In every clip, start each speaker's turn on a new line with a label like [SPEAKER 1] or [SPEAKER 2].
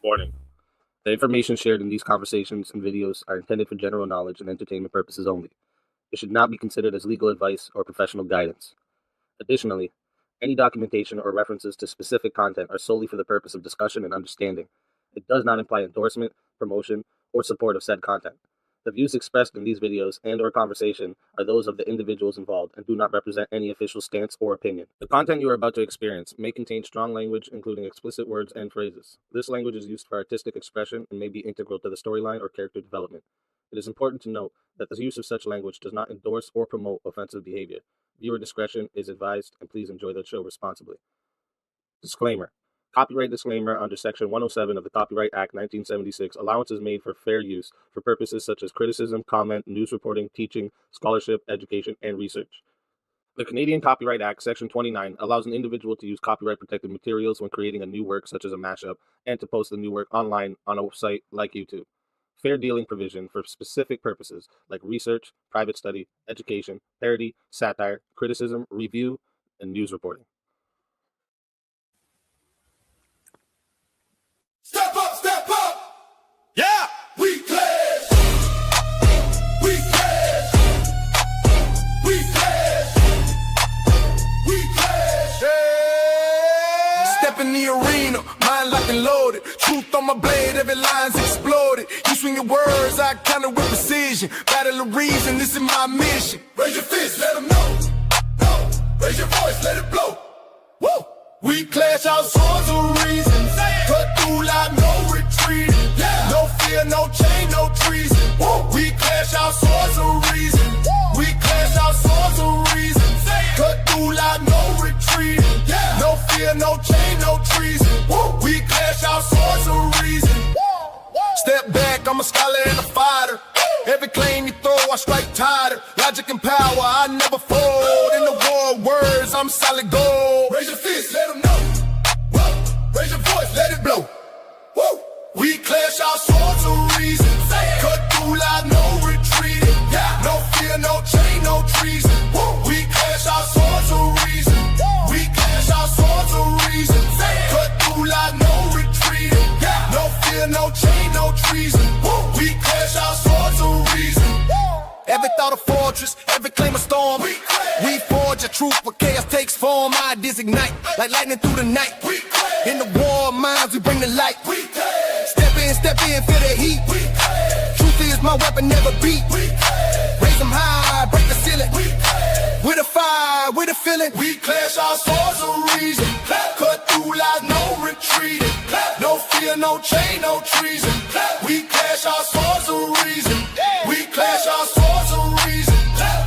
[SPEAKER 1] Warning. The information shared in these conversations and videos are intended for general knowledge and entertainment purposes only. It should not be considered as legal advice or professional guidance. Additionally, any documentation or references to specific content are solely for the purpose of discussion and understanding. It does not imply endorsement, promotion, or support of said content. The views expressed in these videos and/or conversation are those of the individuals involved and do not represent any official stance or opinion. The content you are about to experience may contain strong language, including explicit words and phrases. This language is used for artistic expression and may be integral to the storyline or character development. It is important to note that the use of such language does not endorse or promote offensive behavior. Viewer discretion is advised, and please enjoy the show responsibly. Disclaimer. Copyright disclaimer under Section 107 of the Copyright Act 1976. Allowance is made for fair use for purposes such as criticism, comment, news reporting, teaching, scholarship, education, and research. The Canadian Copyright Act, Section 29, allows an individual to use copyright-protected materials when creating a new work, such as a mashup, and to post the new work online on a website like YouTube. Fair dealing provision for specific purposes like research, private study, education, parody, satire, criticism, review, and news reporting.
[SPEAKER 2] Step up, step up. Yeah, we pledge. We pledge. We pledge. We pledge. Yeah. Step in the arena, mind locked and loaded. Truth on my blade, every line's exploded. You swing your words, I counter with precision. Battle of reason, this is my mission. Raise your fist, let them know. No. Raise your voice, let it blow. Woo. We clash our swords of reason. Cut through like no retreating. Yeah. No fear, no chain, no treason. Woo. We clash our swords of reason. Woo. We clash our swords of reason. Cut through like no retreating. Yeah. No fear, no chain, no treason. Woo. We clash our swords of reason. Step back, I'm a scholar and a fighter. Every claim you throw, I strike tighter. Logic and power, I never fold. In the war of words, I'm solid gold. Raise your fist, let them know. Whoa. Raise your voice, let it blow. Woo. We clash our swords of reason. Cut through like no retreating. Yeah. No fear, no chain, no treason. Woo. We clash our swords of reason. We clash our swords of reason. Cut through like no retreating. Yeah. No fear, no chain, no treason. Woo. We clash our swords of reason. Every thought a fortress, every claim a storm. We forge a truth where chaos takes form. Ideas ignite like lightning through the night. In the war of minds, we bring the light. Step in, feel the heat. Truth is my weapon, never beat. Raise them high, break the ceiling. With a fire, with a feeling. We clash our swords of reason. Cut through lies, no retreating. No fear, no chain, no treason. We clash our swords of reason. We clash our swords of reason.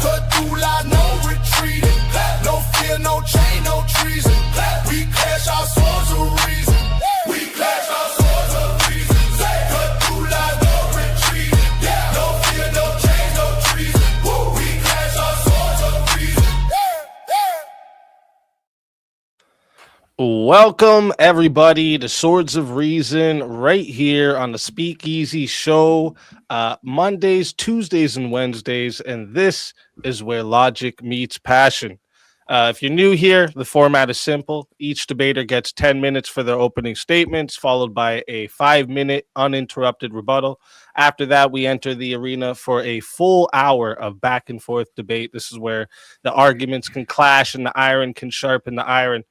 [SPEAKER 2] Cut through lies, no retreating. No fear, no chain, no treason. We clash our swords of reason. We clash our swords of reason. Cut through lies, no retreating. No fear, no chain, no treason. We clash our swords of reason.
[SPEAKER 1] Welcome, everybody, to Swords of Reason right here on the Speakeazy show, Mondays, Tuesdays, and Wednesdays, and this is where logic meets passion. If you're new here, the format is simple. Each debater gets 10 minutes for their opening statements, followed by a 5-minute uninterrupted rebuttal. After that, we enter the arena for a full hour of back and forth debate. This is where the arguments can clash and the iron can sharpen the iron.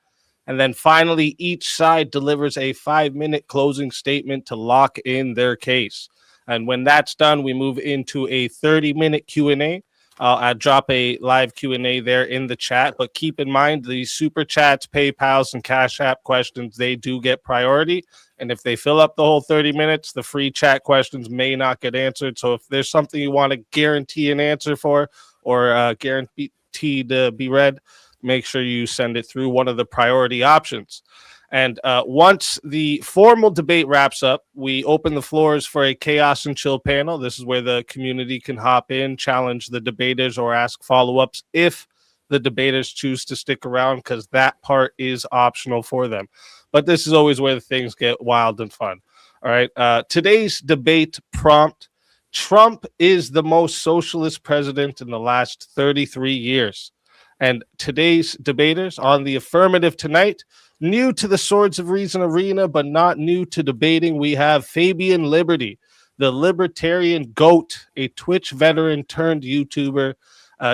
[SPEAKER 1] And then finally, each side delivers a 5-minute closing statement to lock in their case. And when that's done, we move into a 30-minute Q&A. I'll drop a live Q&A there in the chat, but keep in mind the super chats, PayPals, and Cashapp questions, they do get priority. And if they fill up the whole 30 minutes, the free chat questions may not get answered. So if there's something you want to guarantee an answer for or guarantee to be read, make sure you send it through one of the priority options. And once the formal debate wraps up, we open the floors for a chaos and chill panel. This is where the community can hop in, challenge the debaters, or ask follow-ups if the debaters choose to stick around, because that part is optional for them. But this is always where things get wild and fun. All right. Today's debate prompt: Trump is the most socialist president in the last 33 years. And today's debaters on the affirmative tonight, New to the Swords of Reason arena, but not new to debating, we have FabianLiberty, the libertarian GOAT, a Twitch veteran turned YouTuber.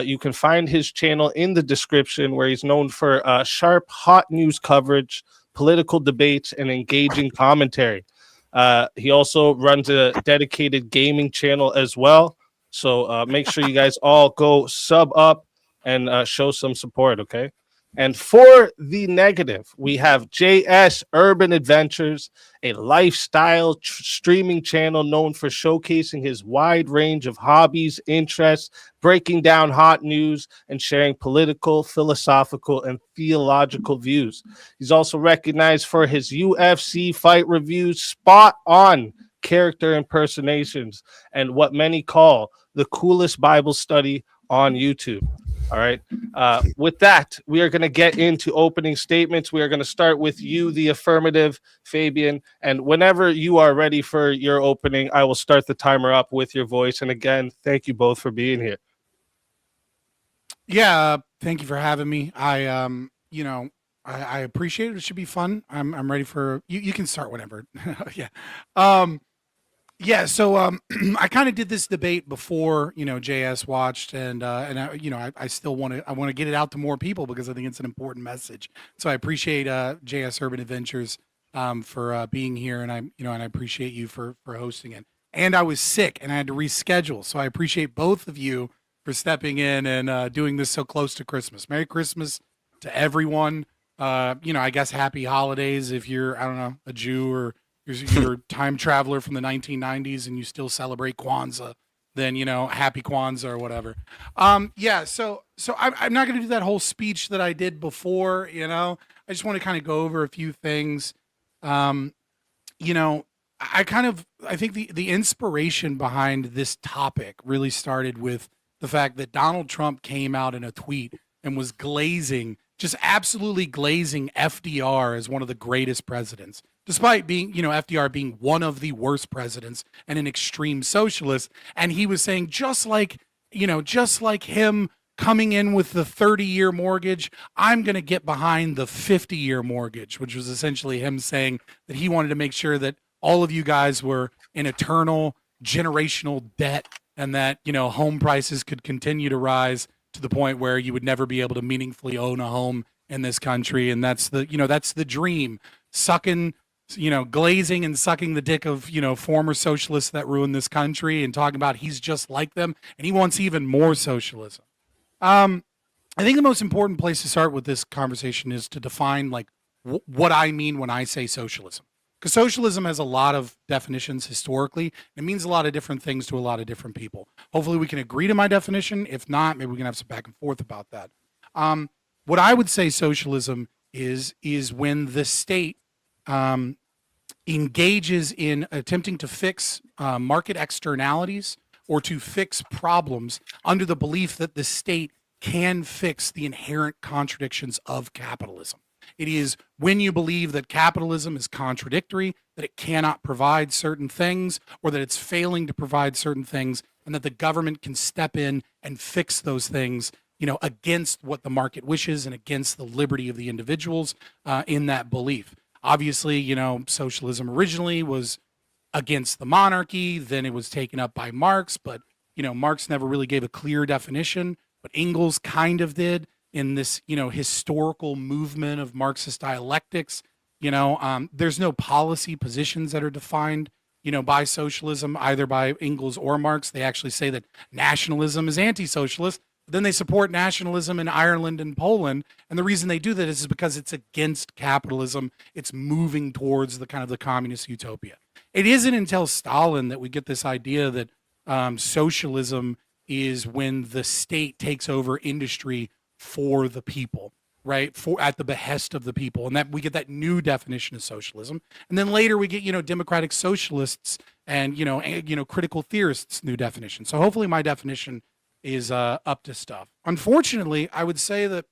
[SPEAKER 1] You can find his channel in the description, where he's known for sharp, hot news coverage, political debates, and engaging commentary. He also runs a dedicated gaming channel as well. So make sure you guys all go sub up and show some support, okay? And for the negative, we have jsurbanadventures, a lifestyle streaming channel known for showcasing his wide range of hobbies, interests, breaking down hot news, and sharing political, philosophical, and theological views. He's also recognized for his UFC fight reviews, spot on character impersonations, and what many call the coolest Bible study on YouTube. All right. With that, we are going to get into opening statements. We are going to start with you, the affirmative, Fabian. And whenever you are ready for your opening, I will start the timer up with your voice. And again, thank you both for being here.
[SPEAKER 3] Yeah, thank you for having me. I appreciate it. It should be fun. I'm ready for you. You can start whenever. Yeah. So I kind of did this debate before, JS watched, and I still want to get it out to more people because I think it's an important message. So I appreciate JS Urban Adventures for being here, and I appreciate you for hosting it. And I was sick and I had to reschedule, so I appreciate both of you for stepping in and doing this so close to Christmas. Merry Christmas to everyone. I guess happy holidays if you're, I don't know, a Jew, or you're a time traveler from the 1990s and you still celebrate Kwanzaa, then, happy Kwanzaa or whatever. So I'm not going to do that whole speech that I did before, I just want to kind of go over a few things. I think the inspiration behind this topic really started with the fact that Donald Trump came out in a tweet and was just absolutely glazing FDR as one of the greatest presidents, despite being, FDR being one of the worst presidents and an extreme socialist. And he was saying, just like him coming in with the 30-year mortgage, I'm going to get behind the 50-year mortgage, which was essentially him saying that he wanted to make sure that all of you guys were in eternal generational debt, and that, home prices could continue to rise to the point where you would never be able to meaningfully own a home in this country. And that's the dream, glazing and sucking the dick of, former socialists that ruined this country, and talking about he's just like them and he wants even more socialism. I think the most important place to start with this conversation is to define what I mean when I say socialism. Because socialism has a lot of definitions historically. It means a lot of different things to a lot of different people. Hopefully we can agree to my definition. If not, maybe we can have some back and forth about that. What I would say socialism is when the state engages in attempting to fix market externalities, or to fix problems under the belief that the state can fix the inherent contradictions of capitalism. It is when you believe that capitalism is contradictory, that it cannot provide certain things, or that it's failing to provide certain things, and that the government can step in and fix those things, against what the market wishes and against the liberty of the individuals in that belief. Obviously, socialism originally was against the monarchy, then it was taken up by Marx, but, Marx never really gave a clear definition, but Engels kind of did in this, historical movement of Marxist dialectics. There's no policy positions that are defined, by socialism, either by Engels or Marx. They actually say that nationalism is anti-socialist, but then they support nationalism in Ireland and Poland. And the reason they do that is because it's against capitalism. It's moving towards the kind of the communist utopia. It isn't until Stalin that we get this idea that socialism is when the state takes over industry for the people, right? At the behest of the people. And that we get that new definition of socialism. And then later we get, democratic socialists and, critical theorists' new definition. So hopefully my definition is up to stuff. Unfortunately, I would say that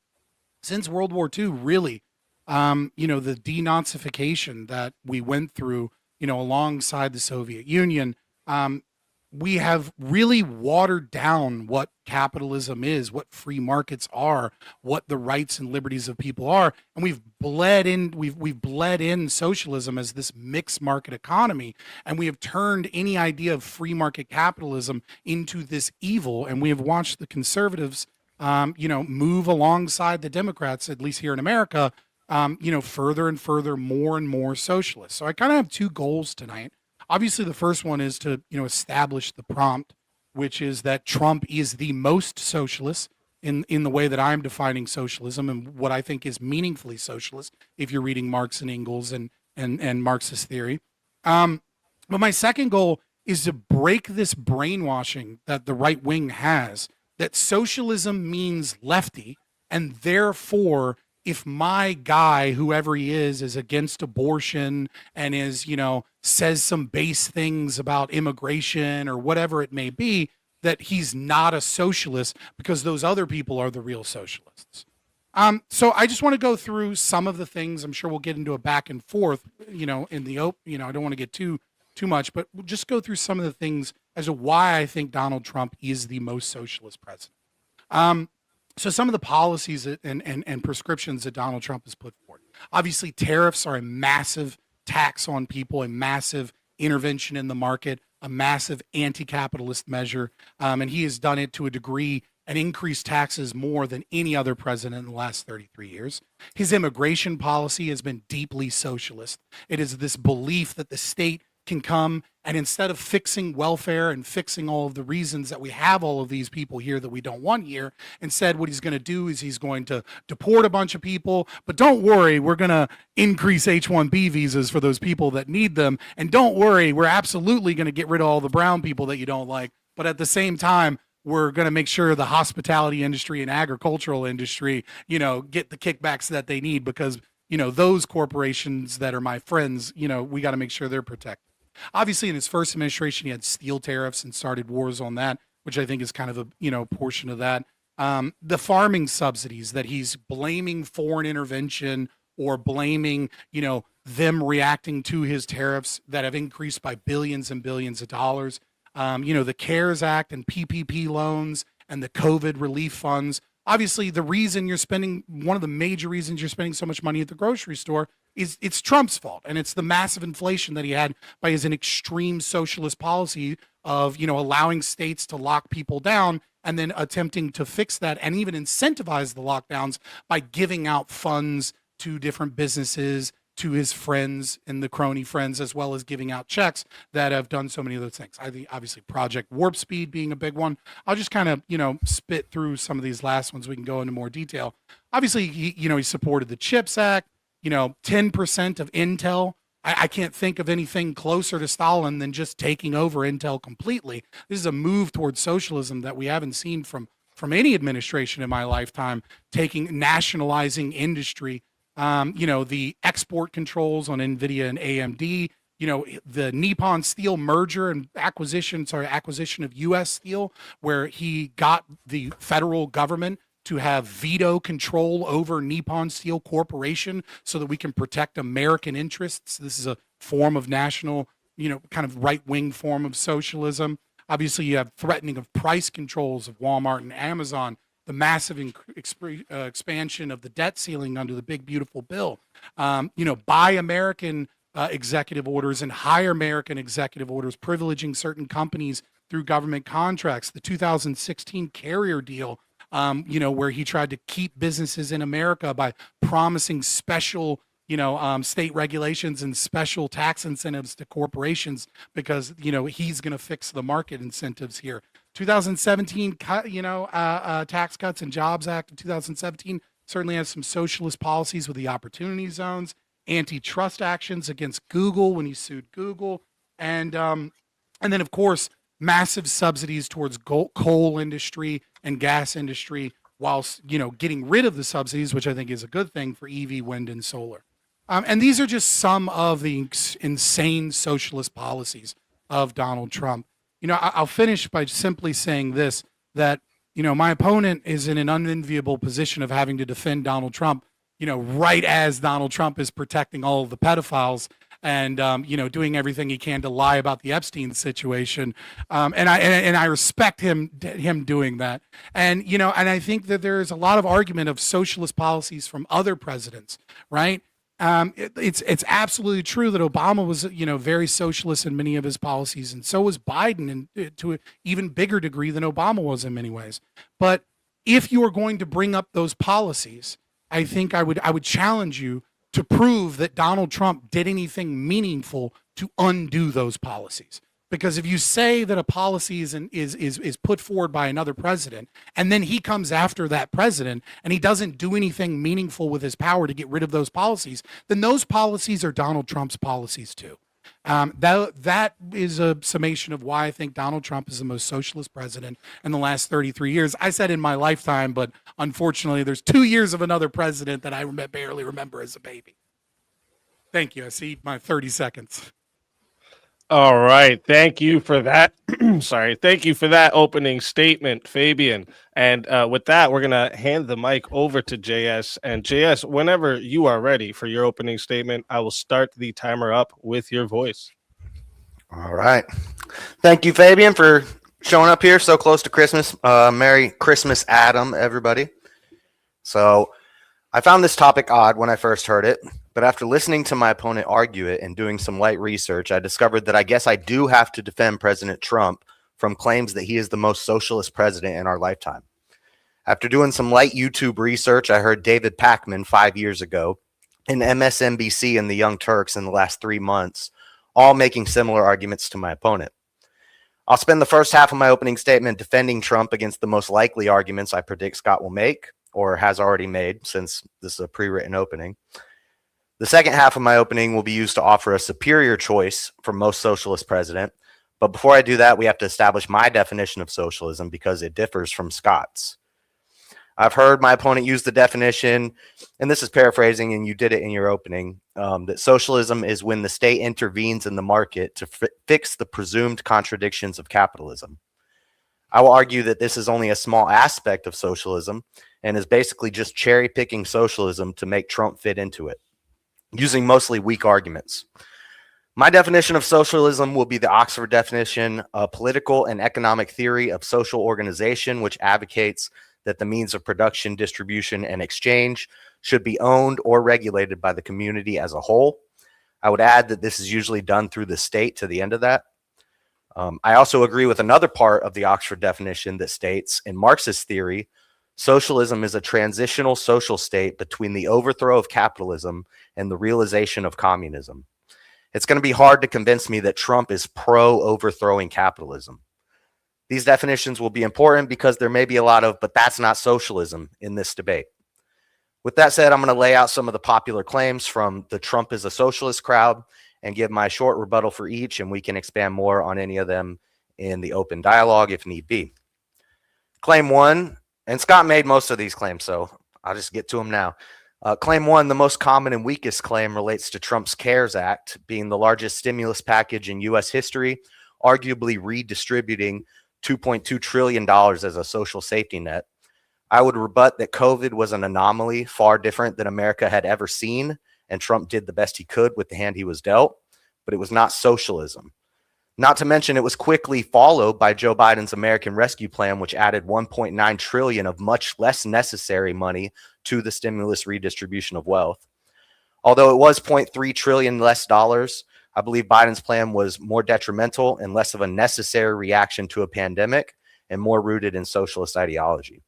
[SPEAKER 3] since World War II, really, the denazification that we went through, alongside the Soviet Union, we have really watered down what capitalism is, what free markets are, what the rights and liberties of people are, and we've bled in socialism as this mixed market economy, and we have turned any idea of free market capitalism into this evil, and we have watched the conservatives, move alongside the Democrats, at least here in America, further and further, more and more socialist. So I kind of have two goals tonight. Obviously, the first one is to, establish the prompt, which is that Trump is the most socialist in the way that I'm defining socialism and what I think is meaningfully socialist, if you're reading Marx and Engels and Marxist theory. But my second goal is to break this brainwashing that the right wing has, that socialism means lefty, and therefore if my guy, whoever he is against abortion and is, says some base things about immigration or whatever it may be, that he's not a socialist because those other people are the real socialists. So I just want to go through some of the things. I'm sure we'll get into a back and forth, in the open, I don't want to get too much, but we'll just go through some of the things as to why I think Donald Trump is the most socialist president. So some of the policies and prescriptions that Donald Trump has put forward. Obviously, tariffs are a massive tax on people, a massive intervention in the market, a massive anti-capitalist measure, and he has done it to a degree and increased taxes more than any other president in the last 33 years. His immigration policy has been deeply socialist. It is this belief that the state can come and instead of fixing welfare and fixing all of the reasons that we have all of these people here that we don't want here, instead what he's going to do is he's going to deport a bunch of people, but don't worry, we're going to increase H-1B visas for those people that need them, and don't worry, we're absolutely going to get rid of all the brown people that you don't like, but at the same time, we're going to make sure the hospitality industry and agricultural industry, get the kickbacks that they need because, those corporations that are my friends, we got to make sure they're protected. Obviously, in his first administration, he had steel tariffs and started wars on that, which I think is kind of a, portion of that. The farming subsidies that he's blaming foreign intervention or blaming, them reacting to his tariffs that have increased by billions and billions of dollars. The CARES Act and PPP loans and the COVID relief funds. Obviously, one of the major reasons you're spending so much money at the grocery store is it's Trump's fault. And it's the massive inflation that he had by his extreme socialist policy of, allowing states to lock people down and then attempting to fix that and even incentivize the lockdowns by giving out funds to different businesses, to his friends and the crony friends, as well as giving out checks that have done so many other things. I think obviously Project Warp Speed being a big one. I'll just kind of, spit through some of these last ones. We can go into more detail. Obviously, he supported the CHIPS Act, 10% of Intel. I can't think of anything closer to Stalin than just taking over Intel completely. This is a move towards socialism that we haven't seen from any administration in my lifetime, nationalizing industry. The export controls on NVIDIA and AMD, the Nippon Steel merger and acquisition of U.S. Steel, where he got the federal government to have veto control over Nippon Steel Corporation so that we can protect American interests. This is a form of national, kind of right-wing form of socialism. Obviously, you have threatening of price controls of Walmart and Amazon, the massive expansion of the debt ceiling under the big, beautiful bill, buy American executive orders and hire American executive orders, privileging certain companies through government contracts, the 2016 carrier deal, where he tried to keep businesses in America by promising special, state regulations and special tax incentives to corporations because, he's going to fix the market incentives here. 2017, Tax Cuts and Jobs Act of 2017 certainly has some socialist policies with the opportunity zones, antitrust actions against Google when he sued Google, and then of course massive subsidies towards coal industry and gas industry, whilst getting rid of the subsidies, which I think is a good thing for EV, wind, and solar. And these are just some of the insane socialist policies of Donald Trump. I'll finish by simply saying this, that, my opponent is in an unenviable position of having to defend Donald Trump, right as Donald Trump is protecting all of the pedophiles and doing everything he can to lie about the Epstein situation. And I respect him doing that. And I think that there is a lot of argument of socialist policies from other presidents, right? It's absolutely true that Obama was very socialist in many of his policies, and so was Biden, and to an even bigger degree than Obama was in many ways. But if you are going to bring up those policies, I think I would challenge you to prove that Donald Trump did anything meaningful to undo those policies. Because if you say that a policy is put forward by another president, and then he comes after that president and he doesn't do anything meaningful with his power to get rid of those policies, then those policies are Donald Trump's policies too. That is a summation of why I think Donald Trump is the most socialist president in the last 33 years. I said in my lifetime, but unfortunately there's 2 years of another president that I barely remember as a baby. Thank you. I see my 30 seconds.
[SPEAKER 1] All right. Thank you for that. Sorry. Thank you for that opening statement, Fabian. And with that, we're going to hand the mic over to JS. And JS, whenever you are ready for your opening statement, I will start the timer up with your voice.
[SPEAKER 4] All right. Thank you, Fabian, for showing up here so close to Christmas. Merry Christmas, Adam, everybody. So I found this topic odd when I first heard it, but after listening to my opponent argue it and doing some light research, I discovered that I guess I do have to defend President Trump from claims that he is the most socialist president in our lifetime. After doing some light YouTube research, I heard David Pakman 5 years ago and MSNBC and the Young Turks in the last 3 months, all making similar arguments to my opponent. I'll spend the first half of my opening statement defending Trump against the most likely arguments I predict Scott will make, or has already made, since this is a pre-written opening. The second half of my opening will be used to offer a superior choice for most socialist president. But before I do that, we have to establish my definition of socialism because it differs from Scott's. I've heard my opponent use the definition, and this is paraphrasing, and you did it in your opening, that socialism is when the state intervenes in the market to fix the presumed contradictions of capitalism. I will argue that this is only a small aspect of socialism and is basically just cherry-picking socialism to make Trump fit into it, using mostly weak arguments. My definition of socialism will be the Oxford definition, a political and economic theory of social organization, which advocates that the means of production, distribution, and exchange should be owned or regulated by the community as a whole. I would add that this is usually done through the state to the end of that. I also agree with another part of the Oxford definition that states, in Marxist theory, socialism is a transitional social state between the overthrow of capitalism and the realization of communism. It's going to be hard to convince me that Trump is pro-overthrowing capitalism. These definitions will be important because there may be a lot of, but that's not socialism in this debate. With that said, I'm going to lay out some of the popular claims from the Trump is a socialist crowd and give my short rebuttal for each, and we can expand more on any of them in the open dialogue if need be. Claim one, and Scott made most of these claims, so I'll just get to them now. Claim one, the most common and weakest claim relates to Trump's CARES Act being the largest stimulus package in U.S. history, arguably redistributing $2.2 trillion as a social safety net. I would rebut that COVID was an anomaly far different than America had ever seen, and Trump did the best he could with the hand he was dealt, but it was not socialism. Not to mention, it was quickly followed by Joe Biden's American Rescue Plan, which added $1.9 trillion of much less necessary money to the stimulus redistribution of wealth. Although it was $0.3 trillion less dollars, I believe Biden's plan was more detrimental and less of a necessary reaction to a pandemic and more rooted in socialist ideology.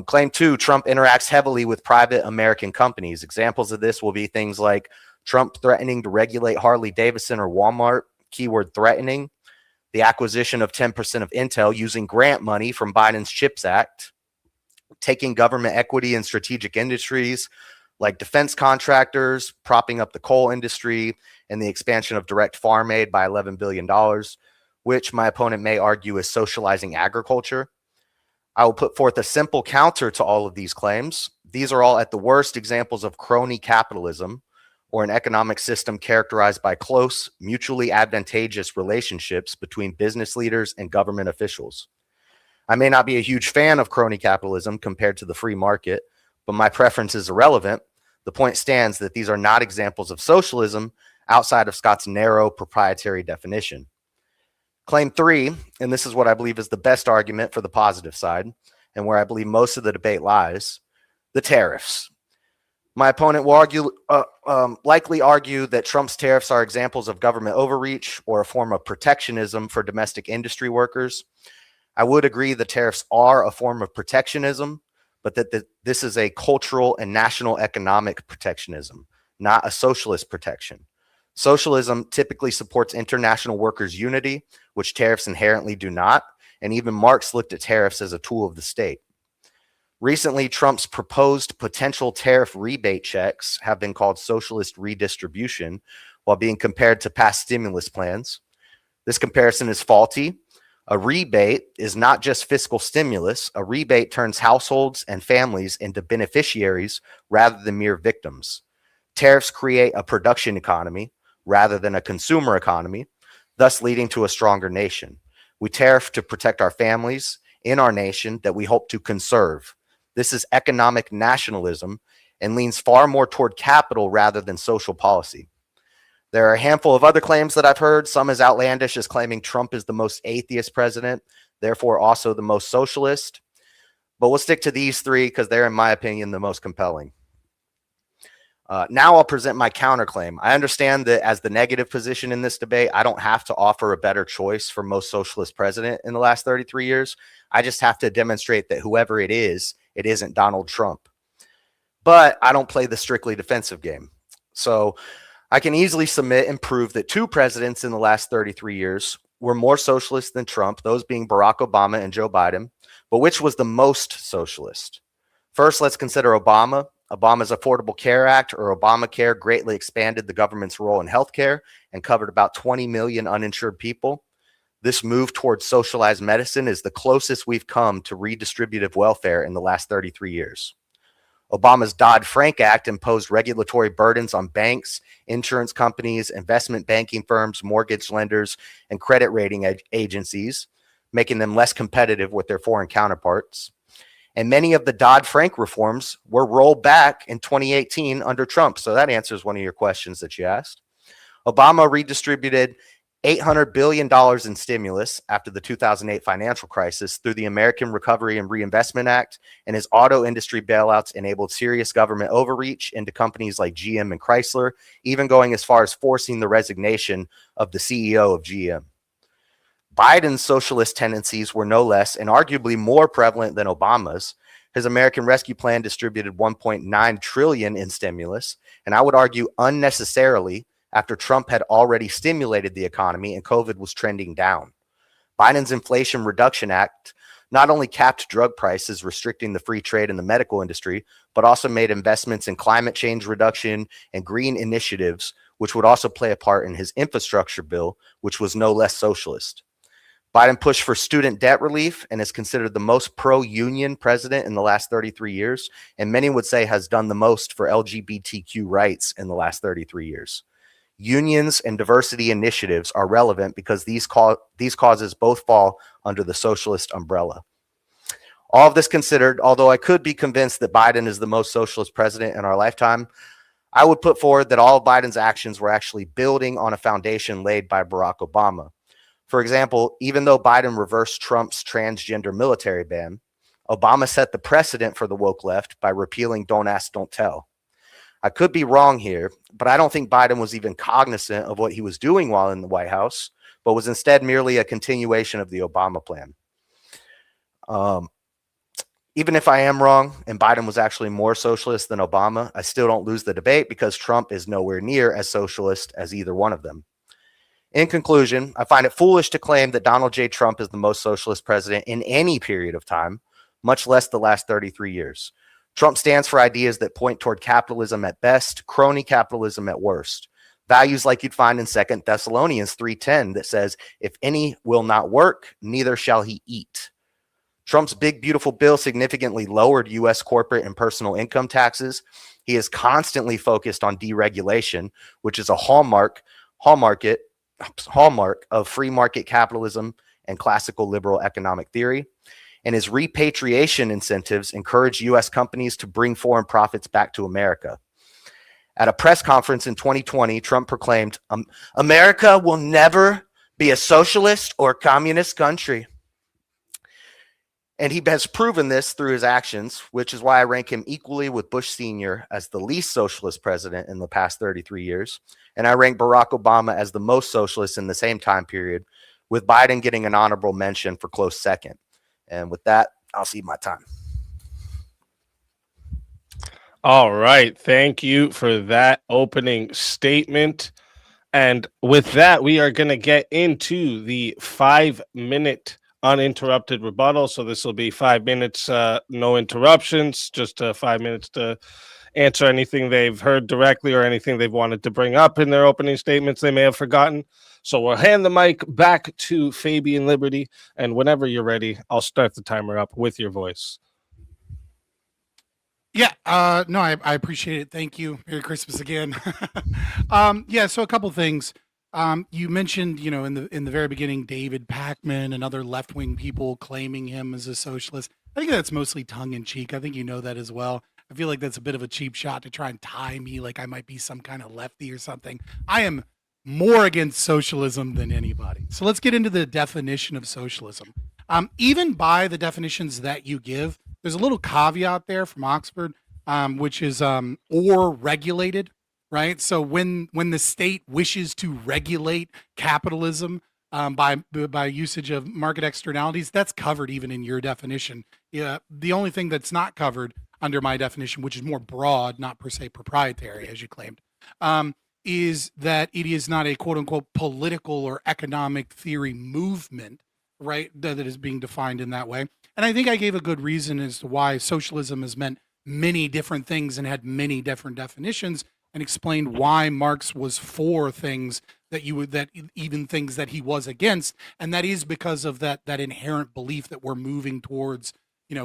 [SPEAKER 4] Claim two, Trump interacts heavily with private American companies. Examples of this will be things like Trump threatening to regulate Harley-Davidson or Walmart, keyword threatening, the acquisition of 10% of Intel using grant money from Biden's CHIPS Act, taking government equity in strategic industries like defense contractors, propping up the coal industry, and the expansion of direct farm aid by $11 billion, which my opponent may argue is socializing agriculture. I will put forth a simple counter to all of these claims. These are all at the worst examples of crony capitalism, or an economic system characterized by close, mutually advantageous relationships between business leaders and government officials. I may not be a huge fan of crony capitalism compared to the free market, but my preference is irrelevant. The point stands that these are not examples of socialism, outside of Scott's narrow proprietary definition. Claim 3, and this is what I believe is the best argument for the positive side, and where I believe most of the debate lies, the tariffs. My opponent will likely argue that Trump's tariffs are examples of government overreach or a form of protectionism for domestic industry workers. I would agree the tariffs are a form of protectionism, but that this is a cultural and national economic protectionism, not a socialist protection. Socialism typically supports international workers' unity, which tariffs inherently do not, and even Marx looked at tariffs as a tool of the state. Recently, Trump's proposed potential tariff rebate checks have been called socialist redistribution while being compared to past stimulus plans. This comparison is faulty. A rebate is not just fiscal stimulus. A rebate turns households and families into beneficiaries rather than mere victims. Tariffs create a production economy rather than a consumer economy, thus leading to a stronger nation. We tariff to protect our families in our nation that we hope to conserve. This is economic nationalism and leans far more toward capital rather than social policy. There are a handful of other claims that I've heard, some as outlandish as claiming Trump is the most atheist president, therefore also the most socialist. But we'll stick to these three because they're, in my opinion, the most compelling. Now I'll present my counterclaim. I understand that as the negative position in this debate, I don't have to offer a better choice for most socialist president in the last 33 years. I just have to demonstrate that whoever it isn't Donald Trump. But I don't play the strictly defensive game. So I can easily submit and prove that two presidents in the last 33 years were more socialist than Trump, those being Barack Obama and Joe Biden. But which was the most socialist? First, let's consider Obama. Obama's Affordable Care Act, or Obamacare, greatly expanded the government's role in healthcare and covered about 20 million uninsured people. This move towards socialized medicine is the closest we've come to redistributive welfare in the last 33 years. Obama's Dodd-Frank Act imposed regulatory burdens on banks, insurance companies, investment banking firms, mortgage lenders, and credit rating agencies, making them less competitive with their foreign counterparts. And many of the Dodd-Frank reforms were rolled back in 2018 under Trump. So that answers one of your questions that you asked. Obama redistributed $800 billion in stimulus after the 2008 financial crisis through the American Recovery and Reinvestment Act, and his auto industry bailouts enabled serious government overreach into companies like GM and Chrysler, even going as far as forcing the resignation of the CEO of GM. Biden's socialist tendencies were no less and arguably more prevalent than Obama's. His American Rescue Plan distributed $1.9 trillion in stimulus, and I would argue unnecessarily, after Trump had already stimulated the economy and COVID was trending down. Biden's Inflation Reduction Act not only capped drug prices, restricting the free trade in the medical industry, but also made investments in climate change reduction and green initiatives, which would also play a part in his infrastructure bill, which was no less socialist. Biden pushed for student debt relief and is considered the most pro-union president in the last 33 years, and many would say has done the most for LGBTQ rights in the last 33 years. Unions and diversity initiatives are relevant because these causes both fall under the socialist umbrella. All of this considered, although I could be convinced that Biden is the most socialist president in our lifetime, I would put forward that all of Biden's actions were actually building on a foundation laid by Barack Obama. For example, even though Biden reversed Trump's transgender military ban, Obama set the precedent for the woke left by repealing Don't Ask, Don't Tell. I could be wrong here, but I don't think Biden was even cognizant of what he was doing while in the White House, but was instead merely a continuation of the Obama plan. Even if I am wrong and Biden was actually more socialist than Obama, I still don't lose the debate because Trump is nowhere near as socialist as either one of them. In conclusion, I find it foolish to claim that Donald J. Trump is the most socialist president in any period of time, much less the last 33 years. Trump stands for ideas that point toward capitalism at best, crony capitalism at worst. Values like you'd find in 2 Thessalonians 3:10 that says, if any will not work, neither shall he eat. Trump's big, beautiful bill significantly lowered U.S. corporate and personal income taxes. He is constantly focused on deregulation, which is a hallmark of free market capitalism and classical liberal economic theory. And his repatriation incentives encourage U.S. companies to bring foreign profits back to America. At a press conference in 2020, Trump proclaimed, America will never be a socialist or communist country. And he has proven this through his actions, which is why I rank him equally with Bush Sr. as the least socialist president in the past 33 years. And I rank Barack Obama as the most socialist in the same time period, with Biden getting an honorable mention for close second. And with that, I'll cede my time.
[SPEAKER 1] All right. Thank you for that opening statement. And with that, we are going to get into the 5-minute uninterrupted rebuttal. So this will be 5 minutes, no interruptions, just 5 minutes to answer anything they've heard directly or anything they've wanted to bring up in their opening statements they may have forgotten. So we'll hand the mic back to FabianLiberty. And whenever you're ready, I'll start the timer up with your voice.
[SPEAKER 3] Yeah, no, I appreciate it. Thank you. Merry Christmas again. Yeah, so a couple things. You mentioned, in the very beginning, David Pakman and other left-wing people claiming him as a socialist. I think that's mostly tongue-in-cheek. I think you know that as well. I feel like that's a bit of a cheap shot to try and tie me like I might be some kind of lefty or something. I am more against socialism than anybody. So let's get into the definition of socialism. Even by the definitions that you give, there's a little caveat there from Oxford, which is or regulated, right? So when the state wishes to regulate capitalism by usage of market externalities, that's covered even in your definition. Yeah, the only thing that's not covered under my definition, which is more broad, not per se proprietary, as you claimed, is that it is not a quote unquote political or economic theory movement, right? That is being defined in that way. And I think I gave a good reason as to why socialism has meant many different things and had many different definitions, and explained why Marx was for things that even things that he was against. And that is because of that inherent belief that we're moving towards,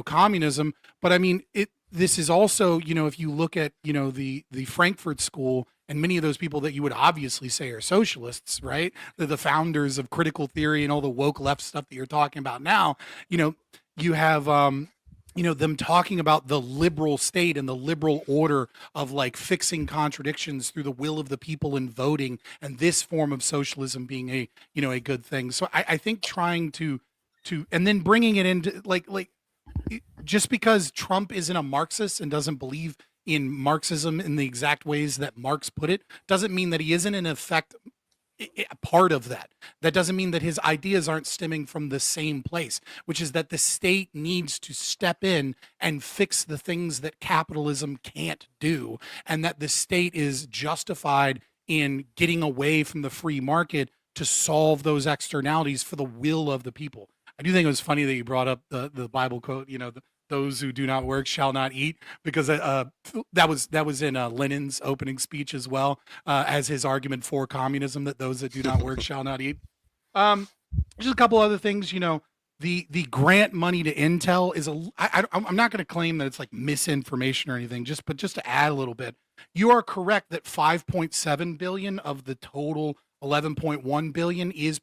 [SPEAKER 3] communism. But I mean, this is also, if you look at, the Frankfurt School and many of those people that you would obviously say are socialists, right? They're the founders of critical theory and all the woke left stuff that you're talking about now. You have, them talking about the liberal state and the liberal order of like fixing contradictions through the will of the people in voting, and this form of socialism being a good thing. So I think trying to and then bringing it into like just because Trump isn't a Marxist and doesn't believe in Marxism in the exact ways that Marx put it, doesn't mean that he isn't in effect a part of that. That doesn't mean that his ideas aren't stemming from the same place, which is that the state needs to step in and fix the things that capitalism can't do, and that the state is justified in getting away from the free market to solve those externalities for the will of the people. I do think it was funny that you brought up the Bible quote, those who do not work shall not eat, because that was in Lenin's opening speech as well, as his argument for communism, that those that do not work shall not eat. Just a couple other things, the grant money to Intel is I'm not going to claim that it's like misinformation or anything, but just to add a little bit, you are correct that 5.7 billion of the total 11.1 billion is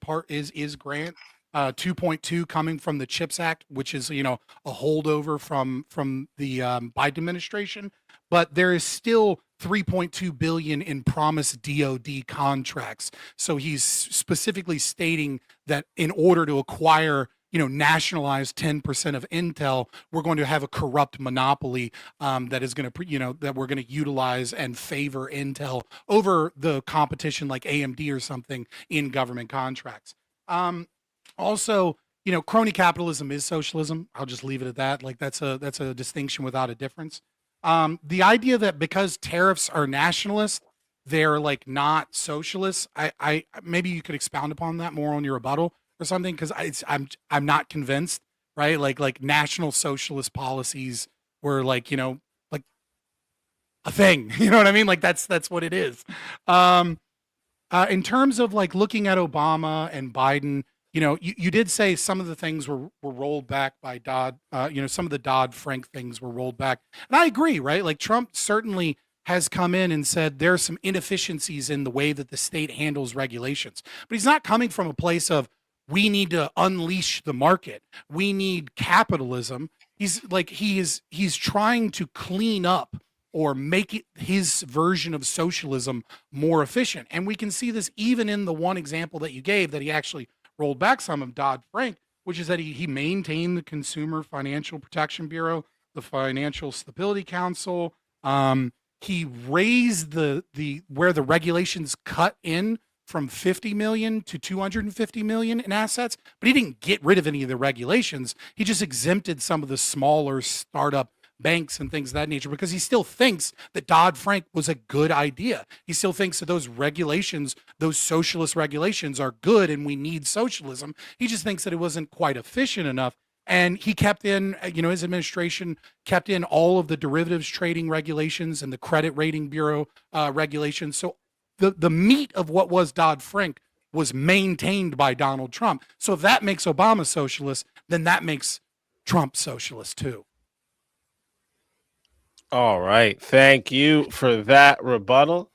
[SPEAKER 3] grant. 2.2 coming from the CHIPS Act, which is, a holdover from the Biden administration, but there is still 3.2 billion in promised DoD contracts. So he's specifically stating that in order to acquire, nationalize 10% of Intel, we're going to have a corrupt monopoly that is going to, that we're going to utilize and favor Intel over the competition like AMD or something in government contracts. Also, crony capitalism is socialism. I'll just leave it at that. Like that's a distinction without a difference. The idea that because tariffs are nationalist, they're like not socialists. I maybe you could expound upon that more on your rebuttal or something, because I'm not convinced. Right? Like national socialist policies were like like a thing. You know what I mean? Like that's what it is. In terms of like looking at Obama and Biden. You did say some of the things were rolled back by Dodd. Some of the Dodd-Frank things were rolled back. And I agree, right? Like Trump certainly has come in and said there's some inefficiencies in the way that the state handles regulations. But he's not coming from a place of we need to unleash the market. We need capitalism. He's trying to clean up or make it his version of socialism more efficient. And we can see this even in the one example that you gave, that he actually rolled back some of Dodd-Frank, which is that he maintained the Consumer Financial Protection Bureau, the Financial Stability Council. He raised the where the regulations cut in from 50 million to 250 million in assets, but he didn't get rid of any of the regulations. He just exempted some of the smaller startup banks and things of that nature, because he still thinks that Dodd-Frank was a good idea. He still thinks that those regulations, those socialist regulations, are good and we need socialism. He just thinks that it wasn't quite efficient enough. And he kept in, his administration kept in all of the derivatives trading regulations and the credit rating bureau regulations. So the meat of what was Dodd-Frank was maintained by Donald Trump. So if that makes Obama socialist, then that makes Trump socialist too.
[SPEAKER 1] All right. Thank you for that rebuttal.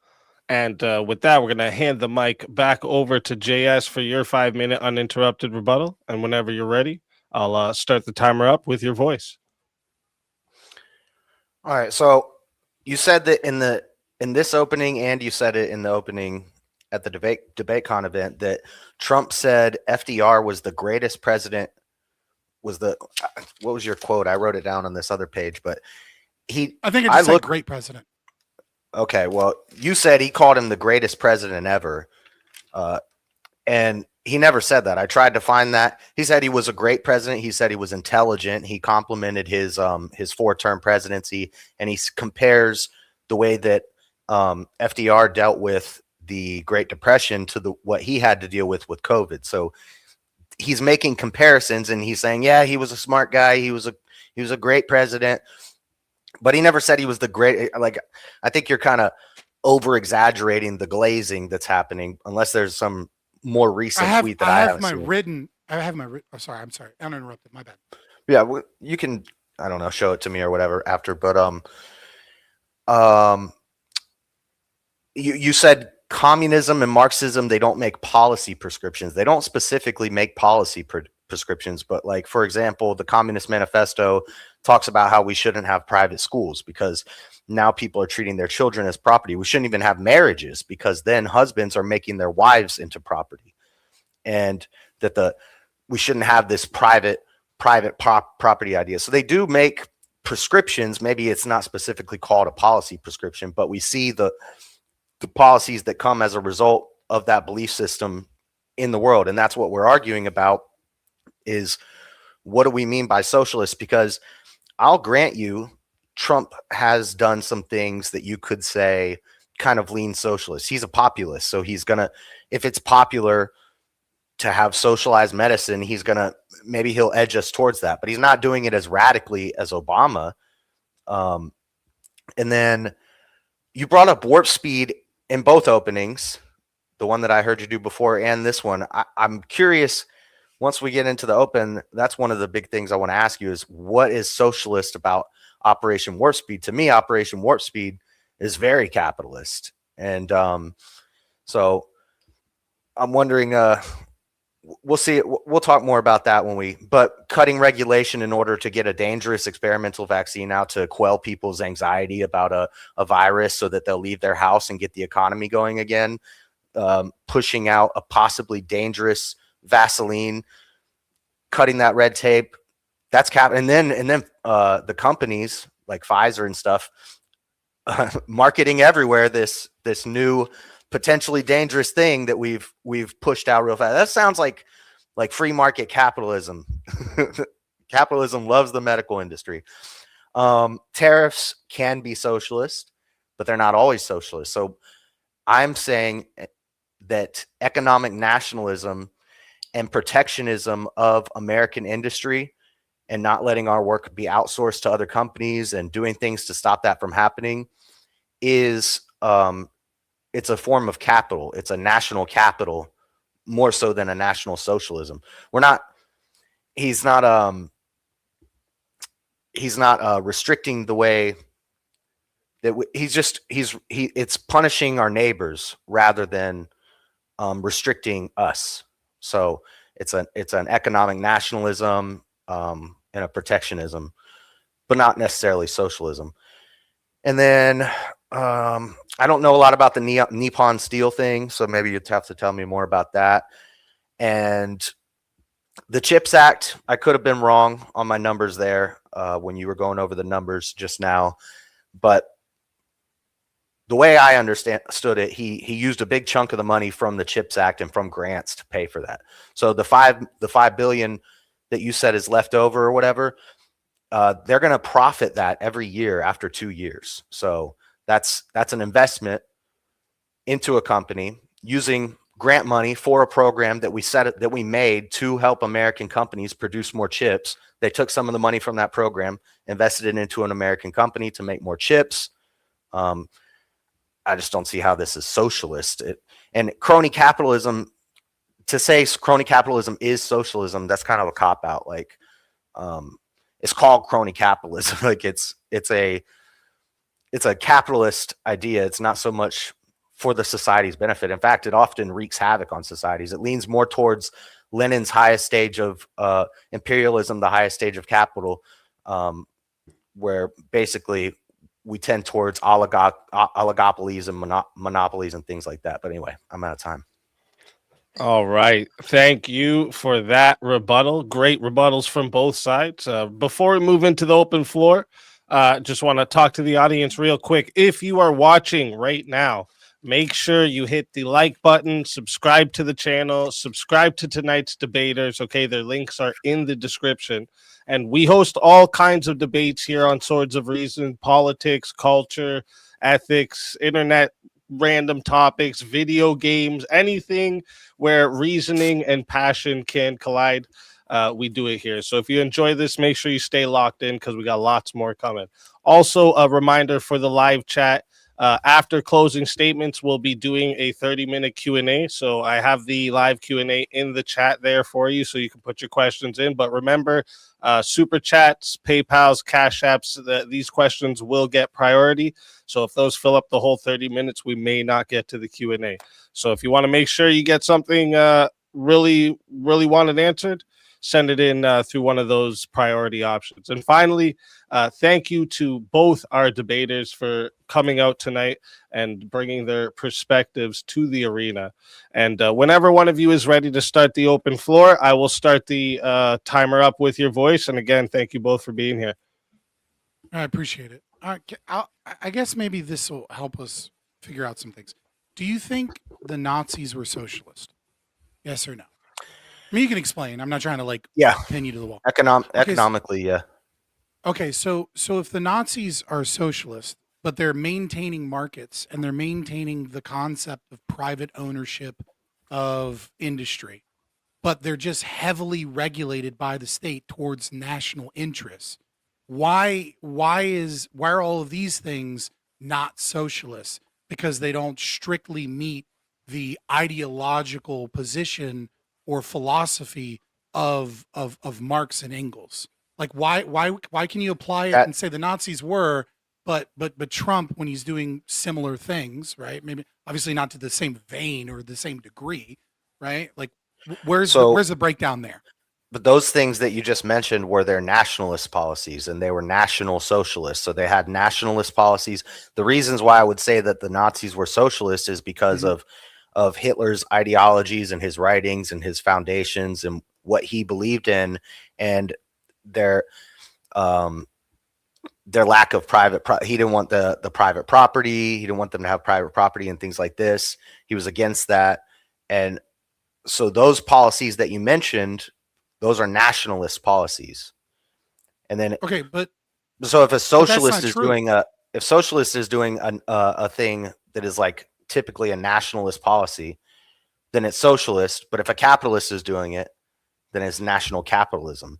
[SPEAKER 1] And with that, we're going to hand the mic back over to JS for your 5-minute uninterrupted rebuttal. And whenever you're ready, I'll start the timer up with your voice.
[SPEAKER 4] All right. So you said that in this opening, and you said it in the opening at the DebateCon event, that Trump said FDR was the greatest president. What was your quote? I wrote it down on this other page, but
[SPEAKER 3] I think it just said great president.
[SPEAKER 4] Okay. Well, you said he called him the greatest president ever. And he never said that. I tried to find that. He said he was a great president. He said he was intelligent. He complimented his 4-term presidency, and he compares the way that FDR dealt with the Great Depression to what he had to deal with COVID. So he's making comparisons, and he's saying, yeah, he was a smart guy. He was a great president, but he never said he was the great. Like, I think you're kind of over exaggerating the glazing that's happening, unless there's some more recent tweet that I haven't seen. I'm sorry. I interrupted. My bad. Yeah, you can, I don't know, show it to me or whatever after. But you said communism and Marxism, they don't make policy prescriptions. They don't specifically make policy prescriptions, but like, for example, the Communist Manifesto talks about how we shouldn't have private schools because now people are treating their children as property. We shouldn't even have marriages because then husbands are making their wives into property, and that we shouldn't have this private property idea. So they do make prescriptions. Maybe it's not specifically called a policy prescription, but we see the policies that come as a result of that belief system in the world. And that's what we're arguing about, is what do we mean by socialist? Because I'll grant you, Trump has done some things that you could say kind of lean socialist. He's a populist. So he's going to, if it's popular to have socialized medicine, maybe he'll edge us towards that, but he's not doing it as radically as Obama. And then you brought up warp speed in both openings, the one that I heard you do before and this one. I'm curious, once we get into the open, that's one of the big things I want to ask you is, what is socialist about Operation Warp Speed? To me, Operation Warp Speed is very capitalist. And so I'm wondering, we'll see. We'll talk more about that but cutting regulation in order to get a dangerous experimental vaccine out to quell people's anxiety about a virus so that they'll leave their house and get the economy going again, pushing out a possibly dangerous Vaseline, cutting that red tape, that's and then the companies like Pfizer and stuff marketing everywhere this new potentially dangerous thing that we've pushed out real fast. That sounds like free market capitalism. Capitalism loves the medical industry. Tariffs can be socialist, but they're not always socialist. So I'm saying that economic nationalism and protectionism of American industry and not letting our work be outsourced to other companies and doing things to stop that from happening is it's a form of capital. It's a national capital more so than a national socialism. He's not restricting the way that it's punishing our neighbors rather than restricting us. So it's an economic nationalism and a protectionism, but not necessarily socialism. And then I don't know a lot about the Nippon Steel thing, so maybe you'd have to tell me more about that. And the CHIPS Act, I could have been wrong on my numbers there when you were going over the numbers just now, but the way I understood it, he used a big chunk of the money from the CHIPS Act and from grants to pay for that. So the $5 billion that you said is left over or whatever, they're going to profit that every year after 2 years. So that's an investment into a company using grant money for a program that we made to help American companies produce more chips. They took some of the money from that program, invested it into an American company to make more chips. I just don't see how this is socialist. And crony capitalism, to say crony capitalism is socialism, that's kind of a cop out. Like, it's called crony capitalism. Like it's a capitalist idea. It's not so much for the society's benefit. In fact, it often wreaks havoc on societies. It leans more towards Lenin's highest stage of imperialism, the highest stage of capital, where basically we tend towards oligopolies and monopolies and things like that. But anyway, I'm out of time.
[SPEAKER 1] All right. Thank you for that rebuttal. Great rebuttals from both sides. Before we move into the open floor, just want to talk to the audience real quick. If you are watching right now, make sure you hit the like button, subscribe to the channel, subscribe to tonight's debaters. Okay, their links are in the description. And we host all kinds of debates here on Swords of Reason: politics, culture, ethics, internet, random topics, video games, anything where reasoning and passion can collide. We do it here. So if you enjoy this, make sure you stay locked in because we got lots more coming. Also, a reminder for the live chat. After closing statements, we'll be doing a 30-minute Q&A. So I have the live Q&A in the chat there for you, so you can put your questions in. But remember, super chats, PayPals, Cash Apps, these questions will get priority. So if those fill up the whole 30 minutes, we may not get to the Q&A. So if you want to make sure you get something really wanted answered, send it in through one of those priority options. And finally, thank you to both our debaters for coming out tonight and bringing their perspectives to the arena. And whenever one of you is ready to start the open floor, I will start the timer up with your voice. And again, thank you both for being here.
[SPEAKER 3] I appreciate it. I guess maybe this will help us figure out some things. Do you think the Nazis were socialist? Yes or no? I mean, you can explain. I'm not trying to pin you to the wall.
[SPEAKER 4] Economically, yeah.
[SPEAKER 3] Okay, so if the Nazis are socialist, but they're maintaining markets and they're maintaining the concept of private ownership of industry, but they're just heavily regulated by the state towards national interests, why are all of these things not socialist? Because they don't strictly meet the ideological position or philosophy of Marx and Engels. Like why can you apply it and say the Nazis were, but Trump, when he's doing similar things, right? Maybe obviously not to the same vein or the same degree, right? Like where's the breakdown there?
[SPEAKER 4] But those things that you just mentioned were their nationalist policies, and they were national socialists. So they had nationalist policies. The reasons why I would say that the Nazis were socialists is because of Hitler's ideologies and his writings and his foundations and what he believed in, and their lack of he didn't want the private property. He didn't want them to have private property and things like this. He was against that. And so those policies that you mentioned, those are nationalist policies. And then
[SPEAKER 3] okay, but
[SPEAKER 4] so if a socialist is doing a thing that is like typically a nationalist policy, then it's socialist. But if a capitalist is doing it, then it's national capitalism.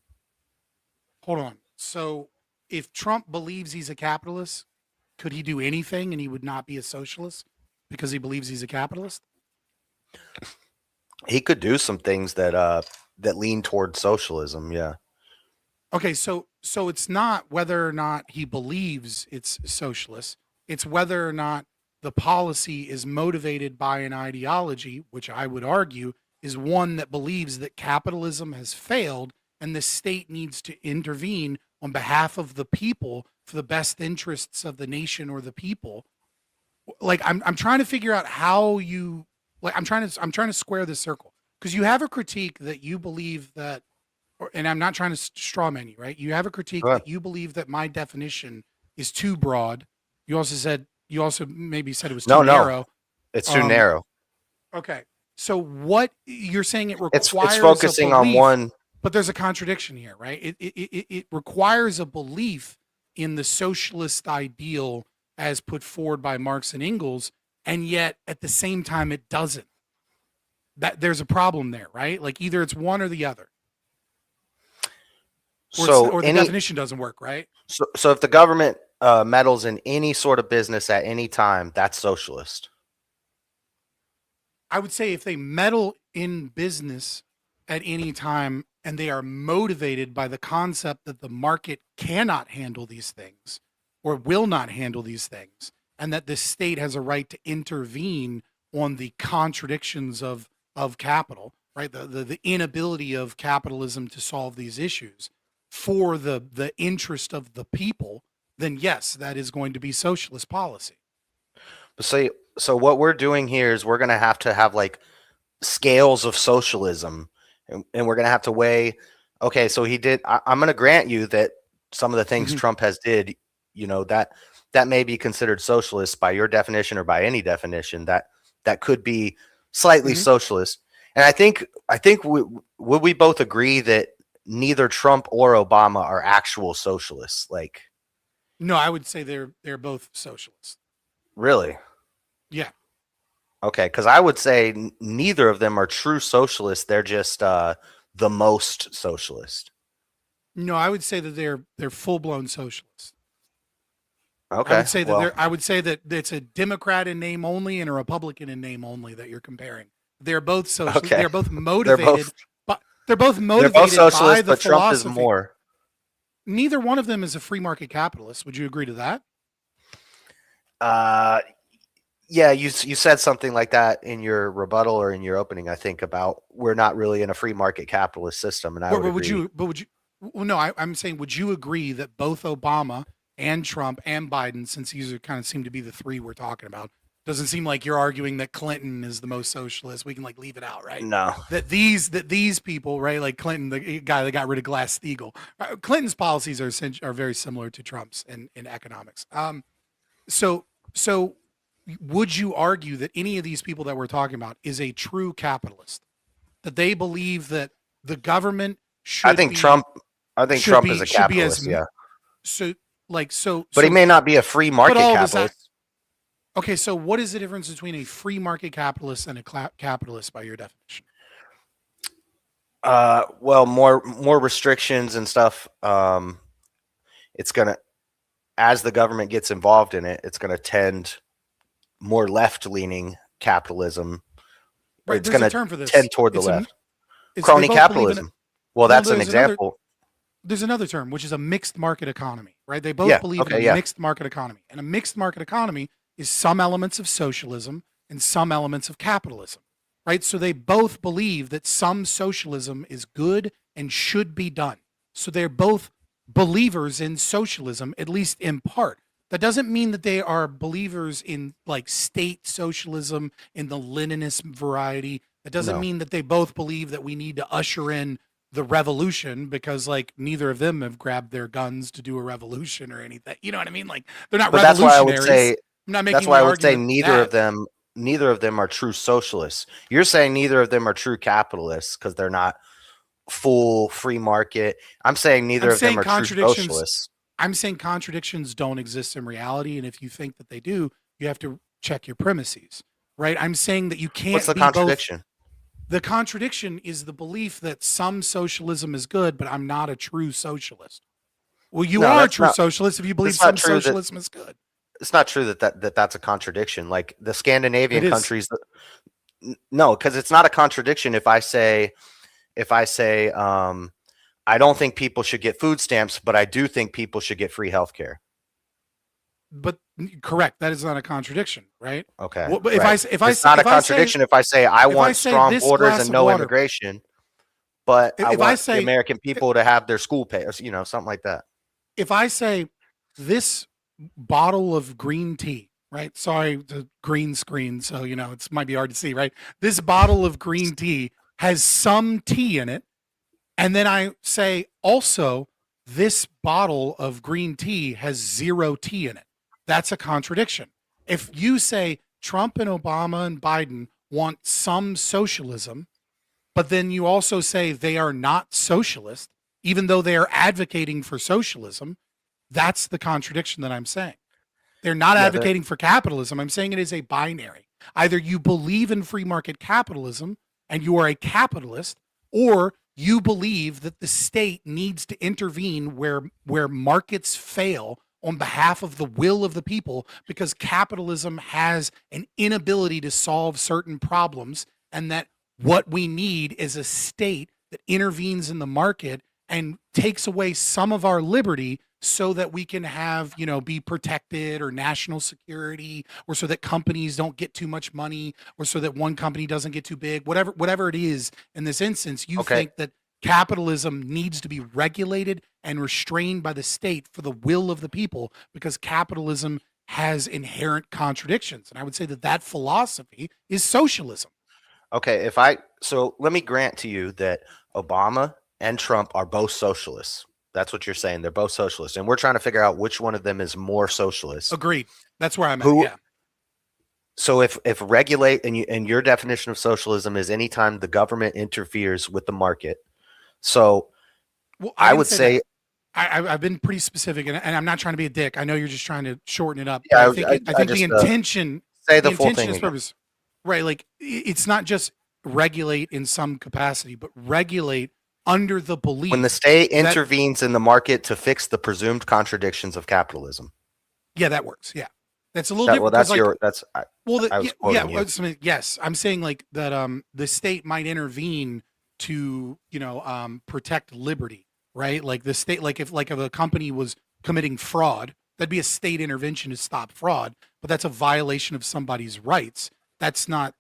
[SPEAKER 3] Hold on. So if Trump believes he's a capitalist, could he do anything and he would not be a socialist because he believes he's a capitalist?
[SPEAKER 4] He could do some things that lean towards socialism. Yeah.
[SPEAKER 3] Okay. So it's not whether or not he believes it's socialist. It's whether or not the policy is motivated by an ideology, which I would argue is one that believes that capitalism has failed and the state needs to intervene on behalf of the people for the best interests of the nation or the people. Like I'm trying to figure out how you like I'm trying to square this circle, because you have a critique that you believe that, and I'm not trying to straw man you, right? You have a critique
[SPEAKER 4] Go ahead.
[SPEAKER 3] that you believe that my definition is too broad. You also maybe said it was too
[SPEAKER 4] No.
[SPEAKER 3] narrow.
[SPEAKER 4] It's too narrow.
[SPEAKER 3] Okay. So what you're saying, it requires
[SPEAKER 4] It's focusing on one.
[SPEAKER 3] but there's a contradiction here, right? It requires a belief in the socialist ideal as put forward by Marx and Engels, and yet at the same time it doesn't. That there's a problem there, right? Like either it's one or the other. Or the definition doesn't work, right?
[SPEAKER 4] So if the government meddles in any sort of business at any time, that's socialist.
[SPEAKER 3] I would say if they meddle in business at any time and they are motivated by the concept that the market cannot handle these things or will not handle these things, and that the state has a right to intervene on the contradictions of capital, right? The inability of capitalism to solve these issues for the interest of the people, then yes, that is going to be socialist policy.
[SPEAKER 4] So what we're doing here is we're going to have like scales of socialism, and we're going to have to weigh, okay, so I'm going to grant you that some of the things Trump has did, that may be considered socialist by your definition or by any definition, that could be slightly socialist. And I think would we both agree that neither Trump or Obama are actual socialists? Like,
[SPEAKER 3] no, I would say they're both socialists.
[SPEAKER 4] Really?
[SPEAKER 3] Yeah.
[SPEAKER 4] Okay, because I would say neither of them are true socialists. They're just the most socialist.
[SPEAKER 3] No, I would say that they're full blown socialists.
[SPEAKER 4] Okay.
[SPEAKER 3] I would say that it's a Democrat in name only and a Republican in name only that you're comparing. They're both socialist.
[SPEAKER 4] Okay.
[SPEAKER 3] They're both motivated. They're both
[SPEAKER 4] They're
[SPEAKER 3] motivated
[SPEAKER 4] both socialist,
[SPEAKER 3] by the
[SPEAKER 4] but Trump is
[SPEAKER 3] philosophy.
[SPEAKER 4] more.
[SPEAKER 3] Neither one of them is a free market capitalist. Would you agree to that?
[SPEAKER 4] Yeah, you said something like that in your rebuttal or in your opening, I think, about we're not really in a free market capitalist system, and I would agree.
[SPEAKER 3] Well, no, I'm saying, would you agree that both Obama and Trump and Biden, since these are kind of seem to be the three we're talking about, doesn't seem like you're arguing that Clinton is the most socialist. We can like leave it out, right?
[SPEAKER 4] No.
[SPEAKER 3] That these people, right, like Clinton, the guy that got rid of Glass-Steagall, Clinton's policies are very similar to Trump's in economics. So would you argue that any of these people that we're talking about is a true capitalist? That they believe that the government should?
[SPEAKER 4] I think Trump is a capitalist. Yeah.
[SPEAKER 3] But
[SPEAKER 4] he may not be a free market capitalist.
[SPEAKER 3] Okay, so what is the difference between a free market capitalist and a capitalist by your definition?
[SPEAKER 4] Well, more restrictions and stuff. It's gonna, as the government gets involved in it, it's gonna tend more left-leaning capitalism.
[SPEAKER 3] Right,
[SPEAKER 4] it's gonna tend toward the left. Crony capitalism. That's an example.
[SPEAKER 3] There's another term, which is a mixed market economy, right? They both believe in a mixed market economy. And a mixed market economy is some elements of socialism and some elements of capitalism, right? So they both believe that some socialism is good and should be done. So they're both believers in socialism, at least in part. That doesn't mean that they are believers in like state socialism in the Leninist variety. That doesn't mean that they both believe that we need to usher in the revolution, because like neither of them have grabbed their guns to do a revolution or anything. You know what I mean? Like they're not revolutionaries.
[SPEAKER 4] That's why I would say neither of them are true socialists. You're saying neither of them are true capitalists because they're not full free market. I'm saying neither of them are true socialists.
[SPEAKER 3] I'm saying contradictions don't exist in reality, and if you think that they do, you have to check your premises, right? I'm saying that you can't.
[SPEAKER 4] What's the contradiction?
[SPEAKER 3] The contradiction is the belief that some socialism is good, but I'm not a true socialist. Well, you are a true socialist if you believe some socialism is good.
[SPEAKER 4] It's not true that's a contradiction. Like the Scandinavian countries. No, because it's not a contradiction if I say, I don't think people should get food stamps, but I do think people should get free healthcare.
[SPEAKER 3] But correct, that is not a contradiction, right?
[SPEAKER 4] Okay.
[SPEAKER 3] Well, but it's
[SPEAKER 4] not a contradiction if I say I want strong borders and no immigration, but I want the American people to have their school pay, something like that.
[SPEAKER 3] If I say this bottle of green tea, right? Sorry, the green screen, so it might be hard to see, right? This bottle of green tea has some tea in it, and then I say also this bottle of green tea has zero tea in it. That's a contradiction. If you say Trump and Obama and Biden want some socialism, but then you also say they are not socialist, even though they are advocating for socialism, that's the contradiction that I'm saying. They're not advocating for capitalism. I'm saying it is a binary. Either you believe in free market capitalism and you are a capitalist, or you believe that the state needs to intervene where markets fail on behalf of the will of the people, because capitalism has an inability to solve certain problems, and that what we need is a state that intervenes in the market and takes away some of our liberty so that we can have, be protected, or national security, or so that companies don't get too much money, or so that one company doesn't get too big, whatever it is. In this instance, you think that capitalism needs to be regulated and restrained by the state for the will of the people, because capitalism has inherent contradictions. And I would say that philosophy is socialism.
[SPEAKER 4] Okay, so let me grant to you that Obama and Trump are both socialists. That's what you're saying. They're both socialists, and we're trying to figure out which one of them is more socialist.
[SPEAKER 3] Agreed. That's where I'm at. Yeah.
[SPEAKER 4] So if regulate, and your definition of socialism is anytime the government interferes with the market. So I would say
[SPEAKER 3] I've been pretty specific, and I'm not trying to be a dick. I know you're just trying to shorten it up.
[SPEAKER 4] Yeah,
[SPEAKER 3] I think the intention,
[SPEAKER 4] say the full thing.
[SPEAKER 3] Purpose, right? Like, it's not just regulate in some capacity, but regulate under the belief
[SPEAKER 4] when the state intervenes in the market to fix the presumed contradictions of capitalism.
[SPEAKER 3] Yeah, that works. Yeah, that's a little different.
[SPEAKER 4] Well,
[SPEAKER 3] yes, I'm saying like that. The state might intervene to protect liberty, right? Like the state, like if a company was committing fraud, that'd be a state intervention to stop fraud, but that's a violation of somebody's rights. That's not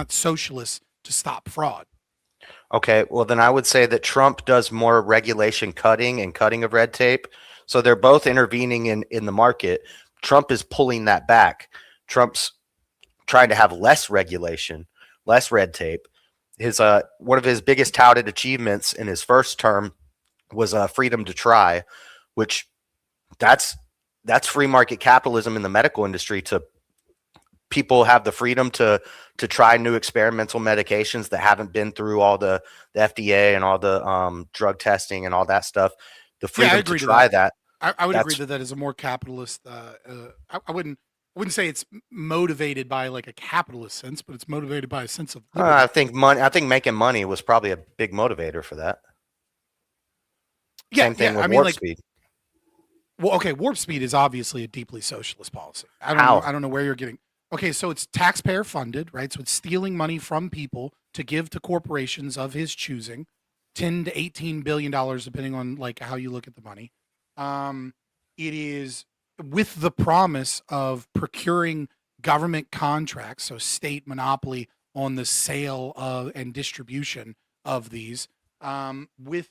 [SPEAKER 3] socialist to stop fraud.
[SPEAKER 4] Okay, well then I would say that Trump does more regulation cutting and cutting of red tape. So they're both intervening in the market. Trump is pulling that back. Trump's trying to have less regulation, less red tape. His one of his biggest touted achievements in his first term was freedom to try, which that's free market capitalism in the medical industry. To people have the freedom to try new experimental medications that haven't been through all the FDA and all the drug testing and all that stuff. The freedom to try that.
[SPEAKER 3] I would agree that is a more capitalist. I wouldn't say it's motivated by like a capitalist sense, but it's motivated by a sense of liberty.
[SPEAKER 4] I think making money was probably a big motivator for that.
[SPEAKER 3] Yeah,
[SPEAKER 4] same thing with warp speed.
[SPEAKER 3] Well, okay, warp speed is obviously a deeply socialist policy. I don't know where you're getting. Okay, so it's taxpayer funded, right? So it's stealing money from people to give to corporations of his choosing, $10 to $18 billion, depending on like how you look at the money. It is with the promise of procuring government contracts, so state monopoly on the sale of and distribution of these. It's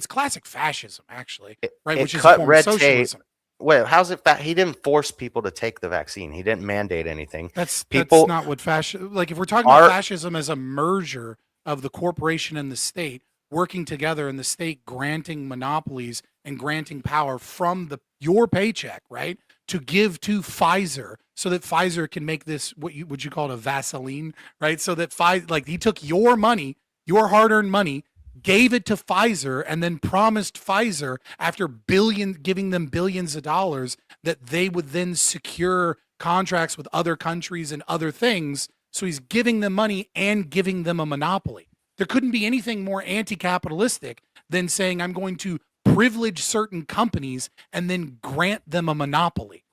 [SPEAKER 3] classic fascism, actually, right? Which is a form of socialism.
[SPEAKER 4] Wait, how's it? He didn't force people to take the vaccine. He didn't mandate anything.
[SPEAKER 3] That's not what fascism. Like, if we're talking about fascism as a merger of the corporation and the state working together, and the state granting monopolies and granting power from your paycheck, right, to give to Pfizer, so that Pfizer can make this what you call it a Vaseline, right? So that he took your money, your hard-earned money, gave it to Pfizer, and then promised Pfizer, after giving them billions of dollars, that they would then secure contracts with other countries and other things. So he's giving them money and giving them a monopoly. There couldn't be anything more anti-capitalistic than saying, I'm going to privilege certain companies and then grant them a monopoly.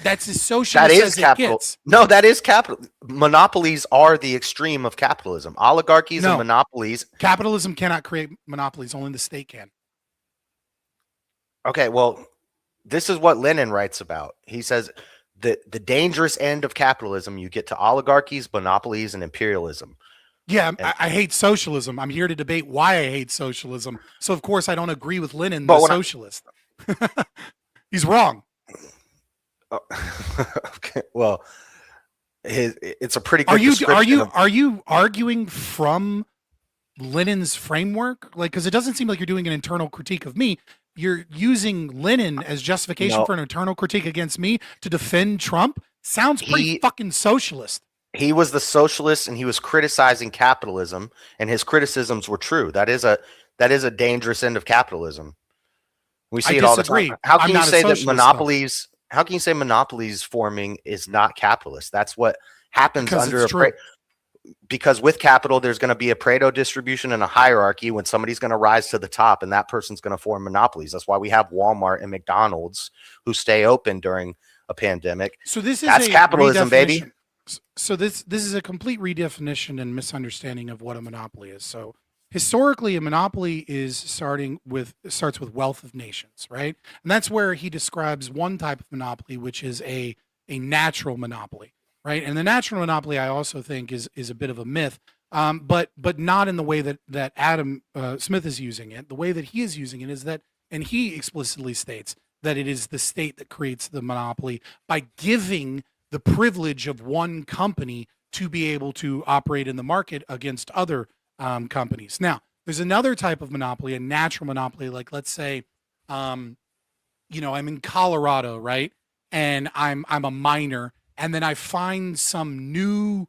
[SPEAKER 3] That's as socialist as it gets.
[SPEAKER 4] No, that is capital. Monopolies are the extreme of capitalism. Oligarchies and monopolies.
[SPEAKER 3] Capitalism cannot create monopolies. Only the state can.
[SPEAKER 4] Okay, well, this is what Lenin writes about. He says the dangerous end of capitalism, you get to oligarchies, monopolies, and imperialism.
[SPEAKER 3] Yeah, I hate socialism. I'm here to debate why I hate socialism. So, of course, I don't agree with Lenin, the socialist. He's wrong.
[SPEAKER 4] Okay. Well, it's a pretty good
[SPEAKER 3] Are you
[SPEAKER 4] description.
[SPEAKER 3] are you arguing from Lenin's framework? Like, because it doesn't seem like you're doing an internal critique of me. You're using Lenin as justification
[SPEAKER 4] No.
[SPEAKER 3] for an internal critique against me to defend Trump. Sounds pretty fucking socialist.
[SPEAKER 4] He was the socialist, and he was criticizing capitalism, and his criticisms were true. That is a dangerous end of capitalism. We see it all the time. How can you say that monopolies? How can you say monopolies forming is not capitalist? That's what happens under because with capital, there's going to be a Pareto distribution and a hierarchy when somebody's going to rise to the top, and that person's going to form monopolies. That's why we have Walmart and McDonald's who stay open during a pandemic.
[SPEAKER 3] So that's
[SPEAKER 4] capitalism, baby.
[SPEAKER 3] So this is a complete redefinition and misunderstanding of what a monopoly is. So historically, a monopoly starts with wealth of nations, right? And that's where he describes one type of monopoly, which is a natural monopoly, right? And the natural monopoly, I also think, is a bit of a myth, but not in the way that Adam Smith is using it. The way that he is using it is that, and he explicitly states that it is the state that creates the monopoly by giving the privilege of one company to be able to operate in the market against other companies. Now, there's another type of monopoly, a natural monopoly. Like, let's say, I'm in Colorado, right? And I'm a miner, and then I find some new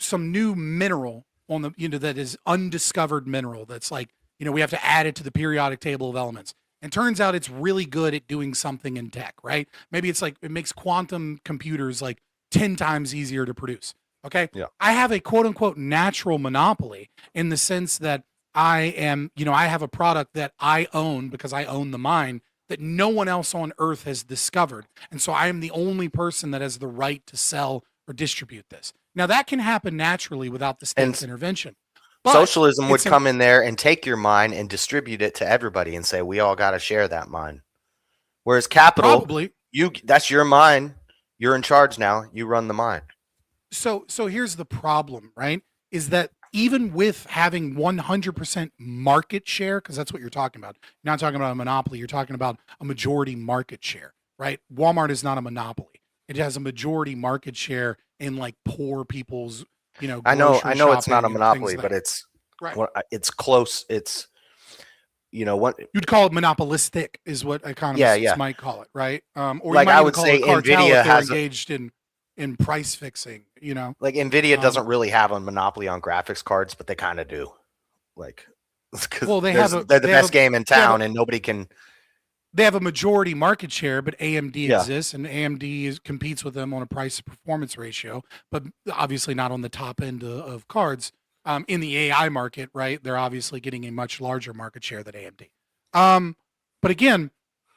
[SPEAKER 3] mineral on the, that is undiscovered mineral. That's like, we have to add it to the periodic table of elements. And turns out it's really good at doing something in tech, right? Maybe it's like it makes quantum computers like 10 times easier to produce. Okay.
[SPEAKER 4] Yeah.
[SPEAKER 3] I have a quote unquote natural monopoly in the sense that I have a product that I own because I own the mine that no one else on earth has discovered. And so I am the only person that has the right to sell or distribute this. Now that can happen naturally without the state's intervention. But
[SPEAKER 4] socialism would come in there and take your mine and distribute it to everybody and say, we all got to share that mine. Whereas capital, that's your mine. You're in charge now. You run the mine.
[SPEAKER 3] So here's the problem, right? Is that even with having 100% market share, because that's what you're talking about. You're not talking about a monopoly. You're talking about a majority market share, right? Walmart is not a monopoly. It has a majority market share in like poor people's,
[SPEAKER 4] I know it's not a monopoly, but it's it's close. It's what
[SPEAKER 3] you'd call it monopolistic is what economists might call it, right? Or
[SPEAKER 4] like
[SPEAKER 3] you might
[SPEAKER 4] I would say, Nvidia has
[SPEAKER 3] engaged in price fixing.
[SPEAKER 4] Like Nvidia doesn't really have a monopoly on graphics cards, but they kind of do. Like,
[SPEAKER 3] well, they're
[SPEAKER 4] the best game in town, and nobody can.
[SPEAKER 3] They have a majority market share, but AMD exists, and AMD competes with them on a price to performance ratio, but obviously not on the top end of cards. In the AI market, right? They're obviously getting a much larger market share than AMD. But again,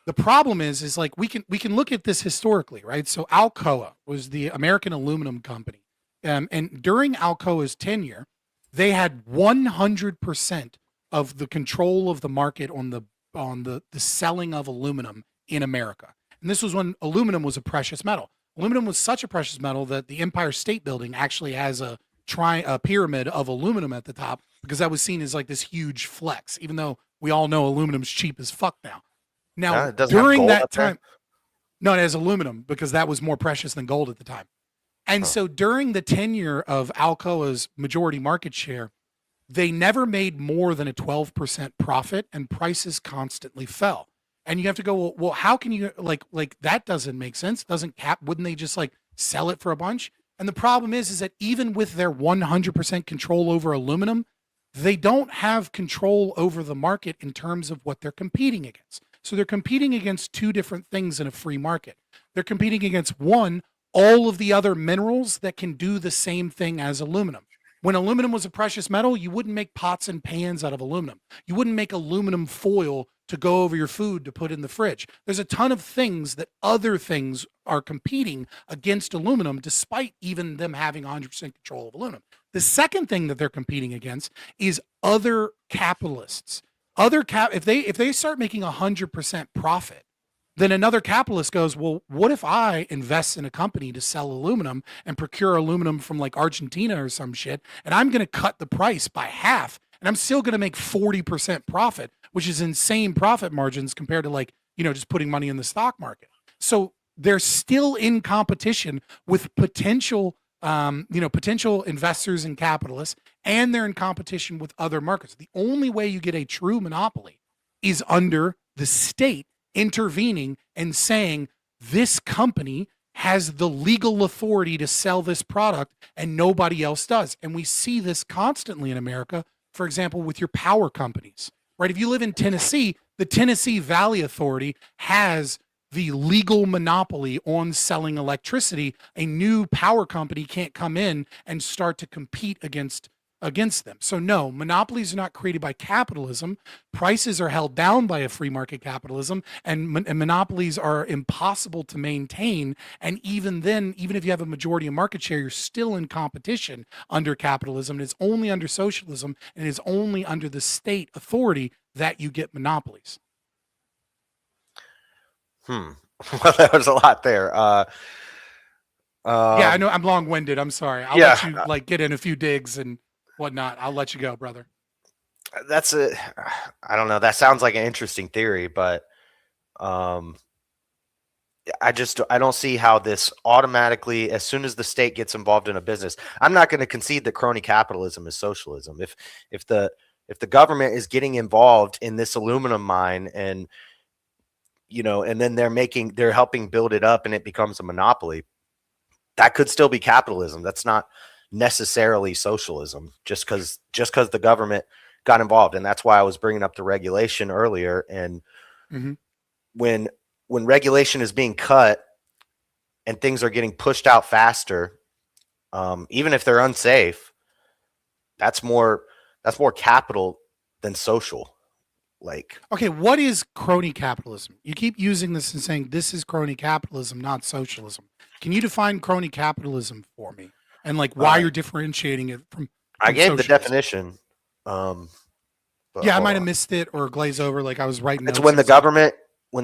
[SPEAKER 3] the problem is like we can look at this historically, right? So Alcoa was the American aluminum company, and during Alcoa's tenure, they had 100% of the control of the market on the selling of aluminum in America. And this was when aluminum was a precious metal. Aluminum was such a precious metal that the Empire State Building actually has a pyramid of aluminum at the top because that was seen as like this huge flex, even though we all know aluminum's cheap as fuck now. Now, during that time, no, it has aluminum because that was more precious than gold at the time. And so during the tenure of Alcoa's majority market share, they never made more than a 12% profit and prices constantly fell. And you have to go, well, how can you like that doesn't make sense. Wouldn't they just like sell it for a bunch? And the problem is that even with their 100% control over aluminum, they don't have control over the market in terms of what they're competing against. So they're competing against two different things in a free market. They're competing against one, all of the other minerals that can do the same thing as aluminum. When aluminum was a precious metal, you wouldn't make pots and pans out of aluminum. You wouldn't make aluminum foil to go over your food to put in the fridge. There's a ton of things that other things are competing against aluminum, despite even them having 100% control of aluminum. The second thing that they're competing against is other capitalists. If they start making 100% profit, then another capitalist goes, well, what if I invest in a company to sell aluminum and procure aluminum from like Argentina or some shit, and I'm going to cut the price by half, and I'm still going to make 40% profit, which is insane profit margins compared to like just putting money in the stock market. So they're still in competition with potential investors and capitalists, and they're in competition with other markets. The only way you get a true monopoly is under the state intervening and saying this company has the legal authority to sell this product and nobody else does. And we see this constantly in America, for example, with your power companies, right? If you live in Tennessee, the Tennessee Valley Authority has the legal monopoly on selling electricity. A new power company can't come in and start to compete against them. So no, monopolies are not created by capitalism. Prices are held down by a free market capitalism, and monopolies are impossible to maintain. And even then, even if you have a majority of market share, you're still in competition under capitalism. And it's only under socialism, and it's only under the state authority that you get monopolies.
[SPEAKER 4] Well, there was a lot there.
[SPEAKER 3] Yeah, I know I'm long-winded. I'm sorry. I'll let you get in a few digs and whatnot. I'll let you go, brother.
[SPEAKER 4] I don't know. That sounds like an interesting theory, but I don't see how this automatically, as soon as the state gets involved in a business, I'm not going to concede that crony capitalism is socialism. If the government is getting involved in this aluminum mine and and then they're helping build it up and it becomes a monopoly, that could still be capitalism. That's not necessarily socialism just because the government got involved. And that's why I was bringing up the regulation earlier. And when regulation is being cut and things are getting pushed out faster, even if they're unsafe, that's more capital than social.
[SPEAKER 3] Okay, what is crony capitalism? You keep using this and saying this is crony capitalism, not socialism. Can you define crony capitalism for me? And why you're differentiating it from
[SPEAKER 4] I gave
[SPEAKER 3] socialism?
[SPEAKER 4] the definition.
[SPEAKER 3] Yeah, I might have missed it or glazed over. I was writing.
[SPEAKER 4] It's when the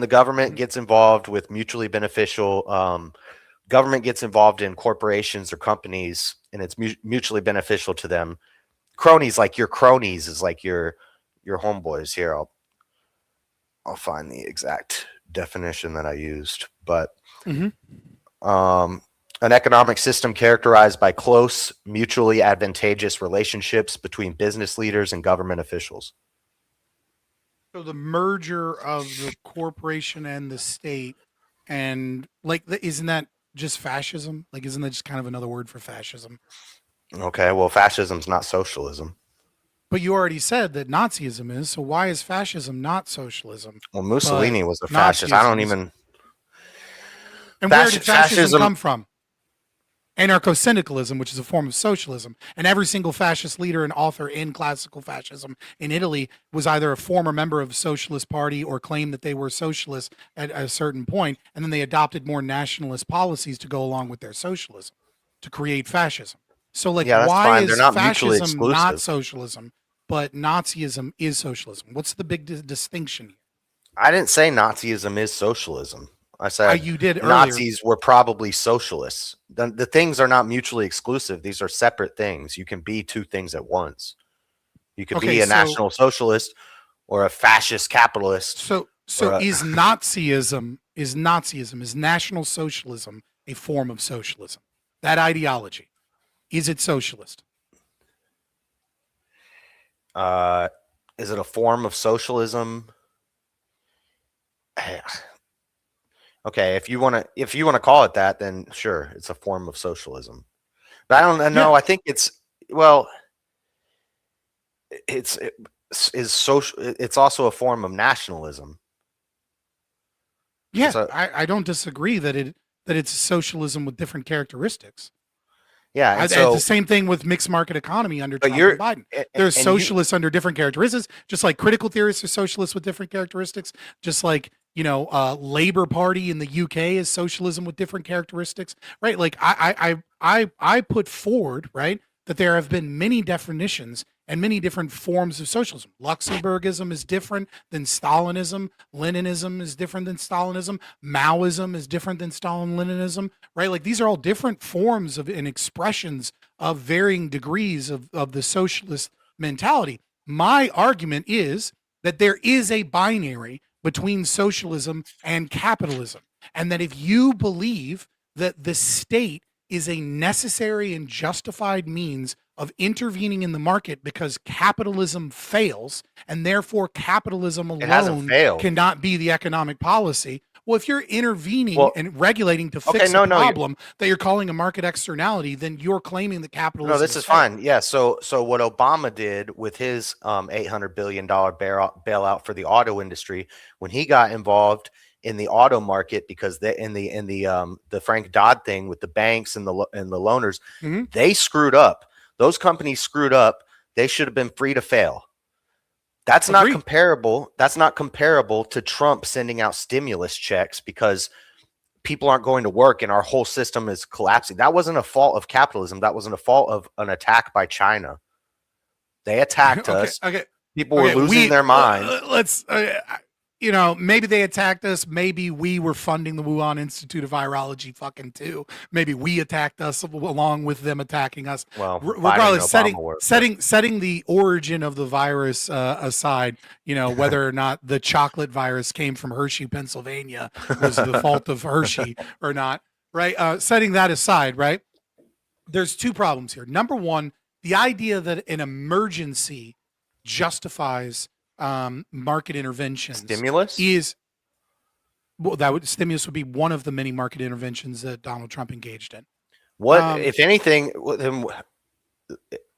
[SPEAKER 4] government gets involved with mutually beneficial. Government gets involved in corporations or companies, and it's mutually beneficial to them. Cronies, your cronies, is your homeboys. Here, I'll find the exact definition that I used, but an economic system characterized by close, mutually advantageous relationships between business leaders and government officials.
[SPEAKER 3] So the merger of the corporation and the state, and isn't that just fascism? Isn't that just kind of another word for fascism?
[SPEAKER 4] Okay, well, fascism's not socialism.
[SPEAKER 3] But you already said that Nazism is, so why is fascism not socialism?
[SPEAKER 4] Well, Mussolini was a fascist. I don't even...
[SPEAKER 3] And where did fascism come from? Anarcho-syndicalism, which is a form of socialism. And every single fascist leader and author in classical fascism in Italy was either a former member of the Socialist Party or claimed that they were socialists at a certain point, and then they adopted more nationalist policies to go along with their socialism to create fascism. So, why is fascism not socialism, but Nazism is socialism? What's the big distinction here?
[SPEAKER 4] I didn't say Nazism is socialism. I said
[SPEAKER 3] you did
[SPEAKER 4] Nazis were probably socialists. The things are not mutually exclusive. These are separate things. You can be two things at once. You could be a national socialist or a fascist capitalist.
[SPEAKER 3] So is Nazism, is National Socialism a form of socialism? That ideology, is it socialist?
[SPEAKER 4] Is it a form of socialism? Okay, if you want to call it that, then sure, it's a form of socialism. But I don't know. I think it's social. It's also a form of nationalism.
[SPEAKER 3] Yeah, I don't disagree that it's socialism with different characteristics.
[SPEAKER 4] Yeah,
[SPEAKER 3] it's the same thing with mixed market economy under Trump and Biden. There's socialists under different characteristics, just like critical theorists are socialists with different characteristics, just like Labor Party in the UK is socialism with different characteristics, right? I put forward, right, that there have been many definitions and many different forms of socialism. Luxemburgism is different than Stalinism. Leninism is different than Stalinism. Maoism is different than Stalin-Leninism, right? These are all different forms of and expressions of varying degrees of the socialist mentality. My argument is that there is a binary between socialism and capitalism. And that if you believe that the state is a necessary and justified means of intervening in the market because capitalism fails, and therefore capitalism
[SPEAKER 4] It hasn't
[SPEAKER 3] alone
[SPEAKER 4] failed.
[SPEAKER 3] cannot be the economic policy. Well, if you're intervening
[SPEAKER 4] Well,
[SPEAKER 3] and regulating to
[SPEAKER 4] okay,
[SPEAKER 3] fix
[SPEAKER 4] no,
[SPEAKER 3] a
[SPEAKER 4] no, you're-
[SPEAKER 3] problem that you're calling a market externality, then you're claiming that capitalism.
[SPEAKER 4] No, this is fine. Yeah. So what Obama did with his $800 billion bailout for the auto industry, when he got involved in the auto market, because in the Frank Dodd thing with the banks and the loaners,
[SPEAKER 3] Mhm.
[SPEAKER 4] they screwed up. Those companies screwed up. They should have been free to fail. That's not
[SPEAKER 3] Agreed.
[SPEAKER 4] comparable. That's not comparable to Trump sending out stimulus checks because people aren't going to work and our whole system is collapsing. That wasn't a fault of capitalism. That wasn't a fault of an attack by China. They attacked us.
[SPEAKER 3] Okay.
[SPEAKER 4] People were losing their mind.
[SPEAKER 3] Let's, maybe they attacked us. Maybe we were funding the Wuhan Institute of Virology fucking too. Maybe we attacked us along with them attacking us.
[SPEAKER 4] Well,
[SPEAKER 3] regardless,
[SPEAKER 4] Biden and Obama were,
[SPEAKER 3] setting the origin of the virus aside, whether or not the chocolate virus came from Hershey, Pennsylvania, was the fault of Hershey or not, right? Setting that aside, right? There's two problems here. Number one, the idea that an emergency justifies market interventions.
[SPEAKER 4] Stimulus?
[SPEAKER 3] Stimulus would be one of the many market interventions that Donald Trump engaged in.
[SPEAKER 4] What, if anything,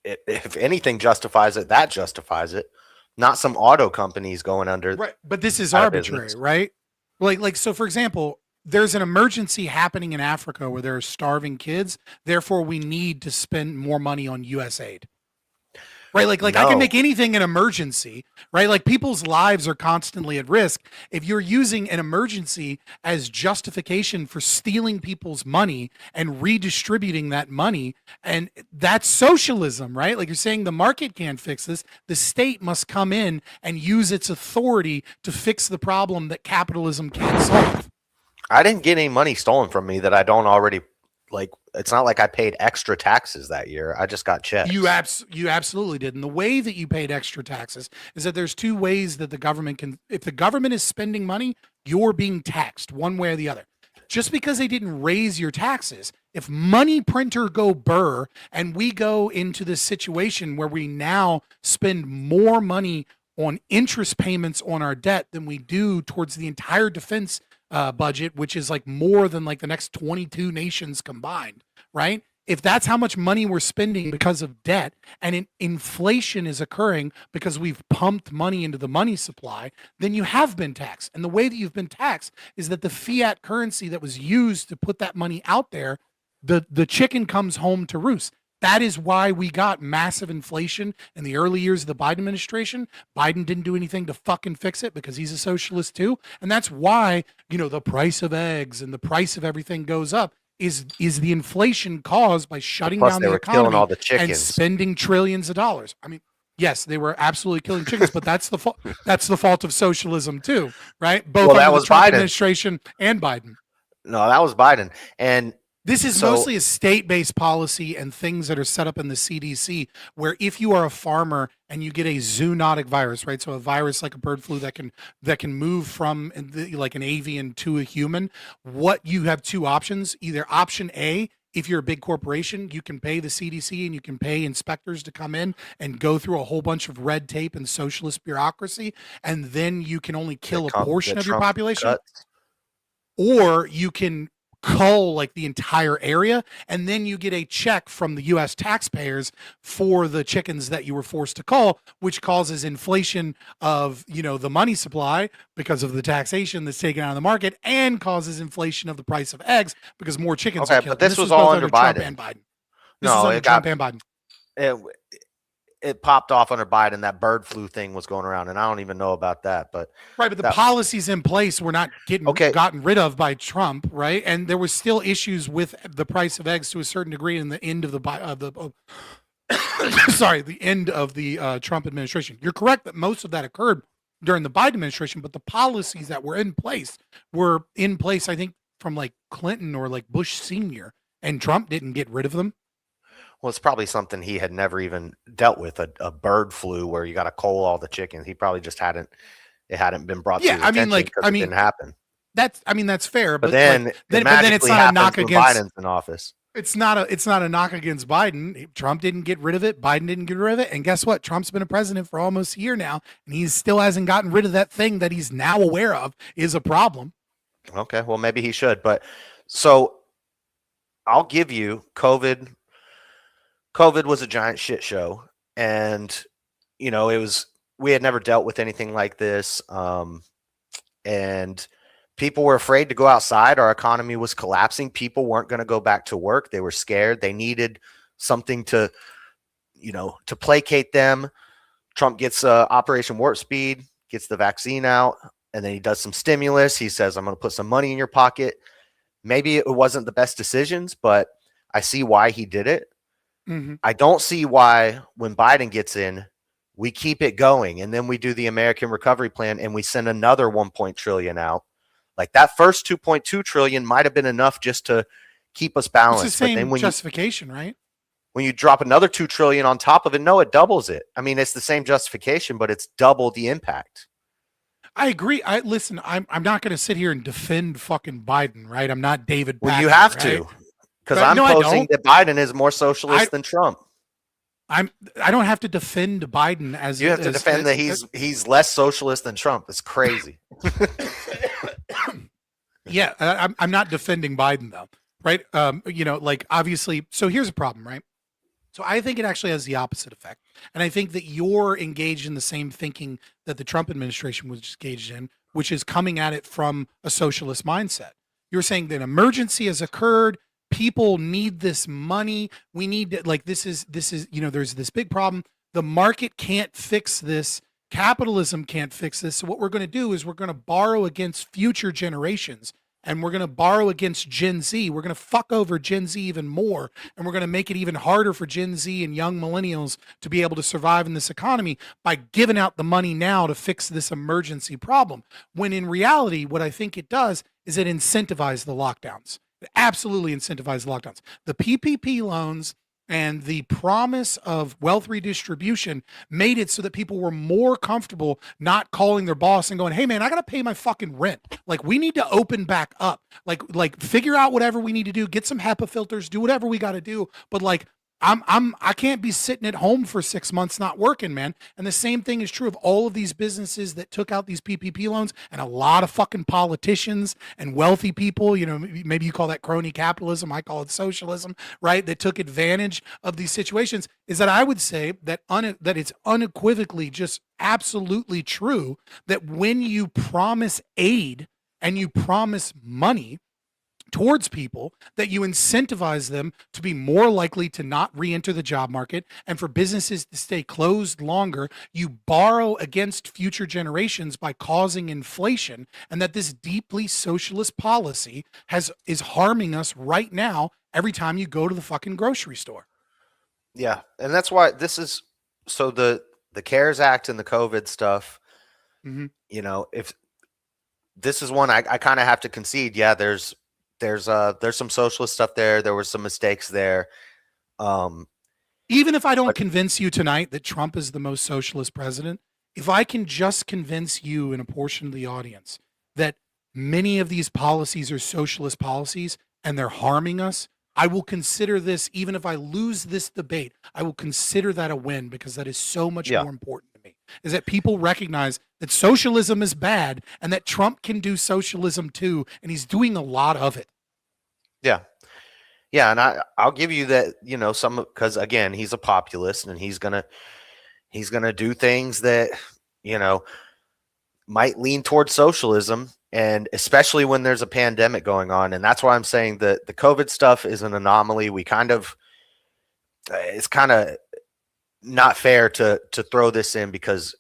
[SPEAKER 4] if anything justifies it, that justifies it. Not some auto companies going under.
[SPEAKER 3] Right, but this is
[SPEAKER 4] out of
[SPEAKER 3] arbitrary,
[SPEAKER 4] business.
[SPEAKER 3] right? Like so. For example, there's an emergency happening in Africa where there are starving kids. Therefore, we need to spend more money on U.S. aid. Right, like I can
[SPEAKER 4] No.
[SPEAKER 3] make anything an emergency, right? Like people's lives are constantly at risk. If you're using an emergency as justification for stealing people's money and redistributing that money, and that's socialism, right? Like you're saying the market can't fix this. The state must come in and use its authority to fix the problem that capitalism can't solve.
[SPEAKER 4] I didn't get any money stolen from me that I don't already like. It's not like I paid extra taxes that year. I just got checks.
[SPEAKER 3] You absolutely did. And the way that you paid extra taxes is that there's two ways that the government can, if the government is spending money, you're being taxed one way or the other. Just because they didn't raise your taxes, if money printer go burr and we go into this situation where we now spend more money on interest payments on our debt than we do towards the entire defense budget, which is like more than like the next 22 nations combined, right? If that's how much money we're spending because of debt and inflation is occurring because we've pumped money into the money supply, then you have been taxed. And the way that you've been taxed is that the fiat currency that was used to put that money out there, the chicken comes home to roost. That is why we got massive inflation in the early years of the Biden administration. Biden didn't do anything to fucking fix it because he's a socialist too. And that's why, the price of eggs and the price of everything goes up is the inflation caused by shutting
[SPEAKER 4] Plus,
[SPEAKER 3] down
[SPEAKER 4] they
[SPEAKER 3] the
[SPEAKER 4] were killing
[SPEAKER 3] economy
[SPEAKER 4] all the
[SPEAKER 3] and
[SPEAKER 4] chickens.
[SPEAKER 3] spending trillions of dollars. I mean, yes, they were absolutely killing chickens, but that's the fault. That's the fault of socialism too, right? Both
[SPEAKER 4] Well, that
[SPEAKER 3] under
[SPEAKER 4] was
[SPEAKER 3] the Trump
[SPEAKER 4] Biden.
[SPEAKER 3] administration and Biden.
[SPEAKER 4] No, that was Biden. And
[SPEAKER 3] This is
[SPEAKER 4] So-
[SPEAKER 3] mostly a state-based policy and things that are set up in the CDC, where if you are a farmer and you get a zoonotic virus, right? So a virus like a bird flu that can move from like an avian to a human, what you have two options. Either option A, if you're a big corporation, you can pay the CDC and you can pay inspectors to come in and go through a whole bunch of red tape and socialist bureaucracy, and then you can only kill a portion of your
[SPEAKER 4] Trump
[SPEAKER 3] population.
[SPEAKER 4] cuts.
[SPEAKER 3] Or you can cull like the entire area, and then you get a check from the US taxpayers for the chickens that you were forced to cull, which causes inflation of the money supply because of the taxation that's taken out of the market, and causes inflation of the price of eggs because more chickens
[SPEAKER 4] Okay,
[SPEAKER 3] are killed.
[SPEAKER 4] but this
[SPEAKER 3] And
[SPEAKER 4] was all
[SPEAKER 3] both
[SPEAKER 4] under
[SPEAKER 3] Trump
[SPEAKER 4] Biden.
[SPEAKER 3] and Biden. This
[SPEAKER 4] No,
[SPEAKER 3] was under
[SPEAKER 4] it
[SPEAKER 3] Trump
[SPEAKER 4] got-
[SPEAKER 3] and Biden.
[SPEAKER 4] It popped off under Biden. That bird flu thing was going around, and I don't even know about that. But
[SPEAKER 3] Right, but the
[SPEAKER 4] that-
[SPEAKER 3] policies in place were not
[SPEAKER 4] Okay.
[SPEAKER 3] gotten rid of by Trump, right? And there was still issues with the price of eggs to a certain degree in the end of the end of the Trump administration. You're correct that most of that occurred during the Biden administration, but the policies that were in place, I think, from like Clinton or like Bush Sr., and Trump didn't get rid of them.
[SPEAKER 4] well, it's probably something he had never even dealt with, a bird flu where you got to cull all the chickens. He probably just hadn't it hadn't been brought to
[SPEAKER 3] Yeah,
[SPEAKER 4] his
[SPEAKER 3] I mean,
[SPEAKER 4] attention
[SPEAKER 3] like,
[SPEAKER 4] because it didn't happen.
[SPEAKER 3] That's fair,
[SPEAKER 4] But
[SPEAKER 3] but
[SPEAKER 4] then,
[SPEAKER 3] like,
[SPEAKER 4] it
[SPEAKER 3] but then it's
[SPEAKER 4] magically
[SPEAKER 3] not a knock
[SPEAKER 4] happens when
[SPEAKER 3] against.
[SPEAKER 4] Biden's in office.
[SPEAKER 3] It's not a knock against Biden. Trump didn't get rid of it. Biden didn't get rid of it. And guess what? Trump's been a president for almost a year now, and he still hasn't gotten rid of that thing that he's now aware of is a problem.
[SPEAKER 4] Okay, well, maybe he should. But so I'll give you COVID. COVID was a giant shit show, and we had never dealt with anything like this, and people were afraid to go outside. Our economy was collapsing. People weren't going to go back to work. They were scared. They needed something to placate them. Trump gets Operation Warp Speed, gets the vaccine out, and then he does some stimulus. He says, I'm going to put some money in your pocket. Maybe it wasn't the best decisions, but I see why he did it.
[SPEAKER 3] Mm-hmm.
[SPEAKER 4] I don't see why when Biden gets in, we keep it going, and then we do the American Recovery Plan and we send another 1 trillion out. Like that first 2.2 trillion might have been enough just to keep us balanced.
[SPEAKER 3] It's the same
[SPEAKER 4] but then
[SPEAKER 3] justification, right?
[SPEAKER 4] When you drop another 2 trillion on top of it, no, it doubles it. I mean, it's the same justification, but it's double the impact.
[SPEAKER 3] I agree. Listen, I'm not going to sit here and defend fucking Biden, right? I'm not David.
[SPEAKER 4] Well, you
[SPEAKER 3] Patrick,
[SPEAKER 4] have
[SPEAKER 3] right?
[SPEAKER 4] to, because
[SPEAKER 3] But
[SPEAKER 4] I'm
[SPEAKER 3] no, I
[SPEAKER 4] posing
[SPEAKER 3] don't.
[SPEAKER 4] that Biden is more socialist than Trump.
[SPEAKER 3] I don't have to defend Biden as
[SPEAKER 4] You have to defend that he's less socialist than Trump. It's crazy.
[SPEAKER 3] Yeah, I'm not defending Biden though, right? Like obviously. So here's a problem, right? So I think it actually has the opposite effect, and I think that you're engaged in the same thinking that the Trump administration was engaged in, which is coming at it from a socialist mindset. You're saying that an emergency has occurred. People need this money. We need to, like, this is, there's this big problem. The market can't fix this. Capitalism can't fix this. So what we're going to do is we're going to borrow against future generations, and we're going to borrow against Gen Z. We're going to fuck over Gen Z even more, and we're going to make it even harder for Gen Z and young millennials to be able to survive in this economy by giving out the money now to fix this emergency problem. When in reality, what I think it does is it incentivizes the lockdowns. It absolutely incentivizes lockdowns. The PPP loans and the promise of wealth redistribution made it so that people were more comfortable not calling their boss and going, hey man, I got to pay my fucking rent. Like, we need to open back up, like figure out whatever we need to do, get some HEPA filters, do whatever we got to do. But like, I can't be sitting at home for 6 months not working, man. And the same thing is true of all of these businesses that took out these PPP loans, and a lot of fucking politicians and wealthy people, maybe you call that crony capitalism, I call it socialism, right? That took advantage of these situations. Is that I would say that that it's unequivocally just absolutely true that when you promise aid and you promise money towards people, that you incentivize them to be more likely to not re-enter the job market, and for businesses to stay closed longer. You borrow against future generations by causing inflation, and that this deeply socialist policy is harming us right now every time you go to the fucking grocery store.
[SPEAKER 4] Yeah, and that's why this is so the CARES Act and the COVID stuff.
[SPEAKER 3] Mm-hmm.
[SPEAKER 4] If this is one I kind of have to concede, yeah, there's some socialist stuff there. There were some mistakes there.
[SPEAKER 3] Even if I don't convince you tonight that Trump is the most socialist president, if I can just convince you and a portion of the audience that many of these policies are socialist policies and they're harming us, I will consider this, even if I lose this debate, I will consider that a win, because that is so much more important to me, is that people recognize that socialism is bad and that Trump can do socialism too, and he's doing a lot of it.
[SPEAKER 4] Yeah. Yeah, and I'll give you that, because again, he's a populist, and he's gonna do things that, might lean towards socialism, and especially when there's a pandemic going on. And that's why I'm saying that the COVID stuff is an anomaly. It's kind of not fair to throw this in, because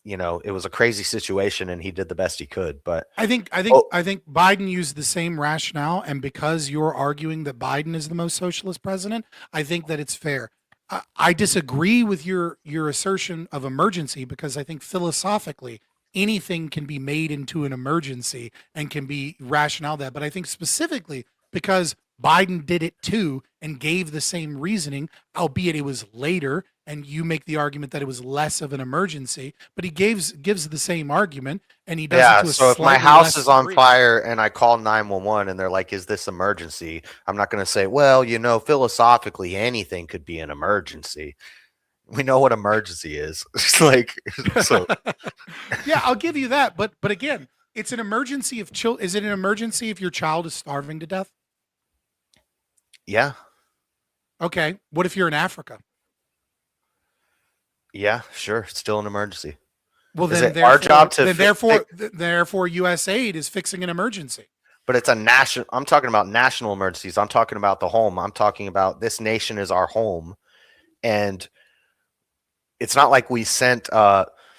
[SPEAKER 4] it was a crazy situation and he did the best he could. But
[SPEAKER 3] I think Biden used the same rationale, and because you're arguing that Biden is the most socialist president, I think that it's fair. I disagree with your assertion of emergency, because I think philosophically anything can be made into an emergency and can be rationale that. But I think specifically because Biden did it too and gave the same reasoning, albeit it was later and you make the argument that it was less of an emergency, but he gives the same argument, and he does
[SPEAKER 4] Yeah,
[SPEAKER 3] it to a
[SPEAKER 4] so if my
[SPEAKER 3] slightly
[SPEAKER 4] house
[SPEAKER 3] less
[SPEAKER 4] is on
[SPEAKER 3] degree.
[SPEAKER 4] fire and I call 911 and they're like, is this emergency? I'm not going to say, well, philosophically, anything could be an emergency. We know what emergency is. It's like, so
[SPEAKER 3] Yeah, I'll give you that, but again, it's an emergency if is it an emergency if your child is starving to death?
[SPEAKER 4] yeah,
[SPEAKER 3] Okay, what if you're in Africa?
[SPEAKER 4] yeah, sure. It's still an emergency.
[SPEAKER 3] Well,
[SPEAKER 4] Is
[SPEAKER 3] then
[SPEAKER 4] it our job to
[SPEAKER 3] therefore U.S. aid is fixing an emergency.
[SPEAKER 4] But it's I'm talking about national emergencies. I'm talking about the home. I'm talking about this nation is our home. And it's not like we sent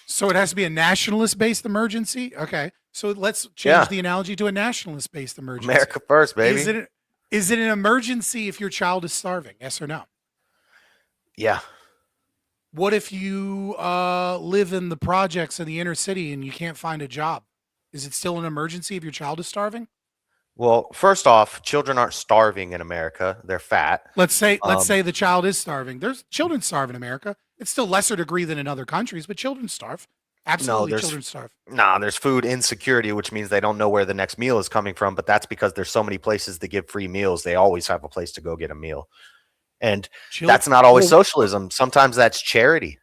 [SPEAKER 3] So it has to be a nationalist-based emergency? Okay. So let's change the analogy to a nationalist-based emergency.
[SPEAKER 4] America first, baby.
[SPEAKER 3] Is it an emergency if your child is starving? Yes or no?
[SPEAKER 4] Yeah.
[SPEAKER 3] What if you live in the projects in the inner city and you can't find a job? Is it still an emergency if your child is starving?
[SPEAKER 4] Well, first off, children aren't starving in America. They're fat.
[SPEAKER 3] Let's say the child is starving. There's children starve in America. It's still lesser degree than in other countries, but children starve. Absolutely, children starve.
[SPEAKER 4] Nah, there's food insecurity, which means they don't know where the next meal is coming from. But that's because there's so many places that give free meals. They always have a place to go get a meal. And that's not always socialism. Sometimes that's charity.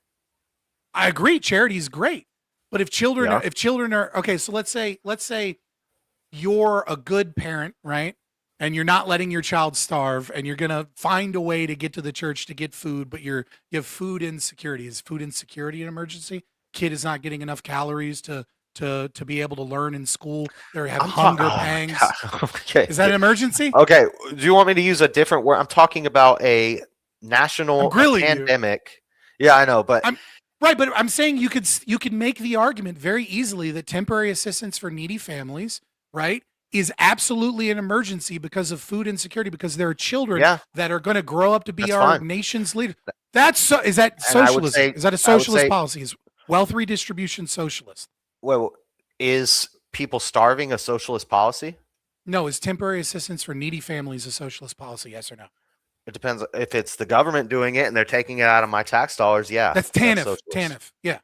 [SPEAKER 3] I agree. Charity is great. But if children are okay, so let's say you're a good parent, right? And you're not letting your child starve, and you're gonna find a way to get to the church to get food, but you have food insecurity. Is food insecurity an emergency? Kid is not getting enough calories to be able to learn in school. They have hunger pangs.
[SPEAKER 4] Okay.
[SPEAKER 3] Is that an emergency?
[SPEAKER 4] Okay. Do you want me to use a different word? I'm talking about a national pandemic. Yeah, I know, but
[SPEAKER 3] right. But I'm saying you could make the argument very easily that temporary assistance for needy families, right, is absolutely an emergency because of food insecurity, because there are children that are going to grow up to be our nation's leader. Is that socialism? Is that a socialist policy? Is wealth redistribution socialist?
[SPEAKER 4] Well, is people starving a socialist policy?
[SPEAKER 3] No. Is temporary assistance for needy families a socialist policy? Yes or no?
[SPEAKER 4] It depends. If it's the government doing it and they're taking it out of my tax dollars, yeah.
[SPEAKER 3] That's TANF. TANF. Yeah.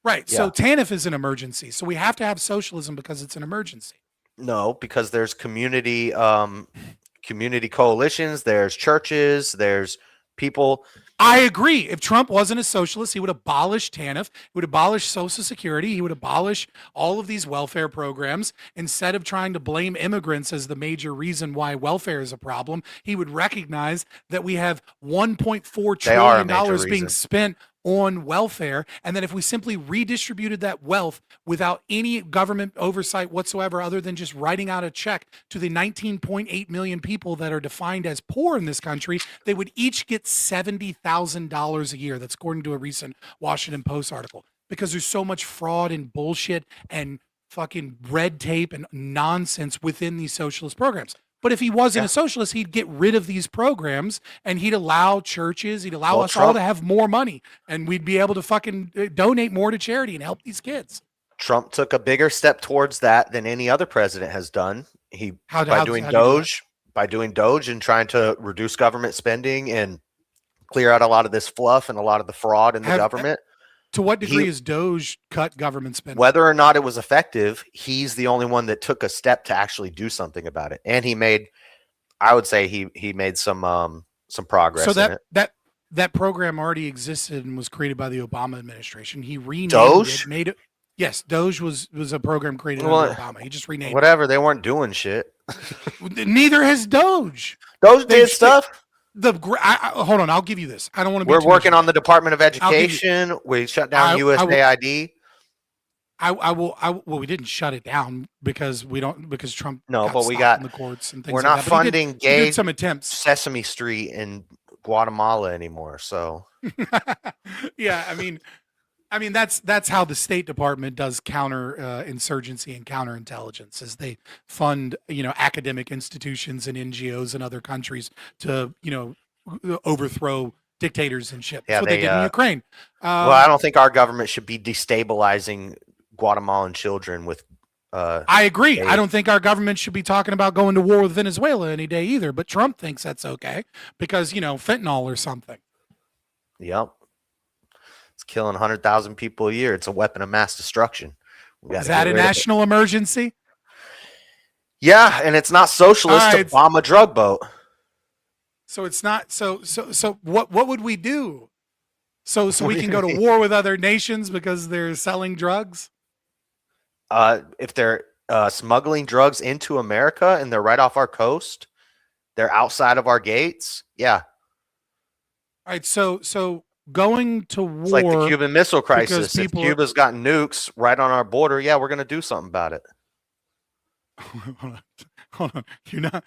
[SPEAKER 3] Right. Yeah. So TANF is an emergency. So we have to have socialism because it's an emergency.
[SPEAKER 4] No, because there's community coalitions, there's churches, there's people.
[SPEAKER 3] I agree. If Trump wasn't a socialist, he would abolish TANF, he would abolish Social Security, he would abolish all of these welfare programs. Instead of trying to blame immigrants as the major reason why welfare is a problem, he would recognize that we have $1.4 trillion being spent on welfare, and that if we simply redistributed that wealth without any government oversight whatsoever, other than just writing out a check to the 19.8 million people that are defined as poor in this country, they would each get $70,000 a year. That's according to a recent Washington Post article, because there's so much fraud and bullshit and fucking red tape and nonsense within these socialist programs. But if he wasn't a socialist, he'd get rid of these programs and he'd allow churches, he'd allow us all to have more money, and we'd be able to fucking donate more to charity and help these kids.
[SPEAKER 4] Trump took a bigger step towards that than any other president has done. By doing Doge and trying to reduce government spending and clear out a lot of this fluff and a lot of the fraud in the government.
[SPEAKER 3] To what degree has Doge cut government spending?
[SPEAKER 4] Whether or not it was effective, he's the only one that took a step to actually do something about it. And I would say he made some progress.
[SPEAKER 3] So that program already existed and was created by the Obama administration. He renamed
[SPEAKER 4] Doge?
[SPEAKER 3] it, yes, Doge was a program created under Obama. He just renamed
[SPEAKER 4] whatever. They weren't doing shit.
[SPEAKER 3] Neither has Doge.
[SPEAKER 4] Doge did stuff.
[SPEAKER 3] Hold on, I'll give you this. I don't want to be
[SPEAKER 4] We're working on the Department of Education. We shut down USAID.
[SPEAKER 3] Well, we didn't shut it down because Trump.
[SPEAKER 4] No, but we got
[SPEAKER 3] in the courts and things.
[SPEAKER 4] We're not funding gay
[SPEAKER 3] some attempts.
[SPEAKER 4] Sesame Street in Guatemala anymore. So
[SPEAKER 3] yeah, I mean that's how the State Department does counter insurgency and counterintelligence, is they fund academic institutions and NGOs in other countries to overthrow dictators and shit. That's what they did in Ukraine.
[SPEAKER 4] Well, I don't think our government should be destabilizing Guatemalan children with.
[SPEAKER 3] I agree. I don't think our government should be talking about going to war with Venezuela any day either. But Trump thinks that's okay because fentanyl or something.
[SPEAKER 4] Yep. killing 100,000 people a year. It's a weapon of mass destruction.
[SPEAKER 3] Is that a national emergency?
[SPEAKER 4] Yeah, and it's not socialist to bomb a drug boat.
[SPEAKER 3] So it's not. So what would we do? So we can go to war with other nations because they're selling drugs?
[SPEAKER 4] If they're smuggling drugs into America and they're right off our coast, they're outside of our gates. Yeah.
[SPEAKER 3] All right. So going to war.
[SPEAKER 4] It's like the Cuban Missile Crisis. If Cuba's got nukes right on our border, yeah, we're going to do something about it.
[SPEAKER 3] Hold on. You're not.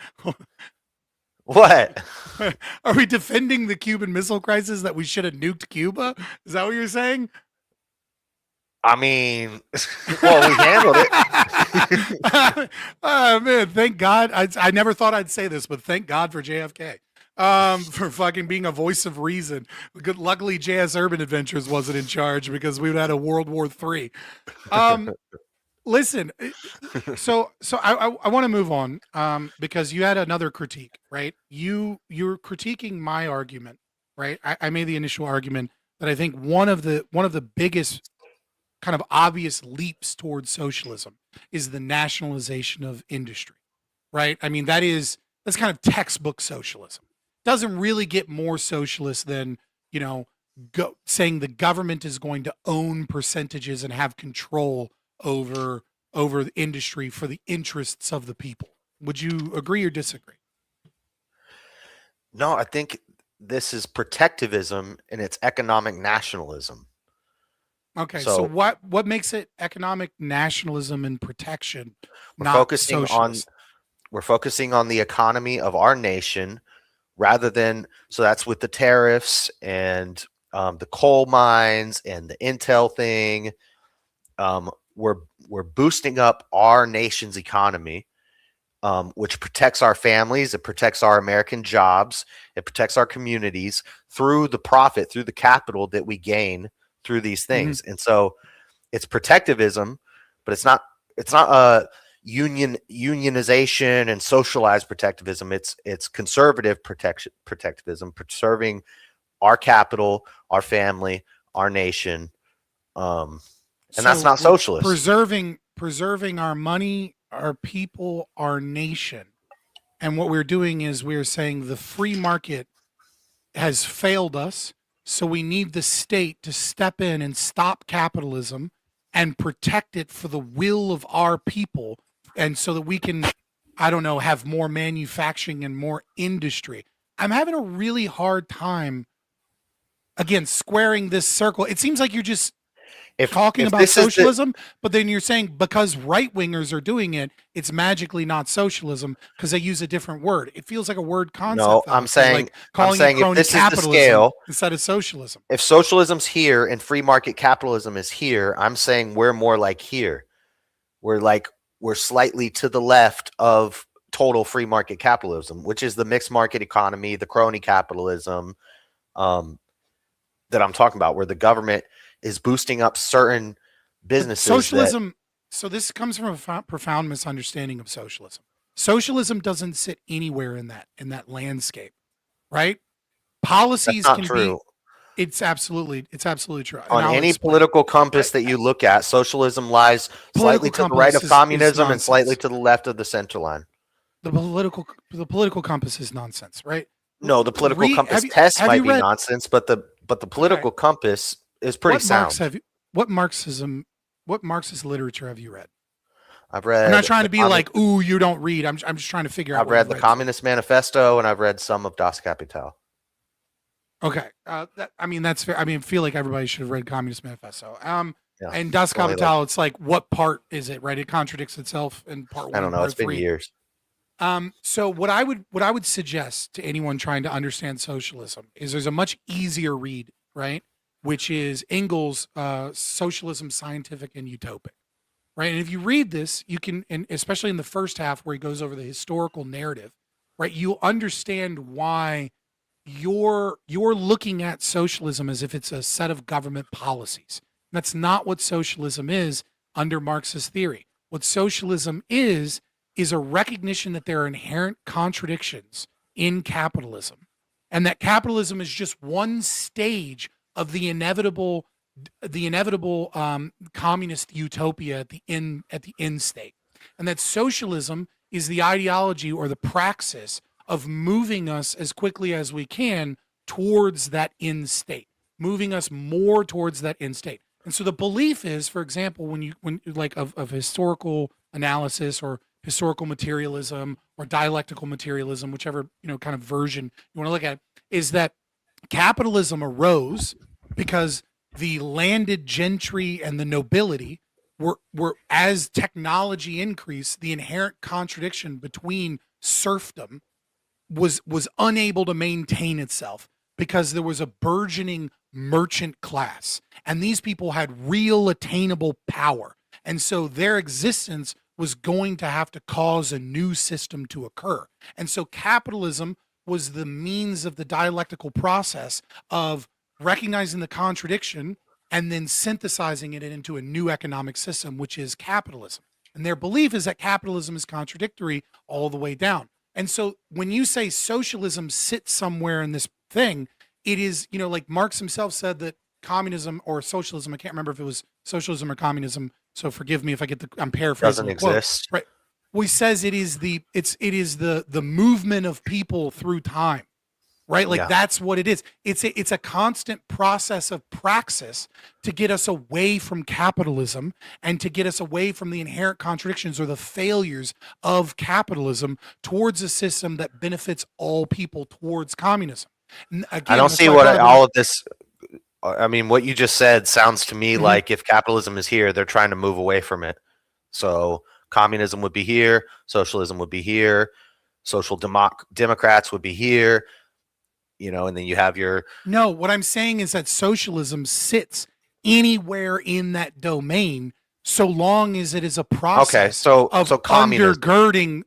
[SPEAKER 4] What?
[SPEAKER 3] Are we defending the Cuban Missile Crisis that we should have nuked Cuba? Is that what you're saying?
[SPEAKER 4] I mean, well, we handled it.
[SPEAKER 3] Oh, man, thank God. I never thought I'd say this, but thank God for JFK. For fucking being a voice of reason. Luckily, jsurbanadventures wasn't in charge because we would have had a World War III. Listen, so I want to move on because you had another critique, right? You're critiquing my argument, right? I made the initial argument that I think one of the biggest kind of obvious leaps towards socialism is the nationalization of industry, right? I mean, that's kind of textbook socialism. Doesn't really get more socialist than, saying the government is going to own percentages and have control over the industry for the interests of the people. Would you agree or disagree?
[SPEAKER 4] No, I think this is protectivism and it's economic nationalism.
[SPEAKER 3] Okay, so what makes it economic nationalism and protection?
[SPEAKER 4] We're focusing on the economy of our nation rather than, so that's with the tariffs and the coal mines and the Intel thing. We're boosting up our nation's economy, which protects our families. It protects our American jobs. It protects our communities through the profit, through the capital that we gain through these things. And so it's protectivism, but it's not a unionization and socialized protectivism. It's conservative protectivism, preserving our capital, our family, our nation. And that's not socialist.
[SPEAKER 3] Preserving our money, our people, our nation. And what we're doing is we're saying the free market has failed us. So we need the state to step in and stop capitalism and protect it for the will of our people. And so that we can, have more manufacturing and more industry. I'm having a really hard time, again, squaring this circle. It seems like you're just talking about socialism, but then you're saying because right-wingers are doing it, it's magically not socialism because they use a different word. It feels like a word concept.
[SPEAKER 4] No, I'm saying if this is the scale
[SPEAKER 3] instead of socialism.
[SPEAKER 4] If socialism's here and free market capitalism is here, I'm saying we're more like here. We're slightly to the left of total free market capitalism, which is the mixed market economy, the crony capitalism that I'm talking about, where the government is boosting up certain businesses.
[SPEAKER 3] Socialism. So this comes from a profound misunderstanding of socialism. Socialism doesn't sit anywhere in that landscape, right? Policies can be. It's absolutely true.
[SPEAKER 4] On any political compass that you look at, socialism lies slightly to the right of communism and slightly to the left of the center line.
[SPEAKER 3] The political compass is nonsense, right?
[SPEAKER 4] No, the political compass test might be nonsense, but the political compass is pretty sound.
[SPEAKER 3] What Marxist literature have you read?
[SPEAKER 4] I've read.
[SPEAKER 3] I'm not trying to be like, ooh, you don't read. I'm just trying to figure out.
[SPEAKER 4] I've read the Communist Manifesto and I've read some of Das Kapital.
[SPEAKER 3] Okay, that's fair. I feel like everybody should have read Communist Manifesto. And Das Kapital, it's like, what part is it? Right, it contradicts itself in part one.
[SPEAKER 4] I don't know. It's been years.
[SPEAKER 3] So what I would suggest to anyone trying to understand socialism is there's a much easier read, right? Which is Engels' Socialism, Scientific and Utopic, right? And if you read this, you can, and especially in the first half where he goes over the historical narrative, right? You'll understand why you're looking at socialism as if it's a set of government policies. That's not what socialism is under Marxist theory. What socialism is a recognition that there are inherent contradictions in capitalism, and that capitalism is just one stage of the inevitable the inevitable communist utopia at the end state, and that socialism is the ideology or the praxis of moving us as quickly as we can towards that end state, moving us more towards that end state. And so the belief is, for example, when like of historical analysis or historical materialism or dialectical materialism, whichever kind of version you want to look at, is that capitalism arose because the landed gentry and the nobility were as technology increased, the inherent contradiction between serfdom was unable to maintain itself because there was a burgeoning merchant class, and these people had real attainable power, and so their existence was going to have to cause a new system to occur. And so capitalism was the means of the dialectical process of recognizing the contradiction and then synthesizing it into a new economic system, which is capitalism. And their belief is that capitalism is contradictory all the way down. And so when you say socialism sits somewhere in this thing, it is, like Marx himself said that communism or socialism, I can't remember if it was socialism or communism, so forgive me if I get I'm paraphrasing.
[SPEAKER 4] Doesn't exist.
[SPEAKER 3] Right. Well, he says it is the movement of people through time. Right? Like that's what it is. It's a constant process of praxis to get us away from capitalism and to get us away from the inherent contradictions or the failures of capitalism towards a system that benefits all people towards communism. Again,
[SPEAKER 4] I don't see what all of this. I mean, what you just said sounds to me like if capitalism is here, they're trying to move away from it. So communism would be here, socialism would be here, social democrats would be here. And then you have your...
[SPEAKER 3] No, what I'm saying is that socialism sits anywhere in that domain, so long as it is a process of undergirding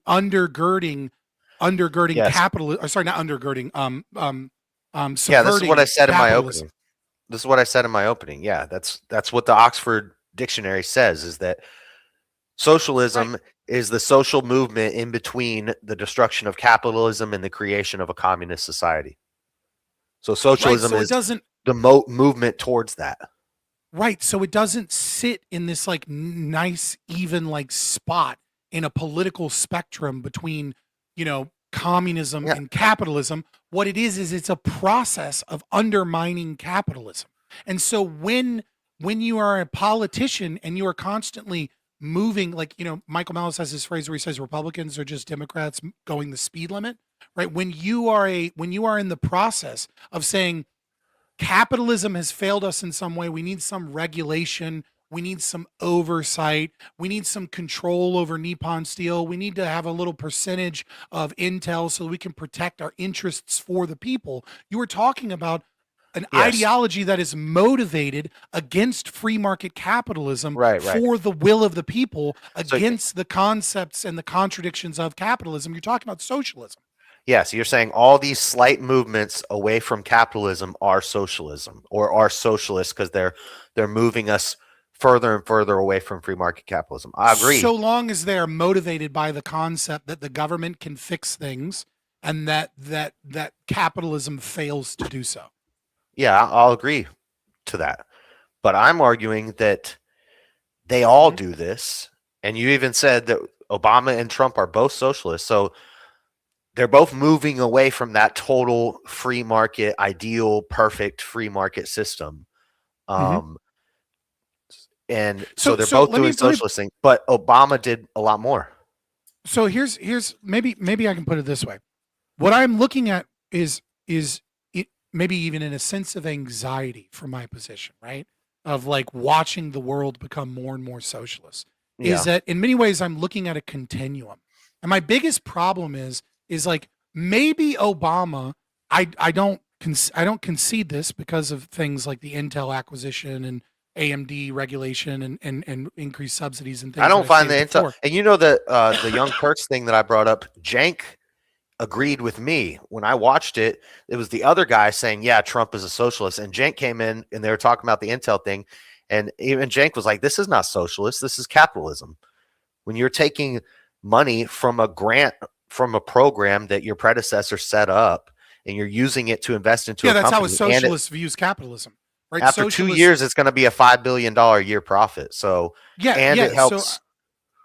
[SPEAKER 3] capital. Or sorry, not undergirding.
[SPEAKER 4] This is what I said in my opening. This is what I said in my opening. Yeah, that's what the Oxford Dictionary says, is that socialism is the social movement in between the destruction of capitalism and the creation of a communist society. So socialism is the movement towards that.
[SPEAKER 3] Right. So it doesn't sit in this like nice, even like spot in a political spectrum between, communism and capitalism. What it is it's a process of undermining capitalism. And so when you are a politician and you are constantly moving, like, Michael Malice has this phrase where he says Republicans are just Democrats going the speed limit. Right. When you are in the process of saying capitalism has failed us in some way, we need some regulation, we need some oversight, we need some control over Nippon Steel, we need to have a little percentage of Intel so we can protect our interests for the people. You were talking about an ideology that is motivated against free market capitalism for the will of the people, against the concepts and the contradictions of capitalism. You're talking about socialism.
[SPEAKER 4] Yeah, so you're saying all these slight movements away from capitalism are socialism or are socialist because they're moving us further and further away from free market capitalism. I agree.
[SPEAKER 3] So long as they're motivated by the concept that the government can fix things and that capitalism fails to do so.
[SPEAKER 4] Yeah, I'll agree to that. But I'm arguing that they all do this. And you even said that Obama and Trump are both socialists. So they're both moving away from that total free market, ideal, perfect free market system. And so they're both doing socialist things, but Obama did a lot more.
[SPEAKER 3] So here's maybe I can put it this way. What I'm looking at is it maybe even in a sense of anxiety from my position, right? Of like watching the world become more and more socialist. Is that in many ways I'm looking at a continuum. And my biggest problem is like maybe Obama, I don't concede this because of things like the Intel acquisition and AMD regulation and increased subsidies and things.
[SPEAKER 4] I don't find the Intel, and the Young Turks thing that I brought up, Jank agreed with me when I watched it. It was the other guy saying, yeah, Trump is a socialist, and Jank came in and they were talking about the Intel thing, and even Jank was like, this is not socialist, this is capitalism. When you're taking money from a grant from a program that your predecessor set up and you're using it to invest into a company.
[SPEAKER 3] That's how a socialist views capitalism. right?
[SPEAKER 4] After 2 years, it's going to be a $5 billion a year profit. So, and it helps.
[SPEAKER 3] So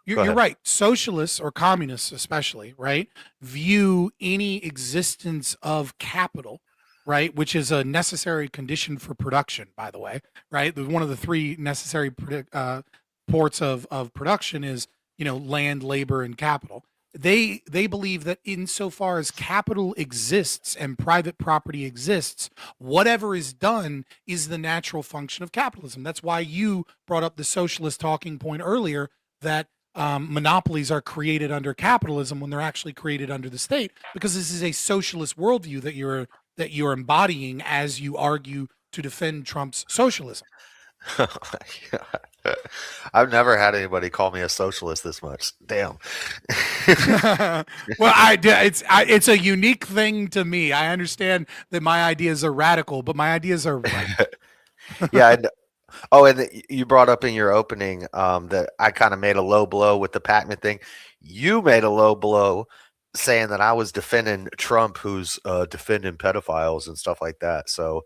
[SPEAKER 3] you're right. Socialists or communists, especially, right, view any existence of capital, right, which is a necessary condition for production, by the way, right? One of the three necessary ports of production is, land, labor, and capital. They believe that insofar as capital exists and private property exists, whatever is done is the natural function of capitalism. That's why you brought up the socialist talking point earlier, that monopolies are created under capitalism when they're actually created under the state, because this is a socialist worldview that you're embodying as you argue to defend Trump's socialism.
[SPEAKER 4] Oh my God. I've never had anybody call me a socialist this much. Damn.
[SPEAKER 3] Well, it's a unique thing to me. I understand that my ideas are radical, but my ideas are right.
[SPEAKER 4] Yeah. And you brought up in your opening that I kind of made a low blow with the Pacman thing. You made a low blow saying that I was defending Trump, who's defending pedophiles and stuff like that. So,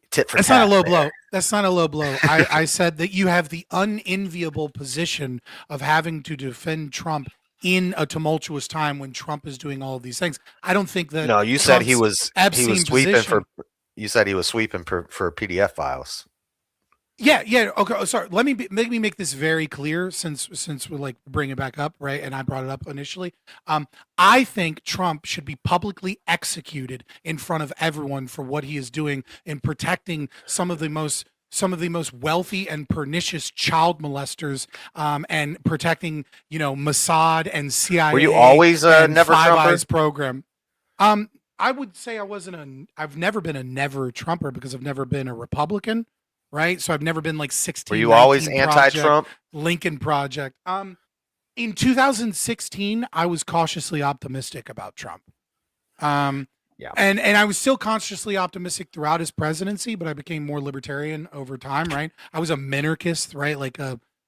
[SPEAKER 4] tit for tat.
[SPEAKER 3] That's not a low blow. That's not a low blow. I said that you have the unenviable position of having to defend Trump in a tumultuous time when Trump is doing all of these things. I don't think that.
[SPEAKER 4] No, you said he was sweeping
[SPEAKER 3] position,
[SPEAKER 4] You said he was sweeping for PDF files.
[SPEAKER 3] Yeah. Okay. Sorry. Let me make this very clear, since we're like bring it back up, right? And I brought it up initially. I think Trump should be publicly executed in front of everyone for what he is doing in protecting some of the most wealthy and pernicious child molesters, and protecting, Mossad and CIA.
[SPEAKER 4] Were you always a never
[SPEAKER 3] Five
[SPEAKER 4] Trumper?
[SPEAKER 3] Eyes program? I would say I've never been a never Trumper because I've never been a Republican. Right. So I've never been like 16.
[SPEAKER 4] Were you always anti-Trump?
[SPEAKER 3] Lincoln Project. In 2016, I was cautiously optimistic about Trump. Yeah. And I was still cautiously optimistic throughout his presidency, but I became more libertarian over time. Right. I was a minarchist, right?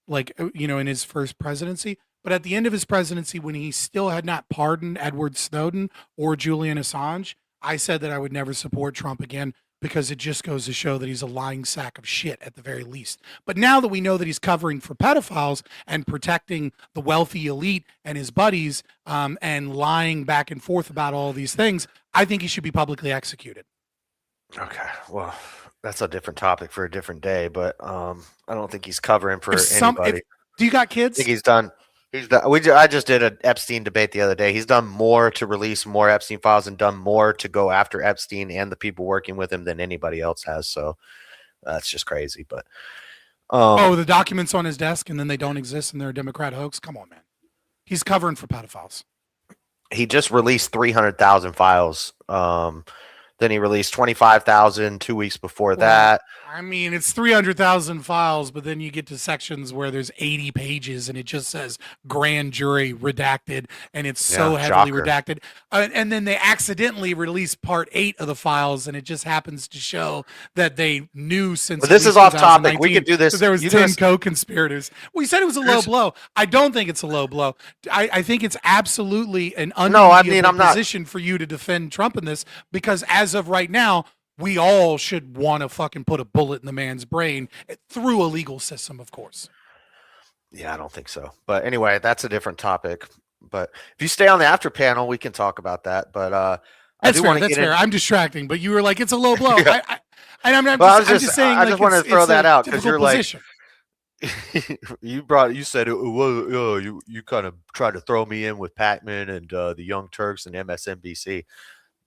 [SPEAKER 3] In his first presidency. But at the end of his presidency, when he still had not pardoned Edward Snowden or Julian Assange, I said that I would never support Trump again, because it just goes to show that he's a lying sack of shit at the very least. But now that we know that he's covering for pedophiles and protecting the wealthy elite and his buddies, and lying back and forth about all these things, I think he should be publicly executed.
[SPEAKER 4] Okay, well, that's a different topic for a different day, but I don't think he's covering for anybody.
[SPEAKER 3] Do you got kids?
[SPEAKER 4] I think he's done. I just did an Epstein debate the other day. He's done more to release more Epstein files and done more to go after Epstein and the people working with him than anybody else has. So that's just crazy. But
[SPEAKER 3] the documents on his desk and then they don't exist and they're a Democrat hoax. Come on, man. He's covering for pedophiles.
[SPEAKER 4] He just released 300,000 files. Then he released 25,000 2 weeks before that.
[SPEAKER 3] I mean, it's 300,000 files, but then you get to sections where there's 80 pages and it just says grand jury redacted, and it's so heavily redacted. And then they accidentally release part 8 of the files, and it just happens to show that they knew since.
[SPEAKER 4] But this is off topic. We could do this.
[SPEAKER 3] There was 10 co-conspirators. Well, you said it was a low blow. I don't think it's a low blow. I think it's absolutely an unenviable position for you to defend Trump in this, because as of right now, we all should want to fucking put a bullet in the man's brain through a legal system, of course.
[SPEAKER 4] Yeah, I don't think so. But anyway, that's a different topic. But if you stay on the after panel, we can talk about that. But
[SPEAKER 3] that's fair. I'm distracting, but you were like, it's a low blow.
[SPEAKER 4] Yeah.
[SPEAKER 3] I'm just saying.
[SPEAKER 4] I just wanted to throw that out because you're
[SPEAKER 3] position.
[SPEAKER 4] You said it was you kind of tried to throw me in with Pacman and the Young Turks and MSNBC.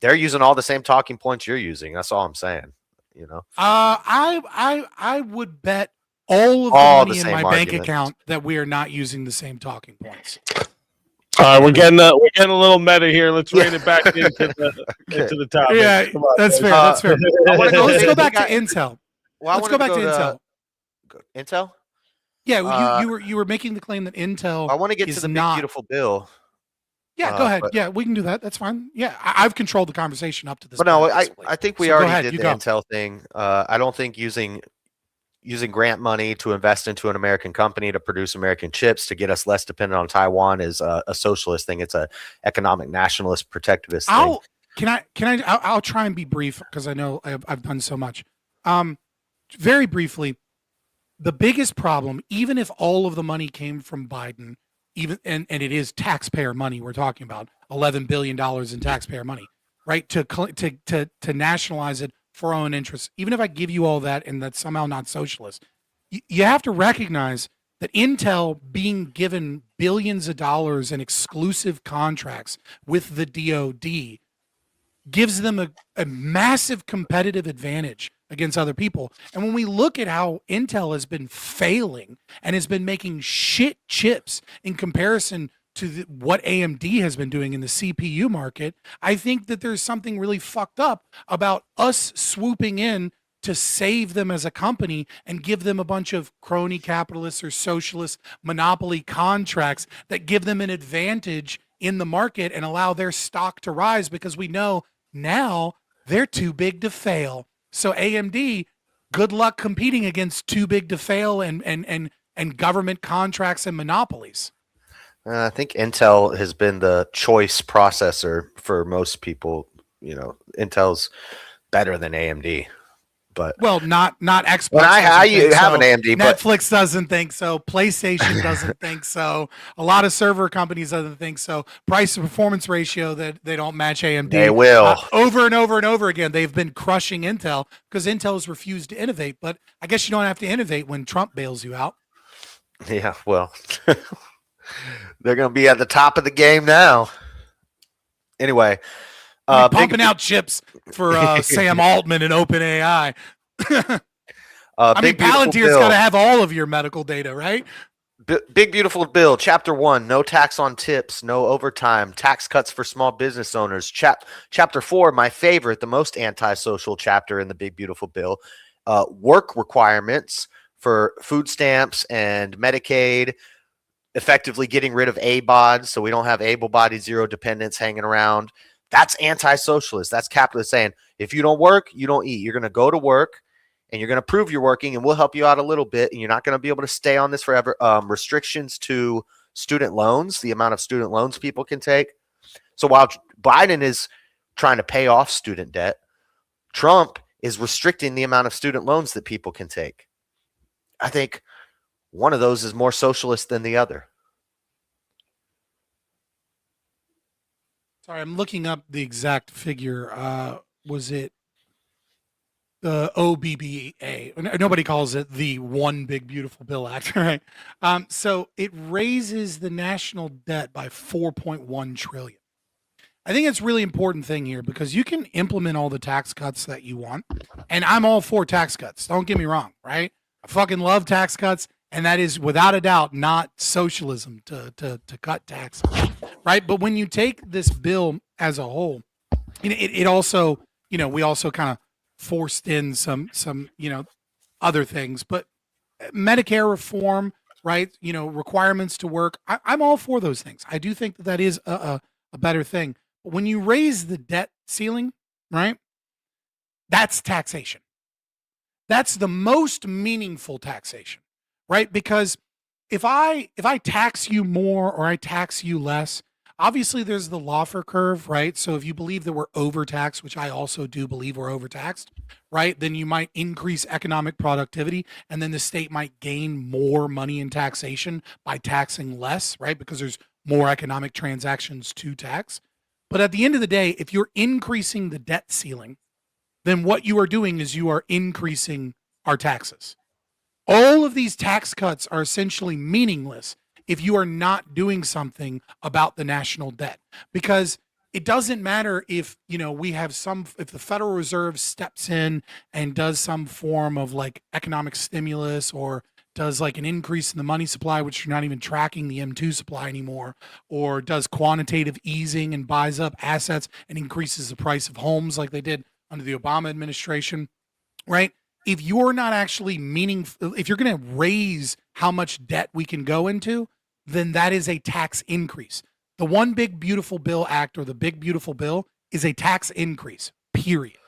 [SPEAKER 4] They're using all the same talking points you're using. That's all I'm saying.
[SPEAKER 3] I would bet all of the money in my bank account that we are not using the same talking points.
[SPEAKER 1] All right, we're getting a little meta here. Let's rein it back into the topic.
[SPEAKER 3] Yeah, that's fair. That's fair. Let's go back to Intel.
[SPEAKER 4] Let's
[SPEAKER 3] go back to Intel.
[SPEAKER 4] Intel?
[SPEAKER 3] Yeah, you were making the claim that Intel.
[SPEAKER 4] I want to get to the big beautiful bill.
[SPEAKER 3] Yeah, go ahead. Yeah, we can do that. That's fine. Yeah, I've controlled the conversation up to this.
[SPEAKER 4] But no, I think we already did the Intel thing. I don't think using grant money to invest into an American company to produce American chips to get us less dependent on Taiwan is a socialist thing. It's a economic nationalist protectivist thing.
[SPEAKER 3] I'll try and be brief because I know I've done so much. Very briefly, the biggest problem, even if all of the money came from Biden, and it is taxpayer money we're talking about, $11 billion in taxpayer money, right? To nationalize it for our own interests. Even if I give you all that and that's somehow not socialist, you have to recognize that Intel being given billions of dollars in exclusive contracts with the DoD gives them a massive competitive advantage against other people. And when we look at how Intel has been failing and has been making shit chips in comparison to what AMD has been doing in the CPU market, I think that there's something really fucked up about us swooping in to save them as a company and give them a bunch of crony capitalists or socialist monopoly contracts that give them an advantage in the market and allow their stock to rise, because we know now they're too big to fail. So AMD, good luck competing against too big to fail and government contracts and monopolies.
[SPEAKER 4] I think Intel has been the choice processor for most people. You know, Intel's better than AMD. But
[SPEAKER 3] well, not Xbox.
[SPEAKER 4] When I have an AMD, but
[SPEAKER 3] Netflix doesn't think so. PlayStation doesn't think so. A lot of server companies doesn't think so. Price to performance ratio that they don't match AMD.
[SPEAKER 4] They will
[SPEAKER 3] over and over and over again. They've been crushing Intel because Intel has refused to innovate. But I guess you don't have to innovate when Trump bails you out.
[SPEAKER 4] Yeah, well, they're going to be at the top of the game now. Anyway.
[SPEAKER 3] Pumping out chips for Sam Altman and OpenAI. I mean, Palantir's got to have all of your medical data, right?
[SPEAKER 4] Big Beautiful Bill, Chapter 1, no tax on tips, no overtime, tax cuts for small business owners. Chapter 4, my favorite, the most antisocial chapter in the Big Beautiful Bill, work requirements for food stamps and Medicaid, effectively getting rid of ABODs so we don't have able-bodied zero dependents hanging around. That's anti-socialist. That's capitalist saying, if you don't work, you don't eat. You're going to go to work and you're going to prove you're working and we'll help you out a little bit. And you're not going to be able to stay on this forever. Restrictions to student loans, the amount of student loans people can take. So while Biden is trying to pay off student debt, Trump is restricting the amount of student loans that people can take. I think one of those is more socialist than the other.
[SPEAKER 3] Sorry, I'm looking up the exact figure. Was it the OBBA? Nobody calls it the One Big Beautiful Bill Act, right? So it raises the national debt by 4.1 trillion. I think it's a really important thing here because you can implement all the tax cuts that you want, and I'm all for tax cuts. Don't get me wrong, right? I fucking love tax cuts. And that is without a doubt not socialism to cut taxes, right? But when you take this bill as a whole, it also, we also kind of forced in some other things. But Medicare reform, right? Requirements to work. I'm all for those things. I do think that is a better thing. But when you raise the debt ceiling, right? That's taxation. That's the most meaningful taxation. Right? Because if I tax you more or I tax you less, obviously there's the Laffer curve, right? So if you believe that we're overtaxed, which I also do believe we're overtaxed, right? Then you might increase economic productivity and then the state might gain more money in taxation by taxing less, right? Because there's more economic transactions to tax. But at the end of the day, if you're increasing the debt ceiling, then what you are doing is you are increasing our taxes. All of these tax cuts are essentially meaningless if you are not doing something about the national debt, because it doesn't matter if, we have if the Federal Reserve steps in and does some form of like economic stimulus or does like an increase in the money supply, which you're not even tracking the M2 supply anymore, or does quantitative easing and buys up assets and increases the price of homes like they did under the Obama administration, right? If you're not actually if you're going to raise how much debt we can go into, then that is a tax increase. The One Big Beautiful Bill Act or the Big Beautiful Bill is a tax increase, period.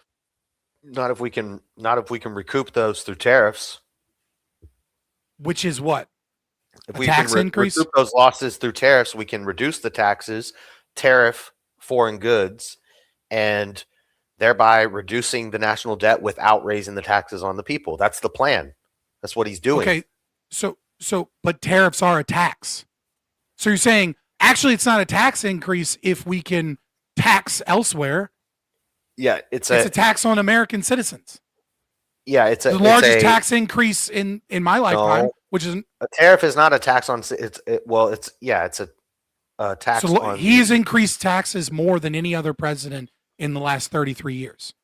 [SPEAKER 4] Not if we can recoup those through tariffs.
[SPEAKER 3] Which is what?
[SPEAKER 4] If we can
[SPEAKER 3] increase?
[SPEAKER 4] Recoup those losses through tariffs, we can reduce the taxes, tariff foreign goods, and thereby reducing the national debt without raising the taxes on the people. That's the plan. That's what he's doing.
[SPEAKER 3] Okay, but tariffs are a tax. So you're saying actually it's not a tax increase if we can tax elsewhere.
[SPEAKER 4] Yeah, it's
[SPEAKER 3] a tax on American citizens.
[SPEAKER 4] Yeah, it's
[SPEAKER 3] the largest tax increase in my lifetime, which is
[SPEAKER 4] a tariff is not a tax on it's a tax.
[SPEAKER 3] So
[SPEAKER 4] on
[SPEAKER 3] he's increased taxes more than any other president in the last 33 years,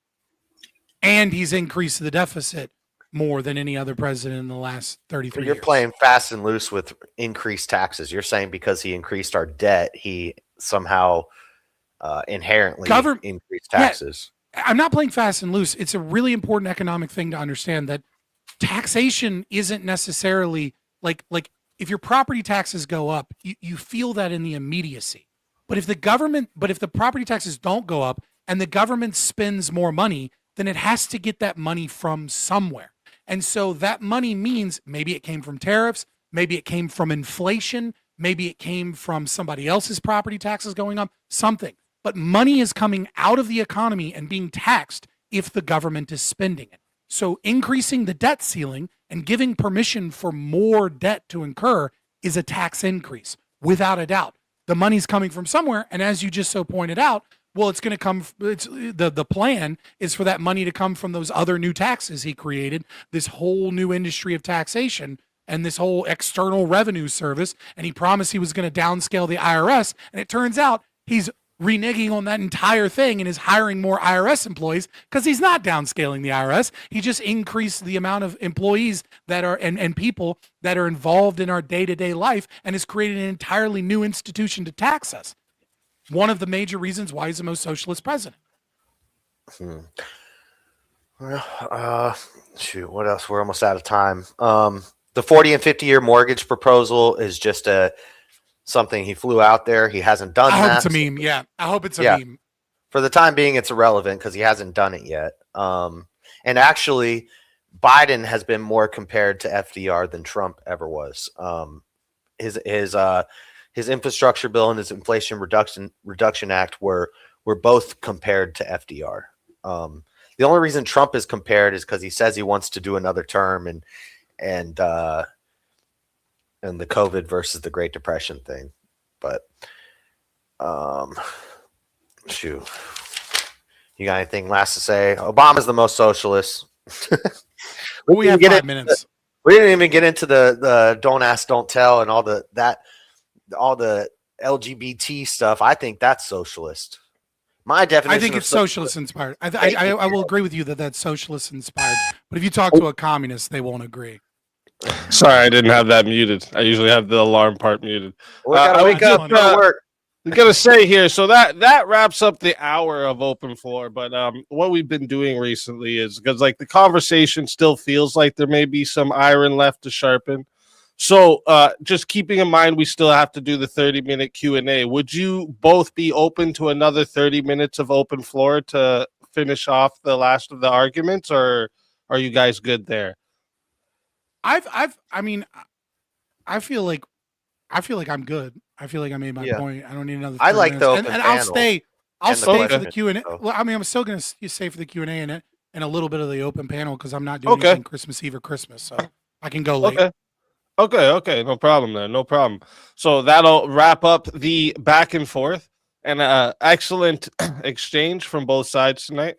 [SPEAKER 3] and he's increased the deficit more than any other president in the last 33
[SPEAKER 4] You're
[SPEAKER 3] years.
[SPEAKER 4] playing fast and loose with increased taxes. You're saying because he increased our debt, he somehow inherently increased taxes.
[SPEAKER 3] Yeah, I'm not playing fast and loose. It's a really important economic thing to understand that taxation isn't necessarily like if your property taxes go up, you feel that in the immediacy. But if the property taxes don't go up and the government spends more money, then it has to get that money from somewhere. And so that money means maybe it came from tariffs, maybe it came from inflation, maybe it came from somebody else's property taxes going up, something. But money is coming out of the economy and being taxed if the government is spending it. So increasing the debt ceiling and giving permission for more debt to incur is a tax increase, without a doubt. The money's coming from somewhere, and as you just so pointed out, well, it's going to come. The plan is for that money to come from those other new taxes he created, this whole new industry of taxation and this whole external revenue service. And he promised he was going to downscale the IRS, and it turns out he's reneging on that entire thing and is hiring more IRS employees because he's not downscaling the IRS. He just increased the amount of employees that are and people that are involved in our day-to-day life and has created an entirely new institution to tax us. One of the major reasons why he's the most socialist president.
[SPEAKER 4] Well, shoot, what else? We're almost out of time. The 40 and 50-year mortgage proposal is just something he flew out there. He hasn't done that.
[SPEAKER 3] I hope it's a meme. Yeah, I hope it's a meme.
[SPEAKER 4] For the time being, it's irrelevant because he hasn't done it yet. And actually, Biden has been more compared to FDR than Trump ever was. His infrastructure bill and his Inflation Reduction Act were both compared to FDR. The only reason Trump is compared is because he says he wants to do another term and the COVID versus the Great Depression thing. But shoot, you got anything last to say? Obama's the most socialist.
[SPEAKER 3] We have 5 minutes.
[SPEAKER 4] We didn't even get into the don't ask, don't tell, and all the LGBT stuff. I think that's socialist. My definition.
[SPEAKER 3] I think it's socialist inspired. I will agree with you that that's socialist inspired. But if you talk to a communist, they won't agree.
[SPEAKER 1] Sorry, I didn't have that muted. I usually have the alarm part muted.
[SPEAKER 4] We gotta wake up. Work.
[SPEAKER 1] We gotta say here, so that wraps up the hour of open floor. But what we've been doing recently is because like the conversation still feels like there may be some iron left to sharpen. So just keeping in mind, we still have to do the 30-minute Q&A. Would you both be open to another 30 minutes of open floor to finish off the last of the arguments, or are you guys good there?
[SPEAKER 3] I feel like I'm good. I feel like I made my point. I don't need another.
[SPEAKER 4] I like
[SPEAKER 3] minutes.
[SPEAKER 4] the
[SPEAKER 3] and I'll stay for the Q&A. Well, I mean, I'm still gonna stay for the Q&A and a little bit of the open panel because I'm not doing anything Christmas Eve or Christmas, so I can go late.
[SPEAKER 1] Okay, no problem then, no problem. So that'll wrap up the back and forth and excellent exchange from both sides tonight.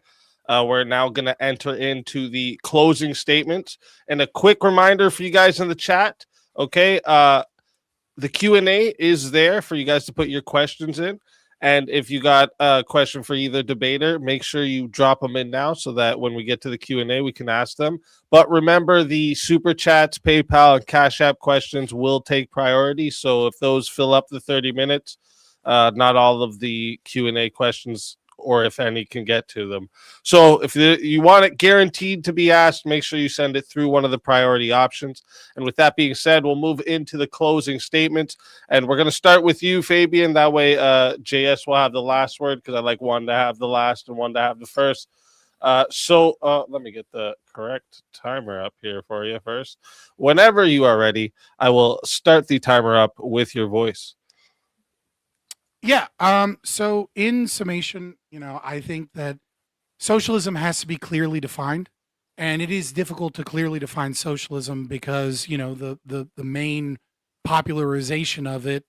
[SPEAKER 1] We're now going to enter into the closing statements. And a quick reminder for you guys in the chat, okay? The Q&A is there for you guys to put your questions in. And if you got a question for either debater, make sure you drop them in now so that when we get to the Q&A, we can ask them. But remember, the Super Chats, PayPal, and Cash App questions will take priority. So if those fill up the 30 minutes, not all of the Q&A questions or if any can get to them. So if you want it guaranteed to be asked, make sure you send it through one of the priority options. And with that being said, we'll move into the closing statements. And we're going to start with you, Fabian. That way JS will have the last word because I like one to have the last and one to have the first. So let me get the correct timer up here for you first. Whenever you are ready, I will start the timer up with your voice.
[SPEAKER 3] Yeah. So in summation, I think that Socialism has to be clearly defined, and it is difficult to clearly define socialism because the main popularization of it,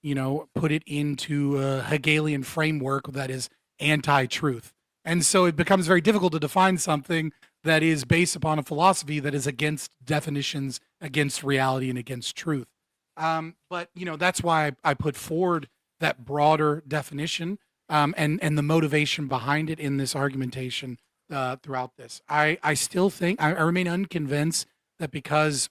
[SPEAKER 3] put it into a Hegelian framework that is anti-truth. And so it becomes very difficult to define something that is based upon a philosophy that is against definitions, against reality, and against truth. But that's why I put forward that broader definition, and the motivation behind it in this argumentation throughout this. I still think I remain unconvinced that because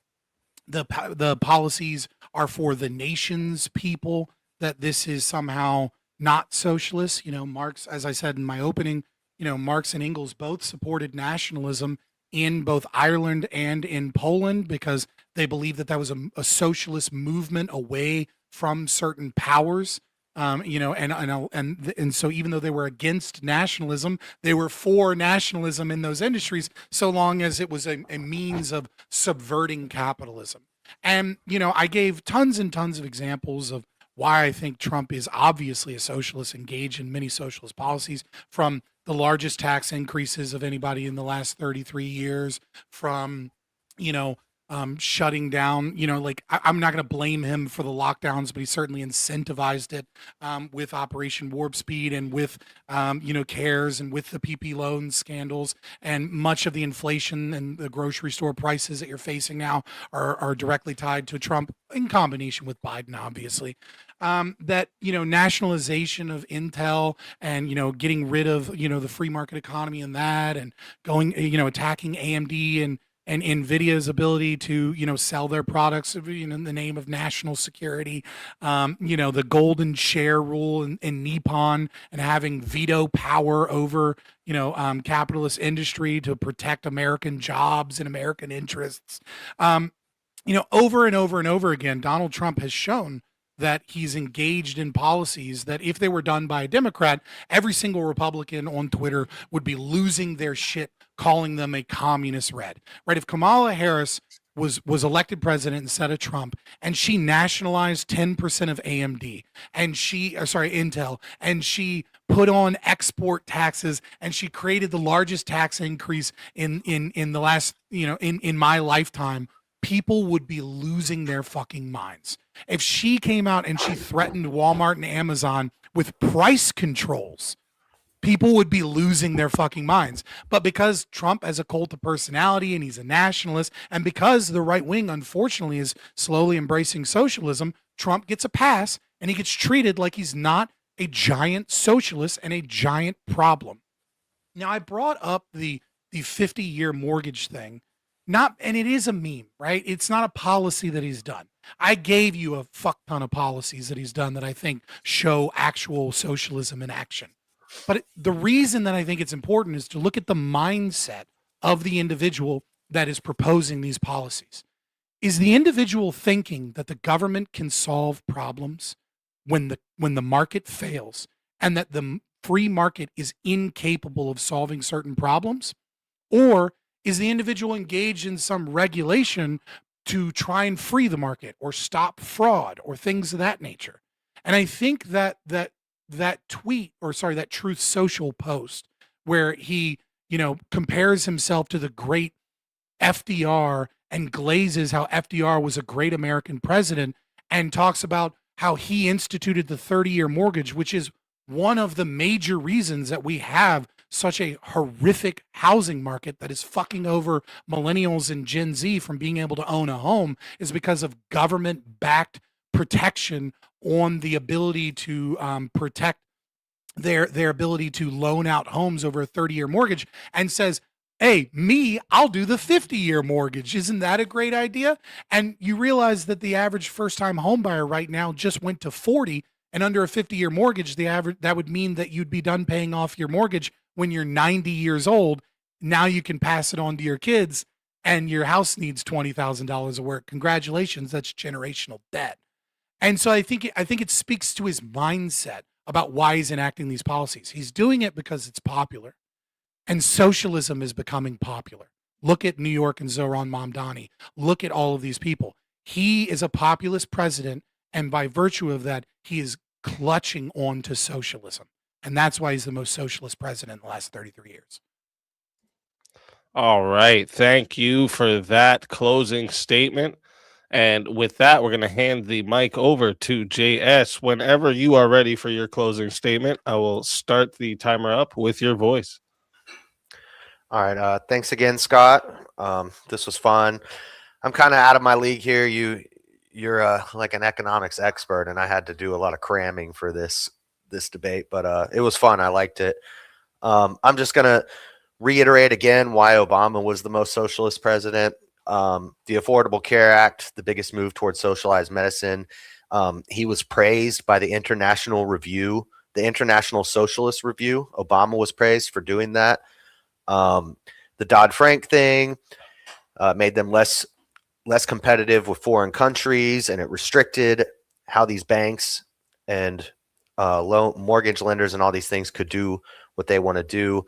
[SPEAKER 3] the policies are for the nation's people, that this is somehow not socialist. Marx, as I said in my opening, Marx and Engels both supported nationalism in both Ireland and in Poland because they believed that was a socialist movement away from certain powers. And so even though they were against nationalism, they were for nationalism in those industries, so long as it was a means of subverting capitalism. And I gave tons and tons of examples of why I think Trump is obviously a socialist, engaged in many socialist policies, from the largest tax increases of anybody in the last 33 years, from shutting down, I'm not going to blame him for the lockdowns, but he certainly incentivized it with Operation Warp Speed and with, CARES and with the PP loan scandals. And much of the inflation and the grocery store prices that you're facing now are directly tied to Trump, in combination with Biden, obviously. That nationalization of Intel and getting rid of the free market economy and that, and going attacking AMD and Nvidia's ability to sell their products in the name of national security, the golden share rule in Nippon, and having veto power over capitalist industry to protect American jobs and American interests. Over and over and over again, Donald Trump has shown that he's engaged in policies that, if they were done by a Democrat, every single Republican on Twitter would be losing their shit, calling them a communist red. Right? If Kamala Harris was elected president instead of Trump, and she nationalized 10% of AMD and Intel, and she put on export taxes, and she created the largest tax increase in the last, in my lifetime, people would be losing their fucking minds. If she came out and she threatened Walmart and Amazon with price controls, people would be losing their fucking minds. But because Trump has a cult of personality and he's a nationalist, and because the right wing, unfortunately, is slowly embracing socialism, Trump gets a pass and he gets treated like he's not a giant socialist and a giant problem. Now, I brought up the 50-year mortgage thing. And it is a meme, right? It's not a policy that he's done. I gave you a fuck ton of policies that he's done that I think show actual socialism in action. But the reason that I think it's important is to look at the mindset of the individual that is proposing these policies. Is the individual thinking that the government can solve problems when the market fails, and that the free market is incapable of solving certain problems? Or is the individual engaged in some regulation to try and free the market or stop fraud or things of that nature? And I think that Truth Social post, where he, compares himself to the great FDR and glazes how FDR was a great American president, and talks about how he instituted the 30-year mortgage, which is one of the major reasons that we have such a horrific housing market that is fucking over millennials and Gen Z from being able to own a home, is because of government-backed protection on the ability to protect their ability to loan out homes over a 30-year mortgage, and says, hey, I'll do the 50-year mortgage. Isn't that a great idea? And you realize that the average first-time home buyer right now just went to 40, and under a 50-year mortgage, that would mean that you'd be done paying off your mortgage when you're 90 years old. Now you can pass it on to your kids, and your house needs $20,000 of work. Congratulations, that's generational debt. And so I think it speaks to his mindset about why he's enacting these policies. He's doing it because it's popular, and socialism is becoming popular. Look at New York and Zohran Mamdani. Look at all of these people. He is a populist president, and by virtue of that, he is clutching on to socialism. And that's why he's the most socialist president in the last 33 years.
[SPEAKER 1] All right. Thank you for that closing statement. And with that, we're going to hand the mic over to JS. Whenever you are ready for your closing statement, I will start the timer up with your voice.
[SPEAKER 4] All right. Thanks again, Scott. This was fun. I'm kind of out of my league here. You're like an economics expert, and I had to do a lot of cramming for this debate, but it was fun. I liked it. I'm just gonna reiterate again why Obama was the most socialist president. The Affordable Care Act, the biggest move towards socialized medicine. He was praised by the International Review, the International Socialist Review. Obama was praised for doing that. The Dodd-Frank thing made them less competitive with foreign countries, and it restricted how these banks and loan mortgage lenders and all these things could do what they want to do.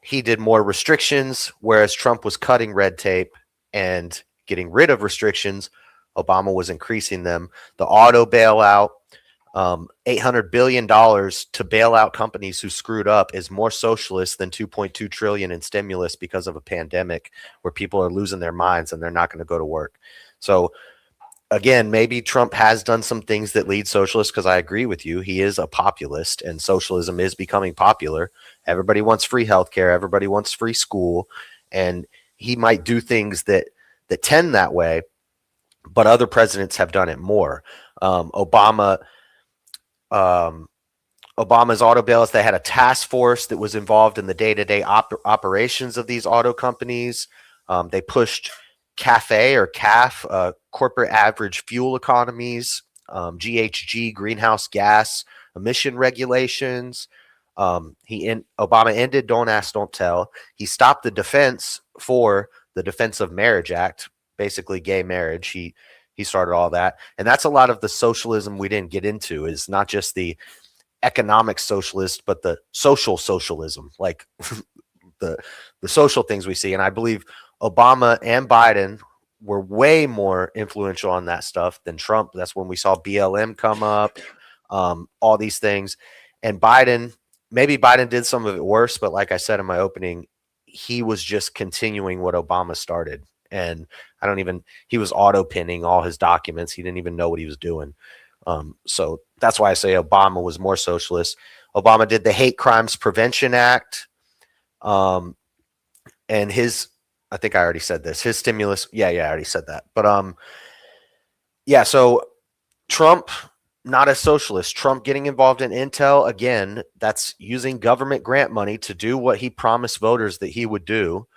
[SPEAKER 4] He did more restrictions, whereas Trump was cutting red tape and getting rid of restrictions. Obama was increasing them. The auto bailout, $800 billion to bail out companies who screwed up, is more socialist than $2.2 trillion in stimulus because of a pandemic where people are losing their minds and they're not going to go to work. So again, maybe Trump has done some things that lead socialists, because I agree with you. He is a populist, and socialism is becoming popular. Everybody wants free healthcare. Everybody wants free school. And he might do things that tend that way, but other presidents have done it more. Obama's auto bailouts, they had a task force that was involved in the day-to-day operations of these auto companies. They pushed CAFE or CAF, corporate average fuel economies, GHG, greenhouse gas emission regulations. Obama ended Don't Ask, Don't Tell. He stopped the defense for the Defense of Marriage Act, basically gay marriage. He started all that. And that's a lot of the socialism we didn't get into, is not just the economic socialist, but the social socialism, like the social things we see. And I believe Obama and Biden were way more influential on that stuff than Trump. That's when we saw BLM come up, all these things. And maybe Biden did some of it worse, but like I said in my opening, he was just continuing what Obama started. And he was auto pinning all his documents. He didn't even know what he was doing. So that's why I say Obama was more socialist. Obama did the Hate Crimes Prevention Act. And I think I already said this, his stimulus. Yeah, I already said that. But so Trump, not a socialist. Trump getting involved in Intel, again, that's using government grant money to do what he promised voters that he would do,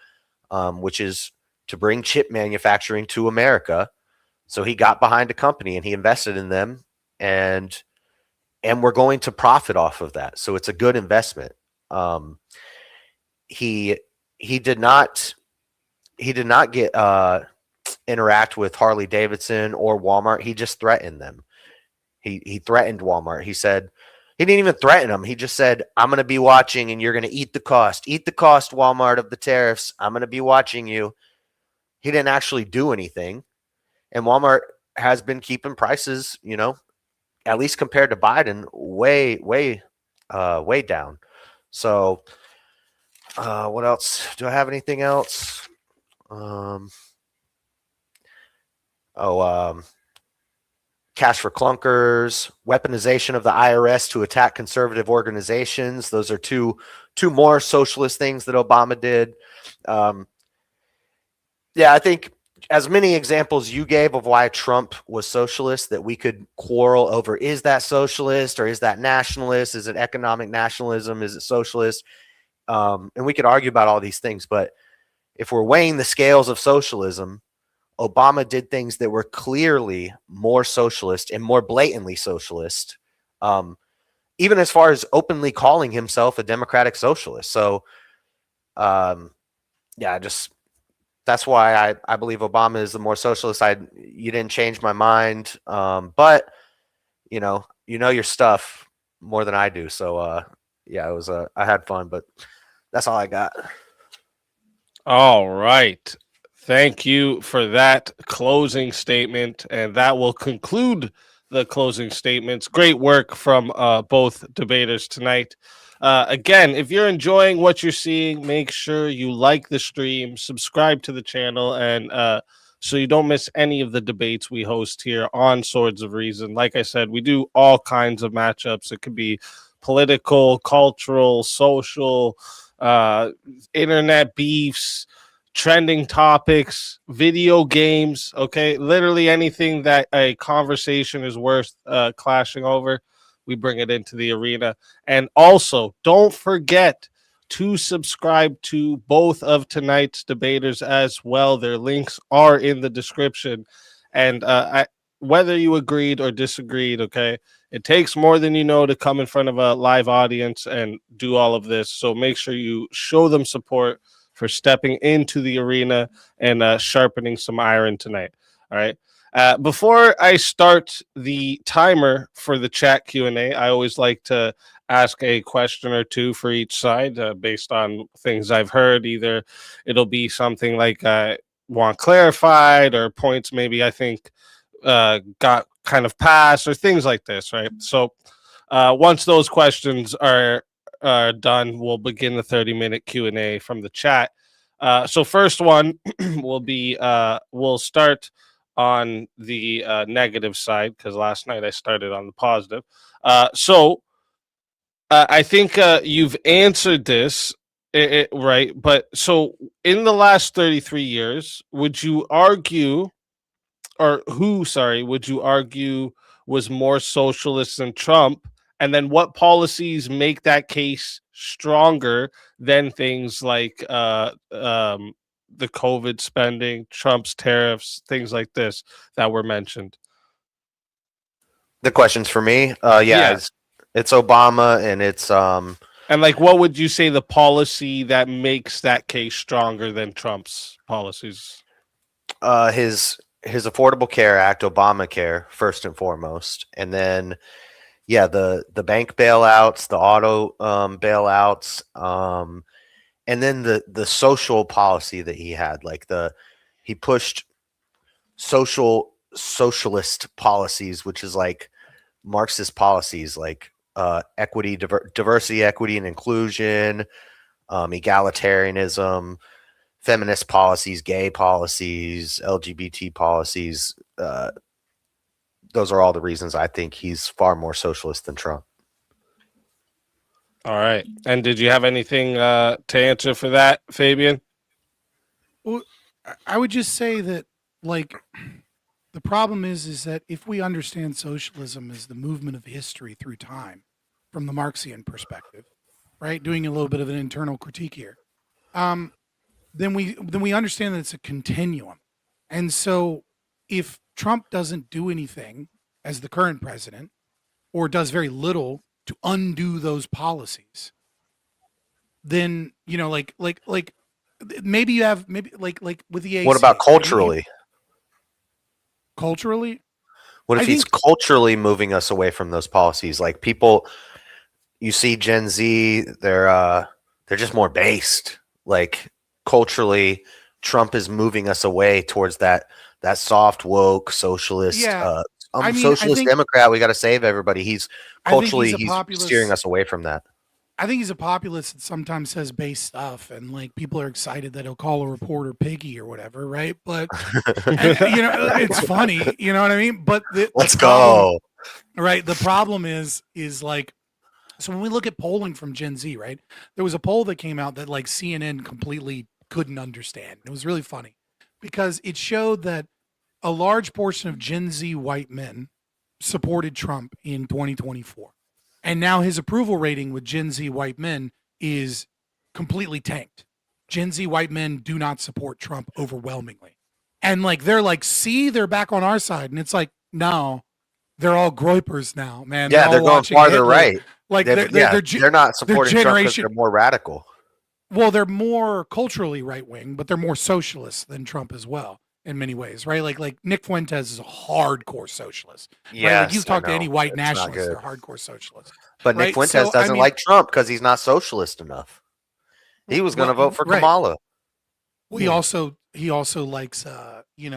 [SPEAKER 4] which is to bring chip manufacturing to America. So he got behind a company and he invested in them, and we're going to profit off of that. So it's a good investment. He did not get interact with Harley Davidson or Walmart. He just threatened them. He threatened Walmart. He said, he didn't even threaten them. He just said, I'm going to be watching and you're going to eat the cost, Walmart, of the tariffs. I'm going to be watching you. He didn't actually do anything. And Walmart has been keeping prices, at least compared to Biden, way down. So what else? Do I have anything else? Cash for clunkers, weaponization of the IRS to attack conservative organizations. Those are two more socialist things that Obama did. I think as many examples you gave of why Trump was socialist, that we could quarrel over, is that socialist or is that nationalist? Is it economic nationalism? Is it socialist? And we could argue about all these things, but if we're weighing the scales of socialism, Obama did things that were clearly more socialist and more blatantly socialist, even as far as openly calling himself a democratic socialist. So, that's why I believe Obama is the more socialist. You didn't change my mind, but you know your stuff more than I do. So it was I had fun, but that's all I got.
[SPEAKER 1] All right. Thank you for that closing statement. And that will conclude the closing statements. Great work from both debaters tonight. Again, if you're enjoying what you're seeing, make sure you like the stream, subscribe to the channel, and so you don't miss any of the debates we host here on Swords of Reason. Like I said, we do all kinds of matchups. It could be political, cultural, social, internet beefs, trending topics, video games. Okay, literally anything that a conversation is worth clashing over, we bring it into the arena. And also, don't forget to subscribe to both of tonight's debaters as well. Their links are in the description. And whether you agreed or disagreed, okay, it takes more than you know to come in front of a live audience and do all of this. So make sure you show them support for stepping into the arena and sharpening some iron tonight. All right. Before I start the timer for the chat Q&A, I always like to ask a question or two for each side based on things I've heard. Either it'll be something like want clarified, or points maybe I think got kind of passed, or things like this, right? So once those questions are done, we'll begin the 30-minute Q&A from the chat. So first one will be we'll start on the negative side, because last night I started on the positive. So I think you've answered this right, but so in the last 33 years, would you argue, or who, sorry, would you argue was more socialist than Trump? And then what policies make that case stronger than things like the COVID spending, Trump's tariffs, things like this that were mentioned?
[SPEAKER 4] The question's for me. Yeah. It's Obama, and it's
[SPEAKER 1] and like, what would you say the policy that makes that case stronger than Trump's policies?
[SPEAKER 4] his Affordable Care Act, Obamacare, first and foremost, and then the bank bailouts, the auto bailouts, and then the social policy that he had, like he pushed socialist policies, which is like Marxist policies, like equity, diversity, equity, and inclusion, egalitarianism, feminist policies, gay policies, LGBT policies. Those are all the reasons I think he's far more socialist than Trump.
[SPEAKER 1] All right. And did you have anything to answer for that, Fabian?
[SPEAKER 3] Well, I would just say that, like, the problem is that if we understand socialism as the movement of history through time from the Marxian perspective, right, doing a little bit of an internal critique here, then we understand that it's a continuum. And so if Trump doesn't do anything as the current president, or does very little to undo those policies, then, you know, like maybe you have, maybe like with the ACA,
[SPEAKER 4] what about culturally?
[SPEAKER 3] Culturally?
[SPEAKER 4] What if he's culturally moving us away from those policies? Like, people, you see Gen Z, they're just more based. Like, culturally, Trump is moving us away towards that soft, woke, socialist.
[SPEAKER 3] Yeah.
[SPEAKER 4] Socialist Democrat. We got to save everybody. He's culturally, he's steering us away from that.
[SPEAKER 3] I think he's a populist that sometimes says base stuff, and like people are excited that he'll call a reporter piggy or whatever, right? But and, you know, it's funny, you know what I mean? But
[SPEAKER 4] let's go.
[SPEAKER 3] Right. The problem is like, so when we look at polling from Gen Z, right? There was a poll that came out that like CNN completely couldn't understand. It was really funny because it showed that a large portion of Gen Z white men supported Trump in 2024. And now his approval rating with Gen Z white men is completely tanked. Gen Z white men do not support Trump overwhelmingly. And like, they're like, see, they're back on our side. And it's like, no, they're all groypers now, man.
[SPEAKER 4] Yeah, they're going farther right.
[SPEAKER 3] Like
[SPEAKER 4] they're not supporting Trump because they're more radical.
[SPEAKER 3] Well, they're more culturally right wing, but they're more socialist than Trump as well in many ways, right? Like Nick Fuentes is a hardcore socialist.
[SPEAKER 4] Yeah,
[SPEAKER 3] right? Like you talk to any white nationalist, they're hardcore socialists.
[SPEAKER 4] But Nick Fuentes doesn't like Trump because he's not socialist enough. He was going to vote for Kamala.
[SPEAKER 3] Well, he also likes he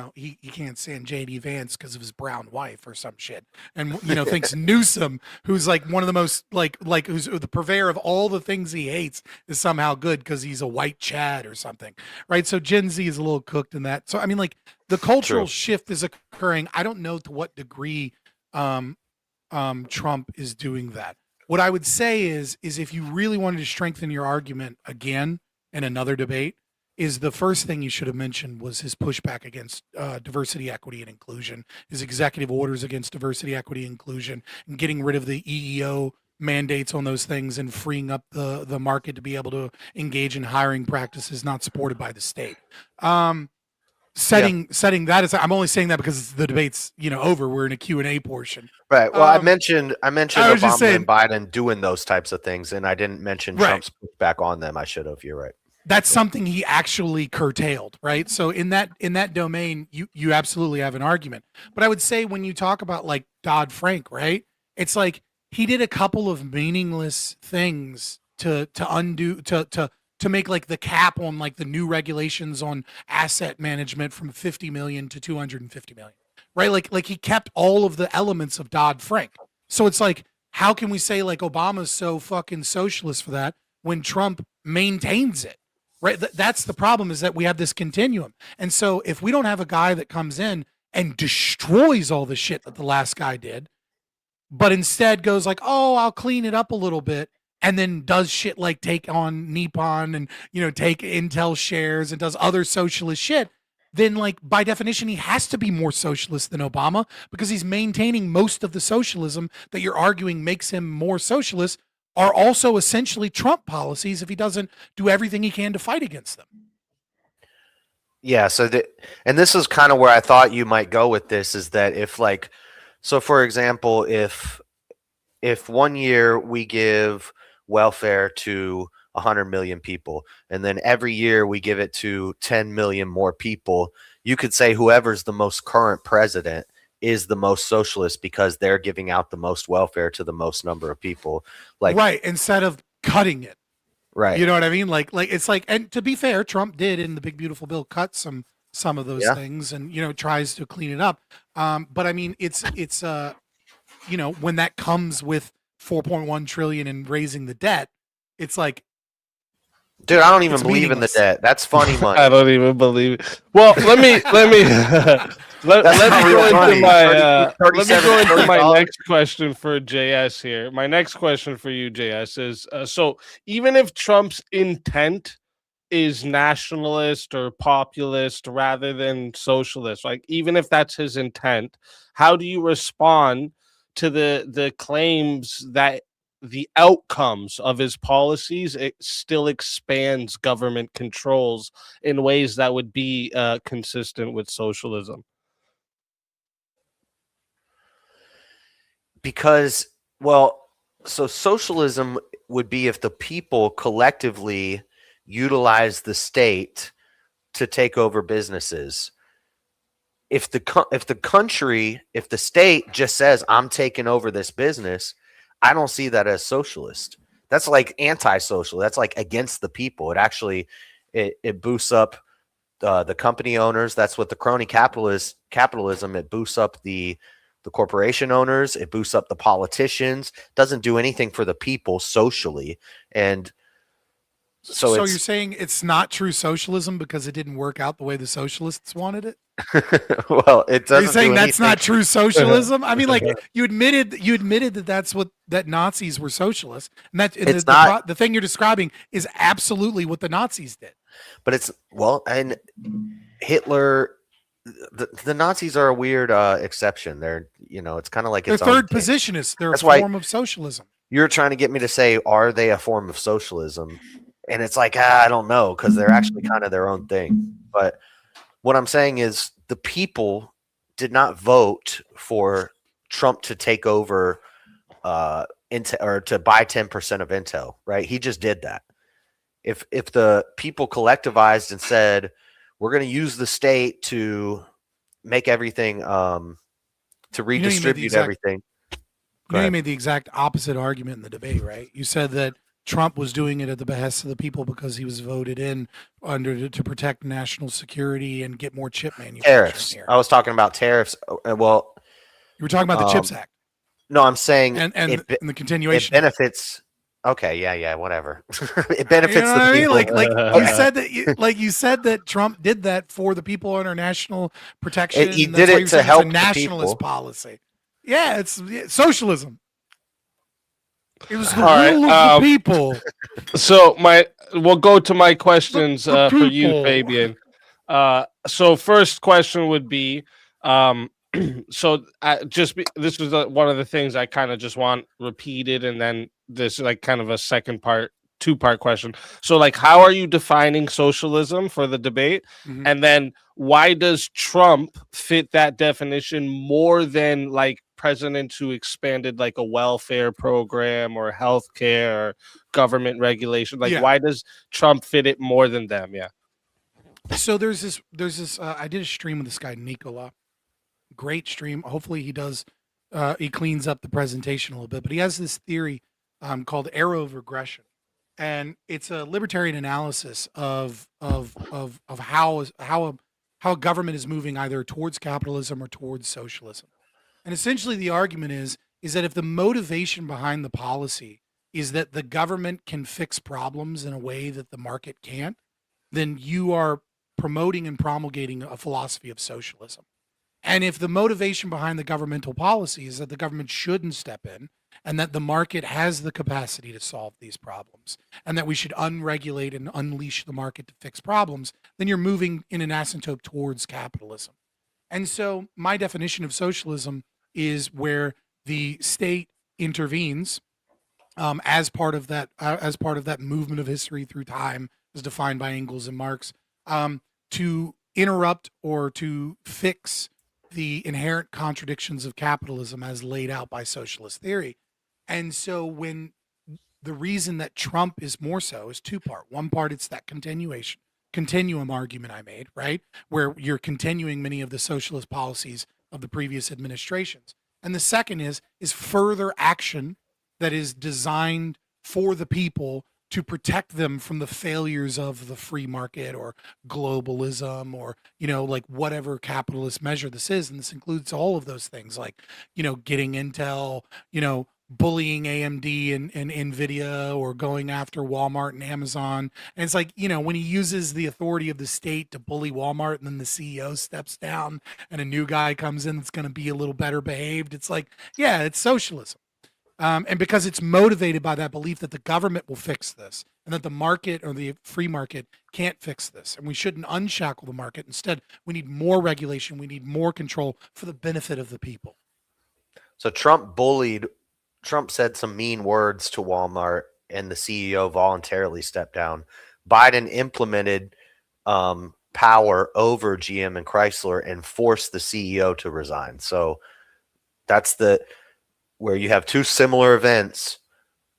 [SPEAKER 3] can't stand JD Vance because of his brown wife or some shit, and thinks Newsom, who's like one of the most like who's the purveyor of all the things he hates, is somehow good because he's a white Chad or something, right? So Gen Z is a little cooked in that. So I mean, like the cultural shift is occurring. I don't know to what degree Trump is doing that. What I would say is if you really wanted to strengthen your argument again in another debate, is the first thing you should have mentioned was his pushback against diversity, equity, and inclusion, his executive orders against diversity, equity, and inclusion, and getting rid of the EEO mandates on those things and freeing up the market to be able to engage in hiring practices not supported by the state. Setting that aside, I'm only saying that because the debate's over. We're in a Q&A portion.
[SPEAKER 4] Right. Well, I mentioned Obama
[SPEAKER 3] and
[SPEAKER 4] Biden doing those types of things, and I didn't mention Trump's pushback on them. I should have. You're right.
[SPEAKER 3] That's something he actually curtailed, right? So in that domain, you absolutely have an argument. But I would say when you talk about like Dodd-Frank, right? It's like he did a couple of meaningless things to make like the cap on like the new regulations on asset management from 50 million to 250 million, right? Like he kept all of the elements of Dodd-Frank. So it's like, how can we say like Obama's so fucking socialist for that when Trump maintains it? Right. That's the problem, is that we have this continuum. And so if we don't have a guy that comes in and destroys all the shit that the last guy did, but instead goes like, oh, I'll clean it up a little bit, and then does shit like take on Nippon and, take Intel shares and does other socialist shit, then like by definition, he has to be more socialist than Obama because he's maintaining most of the socialism that you're arguing makes him more socialist are also essentially Trump policies if he doesn't do everything he can to fight against them.
[SPEAKER 4] Yeah. And this is kind of where I thought you might go with this, is that if like, so for example, if 1 year we give welfare to 100 million people, and then every year we give it to 10 million more people, you could say whoever's the most current president is the most socialist because they're giving out the most welfare to the most number of people. Like,
[SPEAKER 3] right, instead of cutting it.
[SPEAKER 4] Right.
[SPEAKER 3] You know what I mean? Like it's like, and to be fair, Trump did in the big beautiful bill cut some of those things and tries to clean it up. But I mean it's when that comes with 4.1 trillion and raising the debt, it's like,
[SPEAKER 4] dude, I don't even believe in the debt. That's funny money.
[SPEAKER 1] I don't even believe it. Well, let me go into my next question for JS here. My next question for you, JS, is so even if Trump's intent is nationalist or populist rather than socialist, like even if that's his intent, how do you respond to the claims that the outcomes of his policies, it still expands government controls in ways that would be consistent with socialism?
[SPEAKER 4] Because, well, so socialism would be if the people collectively utilize the state to take over businesses. If the state just says, I'm taking over this business, I don't see that as socialist. That's like anti-social. That's like against the people. It actually, it boosts up the company owners. That's what the crony capitalism. It boosts up the corporation owners. It boosts up the politicians. Doesn't do anything for the people socially. And so
[SPEAKER 3] you're saying it's not true socialism because it didn't work out the way the socialists wanted it?
[SPEAKER 4] Well, it doesn't.
[SPEAKER 3] Are you saying that's not true socialism? I mean, like you admitted that Nazis were socialists, and the thing you're describing is absolutely what the Nazis did.
[SPEAKER 4] But and Hitler, the Nazis are a weird exception. They're it's kind of like
[SPEAKER 3] they're third positionists. They're a form of socialism.
[SPEAKER 4] You're trying to get me to say, are they a form of socialism? And it's like, I don't know, because they're actually kind of their own thing. But what I'm saying is the people did not vote for Trump to take over Intel, or to buy 10% of Intel, right? He just did that. If the people collectivized and said, we're going to use the state to make everything, to redistribute everything.
[SPEAKER 3] You made the exact opposite argument in the debate, right? You said that Trump was doing it at the behest of the people because he was voted in to protect national security and get more chip manufacturing
[SPEAKER 4] Tariffs.
[SPEAKER 3] here.
[SPEAKER 4] I was talking about tariffs. Well,
[SPEAKER 3] You were talking about the CHIPS Act
[SPEAKER 4] no, I'm saying
[SPEAKER 3] and
[SPEAKER 4] it
[SPEAKER 3] the continuation.
[SPEAKER 4] benefits. Okay, yeah, whatever. It benefits
[SPEAKER 3] You know what
[SPEAKER 4] the
[SPEAKER 3] I mean?
[SPEAKER 4] people.
[SPEAKER 3] Like you said that Trump did that for the people under national protection.
[SPEAKER 4] He
[SPEAKER 3] and
[SPEAKER 4] did
[SPEAKER 3] that's why
[SPEAKER 4] it
[SPEAKER 3] you're
[SPEAKER 4] to
[SPEAKER 3] saying
[SPEAKER 4] help
[SPEAKER 3] it's
[SPEAKER 4] the
[SPEAKER 3] a nationalist
[SPEAKER 4] people.
[SPEAKER 3] policy. Yeah, it's socialism. It was the
[SPEAKER 1] All right,
[SPEAKER 3] will of the people.
[SPEAKER 1] So we'll go to my questions
[SPEAKER 3] The
[SPEAKER 1] for you,
[SPEAKER 3] people.
[SPEAKER 1] Fabian. So first question would be, so this was one of the things I kind of just want repeated, and then this like kind of a two-part question. So like, how are you defining socialism for the debate?
[SPEAKER 3] Mhm.
[SPEAKER 1] And then why does Trump fit that definition more than like presidents who expanded like a welfare program or healthcare or government regulation? Like,
[SPEAKER 3] Yeah.
[SPEAKER 1] why does Trump fit it more than them? Yeah.
[SPEAKER 3] So there's this. I did a stream with this guy Nicola. Great stream. Hopefully he does. He cleans up the presentation a little bit, but he has this theory called arrow of regression, and it's a libertarian analysis of how a government is moving either towards capitalism or towards socialism. And essentially, the argument is that if the motivation behind the policy is that the government can fix problems in a way that the market can't, then you are promoting and promulgating a philosophy of socialism. And if the motivation behind the governmental policy is that the government shouldn't step in and that the market has the capacity to solve these problems and that we should unregulate and unleash the market to fix problems, then you're moving in an asymptote towards capitalism. And so my definition of socialism is where the state intervenes as part of that movement of history through time, as defined by Engels and Marx, to interrupt or to fix the inherent contradictions of capitalism as laid out by socialist theory. And so when the reason that Trump is more so is two-part. One part, it's that continuum argument I made, right? Where you're continuing many of the socialist policies of the previous administrations. And the second is further action that is designed for the people to protect them from the failures of the free market or globalism or, like whatever capitalist measure this is. And this includes all of those things like, getting Intel, bullying AMD and NVIDIA or going after Walmart and Amazon. And it's like, when he uses the authority of the state to bully Walmart and then the CEO steps down and a new guy comes in that's going to be a little better behaved. It's like, yeah, it's socialism. And because it's motivated by that belief that the government will fix this and that the market or the free market can't fix this. And we shouldn't unshackle the market. Instead, we need more regulation. We need more control for the benefit of the people.
[SPEAKER 4] So Trump said some mean words to Walmart and the CEO voluntarily stepped down. Biden implemented power over GM and Chrysler and forced the CEO to resign. So that's where you have two similar events.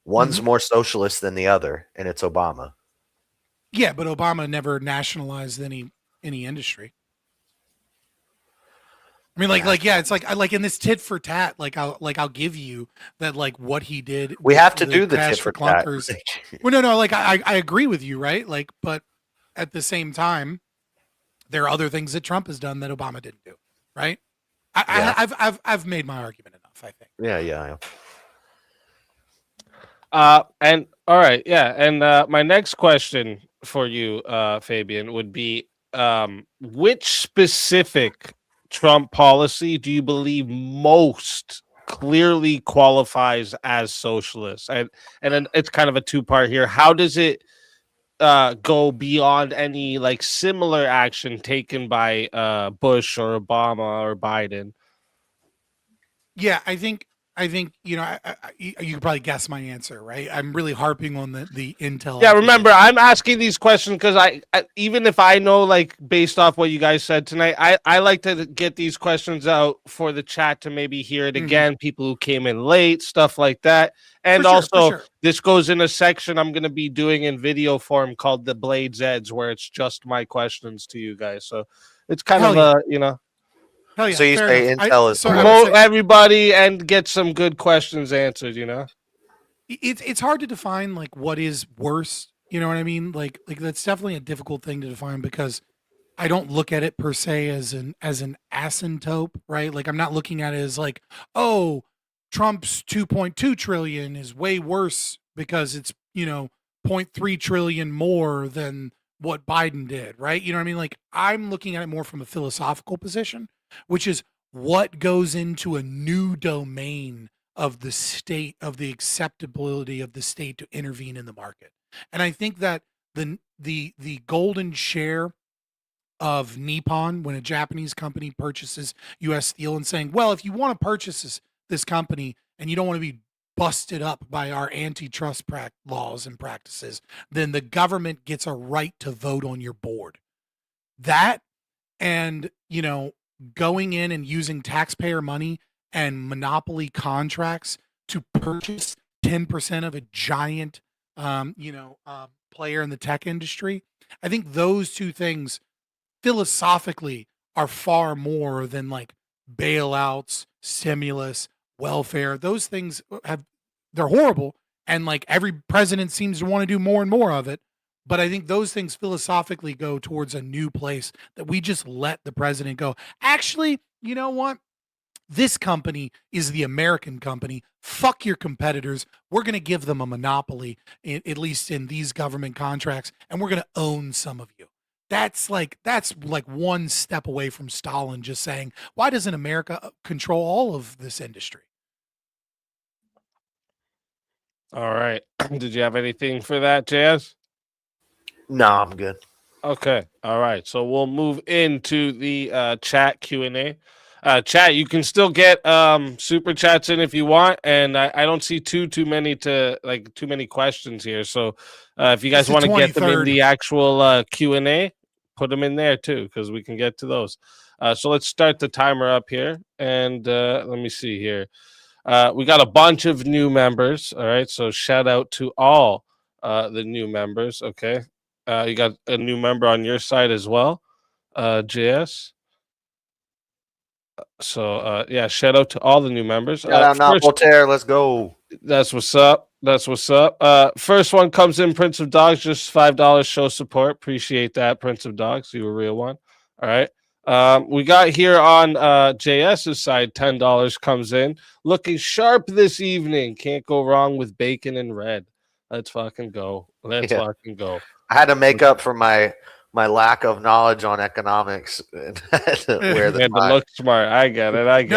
[SPEAKER 4] One's more socialist than the other, and it's Obama.
[SPEAKER 3] Yeah, but Obama never nationalized any industry. I mean, it's like in this tit for tat. I'll give you that. Like what he did.
[SPEAKER 4] We have to do the tit for tat.
[SPEAKER 3] Well, no. Like I agree with you, right? Like, but at the same time, there are other things that Trump has done that Obama didn't do, right? I've made my argument enough, I think.
[SPEAKER 4] Yeah.
[SPEAKER 1] And all right, yeah. And my next question for you, Fabian, would be which specific Trump policy do you believe most clearly qualifies as socialist? And then it's kind of a two-part here. How does it go beyond any like similar action taken by Bush or Obama or Biden?
[SPEAKER 3] Yeah, I think you can probably guess my answer, right? I'm really harping on the Intel.
[SPEAKER 1] Yeah, remember, I'm asking these questions because I even if I know, like, based off what you guys said tonight, I like to get these questions out for the chat to maybe hear it again, people who came in late, stuff like that. And this goes in a section I'm going to be doing in video form called the Blades Edge, where it's just my questions to you guys. So it's kind of
[SPEAKER 3] Hell yeah,
[SPEAKER 4] so you say
[SPEAKER 3] enough.
[SPEAKER 4] Intel is
[SPEAKER 1] promote everybody and get some good questions answered,
[SPEAKER 3] it's hard to define like what is worse. You know what I mean? Like that's definitely a difficult thing to define because I don't look at it per se as an asymptote, right? Like I'm not looking at it as like, oh, Trump's 2.2 trillion is way worse because it's, you know, 0.3 trillion more than what Biden did, right? You know what I mean? Like I'm looking at it more from a philosophical position, which is what goes into a new domain of the state, of the acceptability of the state to intervene in the market. And I think that the golden share of Nippon when a Japanese company purchases US Steel and saying, well, if you want to purchase this company and you don't want to be busted up by our antitrust laws and practices, then the government gets a right to vote on your board. That, and, you know, going in and using taxpayer money and monopoly contracts to purchase 10% of a giant, player in the tech industry. I think those two things philosophically are far more than like bailouts, stimulus, welfare. Those things they're horrible. And like every president seems to want to do more and more of it. But I think those things philosophically go towards a new place that we just let the president go. Actually, you know what? This company is the American company. Fuck your competitors. We're going to give them a monopoly, at least in these government contracts, and we're going to own some of you. That's like one step away from Stalin just saying, why doesn't America control all of this industry?
[SPEAKER 1] All right. Did you have anything for that, Jazz?
[SPEAKER 4] No, I'm good.
[SPEAKER 1] Okay. All right. So we'll move into the chat Q&A. Chat, you can still get super chats in if you want, and I don't see too many questions here. So if you guys want to get them in the actual Q&A, put them in there too, because we can get to those. So let's start the timer up here, and let me see here. We got a bunch of new members. All right, so shout out to all the new members. Okay, you got a new member on your side as well, JS. So yeah, shout out to all the new members.
[SPEAKER 4] Shout out now, Voltaire. Let's go.
[SPEAKER 1] That's what's up. That's what's up. First one comes in, Prince of Dogs, just $5 show support. Appreciate that, Prince of Dogs. You a real one. All right. We got here on JS's side, $10 comes in. Looking sharp this evening. Can't go wrong with bacon and red. Let's fucking go. Let's fucking go.
[SPEAKER 4] I had to make up for my lack of knowledge on economics. Wear the
[SPEAKER 1] to look smart. I get it.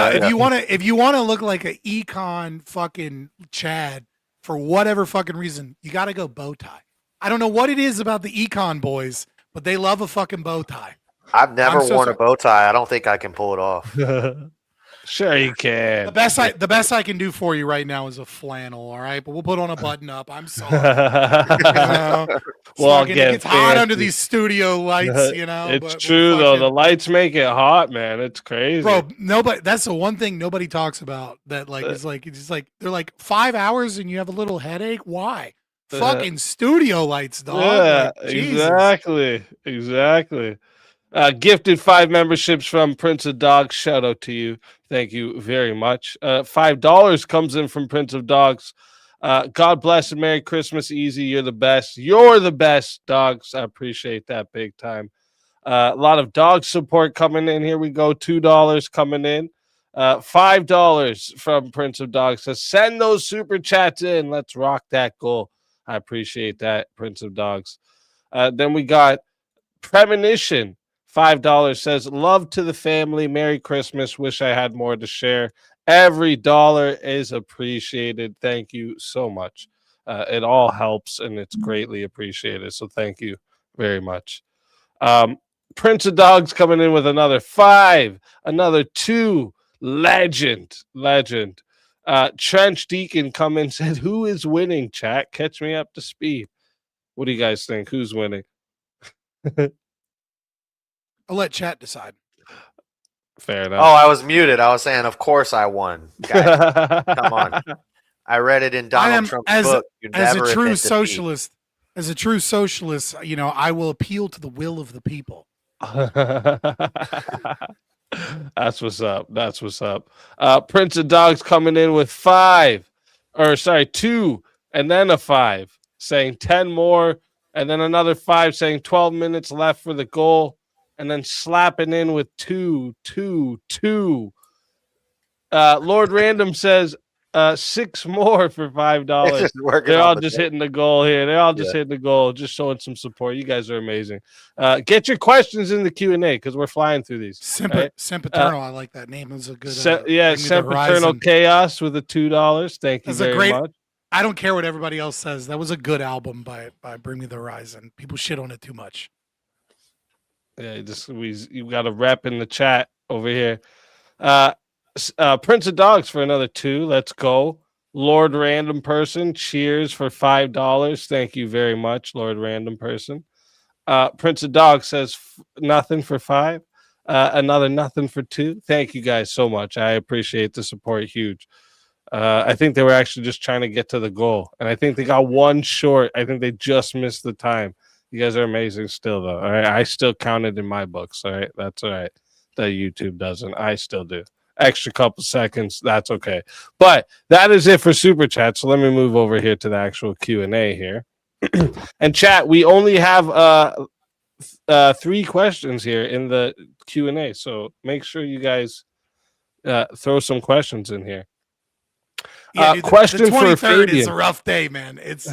[SPEAKER 3] If you wanna look like an econ fucking Chad for whatever fucking reason, you gotta go bow tie. I don't know what it is about the econ boys, but they love a fucking bow tie.
[SPEAKER 4] I've never worn a bow tie. I don't think I can pull it off.
[SPEAKER 1] Sure you can.
[SPEAKER 3] The best I can do for you right now is a flannel, all right? But we'll put on a button up. I'm sorry.
[SPEAKER 1] Well,
[SPEAKER 3] it gets hot under these studio lights, you know.
[SPEAKER 1] It's true though. The lights make it hot, man. It's crazy.
[SPEAKER 3] Bro, nobody, that's the one thing nobody talks about that it's like they're like 5 hours and you have a little headache. Why? Fucking studio lights, dog.
[SPEAKER 1] Yeah,
[SPEAKER 3] like,
[SPEAKER 1] exactly. Gifted 5 memberships from Prince of Dogs. Shout out to you. Thank you very much. $5 comes in from Prince of Dogs. God bless and Merry Christmas, Easy. You're the best. You're the best, Dogs. I appreciate that big time. A lot of dog support coming in. Here we go. $2 coming in. $5 from Prince of Dogs. Says, send those super chats in. Let's rock that goal. I appreciate that, Prince of Dogs. Then we got Premonition. $5 says, love to the family. Merry Christmas. Wish I had more to share. Every dollar is appreciated. Thank you so much. It all helps and it's greatly appreciated. So thank you very much. Prince of Dogs coming in with another 5, another 2. Legend. Trench Deacon come in, said, who is winning, chat? Catch me up to speed. What do you guys think? Who's winning?
[SPEAKER 3] I'll let chat decide.
[SPEAKER 1] Fair enough.
[SPEAKER 4] Oh, I was muted. I was saying, of course I won. Guys, come on. I read it in Donald Trump's book.
[SPEAKER 3] As a true socialist, you know, I will appeal to the will of the people.
[SPEAKER 1] That's what's up. Prince of Dogs coming in with 2 and then a 5 saying 10 more, and then another 5 saying 12 minutes left for the goal, and then slapping in with 2, 2, 2. Lord Random says 6 more for $5.
[SPEAKER 4] It's just working
[SPEAKER 1] They're
[SPEAKER 4] on
[SPEAKER 1] all
[SPEAKER 4] the
[SPEAKER 1] just
[SPEAKER 4] tape.
[SPEAKER 1] hitting the goal here. They're all just
[SPEAKER 4] Yeah.
[SPEAKER 1] hitting the goal, just showing some support. You guys are amazing. Get your questions in the Q&A because we're flying through these. Right?
[SPEAKER 3] Sempiternal, I like that name. It was a good.
[SPEAKER 1] Yeah,
[SPEAKER 3] Bring Me the
[SPEAKER 1] Sempiternal
[SPEAKER 3] Horizon.
[SPEAKER 1] Chaos with the $2. Thank you
[SPEAKER 3] That's a
[SPEAKER 1] very
[SPEAKER 3] great.
[SPEAKER 1] much.
[SPEAKER 3] I don't care what everybody else says. That was a good album by Bring Me the Horizon. People shit on it too much.
[SPEAKER 1] Yeah, you got a rep in the chat over here. Prince of Dogs for another 2. Let's go. Lord Random Person, cheers for $5. Thank you very much, Lord Random Person. Prince of Dogs says nothing for 5. Another nothing for 2. Thank you guys so much. I appreciate the support huge. I think they were actually just trying to get to the goal, and I think they got one short. I think they just missed the time. You guys are amazing still, though. All right, I still counted in my books. All right, that's all right. That YouTube doesn't. I still do. Extra couple seconds. That's okay. But that is it for super chat. So let me move over here to the actual Q&A here. And chat, we only have 3 questions here in the Q&A. So make sure you guys throw some questions in here.
[SPEAKER 3] Yeah, dude,
[SPEAKER 1] question
[SPEAKER 3] the
[SPEAKER 1] for
[SPEAKER 3] 23rd is
[SPEAKER 1] Fabian.
[SPEAKER 3] a rough day, man. It's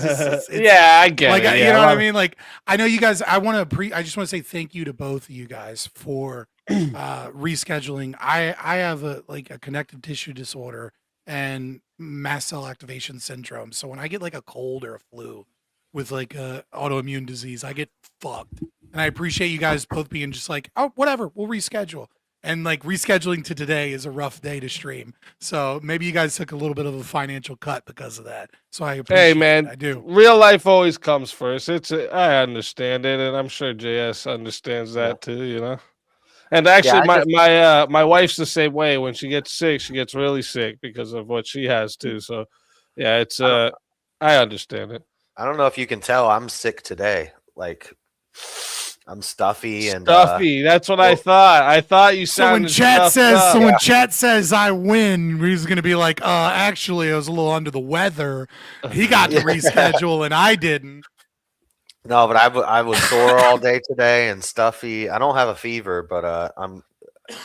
[SPEAKER 1] yeah, I get
[SPEAKER 3] like
[SPEAKER 1] it.
[SPEAKER 3] you
[SPEAKER 1] Yeah,
[SPEAKER 3] know what I mean. Like I know you guys. I just want to say thank you to both of you guys for rescheduling. I have a connective tissue disorder and mast cell activation syndrome. So when I get like a cold or a flu with like a autoimmune disease, I get fucked. And I appreciate you guys both being just like, oh, whatever, we'll reschedule. And like rescheduling to today is a rough day to stream. So maybe you guys took a little bit of a financial cut because of that. So I appreciate
[SPEAKER 1] Hey man,
[SPEAKER 3] it. I do.
[SPEAKER 1] Real life always comes first. I understand it, and I'm sure JS understands that too, you know. And actually my wife's the same way. When she gets sick, she gets really sick because of what she has too. So yeah, it's I understand it.
[SPEAKER 4] I don't know if you can tell, I'm sick today. Like I'm stuffy and
[SPEAKER 1] Stuffy. That's what I thought. I thought you
[SPEAKER 3] So when
[SPEAKER 1] sounded
[SPEAKER 3] chat
[SPEAKER 1] stuffed up.
[SPEAKER 3] when chat says I win, he's gonna be like, actually I was a little under the weather. He got to reschedule and I didn't.
[SPEAKER 4] No, but I was sore all day today and stuffy. I don't have a fever, but I'm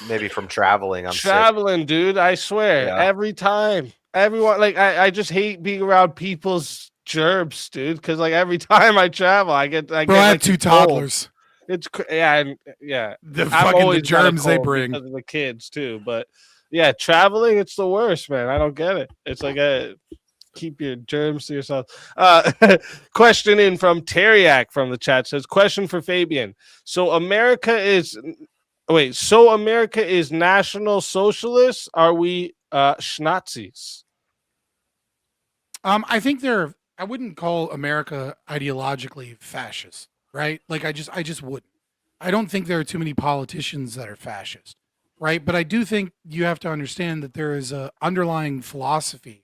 [SPEAKER 4] maybe from traveling. I'm
[SPEAKER 1] traveling,
[SPEAKER 4] sick.
[SPEAKER 1] Dude. I swear, every time, everyone I just hate being around people's germs, dude. Because like every time I travel, I get
[SPEAKER 3] I
[SPEAKER 1] get
[SPEAKER 3] have
[SPEAKER 1] like
[SPEAKER 3] 2 toddlers.
[SPEAKER 1] It's yeah.
[SPEAKER 3] The
[SPEAKER 1] I'm
[SPEAKER 3] fucking
[SPEAKER 1] always
[SPEAKER 3] the
[SPEAKER 1] got a
[SPEAKER 3] germs they
[SPEAKER 1] cold
[SPEAKER 3] bring
[SPEAKER 1] because of the kids too. But yeah, traveling, it's the worst, man. I don't get it. It's like keep your germs to yourself. Question in from Teriak from the chat says, question for Fabian. So America is National Socialists? Are we Schnazis?
[SPEAKER 3] I think I wouldn't call America ideologically fascist, right? Like I just wouldn't. I don't think there are too many politicians that are fascist, right? But I do think you have to understand that there is a underlying philosophy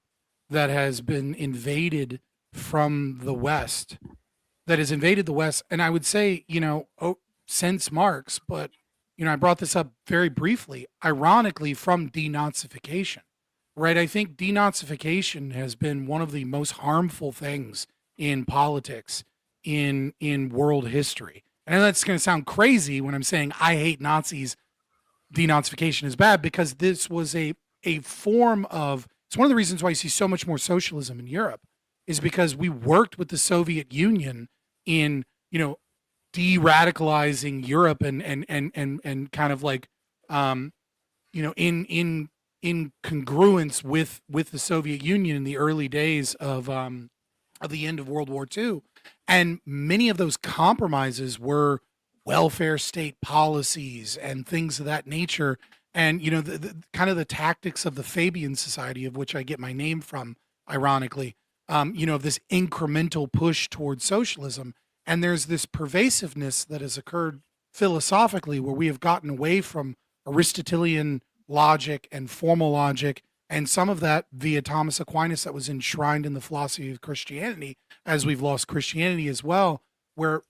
[SPEAKER 3] that has been invaded from the West, and I would say, since Marx, but I brought this up very briefly, ironically, from denazification. Right. I think denazification has been one of the most harmful things in politics in world history. And that's going to sound crazy when I'm saying I hate Nazis. Denazification is bad because this was a form of, it's one of the reasons why you see so much more socialism in Europe is because we worked with the Soviet Union in, de-radicalizing Europe and kind of like, in congruence with the Soviet Union in the early days of the end of World War II. And many of those compromises were welfare state policies and things of that nature. And, the kind of the tactics of the Fabian Society, of which I get my name from, ironically, of this incremental push towards socialism. And there's this pervasiveness that has occurred philosophically where we have gotten away from Aristotelian logic and formal logic, and some of that via Thomas Aquinas that was enshrined in the philosophy of Christianity, as we've lost Christianity as well, where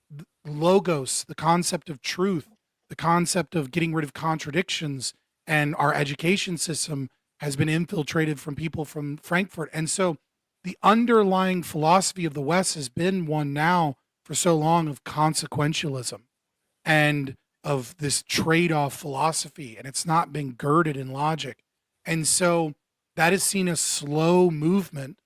[SPEAKER 3] logos, the concept of truth, the concept of getting rid of contradictions, and our education system has been infiltrated from people from Frankfurt. And so the underlying philosophy of the West has been one now for so long of consequentialism and of this trade-off philosophy, and it's not been girded in logic. And so that has seen a slow movement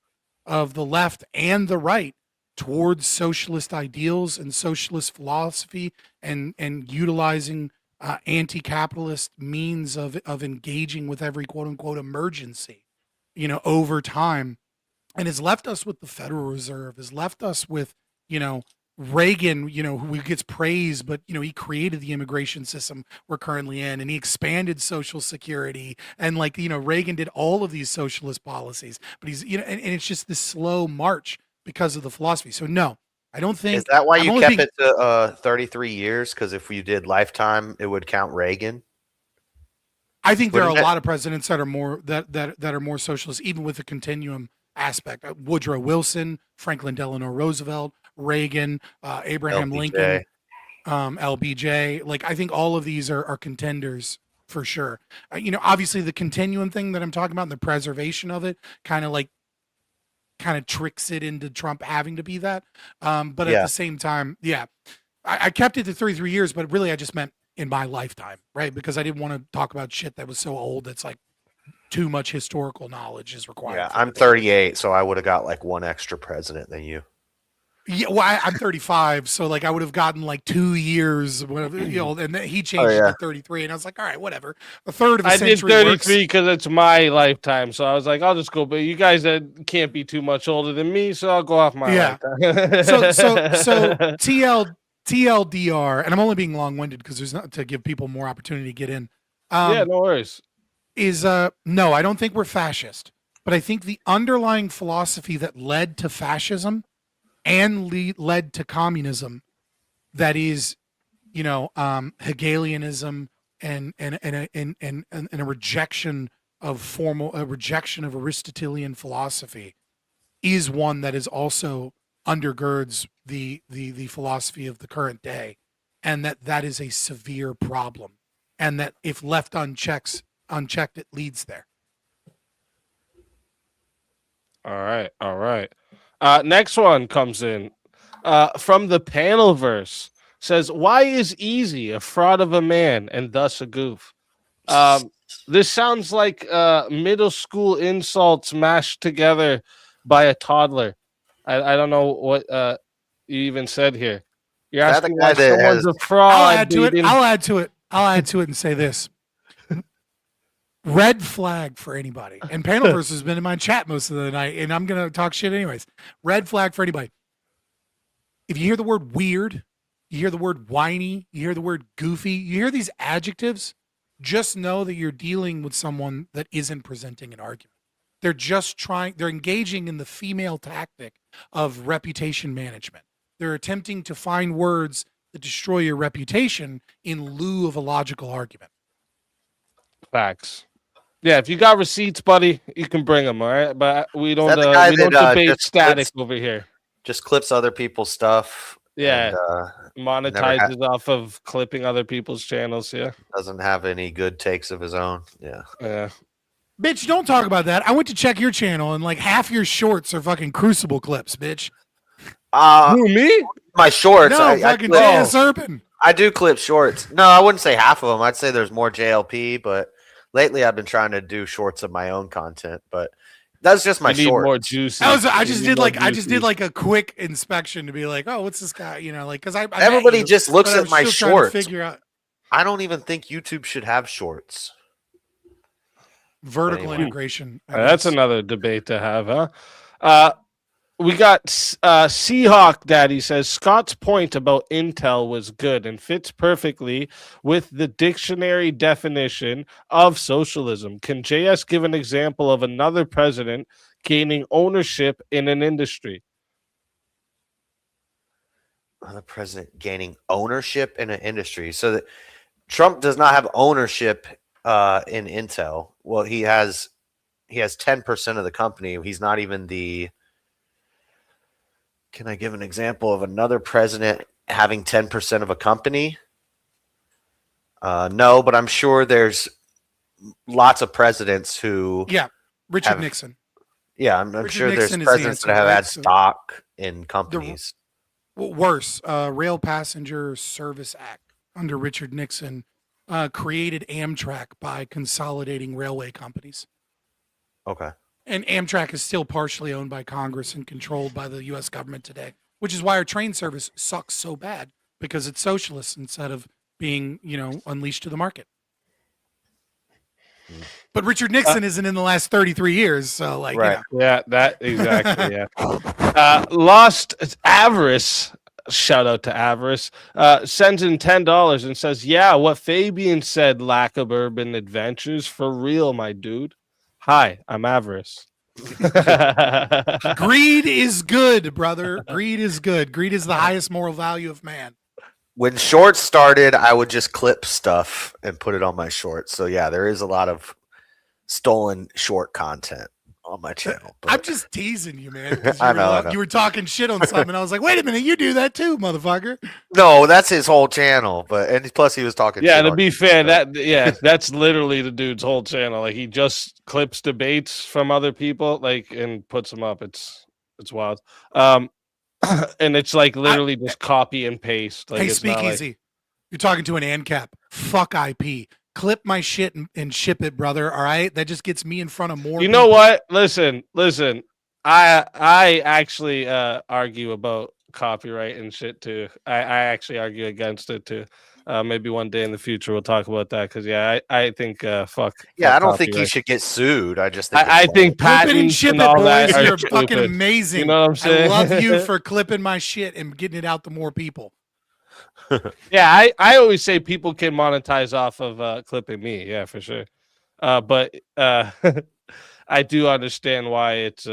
[SPEAKER 3] of the left and the right towards socialist ideals and socialist philosophy, and utilizing anti-capitalist means of engaging with every quote unquote emergency, over time, and has left us with the Federal Reserve, has left us with, Reagan, who gets praised, but he created the immigration system we're currently in, and he expanded Social Security, and Reagan did all of these socialist policies, but he's and it's just this slow march because of the philosophy. So no, I don't think.
[SPEAKER 4] Is that why you kept it to 33 years? Because if you did lifetime, it would count Reagan.
[SPEAKER 3] I think there are a lot of presidents that are more that are more socialist, even with the continuum aspect. Woodrow Wilson, Franklin Delano Roosevelt, Reagan, Abraham
[SPEAKER 4] LBJ.
[SPEAKER 3] Lincoln, LBJ. Like, I think all of these are contenders for sure. Obviously the continuum thing that I'm talking about and the preservation of it kind of tricks it into Trump having to be that. But at the same time, I kept it to 33 years, but really I just meant in my lifetime, right? Because I didn't want to talk about shit that was so old that's like too much historical knowledge is required.
[SPEAKER 4] Yeah, I'm 38, so I would have got like one extra president than you.
[SPEAKER 3] Yeah, well, I'm 35, so like I would have gotten like 2 years, whatever, and then he changed it to 33, and I was like, all right, whatever. A third of a century.
[SPEAKER 1] I did 33 because it's my lifetime, so I was like, I'll just go. But you guys can't be too much older than me, so I'll go off my lifetime.
[SPEAKER 3] so TLDR, and I'm only being long-winded because there's not to give people more opportunity to get in.
[SPEAKER 1] Yeah, no worries.
[SPEAKER 3] No, I don't think we're fascist, but I think the underlying philosophy that led to fascism and led to communism, that is, Hegelianism and a rejection of Aristotelian philosophy, is one that is also undergirds the philosophy of the current day, and that is a severe problem, and that if left unchecked, it leads there.
[SPEAKER 1] All right. Next one comes in from the Panelverse. Says, why is easy a fraud of a man and thus a goof? This sounds like middle school insults mashed together by a toddler. I don't know what you even said here. You're asking why someone's a fraud.
[SPEAKER 3] I'll add to it and say this. Red flag for anybody. And Panelverse has been in my chat most of the night, and I'm going to talk shit anyways. Red flag for anybody. If you hear the word weird, you hear the word whiny, you hear the word goofy, you hear these adjectives, just know that you're dealing with someone that isn't presenting an argument. They're engaging in the female tactic of reputation management. They're attempting to find words that destroy your reputation in lieu of a logical argument.
[SPEAKER 1] Facts. Yeah, if you got receipts, buddy, you can bring them, all right? But we don't debate static over here.
[SPEAKER 4] Just clips other people's stuff.
[SPEAKER 1] Yeah, and, monetizes off of clipping other people's channels. Yeah,
[SPEAKER 4] doesn't have any good takes of his own. Yeah.
[SPEAKER 3] Bitch, don't talk about that. I went to check your channel, and like half your shorts are fucking Crucible clips, bitch.
[SPEAKER 1] Who, me?
[SPEAKER 4] My shorts.
[SPEAKER 3] No, fucking JSUrban.
[SPEAKER 4] I do clip shorts. No, I wouldn't say half of them. I'd say there's more JLP, but lately I've been trying to do shorts of my own content, but that's just my shorts.
[SPEAKER 1] More juicy.
[SPEAKER 3] I just did like a quick inspection to be like, oh, what's this guy? Because
[SPEAKER 4] everybody just looks at my shorts.
[SPEAKER 3] Figure out.
[SPEAKER 4] I don't even think YouTube should have shorts.
[SPEAKER 3] Vertical integration.
[SPEAKER 1] That's another debate to have, huh? We got Seahawk Daddy says Scott's point about Intel was good and fits perfectly with the dictionary definition of socialism. Can JS give an example of another president gaining ownership in an industry?
[SPEAKER 4] Another president gaining ownership in an industry. So that Trump does not have ownership in Intel. Well, he has 10% of the company. He's not even the. Can I give an example of another president having 10% of a company? No, but I'm sure there's lots of presidents who.
[SPEAKER 3] Yeah, Richard Nixon.
[SPEAKER 4] Yeah, I'm
[SPEAKER 3] Richard
[SPEAKER 4] sure there's
[SPEAKER 3] Nixon is the
[SPEAKER 4] presidents
[SPEAKER 3] answer,
[SPEAKER 4] that have
[SPEAKER 3] right?
[SPEAKER 4] had
[SPEAKER 3] So
[SPEAKER 4] stock in companies.
[SPEAKER 3] worse, Rail Passenger Service Act under Richard Nixon created Amtrak by consolidating railway companies.
[SPEAKER 4] Okay.
[SPEAKER 3] And Amtrak is still partially owned by Congress and controlled by the U.S. government today, which is why our train service sucks so bad, because it's socialist instead of being, unleashed to the market. But Richard Nixon isn't in the last 33 years, so
[SPEAKER 4] Right.
[SPEAKER 1] Yeah, that exactly. Yeah. Lost Avarice. Shout out to Avarice. Sends in $10 and says, "Yeah, what Fabian said. Lack of urban adventures for real, my dude. Hi, I'm Avarice."
[SPEAKER 3] greed is good, brother. Greed is good. Greed is the highest moral value of man.
[SPEAKER 4] When shorts started, I would just clip stuff and put it on my shorts. So yeah, there is a lot of stolen short content on my channel. But
[SPEAKER 3] I'm just teasing you, man. 'Cause
[SPEAKER 4] I know.
[SPEAKER 3] You were talking shit on something, and I was like, wait a minute, you do that too, motherfucker.
[SPEAKER 4] No, that's his whole channel. And plus he was talking.
[SPEAKER 1] Yeah,
[SPEAKER 4] shit
[SPEAKER 1] to
[SPEAKER 4] on
[SPEAKER 1] be
[SPEAKER 4] you,
[SPEAKER 1] fair,
[SPEAKER 4] so.
[SPEAKER 1] that's literally the dude's whole channel. Like, he just clips debates from other people, and puts them up. It's wild. And it's like literally just copy and paste. Like,
[SPEAKER 3] Hey,
[SPEAKER 1] it's not
[SPEAKER 3] Speakeazy,
[SPEAKER 1] like,
[SPEAKER 3] you're talking to an ANCAP. Fuck IP. Clip my shit and ship it, brother. All right, that just gets me in front of more.
[SPEAKER 1] you know what? Listen. I actually argue about copyright and shit too. I actually argue against it too. Maybe one day in the future we'll talk about that, because I think fuck.
[SPEAKER 4] Yeah,
[SPEAKER 1] fuck
[SPEAKER 4] I don't think he
[SPEAKER 1] copyright.
[SPEAKER 4] should get sued. I just think
[SPEAKER 1] I
[SPEAKER 4] it's
[SPEAKER 1] think
[SPEAKER 3] Clip it and
[SPEAKER 1] patents
[SPEAKER 3] ship
[SPEAKER 1] and
[SPEAKER 3] it,
[SPEAKER 1] all that
[SPEAKER 3] boys.
[SPEAKER 1] are
[SPEAKER 3] You're fucking
[SPEAKER 1] stupid.
[SPEAKER 3] amazing.
[SPEAKER 1] You know what I'm saying?
[SPEAKER 3] I love you for clipping my shit and getting it out to more people.
[SPEAKER 1] Yeah, I always say people can monetize off of clipping me. Yeah, for sure. But I do understand why it's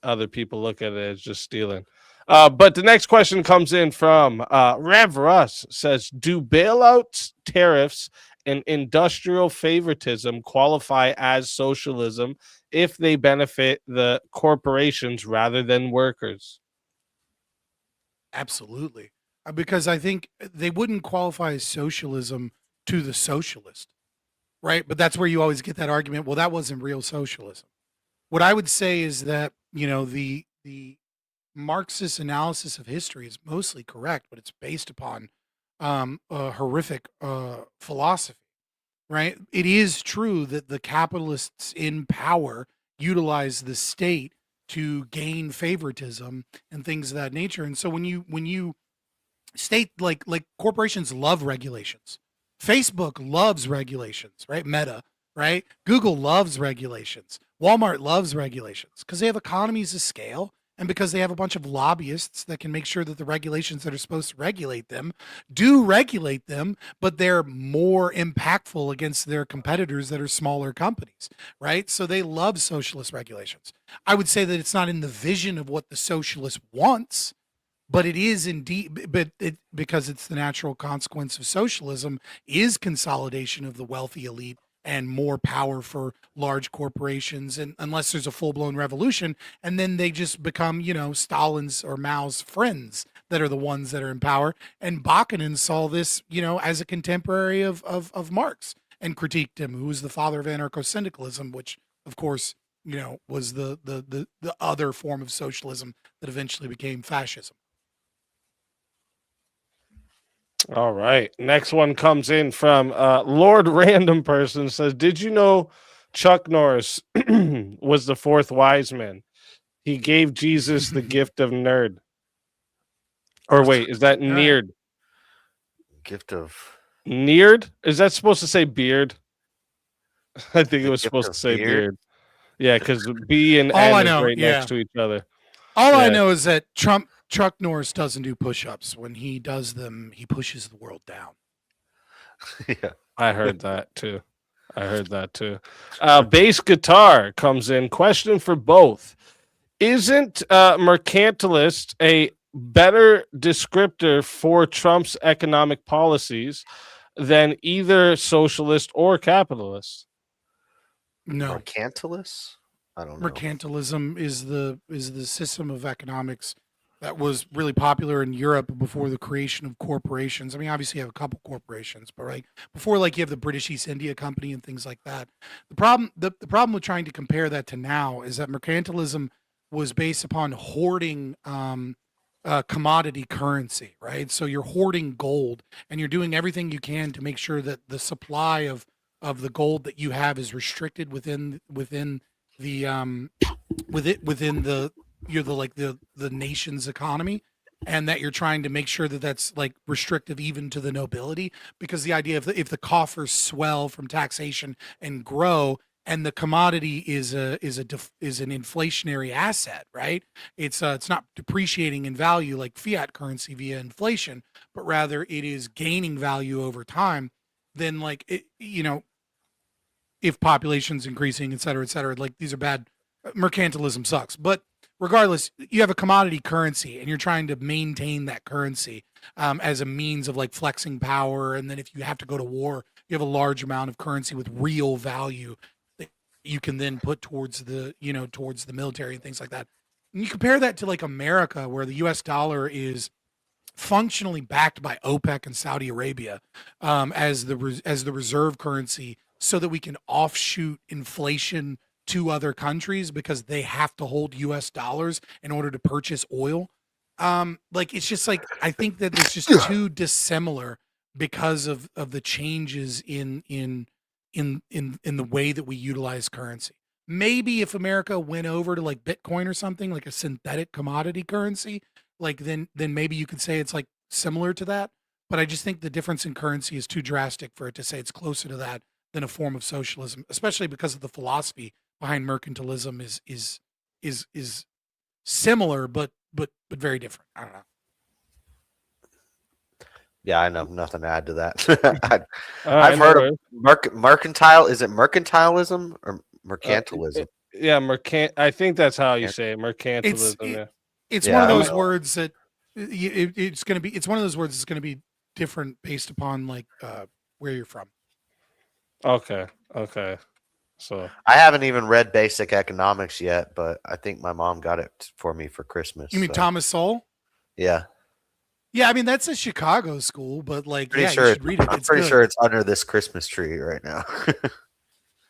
[SPEAKER 1] other people look at it as just stealing. But the next question comes in from Rev Russ. Says, do bailouts, tariffs, and industrial favoritism qualify as socialism if they benefit the corporations rather than workers?
[SPEAKER 3] Absolutely. Because I think they wouldn't qualify as socialism to the socialist, right? But that's where you always get that argument. Well, that wasn't real socialism. What I would say is that, the Marxist analysis of history is mostly correct, but it's based upon a horrific philosophy, right? It is true that the capitalists in power utilize the state to gain favoritism and things of that nature. And so when you state, like corporations love regulations. Facebook loves regulations, right? Meta, right? Google loves regulations. Walmart loves regulations because they have economies of scale, and because they have a bunch of lobbyists that can make sure that the regulations that are supposed to regulate them do regulate them, but they're more impactful against their competitors that are smaller companies, right? So they love socialist regulations. I would say that it's not in the vision of what the socialist wants, but it is indeed, because it's the natural consequence of socialism is consolidation of the wealthy elite and more power for large corporations, and unless there's a full-blown revolution, and then they just become, Stalin's or Mao's friends that are the ones that are in power. And Bakunin saw this, as a contemporary of Marx, and critiqued him, who was the father of anarcho-syndicalism, which, of course, was the other form of socialism that eventually became fascism.
[SPEAKER 1] All right. Next one comes in from Lord Random Person. Says, did you know Chuck Norris was the fourth wise man? He gave Jesus the gift of nerd. Or wait, is that neared?
[SPEAKER 4] Gift of
[SPEAKER 1] Neared? Is that supposed to say beard? I think it was supposed to say beard. Yeah, because B and N is right next to each other.
[SPEAKER 3] All I know is that Chuck Norris doesn't do push-ups. When he does them, he pushes the world down.
[SPEAKER 4] Yeah,
[SPEAKER 1] I heard that too. Bass guitar comes in. Question for both. Isn't mercantilist a better descriptor for Trump's economic policies than either socialist or capitalist?
[SPEAKER 3] No.
[SPEAKER 4] Mercantilist? I don't know.
[SPEAKER 3] Mercantilism is the system of economics that was really popular in Europe before the creation of corporations. I mean, obviously you have a couple corporations, but right before, like, you have the British East India Company and things like that. The problem with trying to compare that to now is that mercantilism was based upon hoarding commodity currency, right? So you're hoarding gold, and you're doing everything you can to make sure that the supply of the gold that you have is restricted within the within the you're the like the nation's economy, and that you're trying to make sure that that's like restrictive even to the nobility, because the idea of if the coffers swell from taxation and grow, and the commodity is an inflationary asset, right? It's not depreciating in value like fiat currency via inflation, but rather it is gaining value over time. Then, like, if population's increasing, et cetera, like, these are bad. Mercantilism sucks. But regardless, you have a commodity currency and you're trying to maintain that currency as a means of like flexing power. And then if you have to go to war, you have a large amount of currency with real value that you can then put towards towards the military and things like that. And you compare that to like America, where the US dollar is functionally backed by OPEC and Saudi Arabia as the reserve currency, so that we can offshoot inflation to other countries because they have to hold US dollars in order to purchase oil. Like, it's just like, I think that it's just too dissimilar because of the changes in the way that we utilize currency. Maybe if America went over to like Bitcoin or something, like a synthetic commodity currency, like then maybe you could say it's like similar to that. But I just think the difference in currency is too drastic for it to say it's closer to that than a form of socialism, especially because of the philosophy behind mercantilism is similar, but very different. I don't know.
[SPEAKER 4] Yeah, I know nothing to add to that.
[SPEAKER 1] I've
[SPEAKER 4] heard of mercantile. Is it mercantilism or mercantilism?
[SPEAKER 1] I think that's how you say it. Mercantilism.
[SPEAKER 3] It's one of those words that it's going to be. It's one of those words that's going to be different based upon like where you're from.
[SPEAKER 1] Okay. So
[SPEAKER 4] I haven't even read Basic Economics yet, but I think my mom got it for me for Christmas.
[SPEAKER 3] You mean Thomas Sowell?
[SPEAKER 4] Yeah.
[SPEAKER 3] Yeah, I mean that's a Chicago school, but like,
[SPEAKER 4] pretty
[SPEAKER 3] yeah,
[SPEAKER 4] sure
[SPEAKER 3] you should read it.
[SPEAKER 4] I'm pretty sure it's under this Christmas tree right now.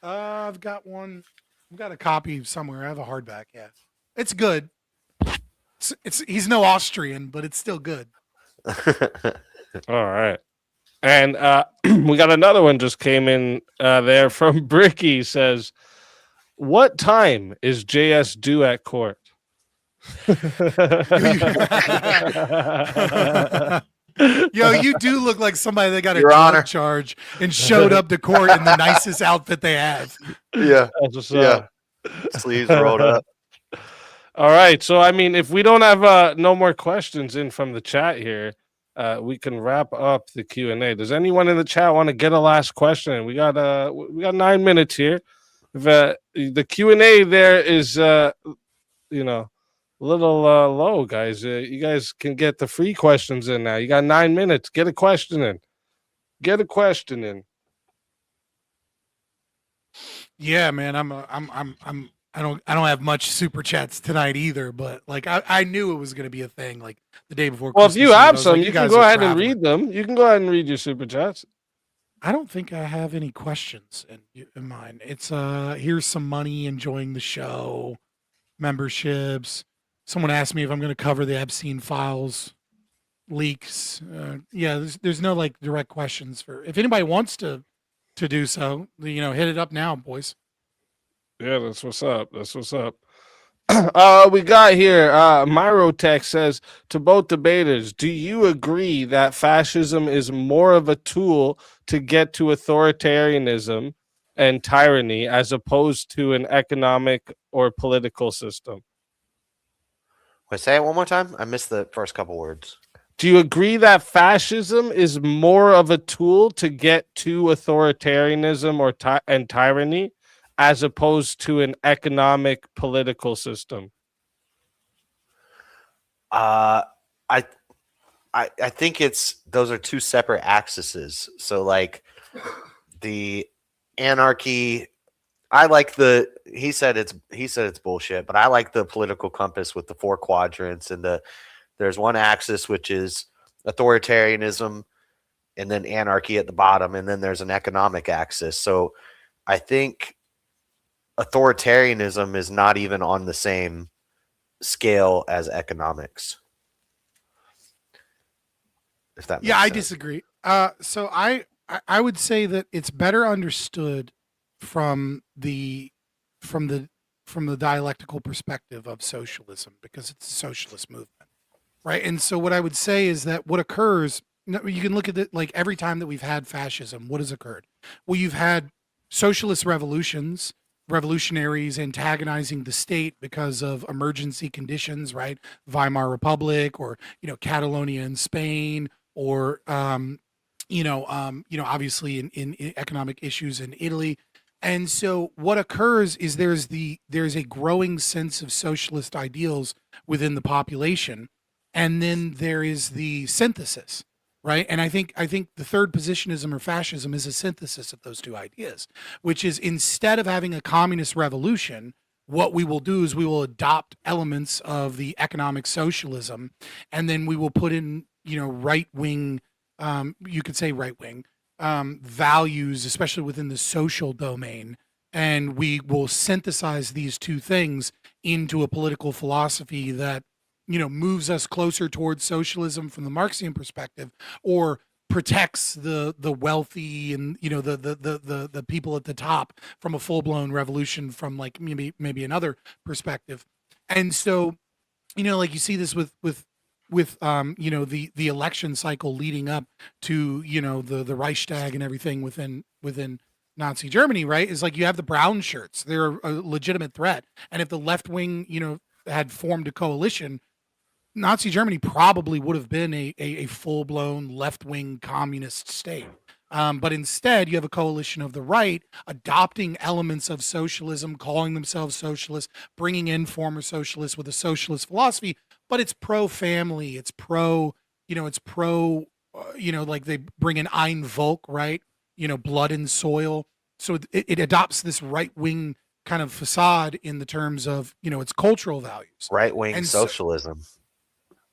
[SPEAKER 3] I've got one. I've got a copy somewhere. I have a hardback. Yeah, it's good. He's no Austrian, but it's still good.
[SPEAKER 1] All right. And we got another one just came in there from Bricky. Says, what time is JS due at court?
[SPEAKER 3] Yo, you do look like somebody that got a
[SPEAKER 4] Your
[SPEAKER 3] drug
[SPEAKER 4] Honor.
[SPEAKER 3] charge and showed up to court in the nicest outfit they have.
[SPEAKER 4] Yeah.
[SPEAKER 1] That's what's
[SPEAKER 4] Yeah.
[SPEAKER 1] up.
[SPEAKER 4] Sleeves rolled up.
[SPEAKER 1] All right. So, I mean, if we don't have no more questions in from the chat here, we can wrap up the Q&A. Does anyone in the chat want to get a last question? We got 9 minutes here. If, the Q&A there is, a little low, guys. You guys can get the free questions in now. You got 9 minutes. Get a question in.
[SPEAKER 3] Yeah, man. I don't have much super chats tonight either, but like I knew it was going to be a thing like the day before.
[SPEAKER 1] Well,
[SPEAKER 3] Christmas
[SPEAKER 1] if you
[SPEAKER 3] Eve.
[SPEAKER 1] have some, you can
[SPEAKER 3] guys
[SPEAKER 1] go
[SPEAKER 3] are
[SPEAKER 1] ahead and
[SPEAKER 3] traveling.
[SPEAKER 1] read them. You can go ahead and read your super chats.
[SPEAKER 3] I don't think I have any questions in mine. It's here's some money, enjoying the show, memberships. Someone asked me if I'm going to cover the Epstein files leaks. Yeah, there's no like direct questions for if anybody wants to do so. Hit it up now, boys.
[SPEAKER 1] Yeah, that's what's up. We got here. Myrotech says to both debaters, do you agree that fascism is more of a tool to get to authoritarianism and tyranny as opposed to an economic or political system?
[SPEAKER 4] Wait, say it one more time. I missed the first couple words.
[SPEAKER 1] Do you agree that fascism is more of a tool to get to authoritarianism or and tyranny as opposed to an economic political system?
[SPEAKER 4] I think those are two separate axes. So like the anarchy, he said it's bullshit, but I like the political compass with the 4 quadrants and the There's one axis, which is authoritarianism, and then anarchy at the bottom, and then there's an economic axis. So I think authoritarianism is not even on the same scale as economics. If that makes
[SPEAKER 3] Yeah, I
[SPEAKER 4] sense.
[SPEAKER 3] disagree. So I would say that it's better understood from the dialectical perspective of socialism, because it's a socialist movement, right? And so what I would say is that what occurs, you can look at it like every time that we've had fascism, what has occurred? Well, you've had socialist revolutions, revolutionaries antagonizing the state because of emergency conditions, right? Weimar Republic, or Catalonia in Spain, or obviously in economic issues in Italy. And so what occurs is there's a growing sense of socialist ideals within the population, and then there is the synthesis, right? And I think the third positionism or fascism is a synthesis of those two ideas, which is, instead of having a communist revolution, what we will do is we will adopt elements of the economic socialism, and then we will put in right wing, you could say right wing, values, especially within the social domain, and we will synthesize these two things into a political philosophy that moves us closer towards socialism from the Marxian perspective, or protects the wealthy and the people at the top from a full-blown revolution from like maybe another perspective. And so like you see this with the election cycle leading up to the Reichstag and everything within Nazi Germany, right? Is like you have the brown shirts; they're a legitimate threat, and if the left wing had formed a coalition, Nazi Germany probably would have been a full blown left wing communist state. But instead, you have a coalition of the right adopting elements of socialism, calling themselves socialists, bringing in former socialists with a socialist philosophy. But it's pro family, it's pro, like they bring in Ein Volk, right? Blood and soil. So it adopts this right wing kind of facade in the terms of its cultural values.
[SPEAKER 4] Right wing
[SPEAKER 3] And
[SPEAKER 4] socialism.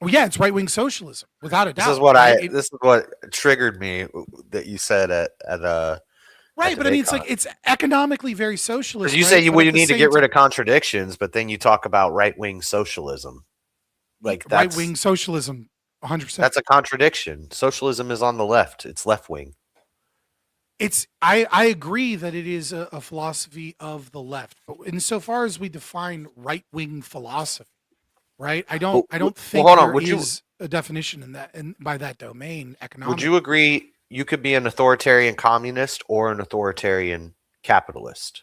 [SPEAKER 3] Well, yeah, it's right wing socialism, without a doubt.
[SPEAKER 4] This is what
[SPEAKER 3] right?
[SPEAKER 4] this is what triggered me that you said at
[SPEAKER 3] right, but I mean, it's like it's economically very socialist.
[SPEAKER 4] Because you say you need to get rid of contradictions, but then you talk about right wing socialism, like
[SPEAKER 3] right wing socialism, 100%.
[SPEAKER 4] That's a contradiction. Socialism is on the left; it's left wing.
[SPEAKER 3] I agree that it is a philosophy of the left, but insofar as we define right wing philosophy, right? I don't think there is a definition in that, and by that domain, economic.
[SPEAKER 4] Would you agree you could be an authoritarian communist or an authoritarian capitalist?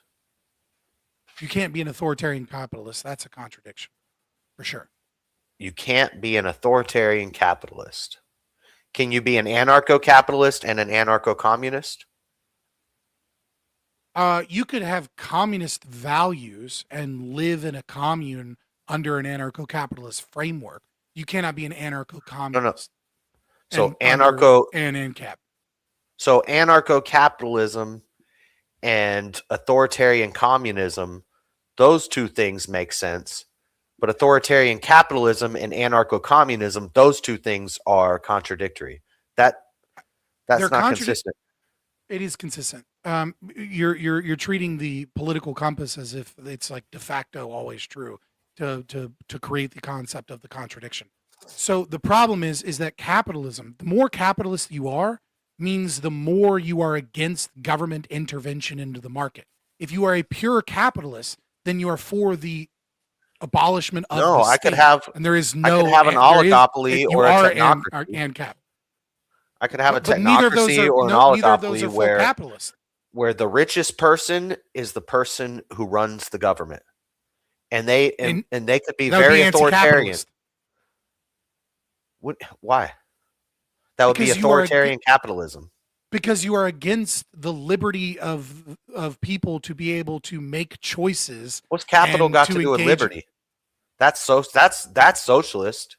[SPEAKER 3] You can't be an authoritarian capitalist. That's a contradiction, for sure.
[SPEAKER 4] You can't be an authoritarian capitalist. Can you be an anarcho-capitalist and an anarcho-communist?
[SPEAKER 3] You could have communist values and live in a commune under an anarcho-capitalist framework. You cannot be an anarcho-communist.
[SPEAKER 4] So anarcho
[SPEAKER 3] and ANCAP.
[SPEAKER 4] So anarcho-capitalism and authoritarian communism, those two things make sense. But authoritarian capitalism and anarcho-communism, those two things are contradictory. That's not consistent.
[SPEAKER 3] It is consistent. You're treating the political compass as if it's like de facto always true to create the concept of the contradiction. So the problem is that capitalism, the more capitalist you are, means the more you are against government intervention into the market. If you are a pure capitalist, then you are for the abolishment of the state. And there is no.
[SPEAKER 4] I could have an oligopoly or a technocracy.
[SPEAKER 3] ANCAP.
[SPEAKER 4] I could have a technocracy or an oligopoly where the richest person is the person who runs the government, and they could be very authoritarian. Why? That would be authoritarian capitalism.
[SPEAKER 3] Because you are against the liberty of people to be able to make choices.
[SPEAKER 4] What's capital got to do with liberty? That's socialist.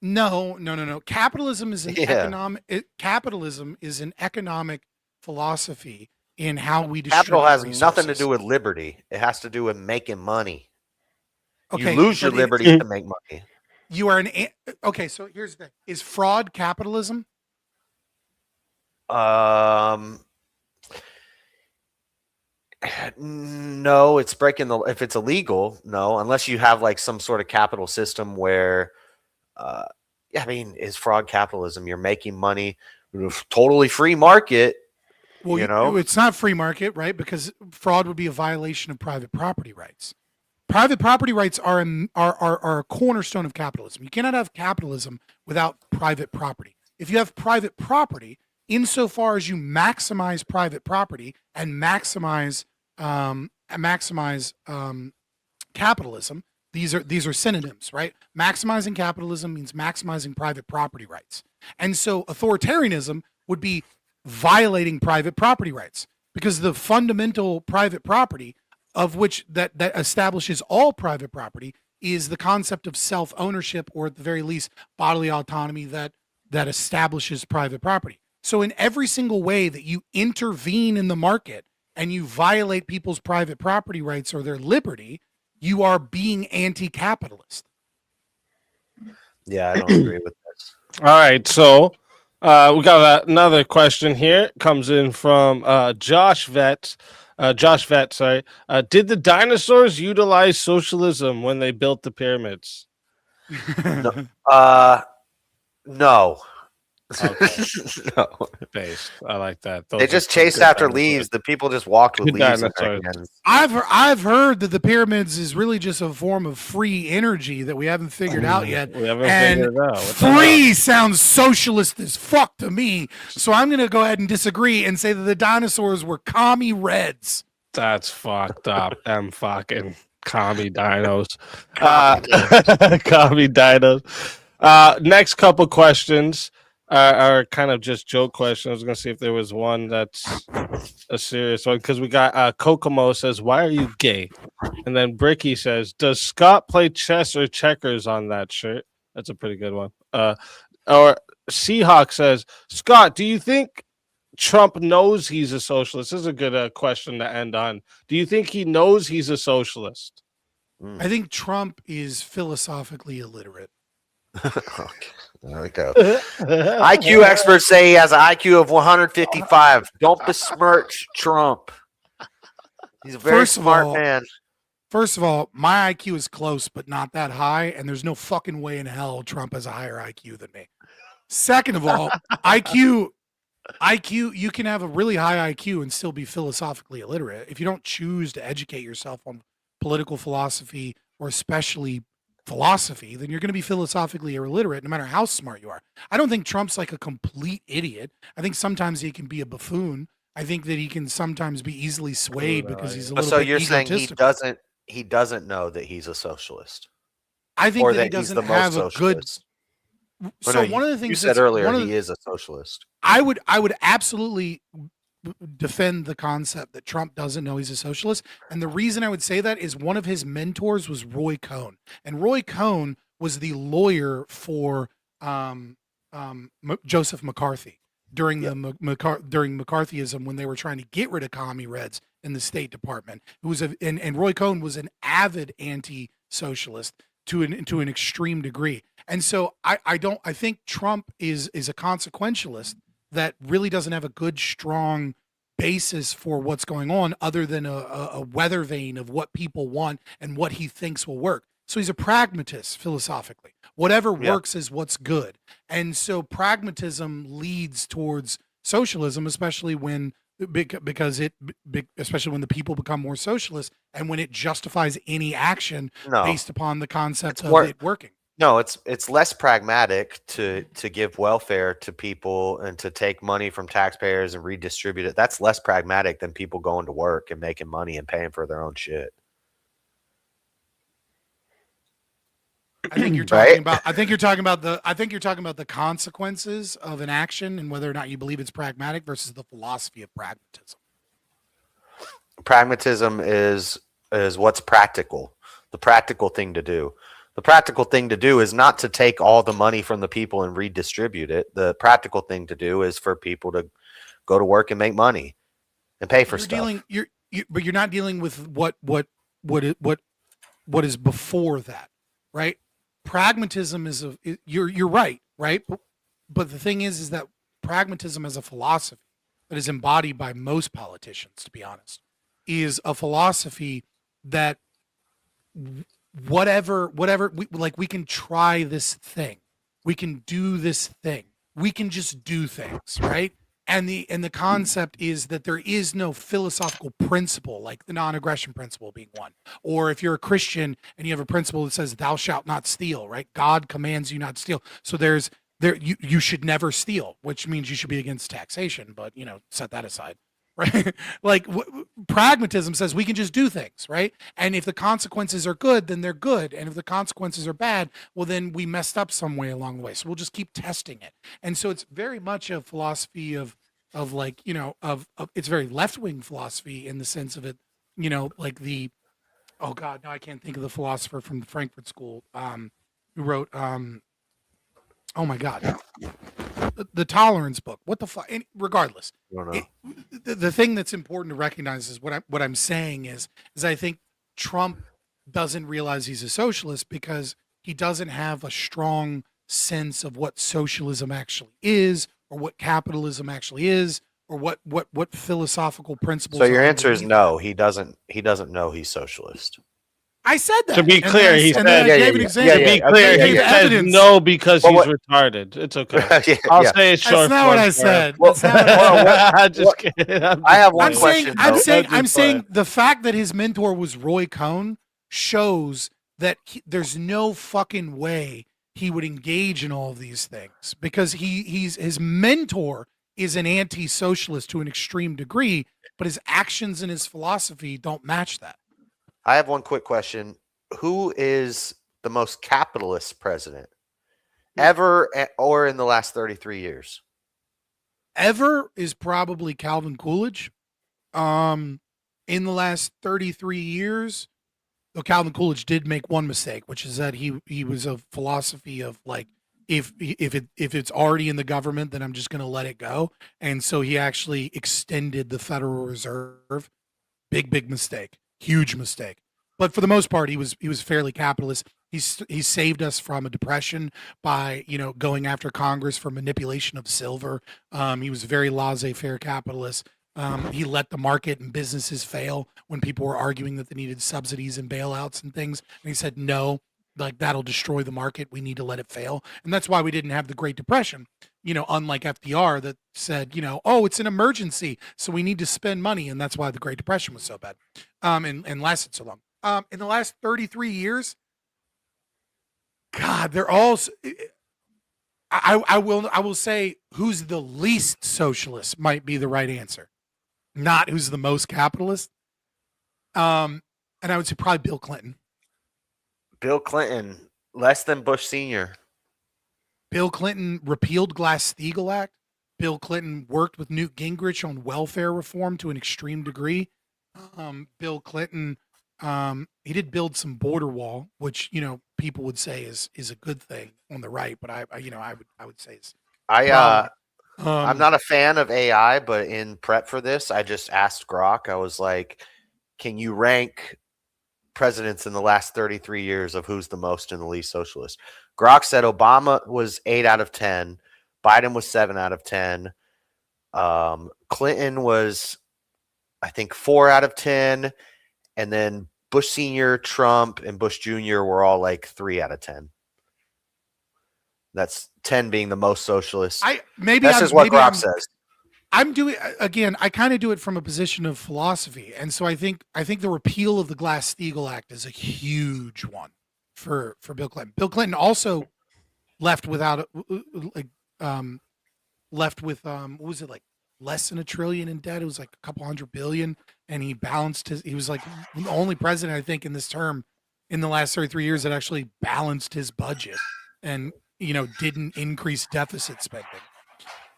[SPEAKER 3] No. Capitalism is an economic. Capitalism is an economic philosophy in how we distribute
[SPEAKER 4] capital has
[SPEAKER 3] resources.
[SPEAKER 4] Nothing to do with liberty. It has to do with making money.
[SPEAKER 3] Okay,
[SPEAKER 4] you lose your liberty to make money.
[SPEAKER 3] You are okay. So here's the thing: is fraud capitalism?
[SPEAKER 4] No, it's breaking the. If it's illegal, no, unless you have like some sort of capital system where, yeah, I mean, is fraud capitalism? You're making money, totally free market.
[SPEAKER 3] Well,
[SPEAKER 4] you know,
[SPEAKER 3] it's not free market, right? Because fraud would be a violation of private property rights. Private property rights are a cornerstone of capitalism. You cannot have capitalism without private property. If you have private property, insofar as you maximize private property and maximize capitalism, these are synonyms, right? Maximizing capitalism means maximizing private property rights, and so authoritarianism would be violating private property rights, because the fundamental private property of which that establishes all private property is the concept of self-ownership, or at the very least bodily autonomy that establishes private property. So in every single way that you intervene in the market and you violate people's private property rights or their liberty, you are being anti-capitalist.
[SPEAKER 4] yeah, I don't agree with this.
[SPEAKER 1] All right, so we got another question here. It comes in from Josh Vett. Sorry. Did the dinosaurs utilize socialism when they built the pyramids?
[SPEAKER 4] No.
[SPEAKER 1] Okay.
[SPEAKER 4] No.
[SPEAKER 1] Based. I like that.
[SPEAKER 4] They just chased after leaves. The people just walked with
[SPEAKER 1] Good
[SPEAKER 4] leaves in
[SPEAKER 1] dinosaurs.
[SPEAKER 4] their hands.
[SPEAKER 3] I've heard that the pyramids is really just a form of free energy that we haven't figured out yet.
[SPEAKER 1] We haven't
[SPEAKER 3] And
[SPEAKER 1] figured it out. What the hell?
[SPEAKER 3] free sounds socialist as fuck to me. So I'm going to go ahead and disagree and say that the dinosaurs were commie reds.
[SPEAKER 1] That's fucked up. Them fucking commie dinos. Commie dinos. Next couple questions are kind of just joke questions. I was going to see if there was one that's a serious one, because we got Kokomo says, "Why are you gay?" And then Bricky says, "Does Scott play chess or checkers on that shirt?" That's a pretty good one. Or Seahawk says, "Scott, do you think Trump knows he's a socialist?" This is a good question to end on. Do you think he knows he's a socialist?
[SPEAKER 3] I think Trump is philosophically illiterate.
[SPEAKER 4] Okay. There we go. IQ experts say he has an IQ of 155. Don't besmirch Trump. He's a very smart man.
[SPEAKER 3] First of all, my IQ is close, but not that high, and there's no fucking way in hell Trump has a higher IQ than me. Second of all, IQ, you can have a really high IQ and still be philosophically illiterate. If you don't choose to educate yourself on political philosophy, or especially philosophy, then you're going to be philosophically illiterate no matter how smart you are. I don't think Trump's like a complete idiot. I think sometimes he can be a buffoon. I think that he can sometimes be easily swayed because he's a little
[SPEAKER 4] So
[SPEAKER 3] bit
[SPEAKER 4] you're saying
[SPEAKER 3] egotistical.
[SPEAKER 4] he doesn't know that he's a socialist?
[SPEAKER 3] I think
[SPEAKER 4] Or
[SPEAKER 3] that he
[SPEAKER 4] that he's
[SPEAKER 3] doesn't
[SPEAKER 4] the
[SPEAKER 3] have
[SPEAKER 4] most
[SPEAKER 3] a good.
[SPEAKER 4] socialist?
[SPEAKER 3] So
[SPEAKER 4] No,
[SPEAKER 3] one of the things
[SPEAKER 4] you said
[SPEAKER 3] that's-
[SPEAKER 4] earlier
[SPEAKER 3] one of
[SPEAKER 4] he
[SPEAKER 3] the-
[SPEAKER 4] is a socialist.
[SPEAKER 3] I would absolutely defend the concept that Trump doesn't know he's a socialist. And the reason I would say that is one of his mentors was Roy Cohn. And Roy Cohn was the lawyer for Joseph McCarthy during during McCarthyism, when they were trying to get rid of commie reds in the State Department. It was and Roy Cohn was an avid anti-socialist to an extreme degree. And so I think Trump is a consequentialist that really doesn't have a good, strong basis for what's going on, other than a weather vane of what people want and what he thinks will work. So he's a pragmatist philosophically. Whatever works is what's good. And so pragmatism leads towards socialism, especially when especially when the people become more socialist and when it justifies any action based upon the concept of it working.
[SPEAKER 4] No, it's less pragmatic to give welfare to people and to take money from taxpayers and redistribute it. That's less pragmatic than people going to work and making money and paying for their own shit.
[SPEAKER 3] I think you're talking about. I think you're talking about the consequences of an action and whether or not you believe it's pragmatic versus the philosophy of pragmatism.
[SPEAKER 4] Pragmatism is what's practical, the practical thing to do. The practical thing to do is not to take all the money from the people and redistribute it. The practical thing to do is for people to go to work and make money and pay for stuff.
[SPEAKER 3] But you're not dealing with what is before that, right? pragmatism is you're right, right? But the thing is that pragmatism as a philosophy that is embodied by most politicians, to be honest, is a philosophy that whatever we can try this thing, we can do this thing, we can just do things, right? And the concept is that there is no philosophical principle, like the non-aggression principle being one. Or if you're a Christian and you have a principle that says thou shalt not steal, right? God commands you not to steal. So you should never steal, which means you should be against taxation, but set that aside. Right? Like pragmatism says we can just do things, right? And if the consequences are good, then they're good. And if the consequences are bad, well, then we messed up some way along the way. So we'll just keep testing it. And so it's very much a philosophy of it's very left-wing philosophy in the sense of it, like oh God, now I can't think of the philosopher from the Frankfurt School who wrote, oh my God, the tolerance book. What the fuck? Regardless, the thing that's important to recognize is what I'm saying is I think Trump doesn't realize he's a socialist because he doesn't have a strong sense of what socialism actually is, or what capitalism actually is, or what philosophical principles.
[SPEAKER 4] So your answer is no. He doesn't know he's socialist.
[SPEAKER 3] I said that.
[SPEAKER 1] To be clear, he said.
[SPEAKER 3] To
[SPEAKER 1] be clear, he said no because he's retarded. It's okay. I'll say it short.
[SPEAKER 3] That's not what I said.
[SPEAKER 1] Just kidding.
[SPEAKER 4] I have one question.
[SPEAKER 3] I'm saying the fact that his mentor was Roy Cohn shows that there's no fucking way he would engage in all of these things, because his mentor is an anti-socialist to an extreme degree, but his actions and his philosophy don't match that.
[SPEAKER 4] I have one quick question. Who is the most capitalist president ever, or in the last 33 years?
[SPEAKER 3] Ever is probably Calvin Coolidge. In the last 33 years, though, Calvin Coolidge did make one mistake, which is that he was a philosophy of like, if it's already in the government, then I'm just going to let it go. And so he actually extended the Federal Reserve. Big mistake. Huge mistake. But for the most part, he was fairly capitalist. He saved us from a depression by going after Congress for manipulation of silver. He was a very laissez-faire capitalist. He let the market and businesses fail when people were arguing that they needed subsidies and bailouts and things. And he said, no, like that'll destroy the market. We need to let it fail. And that's why we didn't have the Great Depression, unlike FDR that said, oh, it's an emergency, so we need to spend money. And that's why the Great Depression was so bad and lasted so long. In the last 33 years, God, they're all. I will say who's the least socialist might be the right answer, not who's the most capitalist. And I would say probably Bill Clinton.
[SPEAKER 4] Bill Clinton, less than Bush Sr.
[SPEAKER 3] Bill Clinton repealed Glass-Steagall Act. Bill Clinton worked with Newt Gingrich on welfare reform to an extreme degree. Bill Clinton, he did build some border wall, which people would say is a good thing on the right, but I would say it's.
[SPEAKER 4] I'm not a fan of AI, but in prep for this, I just asked Grok. I was like, "Can you rank presidents in the last 33 years of who's the most and the least socialist?" Grok said Obama was 8 out of 10, Biden was 7 out of 10, Clinton was, I think, 4 out of 10, and then Bush Sr., Trump, and Bush Jr. were all like 3 out of 10. That's 10 being the most socialist. This is what Grok says.
[SPEAKER 3] I'm doing, again, I kind of do it from a position of philosophy. And so I think the repeal of the Glass-Steagall Act is a huge one for Bill Clinton. Bill Clinton also left without what was it, like less than $1 trillion in debt? It was like a couple $100 billion, and he was like the only president, I think, in this term in the last 33 years that actually balanced his budget and didn't increase deficit spending.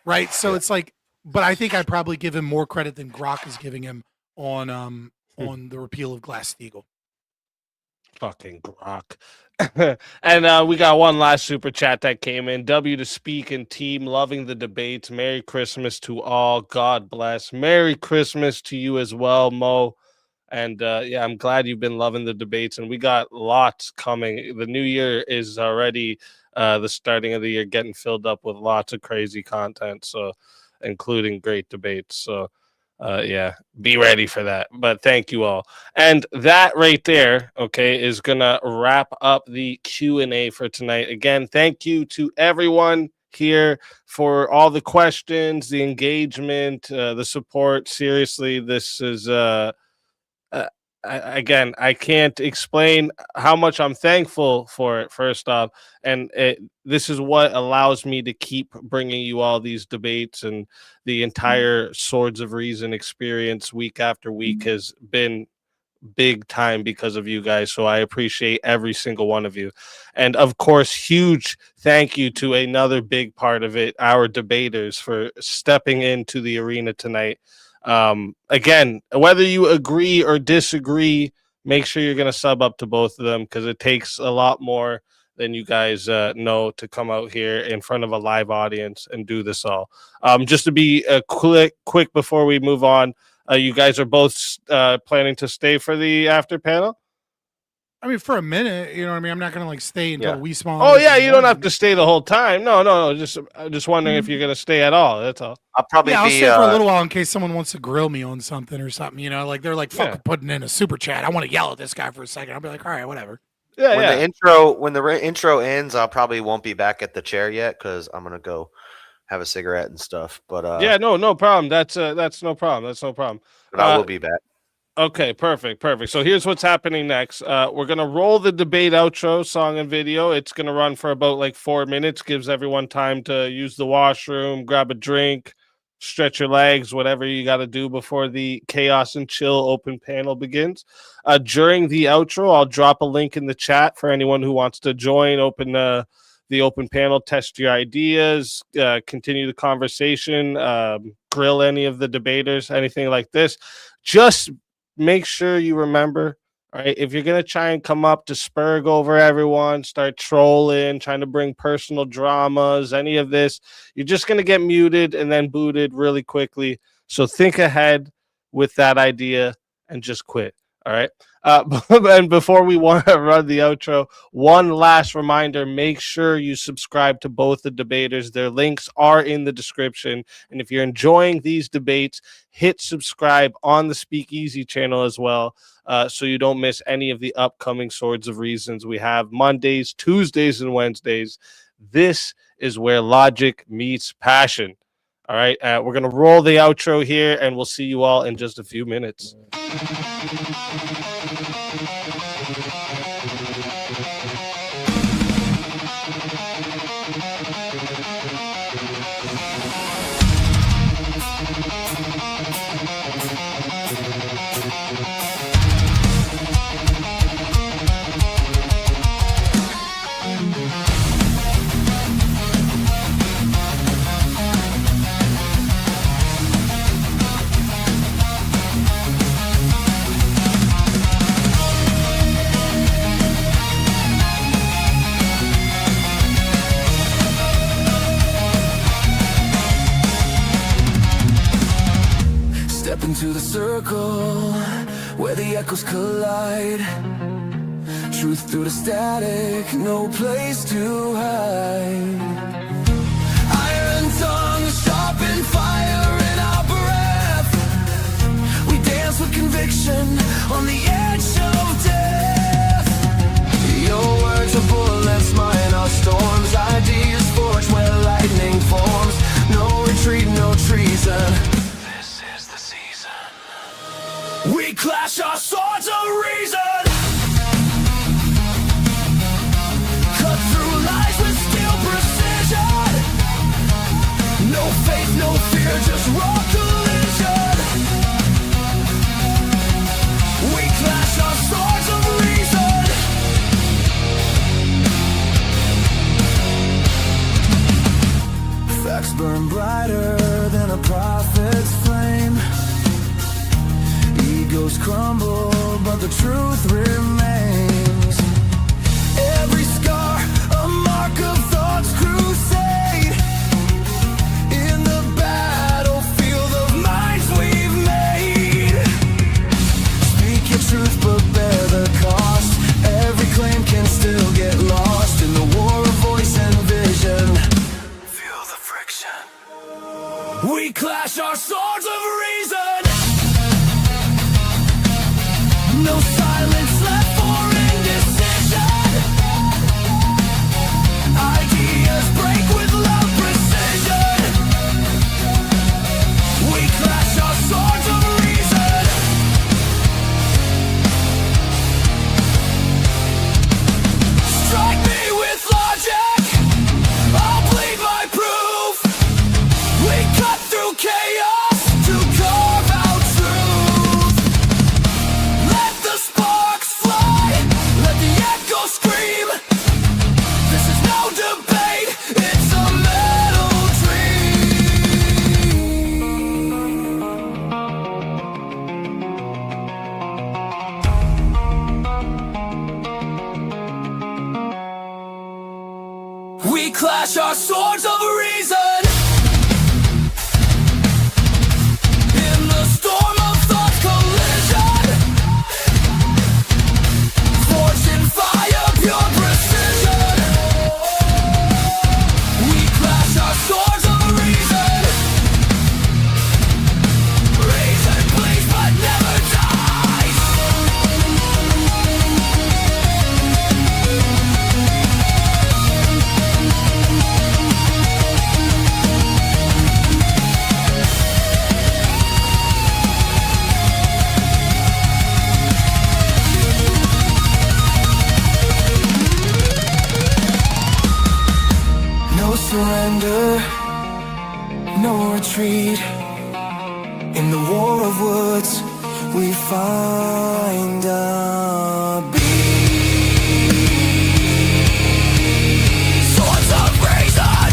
[SPEAKER 3] Right. So It's like, but I think I'd probably give him more credit than Grok is giving him on the repeal of Glass-Steagall.
[SPEAKER 1] Fucking Grok. And we got one last super chat that came in. W to Speak and team, loving the debates. Merry Christmas to all. God bless. Merry Christmas to you as well, Mo. And yeah, I'm glad you've been loving the debates, and we got lots coming. The new year is already the starting of the year, getting filled up with lots of crazy content, so including great debates. So yeah, be ready for that. But thank you all. And that right there, okay, is gonna wrap up the Q&A for tonight. Again, thank you to everyone here for all the questions, the engagement, the support. Seriously, this is again, I can't explain how much I'm thankful for it, first off. And this is what allows me to keep bringing you all these debates, and the entire Swords of Reason experience week after week has been big time because of you guys. So I appreciate every single one of you. And of course, huge thank you to another big part of it, our debaters, for stepping into the arena tonight. Again, whether you agree or disagree, make sure you're going to sub up to both of them, because it takes a lot more than you guys know to come out here in front of a live audience and do this all. Just to be quick before we move on, you guys are both planning to stay for the after panel?
[SPEAKER 3] I mean, for a minute, you know what I mean? I'm not going to like stay until we small.
[SPEAKER 1] Oh yeah, you don't have to stay the whole time. No. Just wondering if you're going to stay at all. That's all.
[SPEAKER 4] I'll probably
[SPEAKER 3] I'll
[SPEAKER 4] be
[SPEAKER 3] stay for a little while in case someone wants to grill me on something or something. You know, like they're like fucking putting in a super chat. I want to yell at this guy for a second. I'll be like, all right, whatever.
[SPEAKER 1] Yeah,
[SPEAKER 4] when the intro ends, I probably won't be back at the chair yet because I'm gonna go have a cigarette and stuff. But
[SPEAKER 1] yeah, no problem. That's no problem. That's no problem.
[SPEAKER 4] But I will be back.
[SPEAKER 1] Okay, perfect. So here's what's happening next. We're gonna roll the debate outro song and video. It's gonna run for about like 4 minutes. Gives everyone time to use the washroom, grab a drink, stretch your legs, whatever you got to do before the Chaos and Chill open panel begins. During the outro, I'll drop a link in the chat for anyone who wants to join. Open the open panel, test your ideas, continue the conversation, grill any of the debaters, anything like this. Just make sure you remember, all right, if you're going to try and come up to spurg over everyone, start trolling, trying to bring personal dramas, any of this, you're just going to get muted and then booted really quickly. So think ahead with that idea and just quit. All right. And before we want to run the outro, one last reminder, make sure you subscribe to both the debaters. Their links are in the description. And if you're enjoying these debates, hit subscribe on the Speakeazy channel as well, so you don't miss any of the upcoming Swords of Reasons. We have Mondays, Tuesdays, and Wednesdays. This is where logic meets passion. All right. We're going to roll the outro here, and we'll see you all in just a few minutes.
[SPEAKER 2] Step into the circle where the echoes collide. Truth through the static, no place to hide. Iron tongue, sharpen fire in our breath. We dance with conviction on the edge of death. Your words are bullets, mine are storms. Ideas forged where lightning forms. No retreat, no treason. We clash our swords of reason. Cut through lies with steel precision. No faith, no fear, just raw collision. We clash our swords of reason. We clash our swords of reason in the storm of thought's collision. Fortune, fire, pure precision. We clash our swords of reason. Reason bleeds but never dies. No surrender, no retreat. In the war of words, we find a beat. Swords of reason.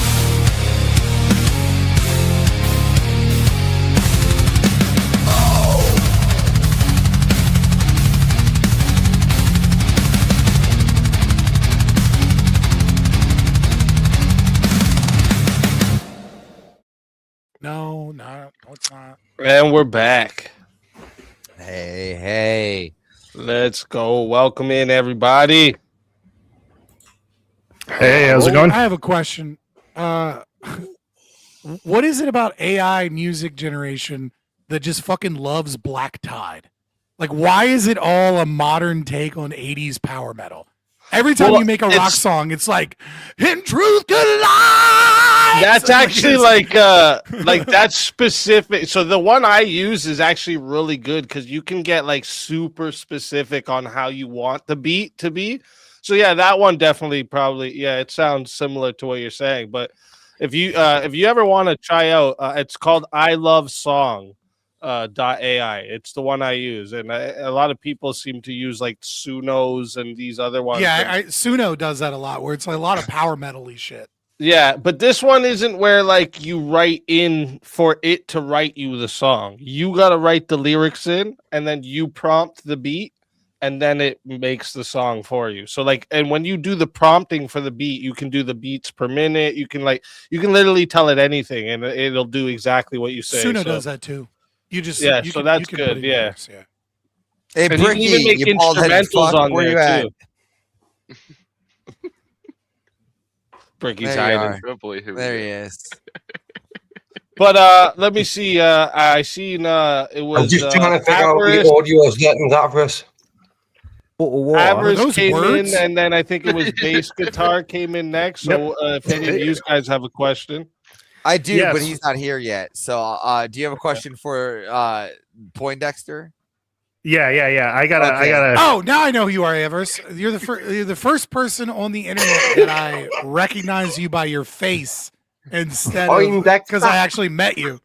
[SPEAKER 2] Oh.
[SPEAKER 3] No, it's not.
[SPEAKER 1] And we're back.
[SPEAKER 5] Hey.
[SPEAKER 1] Let's go. Welcome in, everybody.
[SPEAKER 6] Hey, how's it going?
[SPEAKER 3] I have a question. What is it about AI music generation that just fucking loves Black Tide? Like, why is it all a modern take on 80s power metal? Every time you make a rock song, it's like, in truth collides.
[SPEAKER 1] That's actually like that's specific. So the one I use is actually really good because you can get like super specific on how you want the beat to be. So yeah, that one definitely probably it sounds similar to what you're saying. But if you ever want to try out, it's called I Love Song. .ai. It's the one I use, and a lot of people seem to use like Sunos and these other ones.
[SPEAKER 3] Yeah, Suno does that a lot, where it's like a lot of power metal-y shit.
[SPEAKER 1] Yeah, but this one isn't where like you write in for it to write you the song. You got to write the lyrics in, and then you prompt the beat, and then it makes the song for you. So like, and when you do the prompting for the beat, you can do the beats per minute. You can literally tell it anything, and it'll do exactly what you say.
[SPEAKER 3] Suno does that too. You just
[SPEAKER 1] so that's good. Yeah.
[SPEAKER 5] Hey,
[SPEAKER 1] And
[SPEAKER 5] Bricky,
[SPEAKER 1] you can even make
[SPEAKER 5] you bald-headed
[SPEAKER 1] instrumentals
[SPEAKER 5] fuck,
[SPEAKER 1] on
[SPEAKER 5] where you
[SPEAKER 1] there
[SPEAKER 5] at?
[SPEAKER 1] too. Bricky's
[SPEAKER 5] There you
[SPEAKER 1] hiding.
[SPEAKER 5] are.
[SPEAKER 7] Oh boy, who
[SPEAKER 5] There he is.
[SPEAKER 1] But let me see. I seen it was.
[SPEAKER 8] I'm just trying to figure out what
[SPEAKER 1] Avarice-
[SPEAKER 8] the audio is letting that for us.
[SPEAKER 1] Avarice
[SPEAKER 3] those
[SPEAKER 1] came
[SPEAKER 3] words?
[SPEAKER 1] in, and then I think it was bass guitar came in next. So if any of you guys have a question,
[SPEAKER 5] I do,
[SPEAKER 6] Yes.
[SPEAKER 5] but he's not here yet. So, do you have a question for Poindexter?
[SPEAKER 6] Yeah. I gotta.
[SPEAKER 3] Oh, now I know who you are, Evers. You're the first person on the internet that I recognize you by your face instead of because I actually met you.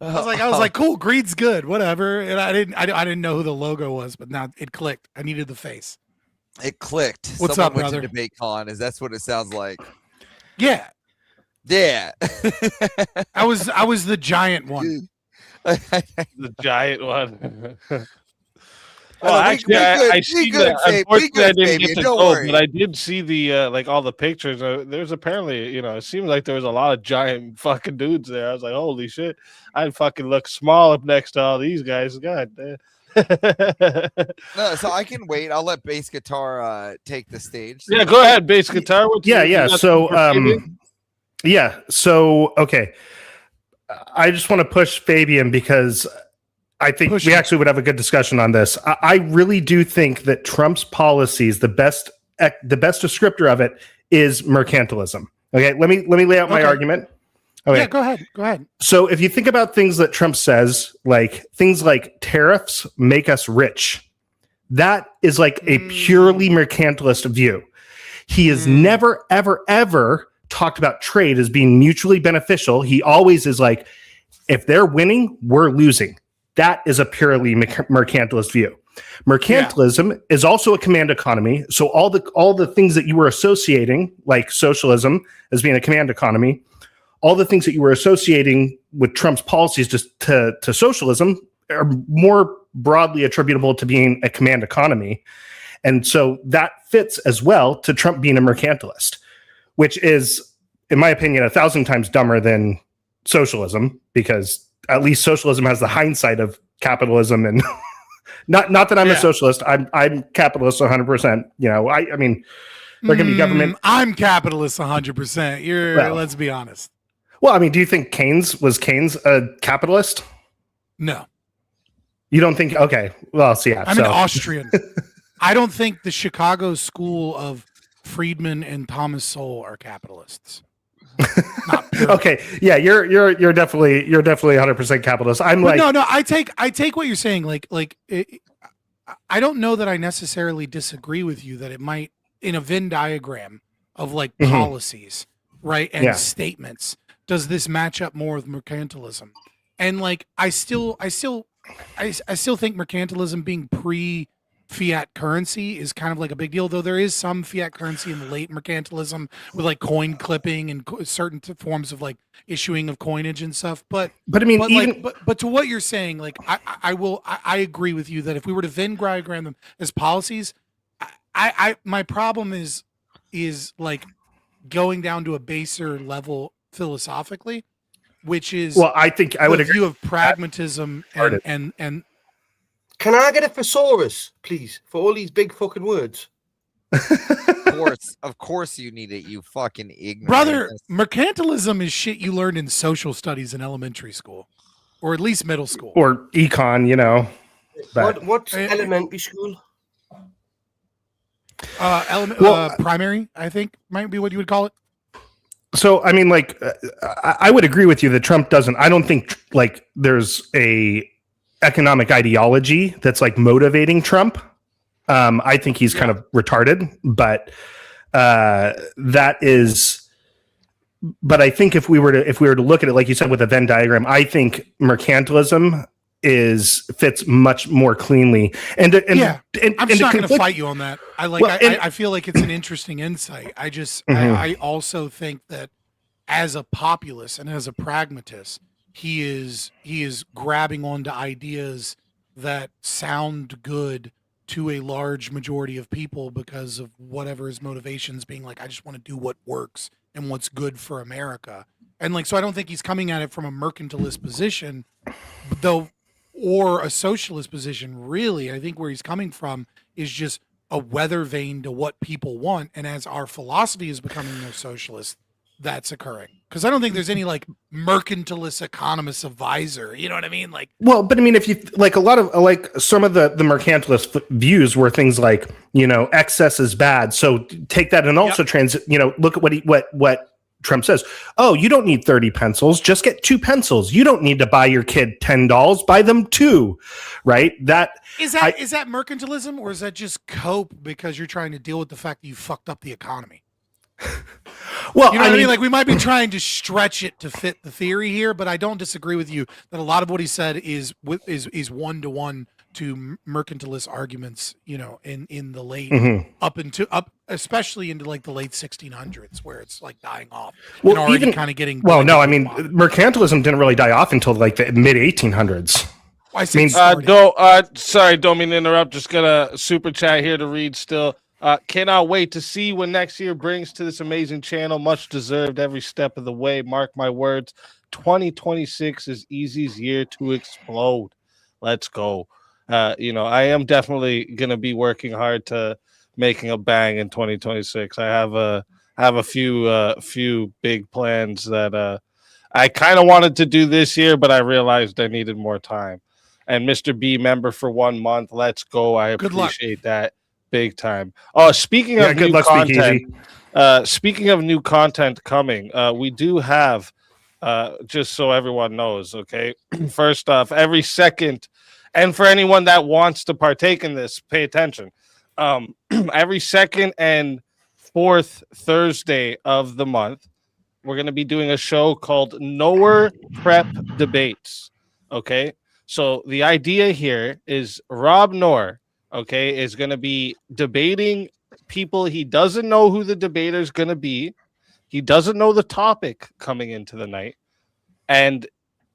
[SPEAKER 3] I was like, cool, Greed's good, whatever. And I didn't know who the logo was, but now it clicked. I needed the face.
[SPEAKER 5] It clicked.
[SPEAKER 3] What's
[SPEAKER 5] Someone
[SPEAKER 3] up,
[SPEAKER 5] went
[SPEAKER 3] brother?
[SPEAKER 5] to DebateCon. That's what it sounds like.
[SPEAKER 3] Yeah,
[SPEAKER 5] Yeah.
[SPEAKER 3] I was the giant one.
[SPEAKER 1] the giant one.
[SPEAKER 5] Oh,
[SPEAKER 1] Well,
[SPEAKER 5] we
[SPEAKER 1] actually,
[SPEAKER 5] good,
[SPEAKER 1] I
[SPEAKER 5] we
[SPEAKER 1] see
[SPEAKER 5] good,
[SPEAKER 1] that.
[SPEAKER 5] Fabian, we
[SPEAKER 1] Unfortunately, I
[SPEAKER 5] good,
[SPEAKER 1] didn't
[SPEAKER 5] Fabian,
[SPEAKER 1] get to
[SPEAKER 5] don't
[SPEAKER 1] go,
[SPEAKER 5] worry.
[SPEAKER 1] but I did see the like all the pictures. There's apparently, it seems like there was a lot of giant fucking dudes there. I was like, holy shit, I'd fucking look small up next to all these guys. God damn.
[SPEAKER 5] No, so I can wait. I'll let bass guitar take the stage.
[SPEAKER 1] Yeah, go ahead, bass guitar. What you got
[SPEAKER 6] So,
[SPEAKER 1] for Fabian?
[SPEAKER 6] okay. I just want to push Fabian because I think
[SPEAKER 3] Push
[SPEAKER 6] we
[SPEAKER 3] him.
[SPEAKER 6] actually would have a good discussion on this. I really do think that Trump's policies, the best descriptor of it is mercantilism. Okay, let me lay out my
[SPEAKER 3] Okay.
[SPEAKER 6] argument. Okay.
[SPEAKER 3] Yeah, go ahead.
[SPEAKER 6] So if you think about things that Trump says, like things like tariffs make us rich, that is like a purely mercantilist view. He has never, ever, ever talked about trade as being mutually beneficial. He always is like, if they're winning, we're losing. That is a purely mercantilist view. Mercantilism is also a command economy. So all the things that you were associating, like socialism as being a command economy, all the things that you were associating with Trump's policies just to socialism are more broadly attributable to being a command economy. And so that fits as well to Trump being a mercantilist. which is, in my opinion, 1,000 times dumber than socialism, because at least socialism has the hindsight of capitalism. And not that I'm a socialist. I'm capitalist 100%. You know, I mean, there can be government.
[SPEAKER 3] I'm capitalist 100%. Let's be honest.
[SPEAKER 6] Well, I mean, do you think Keynes a capitalist?
[SPEAKER 3] No.
[SPEAKER 6] You don't think? Okay. Well, so yeah.
[SPEAKER 3] I'm an Austrian. I don't think the Chicago School of Friedman and Thomas Sowell are capitalists.
[SPEAKER 6] Okay. Yeah, you're definitely 100% capitalist.
[SPEAKER 3] No. I take what you're saying. I don't know that I necessarily disagree with you that it might, in a Venn diagram of like policies, right, and statements, does this match up more with mercantilism? And like, I still think mercantilism being pre-fiat currency is kind of like a big deal, though there is some fiat currency in the late mercantilism with like coin clipping and certain forms of like issuing of coinage and stuff. But I mean, but to what you're saying, like I agree with you that if we were to Venn diagram them as policies, my problem is like going down to a baser level philosophically, which is,
[SPEAKER 6] well, I think I would agree.
[SPEAKER 3] View of pragmatism and
[SPEAKER 8] Can I get a thesaurus, please, for all these big fucking words?
[SPEAKER 5] Of course you need it, you fucking ignorant.
[SPEAKER 3] Brother, mercantilism is shit you learned in social studies in elementary school, or at least middle school,
[SPEAKER 6] or econ, you know.
[SPEAKER 8] What's elementary school?
[SPEAKER 3] Primary, I think, might be what you would call it.
[SPEAKER 6] So, I mean, like, I would agree with you that Trump doesn't. I don't think like there's a economic ideology that's like motivating Trump. I think he's kind of retarded, but that is. But I think if we were to look at it, like you said, with a Venn diagram, I think mercantilism fits much more cleanly. And I'm
[SPEAKER 3] just not going to fight you on that. I feel like it's an interesting insight. I just I also think that as a populist and as a pragmatist, he is grabbing onto ideas that sound good to a large majority of people because of whatever his motivations, being like, I just want to do what works and what's good for America. And like, so I don't think he's coming at it from a mercantilist position, though, or a socialist position. Really, I think where he's coming from is just a weather vane to what people want. And as our philosophy is becoming more socialist, that's occurring. Because I don't think there's any like mercantilist economist advisor. You know what I mean? Like,
[SPEAKER 6] well, but I mean, if you like a lot of like some of the mercantilist views were things like, you know, excess is bad. So take that and also look at what Trump says. Oh, you don't need 30 pencils. Just get 2 pencils. You don't need to buy your kid $10. Buy them 2. Right?
[SPEAKER 3] Is that mercantilism, or is that just cope because you're trying to deal with the fact that you fucked up the economy?
[SPEAKER 6] Well,
[SPEAKER 3] you know what I mean? Like, we might be trying to stretch it to fit the theory here, but I don't disagree with you that a lot of what he said is one-to-one to mercantilist arguments, you know, in the late especially into like the late 1600s, where it's like dying off.
[SPEAKER 6] Well,
[SPEAKER 3] and already kind of getting.
[SPEAKER 6] Well, no, I mean, mercantilism didn't really die off until like the mid 1800s.
[SPEAKER 1] Sorry, don't mean to interrupt. Just got a super chat here to read still. Cannot wait to see what next year brings to this amazing channel. Much deserved every step of the way. Mark my words. 2026 is Easy's year to explode. Let's go. I am definitely going to be working hard to making a bang in 2026. I have a few big plans that I kind of wanted to do this year, but I realized I needed more time. And Mr. B member for 1 month. Let's go. I appreciate that. Big time. Oh, speaking of new content, speaking of new content coming, we do have, just so everyone knows, okay, first off, every second, and for anyone that wants to partake in this, pay attention. Every second and fourth Thursday of the month, we're going to be doing a show called Knower Prep Debates, okay? So the idea here is Rob Knorr, okay, is going to be debating people. He doesn't know who the debater is going to be. He doesn't know the topic coming into the night. And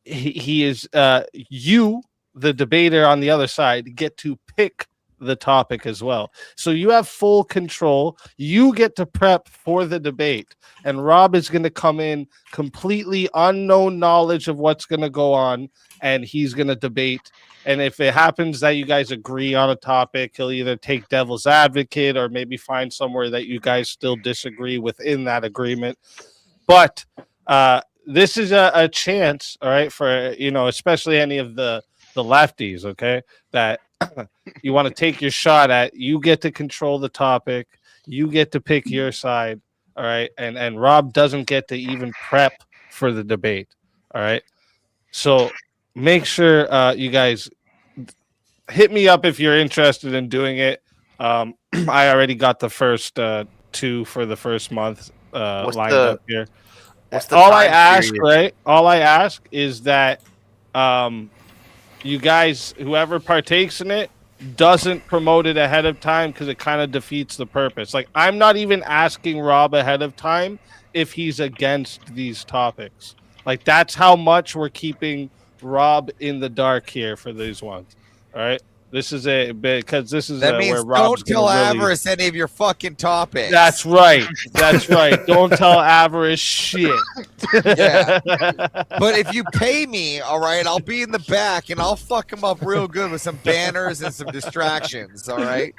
[SPEAKER 1] he is, you, the debater on the other side, get to pick the topic as well. So you have full control. You get to prep for the debate. And Rob is going to come in completely unknown knowledge of what's going to go on, and he's going to debate. And if it happens that you guys agree on a topic, he'll either take devil's advocate or maybe find somewhere that you guys still disagree within that agreement. But this is a chance, all right, for, you know, especially any of the lefties, okay, that you want to take your shot at. You get to control the topic. You get to pick your side, all right, and Rob doesn't get to even prep for the debate, all right. So make sure you guys hit me up if you're interested in doing it. I already got the first 2 for the first month lined up here. All I ask, right? All I ask is that you guys, whoever partakes in it, doesn't promote it ahead of time, because it kind of defeats the purpose. Like, I'm not even asking Rob ahead of time if he's against these topics. Like, that's how much we're keeping Rob in the dark here for these ones. All right. This is because this is
[SPEAKER 5] That means
[SPEAKER 1] where Rob's
[SPEAKER 5] don't tell
[SPEAKER 1] really...
[SPEAKER 5] Avarice any of your fucking topics.
[SPEAKER 1] That's right. That's right. Don't tell Avarice shit.
[SPEAKER 5] Yeah. But if you pay me, all right, I'll be in the back and I'll fuck him up real good with some banners and some distractions. All right.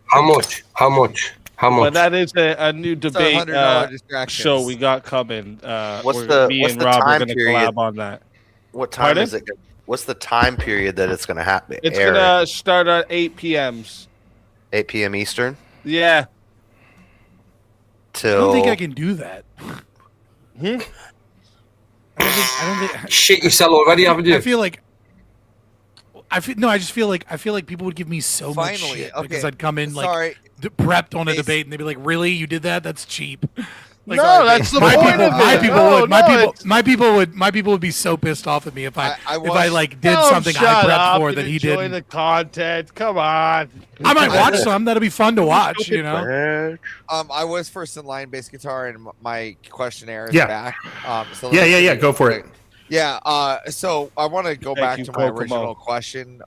[SPEAKER 8] How much? How much? How much?
[SPEAKER 1] But that is a new debate show we got coming. Me and Rob are going to collab on that.
[SPEAKER 4] What time is it? What's the time period that it's going to happen?
[SPEAKER 1] It's going to start at 8 p.m.s.
[SPEAKER 4] 8 p.m. Eastern?
[SPEAKER 1] Yeah.
[SPEAKER 3] I don't think I can do that.
[SPEAKER 1] Hmm?
[SPEAKER 3] I don't think
[SPEAKER 8] Shit yourself already, haven't you?
[SPEAKER 3] I feel like I just feel like people would give me so much shit because I'd come in like prepped on a debate and they'd be like, "Really, you did that? That's cheap." Like,
[SPEAKER 1] no, that's the point of it.
[SPEAKER 3] My people would be so pissed off at me if I like did something I prepped for that he didn't.
[SPEAKER 1] Enjoy the content. Come on.
[SPEAKER 3] I might watch some. That'll be fun to watch. You know.
[SPEAKER 5] I was first in line, bass guitar, and my questionnaire is back. So
[SPEAKER 6] yeah. Go for it.
[SPEAKER 5] Yeah. So I want to go back to my
[SPEAKER 1] Kokomo.
[SPEAKER 5] original question.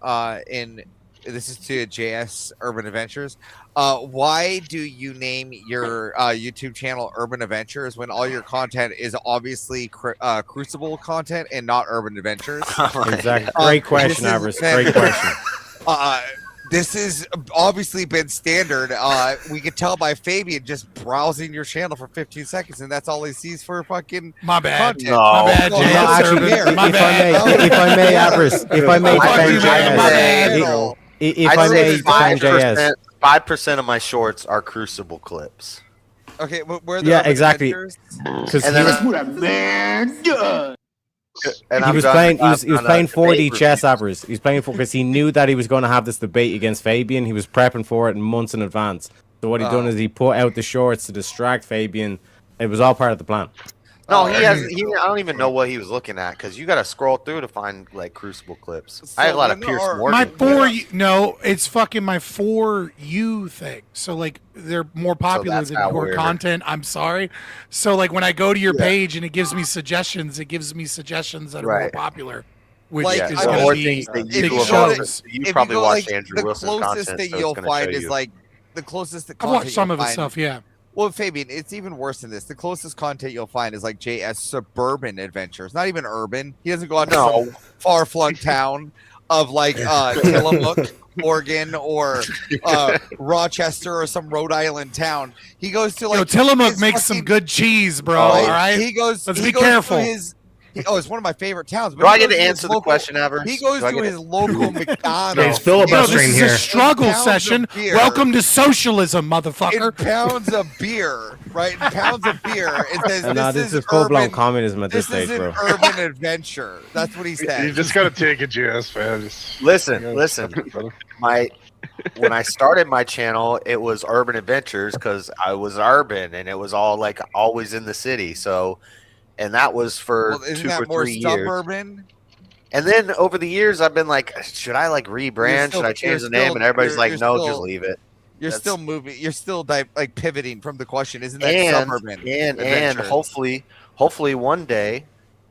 [SPEAKER 5] This is to JS Urban Adventures. Why do you name your YouTube channel Urban Adventures when all your content is obviously Crucible content and not Urban Adventures?
[SPEAKER 7] Exactly. Great question, Avarice. Great question.
[SPEAKER 5] This has obviously been standard. We could tell by Fabian just browsing your channel for 15 seconds, and that's all he sees for fucking
[SPEAKER 3] my bad.
[SPEAKER 5] content.
[SPEAKER 4] No.
[SPEAKER 3] My bad,
[SPEAKER 5] No,
[SPEAKER 3] JS
[SPEAKER 5] actually,
[SPEAKER 3] Urban. My
[SPEAKER 7] If
[SPEAKER 3] bad.
[SPEAKER 7] I may, Avarice, if I may defend
[SPEAKER 5] JS.
[SPEAKER 7] if I may defend JS.
[SPEAKER 4] 5% of my shorts are Crucible clips.
[SPEAKER 5] Okay, where
[SPEAKER 7] Yeah, exactly. Because
[SPEAKER 4] And
[SPEAKER 7] he was playing 4D chess, Avarice. He was playing because he knew that he was going to have this debate against Fabian. He was prepping for it in months in advance. So what he done is he put out the shorts to distract Fabian. It was all part of the plan.
[SPEAKER 4] No, I don't even know what he was looking at, because you got to scroll through to find like Crucible clips. I had a lot of Pierce Morgan.
[SPEAKER 3] My it's fucking my For You thing. So like they're more popular than your content. I'm sorry. So like when I go to your page and it gives me suggestions, that are more popular. Which
[SPEAKER 5] Like,
[SPEAKER 3] is
[SPEAKER 5] I
[SPEAKER 3] going to
[SPEAKER 5] mean,
[SPEAKER 3] be
[SPEAKER 5] if
[SPEAKER 3] big shows.
[SPEAKER 4] You probably watch Andrew
[SPEAKER 5] the
[SPEAKER 4] Wilson's
[SPEAKER 5] closest
[SPEAKER 4] content,
[SPEAKER 5] that
[SPEAKER 4] so
[SPEAKER 5] you'll
[SPEAKER 4] it's gonna
[SPEAKER 5] find
[SPEAKER 4] show
[SPEAKER 5] is
[SPEAKER 4] you.
[SPEAKER 5] like the closest.
[SPEAKER 3] I've watched some of his stuff, yeah.
[SPEAKER 5] Well, Fabian, it's even worse than this. The closest content you'll find is like JS Suburban Adventures, not even urban. He doesn't go out to some far-flung town of like Tillamook, Oregon, or Rochester or some Rhode Island town. He goes to like
[SPEAKER 3] Tillamook makes some good cheese, bro. All right,
[SPEAKER 5] He goes.
[SPEAKER 3] Let's be careful.
[SPEAKER 5] It's one of my favorite towns.
[SPEAKER 4] Do I get to answer the question, Avarice?
[SPEAKER 5] He goes to his local McDonald's.
[SPEAKER 6] It's filibustering
[SPEAKER 3] this
[SPEAKER 6] here.
[SPEAKER 3] is a struggle session. Welcome to socialism, motherfucker.
[SPEAKER 5] In pounds of beer, right? In pounds of beer. It says,
[SPEAKER 7] This is full-blown communism at this stage,
[SPEAKER 5] is
[SPEAKER 7] bro.
[SPEAKER 5] an urban adventure. That's what he said.
[SPEAKER 9] You just gotta take it, JS, man.
[SPEAKER 4] Listen. When I started my channel, it was Urban Adventures because I was urban and it was all like always in the city. So, and that was for 2 or 3 years.
[SPEAKER 5] Suburban?
[SPEAKER 4] And then over the years, I've been like, should I like rebrand? Should I change the name? And everybody's like, no, just leave it.
[SPEAKER 5] You're still moving. You're still like pivoting from the question. Isn't that suburban?
[SPEAKER 4] And hopefully one day,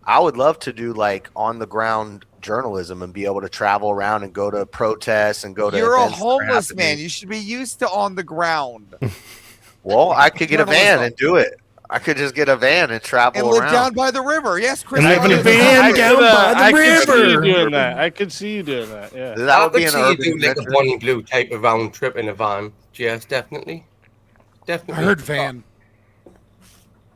[SPEAKER 4] I would love to do like on the ground journalism and be able to travel around and go to protests and go to.
[SPEAKER 5] You're a
[SPEAKER 4] events that are
[SPEAKER 5] homeless
[SPEAKER 4] happening.
[SPEAKER 5] man. You should be used to on the ground
[SPEAKER 4] Well, I could get a van and do it. I could just get a van and travel
[SPEAKER 5] and live
[SPEAKER 4] around.
[SPEAKER 5] down by the river. Yes, Chris.
[SPEAKER 6] And live in a
[SPEAKER 5] Rock.
[SPEAKER 6] van down by the
[SPEAKER 1] I could see you
[SPEAKER 6] river.
[SPEAKER 1] doing that. I could see you doing that. Yeah.
[SPEAKER 4] That would be
[SPEAKER 8] I
[SPEAKER 4] an
[SPEAKER 8] could
[SPEAKER 4] urban
[SPEAKER 8] see you do like a
[SPEAKER 4] adventure.
[SPEAKER 8] Bonnie Blue type of round trip in a van. Yes, definitely.
[SPEAKER 3] I
[SPEAKER 8] Definitely.
[SPEAKER 3] heard van.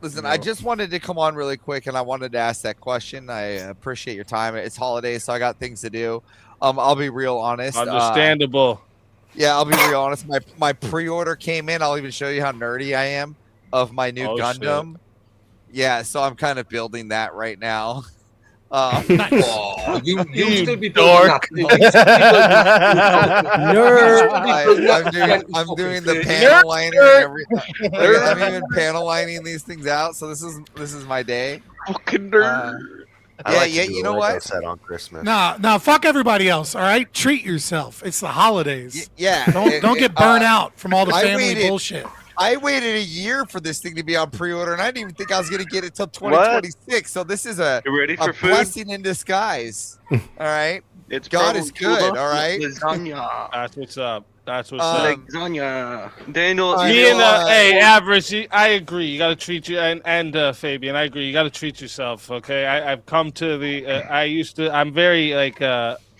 [SPEAKER 5] Listen, I just wanted to come on really quick, and I wanted to ask that question. I appreciate your time. It's holidays, so I got things to do. I'll be real honest.
[SPEAKER 1] Understandable.
[SPEAKER 5] Yeah, I'll be real honest. My pre-order came in. I'll even show you how nerdy I am of my new Gundam. Yeah, so I'm kind of building that right now.
[SPEAKER 8] Oh, you still be
[SPEAKER 1] dork.
[SPEAKER 5] I'm doing the panel lining and everything. I'm even panel lining these things out. So this is my day.
[SPEAKER 9] Fucking nerd.
[SPEAKER 4] I like to
[SPEAKER 5] yeah.
[SPEAKER 4] do
[SPEAKER 5] You
[SPEAKER 4] a
[SPEAKER 5] know
[SPEAKER 4] Lego
[SPEAKER 5] what?
[SPEAKER 4] set on Christmas.
[SPEAKER 3] No, fuck everybody else. All right, treat yourself. It's the holidays.
[SPEAKER 5] Yeah.
[SPEAKER 3] Don't get burned out from all the
[SPEAKER 5] I
[SPEAKER 3] family
[SPEAKER 5] waited-
[SPEAKER 3] bullshit.
[SPEAKER 5] I waited a year for this thing to be on pre-order, and I didn't even think I was going to get it till 2026. So this is a
[SPEAKER 9] You ready for food?
[SPEAKER 5] blessing in disguise. All right.
[SPEAKER 9] It's
[SPEAKER 5] God is good, all right?
[SPEAKER 9] Lasagna.
[SPEAKER 1] That's what's up. That's what's up.
[SPEAKER 9] Lasagna. Daniel,
[SPEAKER 5] I
[SPEAKER 1] Me and
[SPEAKER 5] know,
[SPEAKER 1] hey, Average, I agree. You got to treat you and Fabian, I agree. You got to treat yourself. Okay, I've come to the. I'm very like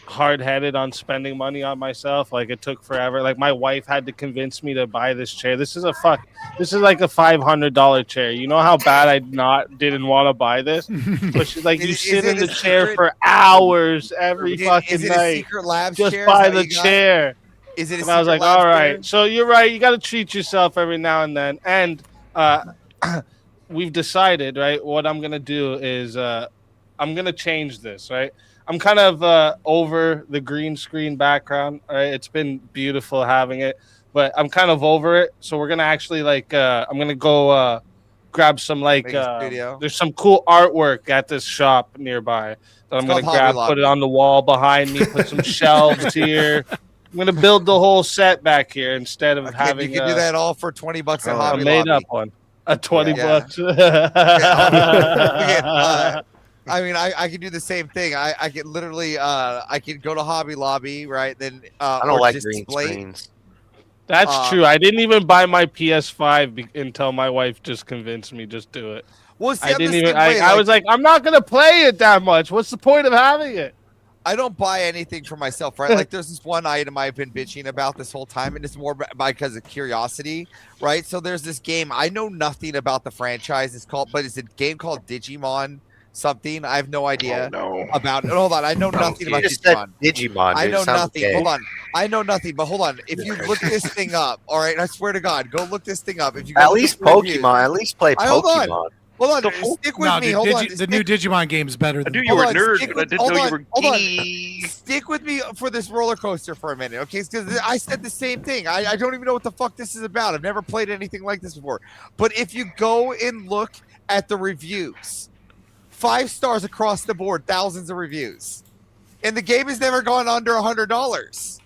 [SPEAKER 1] hard-headed on spending money on myself. Like it took forever. Like my wife had to convince me to buy this chair. This is like a $500 chair. You know how bad I didn't want to buy this, but she's like, you sit in the chair for hours every fucking
[SPEAKER 5] Is it a
[SPEAKER 1] night.
[SPEAKER 5] Secret Labs
[SPEAKER 1] Just
[SPEAKER 5] chair?
[SPEAKER 1] buy
[SPEAKER 5] Is that
[SPEAKER 1] the
[SPEAKER 5] what you got?
[SPEAKER 1] chair.
[SPEAKER 5] Is it a
[SPEAKER 1] And I was
[SPEAKER 5] Secret
[SPEAKER 1] like,
[SPEAKER 5] Labs
[SPEAKER 1] all right.
[SPEAKER 5] chair?
[SPEAKER 1] So you're right. You got to treat yourself every now and then. And we've decided, right, what I'm going to do is I'm going to change this, right? I'm kind of over the green screen background, right? It's been beautiful having it, but I'm kind of over it. So we're going to actually, like, I'm going to go grab some, like,
[SPEAKER 5] Make a studio.
[SPEAKER 1] there's some cool artwork at this shop nearby that I'm going to
[SPEAKER 5] called
[SPEAKER 1] grab,
[SPEAKER 5] Hobby
[SPEAKER 1] put it
[SPEAKER 5] Lobby.
[SPEAKER 1] on the wall behind me, put some shelves here. I'm going to build the whole set back here instead of
[SPEAKER 5] Okay,
[SPEAKER 1] having
[SPEAKER 5] you can do that all for $20 at
[SPEAKER 1] a
[SPEAKER 5] Hobby
[SPEAKER 1] made
[SPEAKER 5] Lobby.
[SPEAKER 1] up one. A 20
[SPEAKER 5] Yeah.
[SPEAKER 1] bucks.
[SPEAKER 5] Okay, I mean, I can do the same thing. I can literally, I can go to Hobby Lobby, right? Then
[SPEAKER 4] I don't
[SPEAKER 5] or
[SPEAKER 4] like
[SPEAKER 5] just
[SPEAKER 4] green
[SPEAKER 5] display-
[SPEAKER 4] screens.
[SPEAKER 1] That's true. I didn't even buy my PS5 until my wife just convinced me just do it.
[SPEAKER 5] Well, see,
[SPEAKER 1] I
[SPEAKER 5] I'm
[SPEAKER 1] didn't
[SPEAKER 5] the
[SPEAKER 1] even.
[SPEAKER 5] same way,
[SPEAKER 1] I was like, I'm not gonna play it that much. What's the point of having it?
[SPEAKER 5] I don't buy anything for myself, right? Like, there's this one item I've been bitching about this whole time, and it's more because of curiosity, right? So there's this game. I know nothing about the franchise. But it's a game called Digimon something. I have no idea about it. Hold on, I know nothing about
[SPEAKER 4] You just said
[SPEAKER 5] Digimon.
[SPEAKER 4] Digimon.
[SPEAKER 5] I
[SPEAKER 4] dude.
[SPEAKER 5] know
[SPEAKER 4] Sounds
[SPEAKER 5] nothing.
[SPEAKER 4] gay.
[SPEAKER 5] Hold on. I know nothing, but hold on. If you look this thing up, all right, and I swear to God, go look this thing up. If you go
[SPEAKER 4] At
[SPEAKER 5] look
[SPEAKER 4] least
[SPEAKER 5] at the reviews.
[SPEAKER 4] Pokemon. At least play
[SPEAKER 5] Hold on.
[SPEAKER 4] Pokemon.
[SPEAKER 5] Hold on, stick with
[SPEAKER 3] No,
[SPEAKER 5] me.
[SPEAKER 3] dude,
[SPEAKER 5] Hold on.
[SPEAKER 3] the new Digimon game is better
[SPEAKER 9] I
[SPEAKER 3] than.
[SPEAKER 9] knew you were a
[SPEAKER 5] Hold on,
[SPEAKER 9] nerd,
[SPEAKER 5] stick
[SPEAKER 9] but I
[SPEAKER 5] with-
[SPEAKER 9] didn't
[SPEAKER 5] hold
[SPEAKER 9] know
[SPEAKER 5] on,
[SPEAKER 9] you were
[SPEAKER 5] hold on.
[SPEAKER 9] gay.
[SPEAKER 5] Stick with me for this roller coaster for a minute, okay? Because I said the same thing. I don't even know what the fuck this is about. I've never played anything like this before. But if you go and look at the reviews, 5 stars across the board, thousands of reviews, and the game has never gone under $100.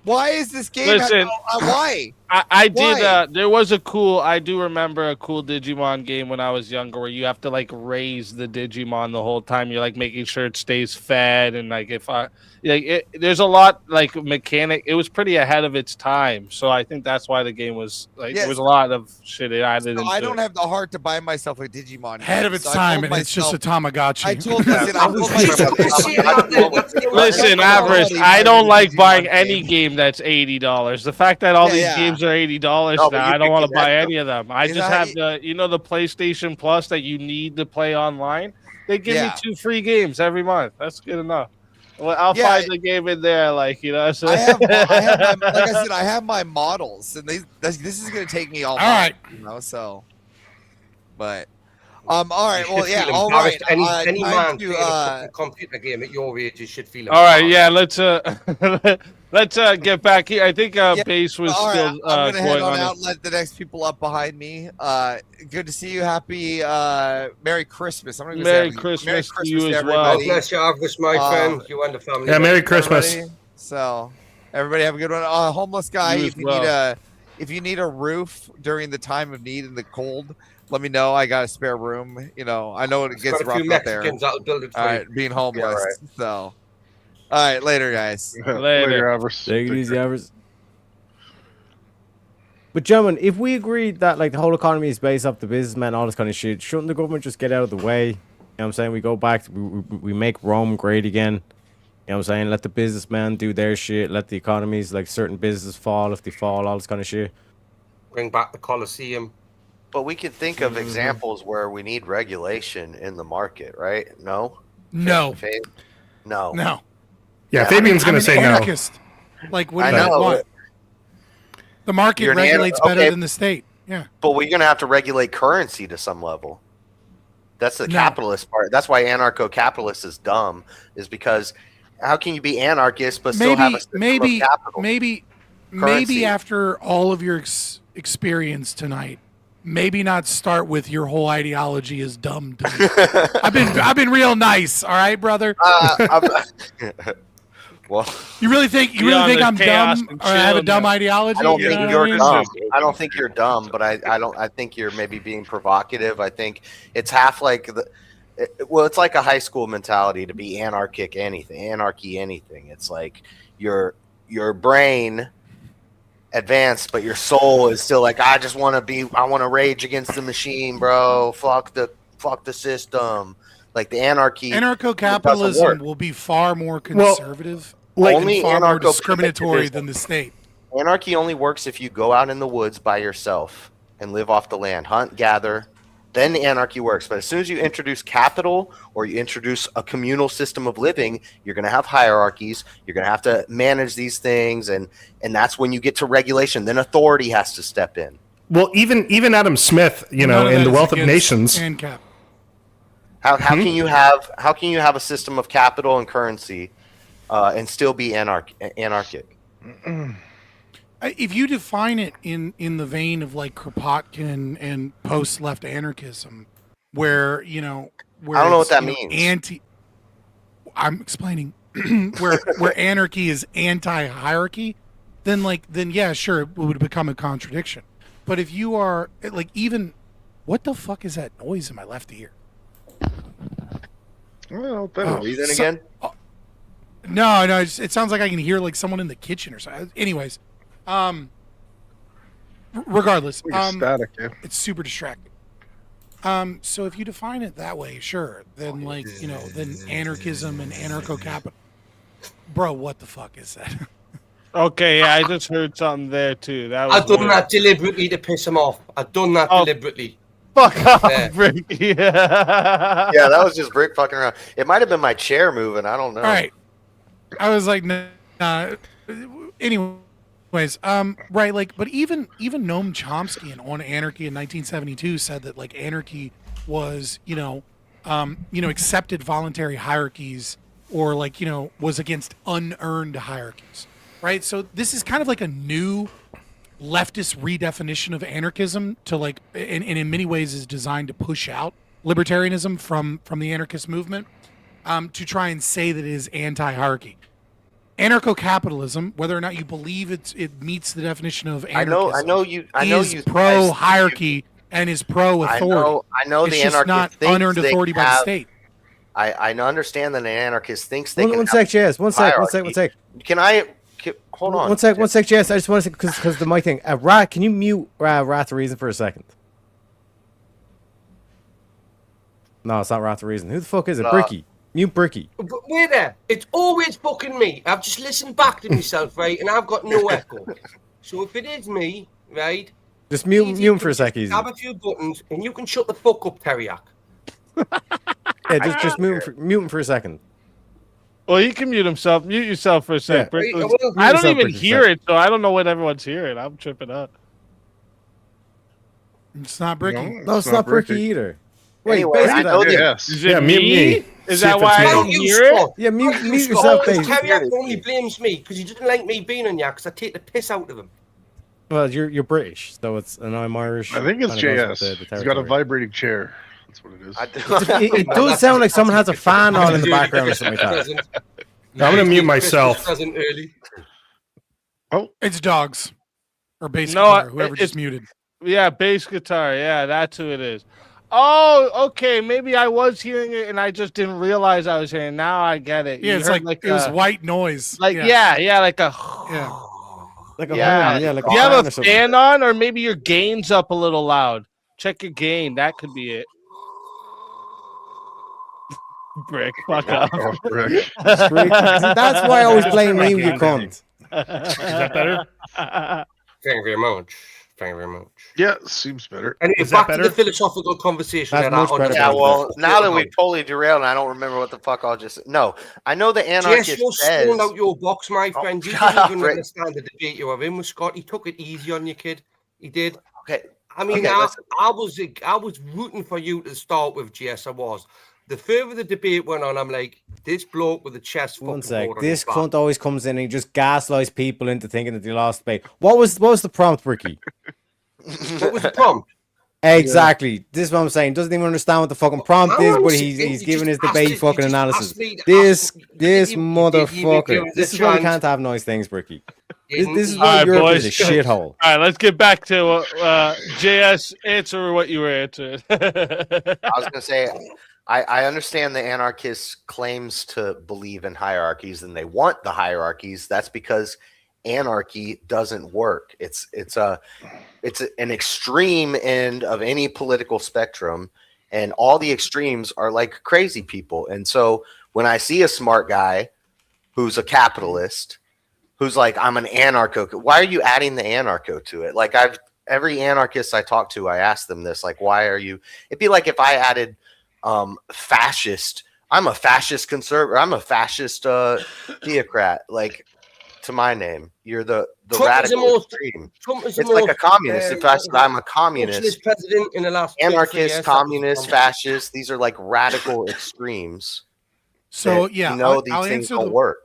[SPEAKER 5] Why is this game?
[SPEAKER 1] Listen,
[SPEAKER 5] why?
[SPEAKER 1] I did.
[SPEAKER 5] Why?
[SPEAKER 1] There was I do remember a cool Digimon game when I was younger where you have to like raise the Digimon the whole time. You're like making sure it stays fed and like there's a lot like mechanic. It was pretty ahead of its time, so I think that's why the game was like there was a lot of shit it added.
[SPEAKER 5] I don't have the heart to buy myself a Digimon.
[SPEAKER 3] Ahead of
[SPEAKER 5] game,
[SPEAKER 3] its
[SPEAKER 5] so I
[SPEAKER 3] time,
[SPEAKER 5] told
[SPEAKER 3] and it's just a
[SPEAKER 5] myself-
[SPEAKER 3] Tamagotchi.
[SPEAKER 5] I told myself.
[SPEAKER 1] Listen, Average, I don't like buying any game that's $80. The fact that all these games are $80
[SPEAKER 4] No, but
[SPEAKER 1] now,
[SPEAKER 4] you
[SPEAKER 1] I don't
[SPEAKER 4] can
[SPEAKER 1] want to
[SPEAKER 4] get
[SPEAKER 1] buy
[SPEAKER 4] that,
[SPEAKER 1] any of them. I
[SPEAKER 5] Is
[SPEAKER 1] just
[SPEAKER 5] that-
[SPEAKER 1] have the PlayStation Plus that you need to play online. They give me
[SPEAKER 5] Yeah.
[SPEAKER 1] 2 free games every month. That's good enough. Well, I'll
[SPEAKER 5] Yeah.
[SPEAKER 1] find the game in there, like so.
[SPEAKER 5] I have like I said, I have my models, and this is going to take me all
[SPEAKER 3] right.
[SPEAKER 5] So, but all right, well, yeah, all right.
[SPEAKER 8] Any
[SPEAKER 5] time
[SPEAKER 8] man
[SPEAKER 5] to,
[SPEAKER 8] playing a computer game at your age, you should feel.
[SPEAKER 1] All right, yeah, let's let's get back here. I think Base was
[SPEAKER 5] all right,
[SPEAKER 1] still
[SPEAKER 5] I'm gonna head
[SPEAKER 1] going
[SPEAKER 5] on
[SPEAKER 1] on.
[SPEAKER 5] out. Let the next people up behind me. Good to see you. Happy Merry Christmas. I'm gonna go say
[SPEAKER 1] Merry
[SPEAKER 5] everything.
[SPEAKER 1] Christmas to you
[SPEAKER 5] to
[SPEAKER 1] as well.
[SPEAKER 5] everybody.
[SPEAKER 8] Bless you, Average, my friend. You and the family.
[SPEAKER 6] Yeah, Merry Christmas.
[SPEAKER 5] Everybody. So everybody have a good one. Homeless guy,
[SPEAKER 1] You
[SPEAKER 5] if
[SPEAKER 1] as
[SPEAKER 5] you
[SPEAKER 1] well.
[SPEAKER 5] need if you need a roof during the time of need in the cold, let me know. I got a spare room. You know, I know it gets
[SPEAKER 8] Got a few
[SPEAKER 5] rough out there.
[SPEAKER 8] Mexicans that'll build it for
[SPEAKER 5] All
[SPEAKER 8] you.
[SPEAKER 5] right, being homeless.
[SPEAKER 4] right.
[SPEAKER 5] So, all right, later, guys.
[SPEAKER 1] Later.
[SPEAKER 10] Avers.
[SPEAKER 7] Take it easy, Avers. But gentlemen, if we agree that like the whole economy is based off the businessmen, all this kind of shit, shouldn't the government just get out of the way? You know what I'm saying? We go back, we make Rome great again. You know what I'm saying? Let the businessmen do their shit. Let the economies, like certain businesses fall if they fall, all this kind of shit.
[SPEAKER 8] Bring back the Colosseum.
[SPEAKER 4] But we could think of examples where we need regulation in the market, right? No?
[SPEAKER 3] No,
[SPEAKER 4] No.
[SPEAKER 3] no.
[SPEAKER 6] Yeah, Fabian's
[SPEAKER 3] I'm
[SPEAKER 6] going
[SPEAKER 3] an
[SPEAKER 6] to say no.
[SPEAKER 3] anarchist. Like, what do
[SPEAKER 4] I
[SPEAKER 3] you
[SPEAKER 4] know.
[SPEAKER 3] want? The market
[SPEAKER 4] You're an
[SPEAKER 3] regulates
[SPEAKER 4] okay.
[SPEAKER 3] better than the state. Yeah.
[SPEAKER 4] But we're going to have to regulate currency to some level. That's the
[SPEAKER 3] No.
[SPEAKER 4] capitalist part. That's why anarcho-capitalist is dumb, is because how can you be anarchist but still have a system of capital?
[SPEAKER 3] Maybe
[SPEAKER 4] Currency.
[SPEAKER 3] after all of your experience tonight, maybe not start with your whole ideology is dumb. To me. I've been real nice, all right, brother.
[SPEAKER 4] Well,
[SPEAKER 3] You really think
[SPEAKER 1] Be on the
[SPEAKER 3] I'm
[SPEAKER 1] chaos
[SPEAKER 3] dumb
[SPEAKER 1] and
[SPEAKER 3] or I have a
[SPEAKER 1] chill,
[SPEAKER 3] dumb
[SPEAKER 1] man.
[SPEAKER 3] ideology?
[SPEAKER 4] I don't
[SPEAKER 3] You know
[SPEAKER 4] think
[SPEAKER 3] what
[SPEAKER 4] you're
[SPEAKER 3] I mean?
[SPEAKER 4] dumb. I don't think you're dumb, but I think you're maybe being provocative. I think it's half like it's like a high school mentality to be anarchy anything. It's like your brain advanced, but your soul is still like, I want to rage against the machine, bro. Fuck the system. Like the anarchy.
[SPEAKER 3] Anarcho-capitalism will be far more conservative,
[SPEAKER 4] only
[SPEAKER 3] and far more
[SPEAKER 4] anarcho-capitalism.
[SPEAKER 3] discriminatory than the state.
[SPEAKER 4] Anarchy only works if you go out in the woods by yourself and live off the land, hunt, gather. Then the anarchy works. But as soon as you introduce capital or you introduce a communal system of living, you're going to have hierarchies. You're going to have to manage these things, and that's when you get to regulation. Then authority has to step in.
[SPEAKER 6] Well, even Adam Smith,
[SPEAKER 3] None of
[SPEAKER 6] in
[SPEAKER 3] that
[SPEAKER 6] The
[SPEAKER 3] is
[SPEAKER 6] Wealth of
[SPEAKER 3] against
[SPEAKER 6] Nations.
[SPEAKER 3] ANCAP.
[SPEAKER 4] How can you have a system of capital and currency and still be anarchic?
[SPEAKER 3] If you define it in the vein of like Kropotkin and post-left anarchism, where where
[SPEAKER 4] I don't know what
[SPEAKER 3] it's,
[SPEAKER 4] that means.
[SPEAKER 3] I'm explaining where anarchy is anti-hierarchy, then yeah, sure, it would become a contradiction. But if you are like, even what the fuck is that noise in my left ear?
[SPEAKER 10] Well,
[SPEAKER 4] Breathing again?
[SPEAKER 3] No, it sounds like I can hear like someone in the kitchen or something. Anyways, regardless,
[SPEAKER 10] static. Yeah.
[SPEAKER 3] it's super distracting. So if you define it that way, sure, then then anarchism and anarcho-capital. Bro, what the fuck is that?
[SPEAKER 1] Okay, yeah, I just heard something there too. That was
[SPEAKER 8] I've done
[SPEAKER 1] weird.
[SPEAKER 8] that deliberately to piss him off. I've done that deliberately.
[SPEAKER 1] Fuck off,
[SPEAKER 8] Yeah.
[SPEAKER 1] Rick. Yeah.
[SPEAKER 4] Yeah, that was just Brick fucking around. It might have been my chair moving. I don't know.
[SPEAKER 3] All right, I was like, nah. Anyways, right, like, but even Noam Chomsky On Anarchy in 1972 said that like anarchy was accepted voluntary hierarchies, or like was against unearned hierarchies, right? So this is kind of like a new leftist redefinition of anarchism to like, and in many ways is designed to push out libertarianism from the anarchist movement, to try and say that it is anti-hierarchy. Anarcho-capitalism, whether or not you believe it meets the definition of anarchism,
[SPEAKER 4] I know you
[SPEAKER 3] is pro-hierarchy and is pro-authority.
[SPEAKER 4] I know
[SPEAKER 3] It's
[SPEAKER 4] the
[SPEAKER 3] just
[SPEAKER 4] anarchist
[SPEAKER 3] not
[SPEAKER 4] thinks
[SPEAKER 3] unearned
[SPEAKER 4] they
[SPEAKER 3] authority by the
[SPEAKER 4] have-
[SPEAKER 3] state.
[SPEAKER 4] I understand that an anarchist thinks they can.
[SPEAKER 7] One sec, Jess. One sec.
[SPEAKER 4] Can I hold on?
[SPEAKER 7] One sec, Jess. I just want to say, because the mic thing. Rat, can you mute Wrath the Reason for a second? No, it's not Wrath the Reason. Who the fuck is it? Bricky. Mute Bricky.
[SPEAKER 8] But wait there. It's always fucking me. I've just listened back to myself, right, and I've got no echo. So if it is me, right,
[SPEAKER 7] Just mute him for a sec, easy.
[SPEAKER 8] have a few buttons, and you can shut the fuck up, Teriak.
[SPEAKER 7] Yeah, just mute him for a second.
[SPEAKER 1] Well, he can mute himself. Mute yourself for a sec.
[SPEAKER 7] Yeah.
[SPEAKER 1] Brick.
[SPEAKER 8] Wait,
[SPEAKER 1] I
[SPEAKER 8] well,
[SPEAKER 1] don't
[SPEAKER 7] yourself,
[SPEAKER 1] even
[SPEAKER 7] Brick,
[SPEAKER 1] hear it, so I don't know what everyone's hearing. I'm tripping up.
[SPEAKER 3] It's not Bricky.
[SPEAKER 7] No, it's not Bricky either. Wait,
[SPEAKER 4] Anyway,
[SPEAKER 7] basically
[SPEAKER 4] I know
[SPEAKER 7] that-
[SPEAKER 10] Yes.
[SPEAKER 1] Is it
[SPEAKER 6] Yeah, mute me.
[SPEAKER 1] Is
[SPEAKER 6] See
[SPEAKER 1] that
[SPEAKER 6] if
[SPEAKER 1] why
[SPEAKER 6] it's
[SPEAKER 1] I
[SPEAKER 6] me.
[SPEAKER 1] don't hear it?
[SPEAKER 7] Yeah, mute yourself, baby.
[SPEAKER 8] Teriak only blames me because he doesn't like me being on ya because I take the piss out of him.
[SPEAKER 7] Well, you're British, so it's and I'm Irish.
[SPEAKER 10] I think it's
[SPEAKER 7] kinda goes
[SPEAKER 10] JS.
[SPEAKER 7] with the
[SPEAKER 10] He's got a
[SPEAKER 7] territory.
[SPEAKER 10] vibrating chair. That's what it is.
[SPEAKER 4] I do.
[SPEAKER 7] It does sound like someone has a fan on in the background or something like that.
[SPEAKER 6] I'm gonna mute myself.
[SPEAKER 8] Present early.
[SPEAKER 3] It's dogs. Or bass
[SPEAKER 1] No,
[SPEAKER 3] guitar, whoever just
[SPEAKER 1] it's-
[SPEAKER 3] muted.
[SPEAKER 1] Yeah, bass guitar. Yeah, that's who it is. Oh, okay. Maybe I was hearing it and I just didn't realize I was hearing it. Now I get it.
[SPEAKER 3] Yeah,
[SPEAKER 1] You
[SPEAKER 3] it's
[SPEAKER 1] heard
[SPEAKER 3] like it was
[SPEAKER 1] a-
[SPEAKER 3] white noise.
[SPEAKER 1] Like
[SPEAKER 3] yeah.
[SPEAKER 1] yeah, like a
[SPEAKER 3] Yeah.
[SPEAKER 7] Like a
[SPEAKER 1] Yeah.
[SPEAKER 7] horn, yeah, like
[SPEAKER 1] Do you have
[SPEAKER 7] fan
[SPEAKER 1] a
[SPEAKER 7] or something.
[SPEAKER 1] fan on, or maybe your gain's up a little loud? Check your gain. That could be it. Brick, fuck off.
[SPEAKER 10] Oh, Rick.
[SPEAKER 7] Screech. That's why I always blame you, you cunt.
[SPEAKER 6] Is that better?
[SPEAKER 8] Thank you very much. Thank you very much.
[SPEAKER 10] Yeah, seems better.
[SPEAKER 8] Anyway,
[SPEAKER 6] Is that
[SPEAKER 8] back to
[SPEAKER 6] better?
[SPEAKER 8] the philosophical conversation.
[SPEAKER 7] That's
[SPEAKER 8] that
[SPEAKER 7] much
[SPEAKER 8] I
[SPEAKER 7] better.
[SPEAKER 4] Yeah,
[SPEAKER 7] Better.
[SPEAKER 4] well, now that we totally derailed, and I don't remember what the fuck I just. No, I know the anarchist
[SPEAKER 8] Yes, you're
[SPEAKER 4] says.
[SPEAKER 8] thrown out your box, my friend. You
[SPEAKER 4] shut
[SPEAKER 8] don't
[SPEAKER 4] up,
[SPEAKER 8] even
[SPEAKER 4] Rick.
[SPEAKER 8] understand the debate you were in with Scott. He took it easy on you, kid. He did.
[SPEAKER 4] Okay,
[SPEAKER 8] I mean,
[SPEAKER 4] Okay,
[SPEAKER 8] I
[SPEAKER 4] listen.
[SPEAKER 8] was rooting for you to start with, GS. I was. The further the debate went on, I'm like, this bloke with a chest.
[SPEAKER 7] One
[SPEAKER 8] fucking
[SPEAKER 7] sec.
[SPEAKER 8] board on
[SPEAKER 7] This
[SPEAKER 8] his back.
[SPEAKER 7] cunt always comes in and he just gaslights people into thinking that they lost debate. What was the prompt, Ricky?
[SPEAKER 8] What was the prompt?
[SPEAKER 7] Exactly. This is what I'm saying. Doesn't even understand what the fucking prompt is, but he's giving his debate fucking analysis. This motherfucker. This is why we can't have nice things, Ricky. This is why
[SPEAKER 1] Alright,
[SPEAKER 7] Europe
[SPEAKER 1] boys.
[SPEAKER 7] is a shithole.
[SPEAKER 1] All right, let's get back to JS. Answer what you were answering.
[SPEAKER 4] I was gonna say, I understand the anarchists' claims to believe in hierarchies and they want the hierarchies. That's because anarchy doesn't work. It's an extreme end of any political spectrum, and all the extremes are like crazy people. And so when I see a smart guy who's a capitalist who's like, I'm an anarcho, why are you adding the anarcho to it? Like every anarchist I talk to, I ask them this, like, why are you? It'd be like if I added fascist. I'm a fascist conservative. I'm a fascist theocrat. Like, to my name, you're the radical extreme. It's like a communist. If I said I'm a communist,
[SPEAKER 8] president in the last
[SPEAKER 4] anarchist, communist, fascist, these are like radical extremes.
[SPEAKER 3] So
[SPEAKER 4] that,
[SPEAKER 3] yeah,
[SPEAKER 4] you know,
[SPEAKER 3] I'll
[SPEAKER 4] these things
[SPEAKER 3] answer
[SPEAKER 4] don't work.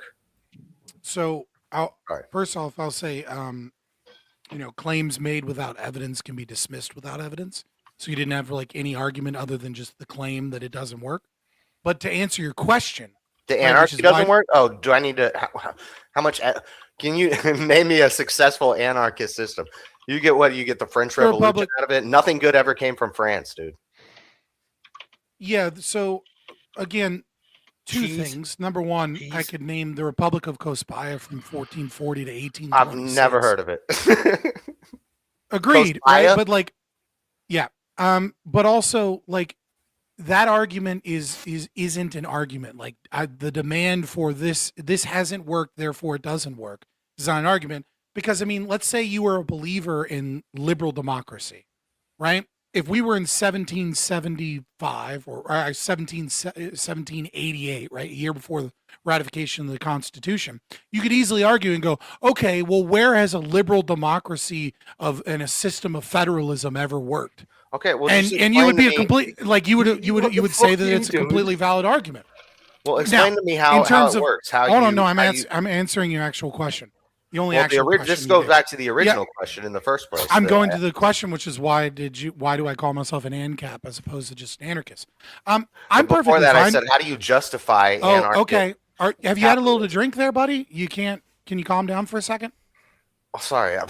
[SPEAKER 3] So
[SPEAKER 4] Right.
[SPEAKER 3] first off, I'll say, claims made without evidence can be dismissed without evidence. So you didn't have like any argument other than just the claim that it doesn't work. But to answer your question,
[SPEAKER 4] The
[SPEAKER 3] which
[SPEAKER 4] anarchy
[SPEAKER 3] is
[SPEAKER 4] doesn't
[SPEAKER 3] why-
[SPEAKER 4] work. Oh, do I need to? How much? Can you name me a successful anarchist system? You get what? You get the French
[SPEAKER 3] The
[SPEAKER 4] Revolution
[SPEAKER 3] Republic-
[SPEAKER 4] out of it. Nothing good ever came from France, dude.
[SPEAKER 3] yeah. So again, two
[SPEAKER 8] Cheese.
[SPEAKER 3] things. Number one, I
[SPEAKER 8] Cheese.
[SPEAKER 3] could name the Republic of Cospaya from 1440 to 1826.
[SPEAKER 4] I've never heard of it.
[SPEAKER 3] Agreed,
[SPEAKER 4] Cospaya?
[SPEAKER 3] right? But like, yeah. But also like that argument isn't an argument. Like the demand for this hasn't worked, therefore it doesn't work. It's not an argument because I mean, let's say you were a believer in liberal democracy, right? If we were in 1775 or 1788, right, a year before the ratification of the Constitution, you could easily argue and go, okay, well, where has a liberal democracy and a system of federalism ever worked?
[SPEAKER 4] Okay, well,
[SPEAKER 3] And
[SPEAKER 4] just
[SPEAKER 3] you would be a
[SPEAKER 4] explain to me-
[SPEAKER 3] complete like you would say that it's a completely valid argument.
[SPEAKER 4] Well, explain to me how
[SPEAKER 3] in terms
[SPEAKER 4] it
[SPEAKER 3] of-
[SPEAKER 4] works. How
[SPEAKER 3] Hold
[SPEAKER 4] you,
[SPEAKER 3] on, no,
[SPEAKER 4] I'm
[SPEAKER 3] I'm answering your actual question. The only
[SPEAKER 4] well,
[SPEAKER 3] actual question.
[SPEAKER 4] this
[SPEAKER 3] you
[SPEAKER 4] goes
[SPEAKER 3] did.
[SPEAKER 4] back to the original question in the first place.
[SPEAKER 3] I'm going to the question, which is why do I call myself an ANCAP as opposed to just an anarchist? I'm
[SPEAKER 4] Before
[SPEAKER 3] perfectly
[SPEAKER 4] that,
[SPEAKER 3] fine.
[SPEAKER 4] I said, how do you justify
[SPEAKER 3] Oh,
[SPEAKER 4] anarchy?
[SPEAKER 3] okay. Have you had a little to drink there, buddy? Can you calm down for a second?
[SPEAKER 4] Oh, sorry, I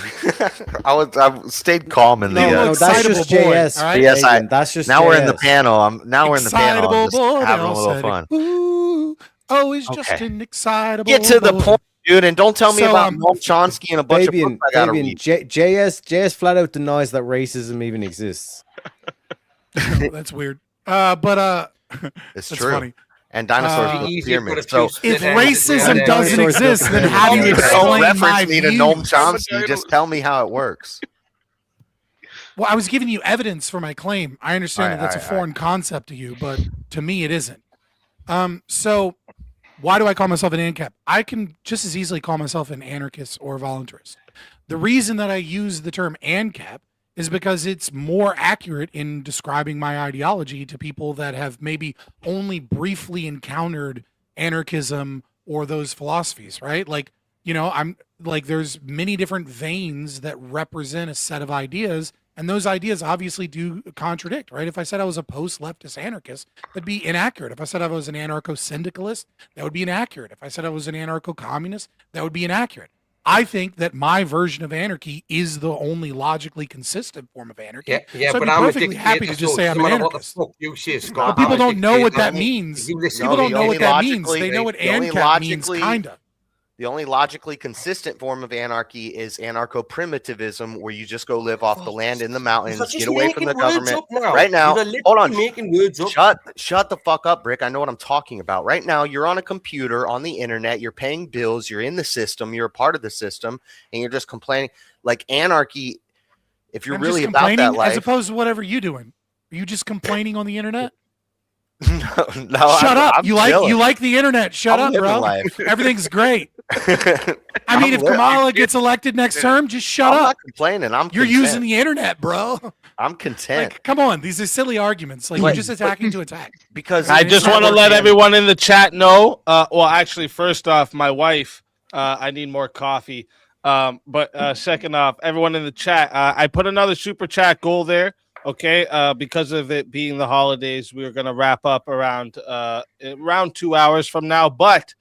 [SPEAKER 4] stayed calm in the.
[SPEAKER 3] No,
[SPEAKER 7] that's just
[SPEAKER 3] excitable boy,
[SPEAKER 7] JS.
[SPEAKER 3] all right?
[SPEAKER 4] Yes,
[SPEAKER 7] that's just
[SPEAKER 4] now we're in the
[SPEAKER 7] JS.
[SPEAKER 4] panel. Now we're in the panel. I'm
[SPEAKER 3] Excitable
[SPEAKER 4] just
[SPEAKER 3] boy,
[SPEAKER 4] having a
[SPEAKER 3] they'll
[SPEAKER 4] little
[SPEAKER 3] say.
[SPEAKER 4] fun.
[SPEAKER 3] Ooh, oh, he's just
[SPEAKER 4] Okay.
[SPEAKER 3] an excitable.
[SPEAKER 4] Get to the
[SPEAKER 3] boy.
[SPEAKER 4] point, dude, and don't tell me
[SPEAKER 3] So,
[SPEAKER 4] about Noam Chomsky and a bunch
[SPEAKER 7] Fabian,
[SPEAKER 4] of books I gotta
[SPEAKER 7] Fabian,
[SPEAKER 4] read.
[SPEAKER 7] JS flat out denies that racism even exists.
[SPEAKER 3] No, that's weird. But
[SPEAKER 4] It's
[SPEAKER 3] that's
[SPEAKER 4] true.
[SPEAKER 3] funny.
[SPEAKER 4] And dinosaurs
[SPEAKER 3] Uh,
[SPEAKER 4] built
[SPEAKER 8] Easy for
[SPEAKER 4] pyramids.
[SPEAKER 8] the
[SPEAKER 4] So
[SPEAKER 8] few
[SPEAKER 3] If
[SPEAKER 8] spit
[SPEAKER 3] racism
[SPEAKER 8] ends.
[SPEAKER 3] doesn't
[SPEAKER 7] Dinosaurs
[SPEAKER 3] exist, then
[SPEAKER 7] built
[SPEAKER 3] how do
[SPEAKER 4] you
[SPEAKER 3] you
[SPEAKER 7] pyramids.
[SPEAKER 4] don't
[SPEAKER 3] explain my
[SPEAKER 4] reference me to
[SPEAKER 3] views?
[SPEAKER 4] Noam Chomsky. Just tell me how it works.
[SPEAKER 3] Well, I was giving you evidence for my claim. I understand
[SPEAKER 4] All
[SPEAKER 3] that
[SPEAKER 4] right,
[SPEAKER 3] that's
[SPEAKER 4] all
[SPEAKER 3] a
[SPEAKER 4] right,
[SPEAKER 3] foreign concept to you, but to me it isn't. So why do I call myself an ANCAP? I can just as easily call myself an anarchist or voluntarist. The reason that I use the term ANCAP is because it's more accurate in describing my ideology to people that have maybe only briefly encountered anarchism or those philosophies, right? Like, I'm like, there's many different veins that represent a set of ideas, and those ideas obviously do contradict, right? If I said I was a post-leftist anarchist, that'd be inaccurate. If I said I was an anarcho-syndicalist, that would be inaccurate. If I said I was an anarcho-communist, that would be inaccurate. I think that my version of anarchy is the only logically consistent form of anarchy.
[SPEAKER 8] Yeah,
[SPEAKER 3] so
[SPEAKER 8] but
[SPEAKER 3] I'd
[SPEAKER 8] I'm
[SPEAKER 3] be
[SPEAKER 8] a
[SPEAKER 3] perfectly
[SPEAKER 8] dictator,
[SPEAKER 3] happy to just
[SPEAKER 8] so
[SPEAKER 3] say I'm
[SPEAKER 8] no
[SPEAKER 3] an
[SPEAKER 8] matter what the
[SPEAKER 3] anarchist.
[SPEAKER 8] fuck you say,
[SPEAKER 3] But
[SPEAKER 8] Scott,
[SPEAKER 3] people
[SPEAKER 8] I'm a
[SPEAKER 3] don't know what
[SPEAKER 8] dictator.
[SPEAKER 3] that means.
[SPEAKER 8] You listen
[SPEAKER 3] People
[SPEAKER 8] to
[SPEAKER 3] don't
[SPEAKER 8] me,
[SPEAKER 3] know what
[SPEAKER 4] only
[SPEAKER 3] that means.
[SPEAKER 4] logically-
[SPEAKER 3] They know what
[SPEAKER 4] the only
[SPEAKER 3] ANCAP means,
[SPEAKER 4] logically-
[SPEAKER 3] kinda.
[SPEAKER 4] The only logically consistent form of anarchy is anarcho-primitivism, where you just go live off the land in the mountains,
[SPEAKER 8] You're just
[SPEAKER 4] get away from the
[SPEAKER 8] making words
[SPEAKER 4] government.
[SPEAKER 8] up now.
[SPEAKER 4] Right now,
[SPEAKER 8] You're literally
[SPEAKER 4] hold on.
[SPEAKER 8] making words up.
[SPEAKER 4] Shut the fuck up, Brick. I know what I'm talking about. Right now, you're on a computer, on the internet, you're paying bills, you're in the system, you're a part of the system, and you're just complaining. Like anarchy, if you're
[SPEAKER 3] I'm
[SPEAKER 4] really
[SPEAKER 3] just
[SPEAKER 4] about that
[SPEAKER 3] complaining
[SPEAKER 4] life.
[SPEAKER 3] as opposed to whatever you doing. Are you just complaining on the internet?
[SPEAKER 4] no,
[SPEAKER 3] Shut up.
[SPEAKER 4] I'm
[SPEAKER 3] You
[SPEAKER 4] chilling.
[SPEAKER 3] like the internet. Shut
[SPEAKER 4] I'm
[SPEAKER 3] up,
[SPEAKER 4] living
[SPEAKER 3] bro.
[SPEAKER 4] life.
[SPEAKER 3] Everything's great. I
[SPEAKER 4] I'm
[SPEAKER 3] mean, if
[SPEAKER 4] li-
[SPEAKER 3] Kamala gets elected next term, just shut
[SPEAKER 4] I'm
[SPEAKER 3] up.
[SPEAKER 4] not complaining.
[SPEAKER 3] You're using the internet, bro.
[SPEAKER 4] I'm content.
[SPEAKER 3] Like, come on, these are silly arguments. Like, you're just attacking to attack.
[SPEAKER 4] Because
[SPEAKER 1] I just want to let everyone in the chat know. Well, actually, first off, my wife. I need more coffee. But second off, everyone in the chat. I put another super chat goal there. Okay, because of it being the holidays, we're gonna wrap up around 2 hours from now. But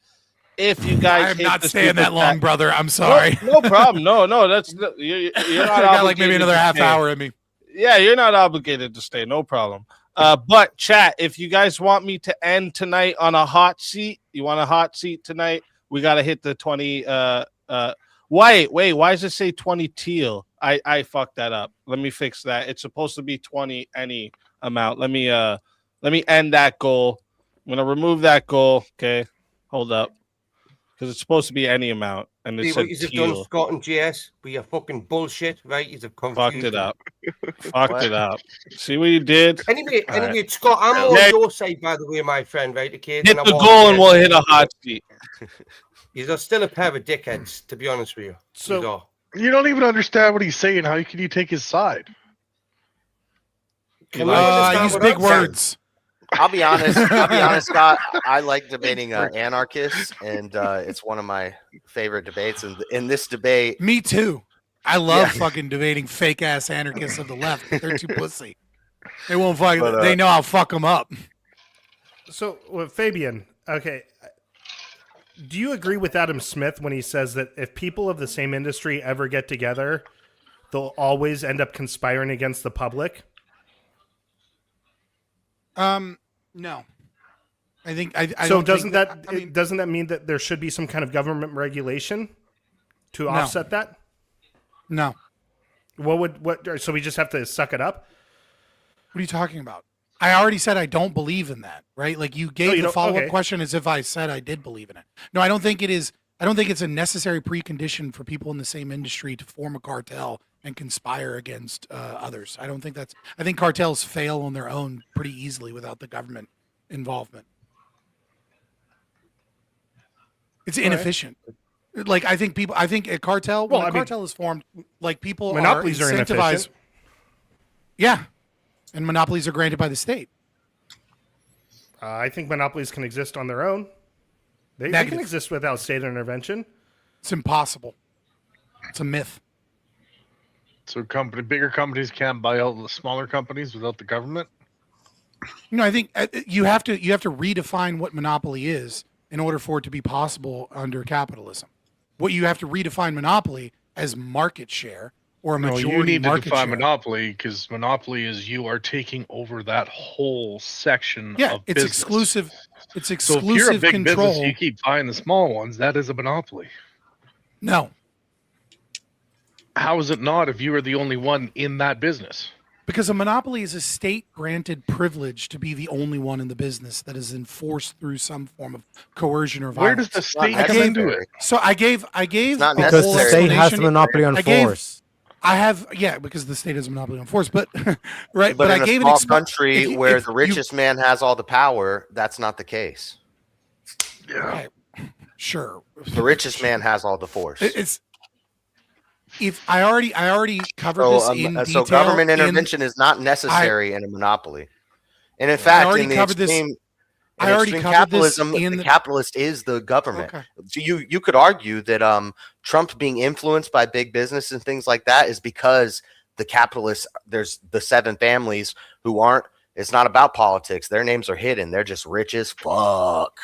[SPEAKER 1] if you guys,
[SPEAKER 3] I'm not staying that long, brother. I'm sorry.
[SPEAKER 1] No problem. No, that's you're not.
[SPEAKER 3] I got like maybe
[SPEAKER 1] obligated
[SPEAKER 3] another
[SPEAKER 1] to
[SPEAKER 3] half
[SPEAKER 1] stay.
[SPEAKER 3] hour in me.
[SPEAKER 1] Yeah, you're not obligated to stay. No problem. But chat, if you guys want me to end tonight on a hot seat, you want a hot seat tonight? We gotta hit the 20. Wait. Why does it say 20 teal? I fucked that up. Let me fix that. It's supposed to be 20 any amount. Let me end that goal. I'm gonna remove that goal. Okay, hold up, because it's supposed to be any amount, and it
[SPEAKER 8] See
[SPEAKER 1] said
[SPEAKER 8] what you've done,
[SPEAKER 1] teal.
[SPEAKER 8] Scott and JS, with your fucking bullshit, right? You've confused.
[SPEAKER 1] Fucked it up. Fucked it up. See what you did?
[SPEAKER 8] Anyway,
[SPEAKER 1] All right.
[SPEAKER 8] Scott, I'm on
[SPEAKER 1] Yeah.
[SPEAKER 8] your side, by the way, my friend, right? Okay,
[SPEAKER 1] Hit
[SPEAKER 8] and
[SPEAKER 1] the
[SPEAKER 8] I'm on
[SPEAKER 1] goal and
[SPEAKER 8] JS.
[SPEAKER 1] we'll hit a hot seat.
[SPEAKER 8] You're still a pair of dickheads, to be honest with you.
[SPEAKER 6] So
[SPEAKER 10] You don't even understand what he's saying. How can you take his side?
[SPEAKER 8] Can we understand
[SPEAKER 3] Use
[SPEAKER 8] what
[SPEAKER 3] big
[SPEAKER 8] I'm saying?
[SPEAKER 3] words.
[SPEAKER 4] I'll be honest, Scott. I like debating anarchists, and it's one of my favorite debates. And in this debate,
[SPEAKER 3] Me too. I love fucking debating fake ass anarchists of the left. They're too pussy. They won't fuck.
[SPEAKER 4] But,
[SPEAKER 3] they know I'll fuck them up.
[SPEAKER 6] So, Fabian, okay. Do you agree with Adam Smith when he says that if people of the same industry ever get together, they'll always end up conspiring against the public?
[SPEAKER 3] No. I think I
[SPEAKER 6] So
[SPEAKER 3] don't
[SPEAKER 6] doesn't
[SPEAKER 3] think
[SPEAKER 6] that
[SPEAKER 3] I mean,
[SPEAKER 6] doesn't that mean that there should be some kind of government regulation to offset that?
[SPEAKER 3] no.
[SPEAKER 6] What? So we just have to suck it up?
[SPEAKER 3] What are you talking about? I already said I don't believe in that, right? Like you gave
[SPEAKER 6] you
[SPEAKER 3] the
[SPEAKER 6] don't-
[SPEAKER 3] follow-up
[SPEAKER 6] okay.
[SPEAKER 3] question as if I said I did believe in it. No, I don't think it is. I don't think it's a necessary precondition for people in the same industry to form a cartel and conspire against others. I don't think that's. I think cartels fail on their own pretty easily without the government involvement. It's inefficient. Like I think a cartel. When a cartel is formed, like people
[SPEAKER 6] monopolies are
[SPEAKER 3] incentivized.
[SPEAKER 6] inefficient.
[SPEAKER 3] Yeah, and monopolies are granted by the state.
[SPEAKER 6] I think monopolies can exist on their own. They can
[SPEAKER 3] Negative.
[SPEAKER 6] exist without state intervention.
[SPEAKER 3] It's impossible. It's a myth.
[SPEAKER 10] So bigger companies can't buy out the smaller companies without the government.
[SPEAKER 3] No, I think you have to redefine what monopoly is in order for it to be possible under capitalism. What you have to redefine monopoly as market share or a majority
[SPEAKER 10] you need to
[SPEAKER 3] market
[SPEAKER 10] define
[SPEAKER 3] share.
[SPEAKER 10] monopoly, because monopoly is you are taking over that whole section
[SPEAKER 3] Yeah,
[SPEAKER 10] of
[SPEAKER 3] it's
[SPEAKER 10] business.
[SPEAKER 3] exclusive. It's
[SPEAKER 10] So
[SPEAKER 3] exclusive
[SPEAKER 10] if you're a big
[SPEAKER 3] control.
[SPEAKER 10] business, you keep buying the small ones. That is a monopoly.
[SPEAKER 3] No,
[SPEAKER 10] How is it not if you are the only one in that business?
[SPEAKER 3] because a monopoly is a state-granted privilege to be the only one in the business that is enforced through some form of coercion or
[SPEAKER 10] Where
[SPEAKER 3] violence.
[SPEAKER 10] does the state
[SPEAKER 4] not
[SPEAKER 10] come into
[SPEAKER 4] necessary.
[SPEAKER 10] it?
[SPEAKER 3] So I gave
[SPEAKER 4] not
[SPEAKER 3] a
[SPEAKER 7] Because
[SPEAKER 3] whole
[SPEAKER 7] the state has the
[SPEAKER 3] explanation.
[SPEAKER 7] monopoly on
[SPEAKER 3] I gave-
[SPEAKER 7] force.
[SPEAKER 3] I have, because the state has a monopoly on force, but right.
[SPEAKER 4] but in
[SPEAKER 3] I
[SPEAKER 4] a
[SPEAKER 3] gave
[SPEAKER 4] small
[SPEAKER 3] an
[SPEAKER 4] country
[SPEAKER 3] if you-
[SPEAKER 4] where
[SPEAKER 3] if
[SPEAKER 4] the
[SPEAKER 3] you-
[SPEAKER 4] richest man has all the power, that's not the case.
[SPEAKER 3] Okay, sure.
[SPEAKER 4] The richest man has all the force.
[SPEAKER 3] It's if I already covered this in detail.
[SPEAKER 4] So government
[SPEAKER 3] in-
[SPEAKER 4] intervention is not necessary in a monopoly. And in
[SPEAKER 3] I
[SPEAKER 4] fact,
[SPEAKER 3] already
[SPEAKER 4] in the
[SPEAKER 3] covered this-
[SPEAKER 4] extreme,
[SPEAKER 3] I
[SPEAKER 4] in
[SPEAKER 3] already
[SPEAKER 4] extreme
[SPEAKER 3] covered this
[SPEAKER 4] capitalism,
[SPEAKER 3] in
[SPEAKER 4] the
[SPEAKER 3] the-
[SPEAKER 4] capitalist is the government.
[SPEAKER 3] Okay.
[SPEAKER 4] So you could argue that Trump being influenced by big business and things like that is because the capitalists, there's the 7 families who aren't. It's not about politics. Their names are hidden. They're just rich as fuck.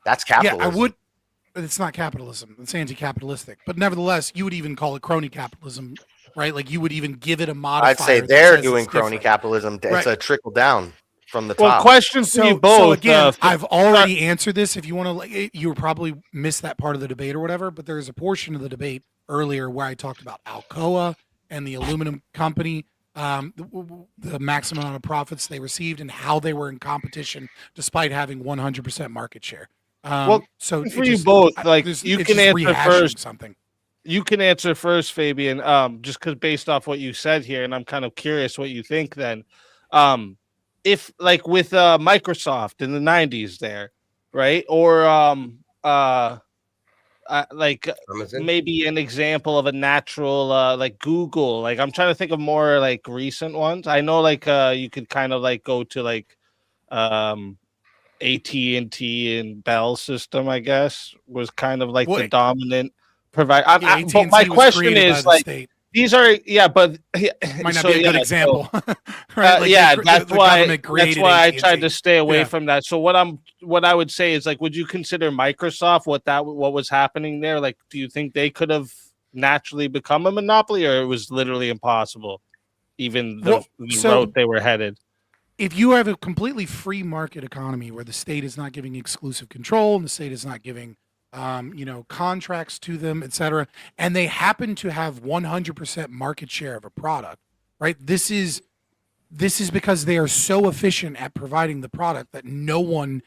[SPEAKER 4] That's capitalism.
[SPEAKER 3] Yeah, I would. It's not capitalism. It's anti-capitalistic. But nevertheless, you would even call it crony capitalism, right? Like you would even give it a modifier.
[SPEAKER 4] I'd say
[SPEAKER 3] that
[SPEAKER 4] they're
[SPEAKER 3] says
[SPEAKER 4] doing
[SPEAKER 3] it's
[SPEAKER 4] crony
[SPEAKER 3] different.
[SPEAKER 4] capitalism. It's
[SPEAKER 3] Right.
[SPEAKER 4] a trickle down from the
[SPEAKER 1] Well,
[SPEAKER 4] top.
[SPEAKER 1] question for you
[SPEAKER 3] So
[SPEAKER 1] both.
[SPEAKER 3] again, I've already answered this. If you want to, like, you probably missed that part of the debate or whatever. But there's a portion of the debate earlier where I talked about Alcoa and the aluminum company, the maximum amount of profits they received, and how they were in competition despite having 100% market share. So
[SPEAKER 1] for you both, like you can answer first.
[SPEAKER 3] Something.
[SPEAKER 1] You can answer first, Fabian. Just because based off what you said here, and I'm kind of curious what you think. Then, if like with Microsoft in the '90s, there, right, or like maybe an example of a natural like Google. Like I'm trying to think of more like recent ones. I know like you could kind of like go to like AT&T and Bell system, I guess, was kind of like the dominant provider. But my question is like
[SPEAKER 3] state.
[SPEAKER 1] These are but
[SPEAKER 3] might not be a good example.
[SPEAKER 1] Right?
[SPEAKER 3] Like
[SPEAKER 1] that's why I
[SPEAKER 3] AT&T.
[SPEAKER 1] tried to stay away from that. So what I would say is like, would you consider Microsoft what was happening there? Like, do you think they could have naturally become a monopoly, or it was literally impossible, even the route they were headed?
[SPEAKER 3] If you have a completely free market economy where the state is not giving exclusive control and the state is not giving contracts to them, et cetera, and they happen to have 100% market share of a product, right? This is because they are so efficient at providing the product that no one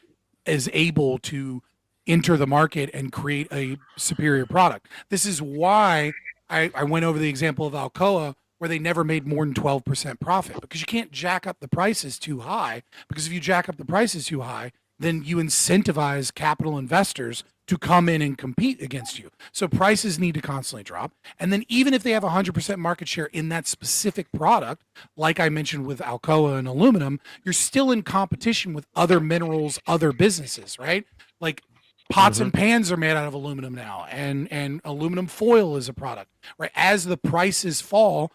[SPEAKER 3] is able to enter the market and create a superior product. This is why I went over the example of Alcoa, where they never made more than 12% profit, because you can't jack up the prices too high, because if you jack up the prices too high, then you incentivize capital investors to come in and compete against you. So prices need to constantly drop. And then even if they have 100% market share in that specific product, like I mentioned with Alcoa and aluminum, you're still in competition with other minerals, other businesses, right? Like pots and pans are made out of aluminum now, and aluminum foil is a product, right? As the prices fall,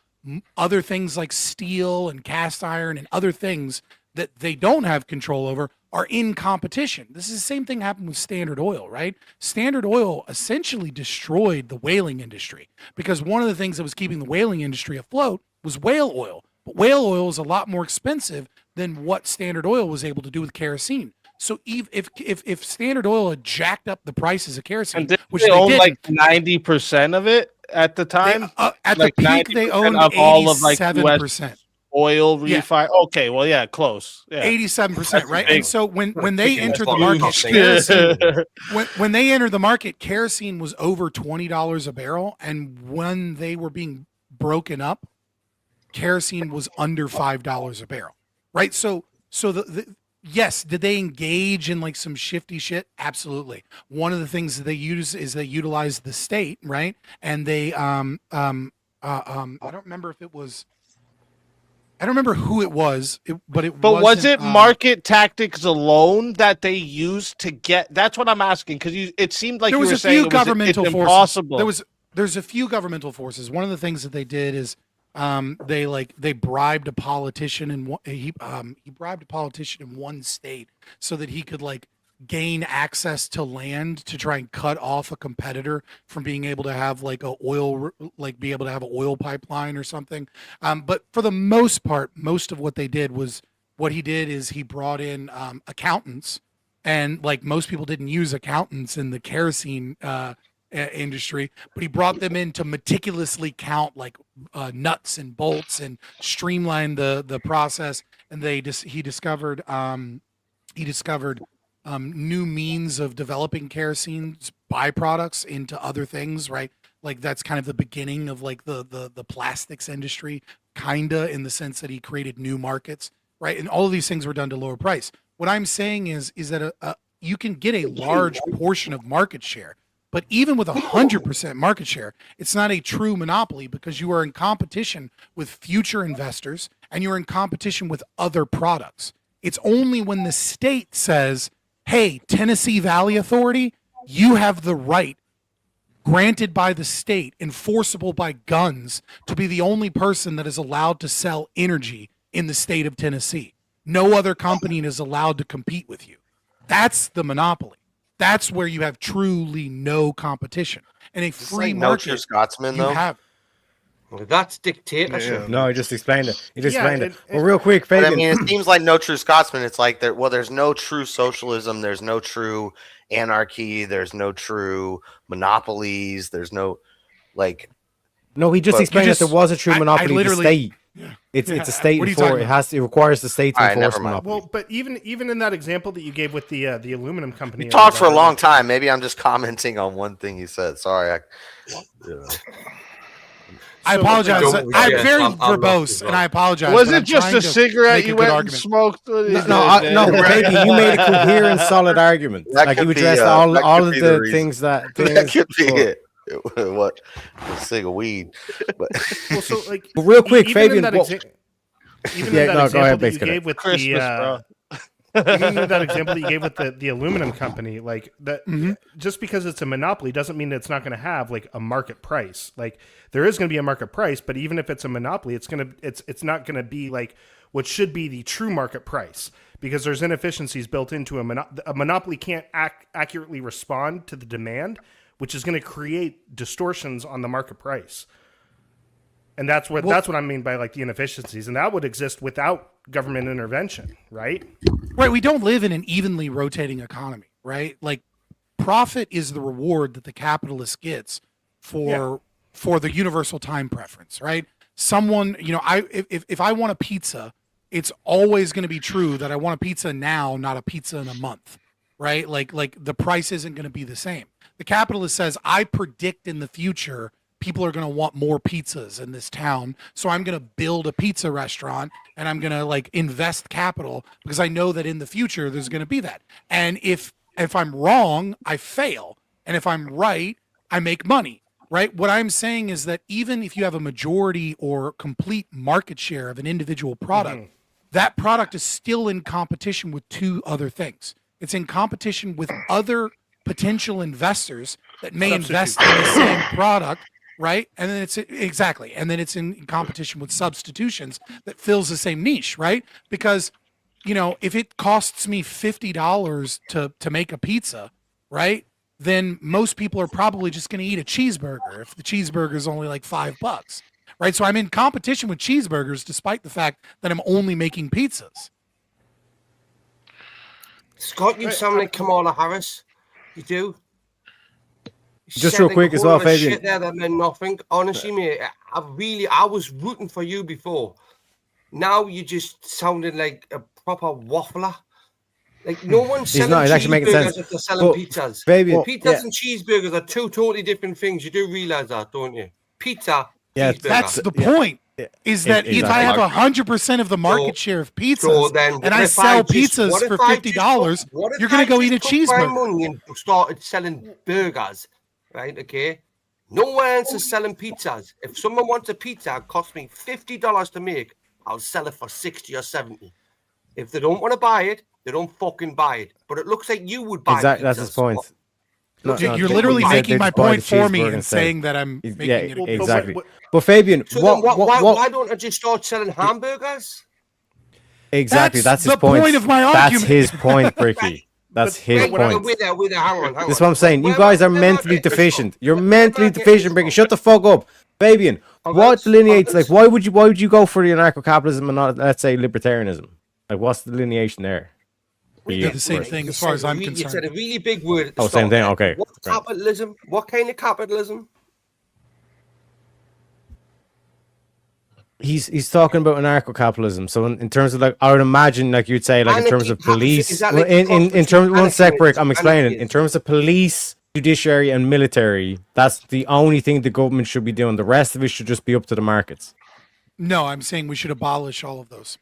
[SPEAKER 3] other things like steel and cast iron and other things that they don't have control over are in competition. This is the same thing happened with Standard Oil, right? Standard Oil essentially destroyed the whaling industry, because one of the things that was keeping the whaling industry afloat was whale oil. But whale oil is a lot more expensive than what Standard Oil was able to do with kerosene. So if Standard Oil had jacked up the prices of kerosene, which they
[SPEAKER 1] own
[SPEAKER 3] did,
[SPEAKER 1] like 90% of it at the time,
[SPEAKER 3] at
[SPEAKER 1] like
[SPEAKER 3] the peak they owned
[SPEAKER 1] of all of like
[SPEAKER 3] 87%.
[SPEAKER 1] Oil refi. Yeah. Okay, well, yeah, close. Yeah.
[SPEAKER 3] 87%, right? And so when they entered the market, kerosene, when they entered the market, kerosene was over $20 a barrel, and when they were being broken up, kerosene was under $5 a barrel, right? So yes, did they engage in like some shifty shit? Absolutely. One of the things that they use is they utilize the state, right? And they I don't remember if it was. I don't remember who it was, but
[SPEAKER 1] was it market tactics alone that they used to get? That's what I'm asking, because it seemed like
[SPEAKER 3] there
[SPEAKER 1] you
[SPEAKER 3] was
[SPEAKER 1] were
[SPEAKER 3] a
[SPEAKER 1] saying
[SPEAKER 3] few governmental
[SPEAKER 1] it's
[SPEAKER 3] forces.
[SPEAKER 1] impossible.
[SPEAKER 3] There's a few governmental forces. One of the things that they did is they bribed a politician, and he bribed a politician in one state so that he could like gain access to land to try and cut off a competitor from being able to have like an oil pipeline or something. But for the most part, most of what he did is he brought in accountants, and like most people didn't use accountants in the kerosene industry, but he brought them in to meticulously count like nuts and bolts and streamline the process. And he discovered new means of developing kerosene's byproducts into other things, right? Like that's kind of the beginning of like the plastics industry, kinda, in the sense that he created new markets, right? And all of these things were done to lower price. What I'm saying is that you can get a large portion of market share, but even with 100% market share, it's not a true monopoly, because you are in competition with future investors and you're in competition with other products. It's only when the state says, hey, Tennessee Valley Authority, you have the right, granted by the state, enforceable by guns, to be the only person that is allowed to sell energy in the state of Tennessee. No other company is allowed to compete with you. That's the monopoly. That's where you have truly no competition. In a
[SPEAKER 4] It's
[SPEAKER 3] free
[SPEAKER 4] like no
[SPEAKER 3] market,
[SPEAKER 4] true Scotsman,
[SPEAKER 3] you
[SPEAKER 4] though.
[SPEAKER 3] have.
[SPEAKER 8] Well, that's dictatorship.
[SPEAKER 7] No, I just explained it. You just
[SPEAKER 6] Yeah,
[SPEAKER 7] explained it.
[SPEAKER 6] and-
[SPEAKER 7] Well, real quick,
[SPEAKER 4] But I
[SPEAKER 7] Fabian.
[SPEAKER 4] mean, it seems like no true Scotsman. It's like there's no true socialism. There's no true anarchy. There's no true monopolies. There's no like.
[SPEAKER 7] No, he just
[SPEAKER 4] But-
[SPEAKER 7] explained that there was a true
[SPEAKER 3] I
[SPEAKER 7] monopoly. The
[SPEAKER 3] literally-
[SPEAKER 7] state.
[SPEAKER 3] Yeah.
[SPEAKER 7] It's
[SPEAKER 3] Yeah.
[SPEAKER 7] a state
[SPEAKER 3] What are you
[SPEAKER 7] enforce.
[SPEAKER 3] talking about?
[SPEAKER 7] It requires the state to
[SPEAKER 4] All right,
[SPEAKER 7] enforce
[SPEAKER 4] never mind.
[SPEAKER 7] monopoly.
[SPEAKER 6] Well, but even in that example that you gave with the aluminum company,
[SPEAKER 4] You
[SPEAKER 6] or
[SPEAKER 4] talked for a
[SPEAKER 6] whatever,
[SPEAKER 4] long time. Maybe I'm just commenting on one thing you said. Sorry.
[SPEAKER 3] I apologize.
[SPEAKER 8] Don't-
[SPEAKER 3] I'm
[SPEAKER 8] yeah,
[SPEAKER 3] very
[SPEAKER 8] I'm
[SPEAKER 3] verbose,
[SPEAKER 8] not-
[SPEAKER 3] and I apologize.
[SPEAKER 1] Was
[SPEAKER 3] but
[SPEAKER 1] it
[SPEAKER 3] I'm
[SPEAKER 1] just
[SPEAKER 3] trying
[SPEAKER 1] a
[SPEAKER 3] to
[SPEAKER 1] cigarette
[SPEAKER 3] make a
[SPEAKER 1] you
[SPEAKER 3] good
[SPEAKER 1] went and
[SPEAKER 3] argument.
[SPEAKER 1] smoked?
[SPEAKER 7] No, Fabian, you made a coherent, solid argument.
[SPEAKER 4] That
[SPEAKER 7] Like you
[SPEAKER 4] could be,
[SPEAKER 7] addressed
[SPEAKER 4] that
[SPEAKER 7] all
[SPEAKER 4] could
[SPEAKER 7] of
[SPEAKER 4] be
[SPEAKER 7] the
[SPEAKER 4] the reason.
[SPEAKER 7] things that.
[SPEAKER 4] That could be
[SPEAKER 7] but-
[SPEAKER 4] it. What? A cig of weed. But
[SPEAKER 6] Well, so like,
[SPEAKER 7] But real quick,
[SPEAKER 6] even in
[SPEAKER 7] Fabian,
[SPEAKER 6] that
[SPEAKER 7] what-
[SPEAKER 6] even
[SPEAKER 7] Yeah,
[SPEAKER 6] in that
[SPEAKER 7] no, go
[SPEAKER 6] example
[SPEAKER 7] ahead,
[SPEAKER 6] that you
[SPEAKER 7] basically.
[SPEAKER 6] gave with
[SPEAKER 1] Christmas, bro.
[SPEAKER 6] even in that example that you gave with the aluminum company, like that, just because it's a monopoly doesn't mean that it's not going to have like a market price. Like there is going to be a market price, but even if it's a monopoly, it's not going to be like what should be the true market price, because there's inefficiencies built into a monopoly can't accurately respond to the demand, which is going to create distortions on the market price. And that's what I mean by like the inefficiencies, and that would exist without government intervention, right?
[SPEAKER 3] Right. We don't live in an evenly rotating economy, right? Like profit is the reward that the capitalist gets for the universal time preference, right? Someone, if I want a pizza, it's always going to be true that I want a pizza now, not a pizza in a month, right? Like the price isn't going to be the same. The capitalist says, I predict in the future people are going to want more pizzas in this town, so I'm going to build a pizza restaurant and I'm going to like invest capital because I know that in the future there's going to be that. And if I'm wrong, I fail, and if I'm right, I make money, right? What I'm saying is that even if you have a majority or complete market share of an individual product, that product is still in competition with two other things. It's in competition with other potential investors that may invest in the same product, right? And then it's in competition with substitutions that fills the same niche, right? Because, if it costs me $50 to make a pizza, right? Then most people are probably just going to eat a cheeseburger if the cheeseburger is only like $5, right? So I'm in competition with cheeseburgers despite the fact that I'm only making pizzas.
[SPEAKER 8] Scott, you sound like Kamala Harris. You do.
[SPEAKER 7] Just real quick as well, Fabian.
[SPEAKER 8] Shit there that meant nothing. Honestly, mate, I was rooting for you before. Now you just sounded like a proper waffler. Like no one's selling
[SPEAKER 7] not. It's actually making
[SPEAKER 8] cheeseburgers
[SPEAKER 7] sense.
[SPEAKER 8] if they're selling
[SPEAKER 7] But,
[SPEAKER 8] pizzas.
[SPEAKER 7] Fabian,
[SPEAKER 8] Pizzas and cheeseburgers are two totally different things. You do realize that, don't you? Pizza,
[SPEAKER 7] Yeah,
[SPEAKER 8] cheeseburger.
[SPEAKER 3] That's the point. Is that if I have 100% of the market share of pizzas and I sell pizzas for $50, you're going to go eat a cheeseburger.
[SPEAKER 8] Money and started selling burgers, right? Okay. No one else is selling pizzas. If someone wants a pizza, it costs me $50 to make. I'll sell it for 60 or 70. If they don't want to buy it, they don't fucking buy it. But it looks like you would buy.
[SPEAKER 7] Exactly, that's his
[SPEAKER 8] pizzas.
[SPEAKER 7] point.
[SPEAKER 3] You're literally
[SPEAKER 7] he said
[SPEAKER 3] making
[SPEAKER 7] they'd
[SPEAKER 3] my
[SPEAKER 7] buy the
[SPEAKER 3] point for me
[SPEAKER 7] cheeseburger
[SPEAKER 3] and
[SPEAKER 7] instead.
[SPEAKER 3] saying that I'm making
[SPEAKER 7] Yeah,
[SPEAKER 3] it.
[SPEAKER 7] exactly. But Fabian,
[SPEAKER 8] So
[SPEAKER 7] what,
[SPEAKER 8] then
[SPEAKER 7] what,
[SPEAKER 8] why don't I just start selling hamburgers?
[SPEAKER 7] exactly?
[SPEAKER 3] That's
[SPEAKER 7] That's his
[SPEAKER 3] the
[SPEAKER 7] point.
[SPEAKER 3] point of my
[SPEAKER 7] That's
[SPEAKER 3] argument.
[SPEAKER 7] his point, Bricky. That's his
[SPEAKER 8] Wait,
[SPEAKER 7] point.
[SPEAKER 8] wait there, hang on.
[SPEAKER 7] This is what I'm saying. You guys are mentally deficient. You're mentally deficient, Bricky. Shut the fuck up, Fabian. What delineates like why would you go for the anarcho-capitalism and not, let's say, libertarianism? Like, what's the delineation there?
[SPEAKER 3] They're the same thing as far as I'm
[SPEAKER 8] You said a
[SPEAKER 3] concerned.
[SPEAKER 8] really big word. At the
[SPEAKER 7] Oh, same
[SPEAKER 8] start
[SPEAKER 7] thing.
[SPEAKER 8] there.
[SPEAKER 7] Okay.
[SPEAKER 8] What
[SPEAKER 7] Right.
[SPEAKER 8] capitalism? What kind of capitalism?
[SPEAKER 7] He's talking about anarcho-capitalism. So in terms of like, I would imagine like you'd say like in terms of police.
[SPEAKER 8] Is that
[SPEAKER 7] Well,
[SPEAKER 8] like
[SPEAKER 7] in terms one sec, Brick, I'm
[SPEAKER 8] anarchy?
[SPEAKER 7] explaining. In terms of police, judiciary, and military, that's the only thing the government should be doing. The rest of it should just be up to the markets.
[SPEAKER 3] No, I'm saying we should abolish all of those.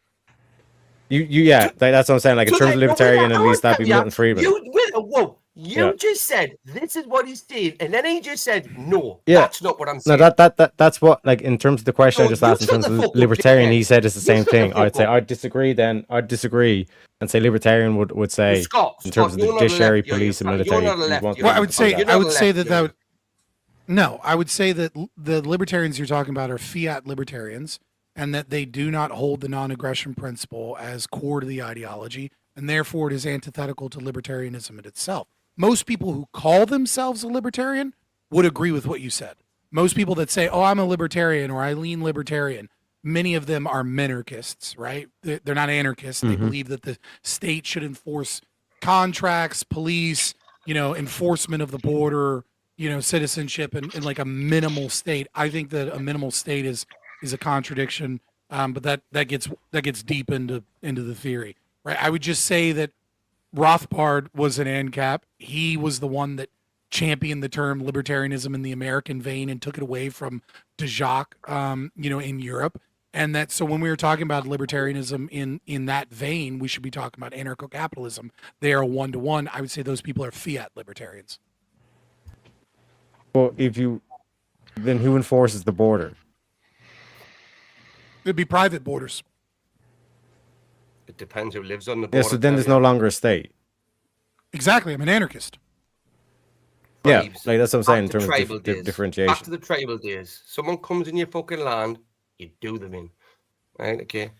[SPEAKER 7] That's what I'm saying. Like in
[SPEAKER 8] So
[SPEAKER 7] terms of
[SPEAKER 8] then,
[SPEAKER 7] libertarian,
[SPEAKER 8] wait,
[SPEAKER 7] at
[SPEAKER 8] I
[SPEAKER 7] least that'd be
[SPEAKER 8] want
[SPEAKER 7] Milton Friedman.
[SPEAKER 8] You just said this is what he's saying, and then he just said no.
[SPEAKER 7] Yeah.
[SPEAKER 8] That's not what I'm
[SPEAKER 7] No,
[SPEAKER 8] saying.
[SPEAKER 7] that's what like in terms of the question I
[SPEAKER 8] No,
[SPEAKER 7] just
[SPEAKER 8] you
[SPEAKER 7] asked in
[SPEAKER 8] shut
[SPEAKER 7] terms
[SPEAKER 8] the
[SPEAKER 7] of
[SPEAKER 8] fuck up,
[SPEAKER 7] libertarian,
[SPEAKER 8] dickhead.
[SPEAKER 7] he said it's the same
[SPEAKER 8] shut the
[SPEAKER 7] thing.
[SPEAKER 8] fuck
[SPEAKER 7] I'd say
[SPEAKER 8] up.
[SPEAKER 7] I'd disagree and say libertarian would say
[SPEAKER 8] Scott,
[SPEAKER 7] in terms of the
[SPEAKER 8] you're not a
[SPEAKER 7] judiciary,
[SPEAKER 8] left, you're
[SPEAKER 7] police, and
[SPEAKER 8] not a
[SPEAKER 7] military.
[SPEAKER 8] left,
[SPEAKER 7] you'd want
[SPEAKER 8] you're
[SPEAKER 3] Well,
[SPEAKER 7] them
[SPEAKER 3] I would
[SPEAKER 7] to
[SPEAKER 3] say
[SPEAKER 7] do that.
[SPEAKER 3] I would
[SPEAKER 8] not
[SPEAKER 3] say
[SPEAKER 8] left,
[SPEAKER 3] that
[SPEAKER 8] you're-
[SPEAKER 3] would. No, I would say that the libertarians you're talking about are fiat libertarians, and that they do not hold the non-aggression principle as core to the ideology, and therefore it is antithetical to libertarianism in itself. most people who call themselves a libertarian would agree with what you said. Most people that say, oh, I'm a libertarian or I lean libertarian, many of them are minarchists, right? They're not anarchists. They believe that the state should enforce contracts, police, enforcement of the border, citizenship and like a minimal state. I think that a minimal state is a contradiction, but that gets deep into the theory, right? I would just say that Rothbard was an ANCAP. He was the one that championed the term libertarianism in the American vein and took it away from de Jacques, in Europe. And that, so when we were talking about libertarianism in that vein, we should be talking about anarcho-capitalism. They are a one-to-one. I would say those people are fiat libertarians.
[SPEAKER 7] Well, then who enforces the border?
[SPEAKER 3] It'd be private borders.
[SPEAKER 8] It depends who lives on the border.
[SPEAKER 7] Yeah, so then there's no longer a state.
[SPEAKER 3] Exactly. I'm an anarchist.
[SPEAKER 7] Yeah, like that's what I'm saying in terms
[SPEAKER 8] tribal
[SPEAKER 7] of
[SPEAKER 8] days.
[SPEAKER 7] differentiation.
[SPEAKER 8] Back to the tribal days. Someone comes in your fucking land, you do them in. Right? Okay.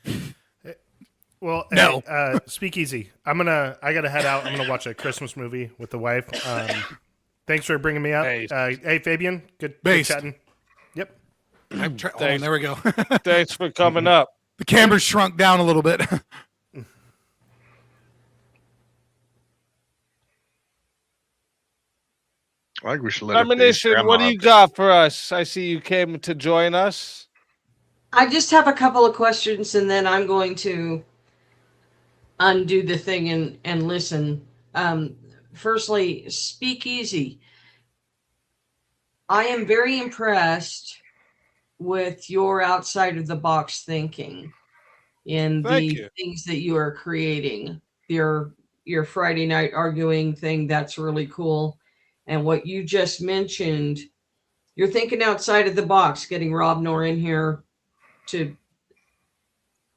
[SPEAKER 6] Well,
[SPEAKER 3] no.
[SPEAKER 6] Speakeazy. I gotta head out. I'm gonna watch a Christmas movie with the wife. Thanks for bringing me up. Hey, Fabian. Good chatting. Yep.
[SPEAKER 3] There we go.
[SPEAKER 1] Thanks for coming up.
[SPEAKER 3] The camera shrunk down a little bit.
[SPEAKER 10] I think we should let
[SPEAKER 1] Premonition, what do you got for us? I see you came to join us.
[SPEAKER 11] I just have a couple of questions, and then I'm going to undo the thing and listen. Firstly, Speakeazy. I am very impressed with your outside of the box thinking in the things that you are creating. Your Friday night arguing thing, that's really cool. And what you just mentioned, you're thinking outside of the box, getting Rob Knorr in here and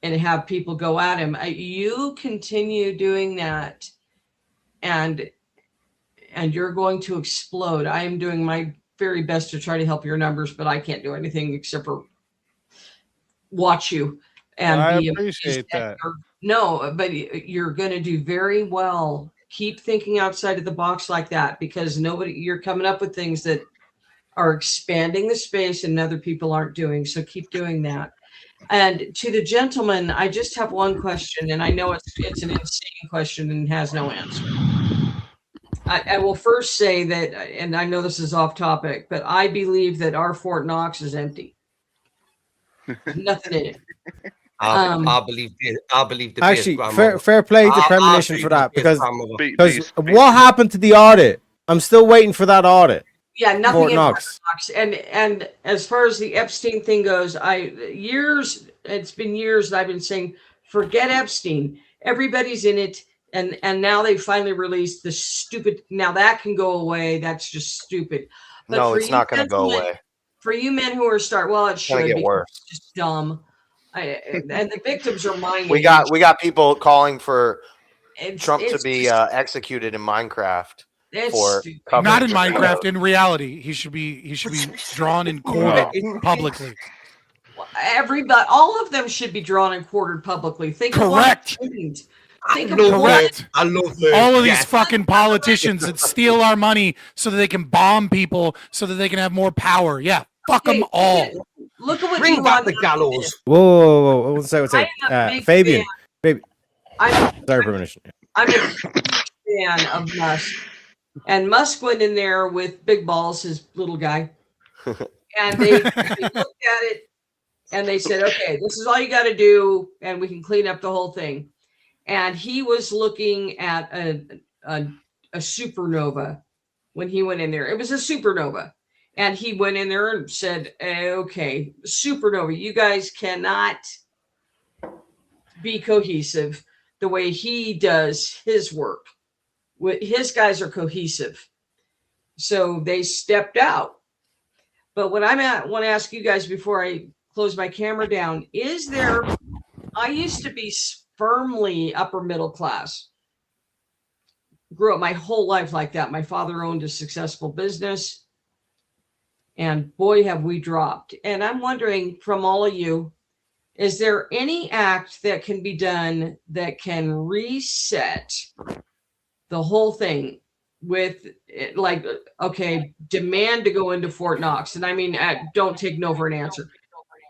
[SPEAKER 11] have people go at him. You continue doing that, and you're going to explode. I am doing my very best to try to help your numbers, but I can't do anything except for watch you. And
[SPEAKER 1] I appreciate that.
[SPEAKER 11] No, but you're going to do very well. Keep thinking outside of the box like that, because you're coming up with things that are expanding the space and other people aren't doing. So keep doing that. And to the gentleman, I just have one question, and I know it's an insane question and has no answer. I will first say that, and I know this is off topic, but I believe that our Fort Knox is empty. Nothing in it.
[SPEAKER 8] I believe the
[SPEAKER 7] Actually, fair play to Premonition for that, because what happened to the audit? I'm still waiting for that audit.
[SPEAKER 11] Yeah, nothing
[SPEAKER 7] Fort
[SPEAKER 11] in
[SPEAKER 7] Knox.
[SPEAKER 11] Fort Knox. And as far as the Epstein thing goes, it's been years that I've been saying, forget Epstein. Everybody's in it. And now they finally released the stupid. Now that can go away. That's just stupid. But
[SPEAKER 4] no, it's not going to go away.
[SPEAKER 11] For you men who are it should
[SPEAKER 4] get worse.
[SPEAKER 11] It's just dumb. And the victims are mine.
[SPEAKER 4] We got people calling for Trump to be executed in Minecraft.
[SPEAKER 3] Not in Minecraft. In reality, he should be drawn and quartered publicly.
[SPEAKER 11] All of them should be drawn and quartered publicly.
[SPEAKER 3] Correct. Correct.
[SPEAKER 8] I love it.
[SPEAKER 3] All of these fucking politicians that steal our money so that they can bomb people, so that they can have more power. Yeah, fuck them all.
[SPEAKER 11] Look at what
[SPEAKER 8] Bring back the gallows.
[SPEAKER 7] Whoa. What's that? Fabian. Baby. Sorry, Premonition.
[SPEAKER 11] I'm a fan of Musk. And Musk went in there with Big Balls, his little guy. And they looked at it and they said, okay, this is all you got to do, and we can clean up the whole thing. And he was looking at a supernova when he went in there. It was a supernova. And he went in there and said, okay, supernova, you guys cannot be cohesive the way he does his work. His guys are cohesive. So they stepped out. But what I want to ask you guys before I close my camera down, I used to be firmly upper middle class. Grew up my whole life like that. My father owned a successful business. And boy, have we dropped. And I'm wondering from all of you, is there any act that can be done that can reset the whole thing? with like, okay, demand to go into Fort Knox. And I mean, don't take no for an answer.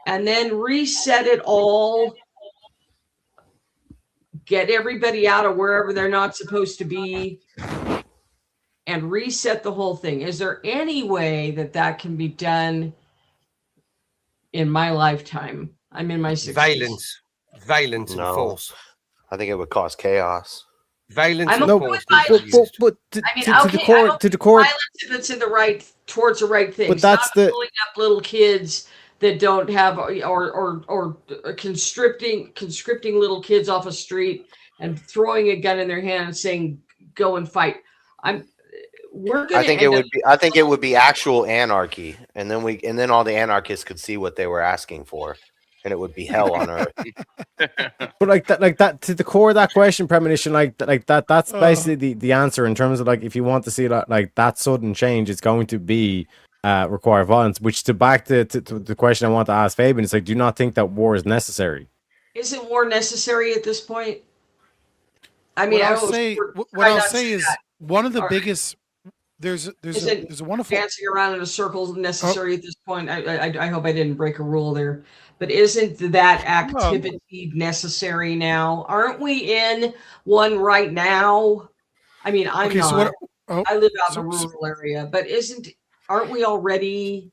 [SPEAKER 11] And then reset it all, get everybody out of wherever they're not supposed to be, and reset the whole thing. Is there any way that that can be done in my lifetime? I'm in my 60s.
[SPEAKER 8] Violence and force.
[SPEAKER 4] I think it would cause chaos.
[SPEAKER 8] Violence
[SPEAKER 11] I'm
[SPEAKER 8] and
[SPEAKER 11] okay
[SPEAKER 8] force.
[SPEAKER 11] with violence.
[SPEAKER 7] But
[SPEAKER 11] to the core, violence if it's in the right towards the right things.
[SPEAKER 7] But that's
[SPEAKER 11] not pulling up little kids that don't have or conscripting little kids off a street and throwing a gun in their hand and saying go and fight. I think
[SPEAKER 4] it would be actual anarchy, and then all the anarchists could see what they were asking for, and it would be hell on earth.
[SPEAKER 7] But like that to the core of that question, premonition, that's basically the answer in terms of like if you want to see that sudden change, it's going to be require violence. Which to back to the question I want to ask Fabian, it's like, do you not think that war is necessary?
[SPEAKER 11] Isn't war necessary at this point? I mean,
[SPEAKER 3] what I'll say is one of the biggest. There's a wonderful
[SPEAKER 11] dancing around in a circle necessary at this point. I hope I didn't break a rule there, but isn't that activity necessary now? Aren't we in one right now? I mean, I'm not. I live out in a rural area, but aren't we already?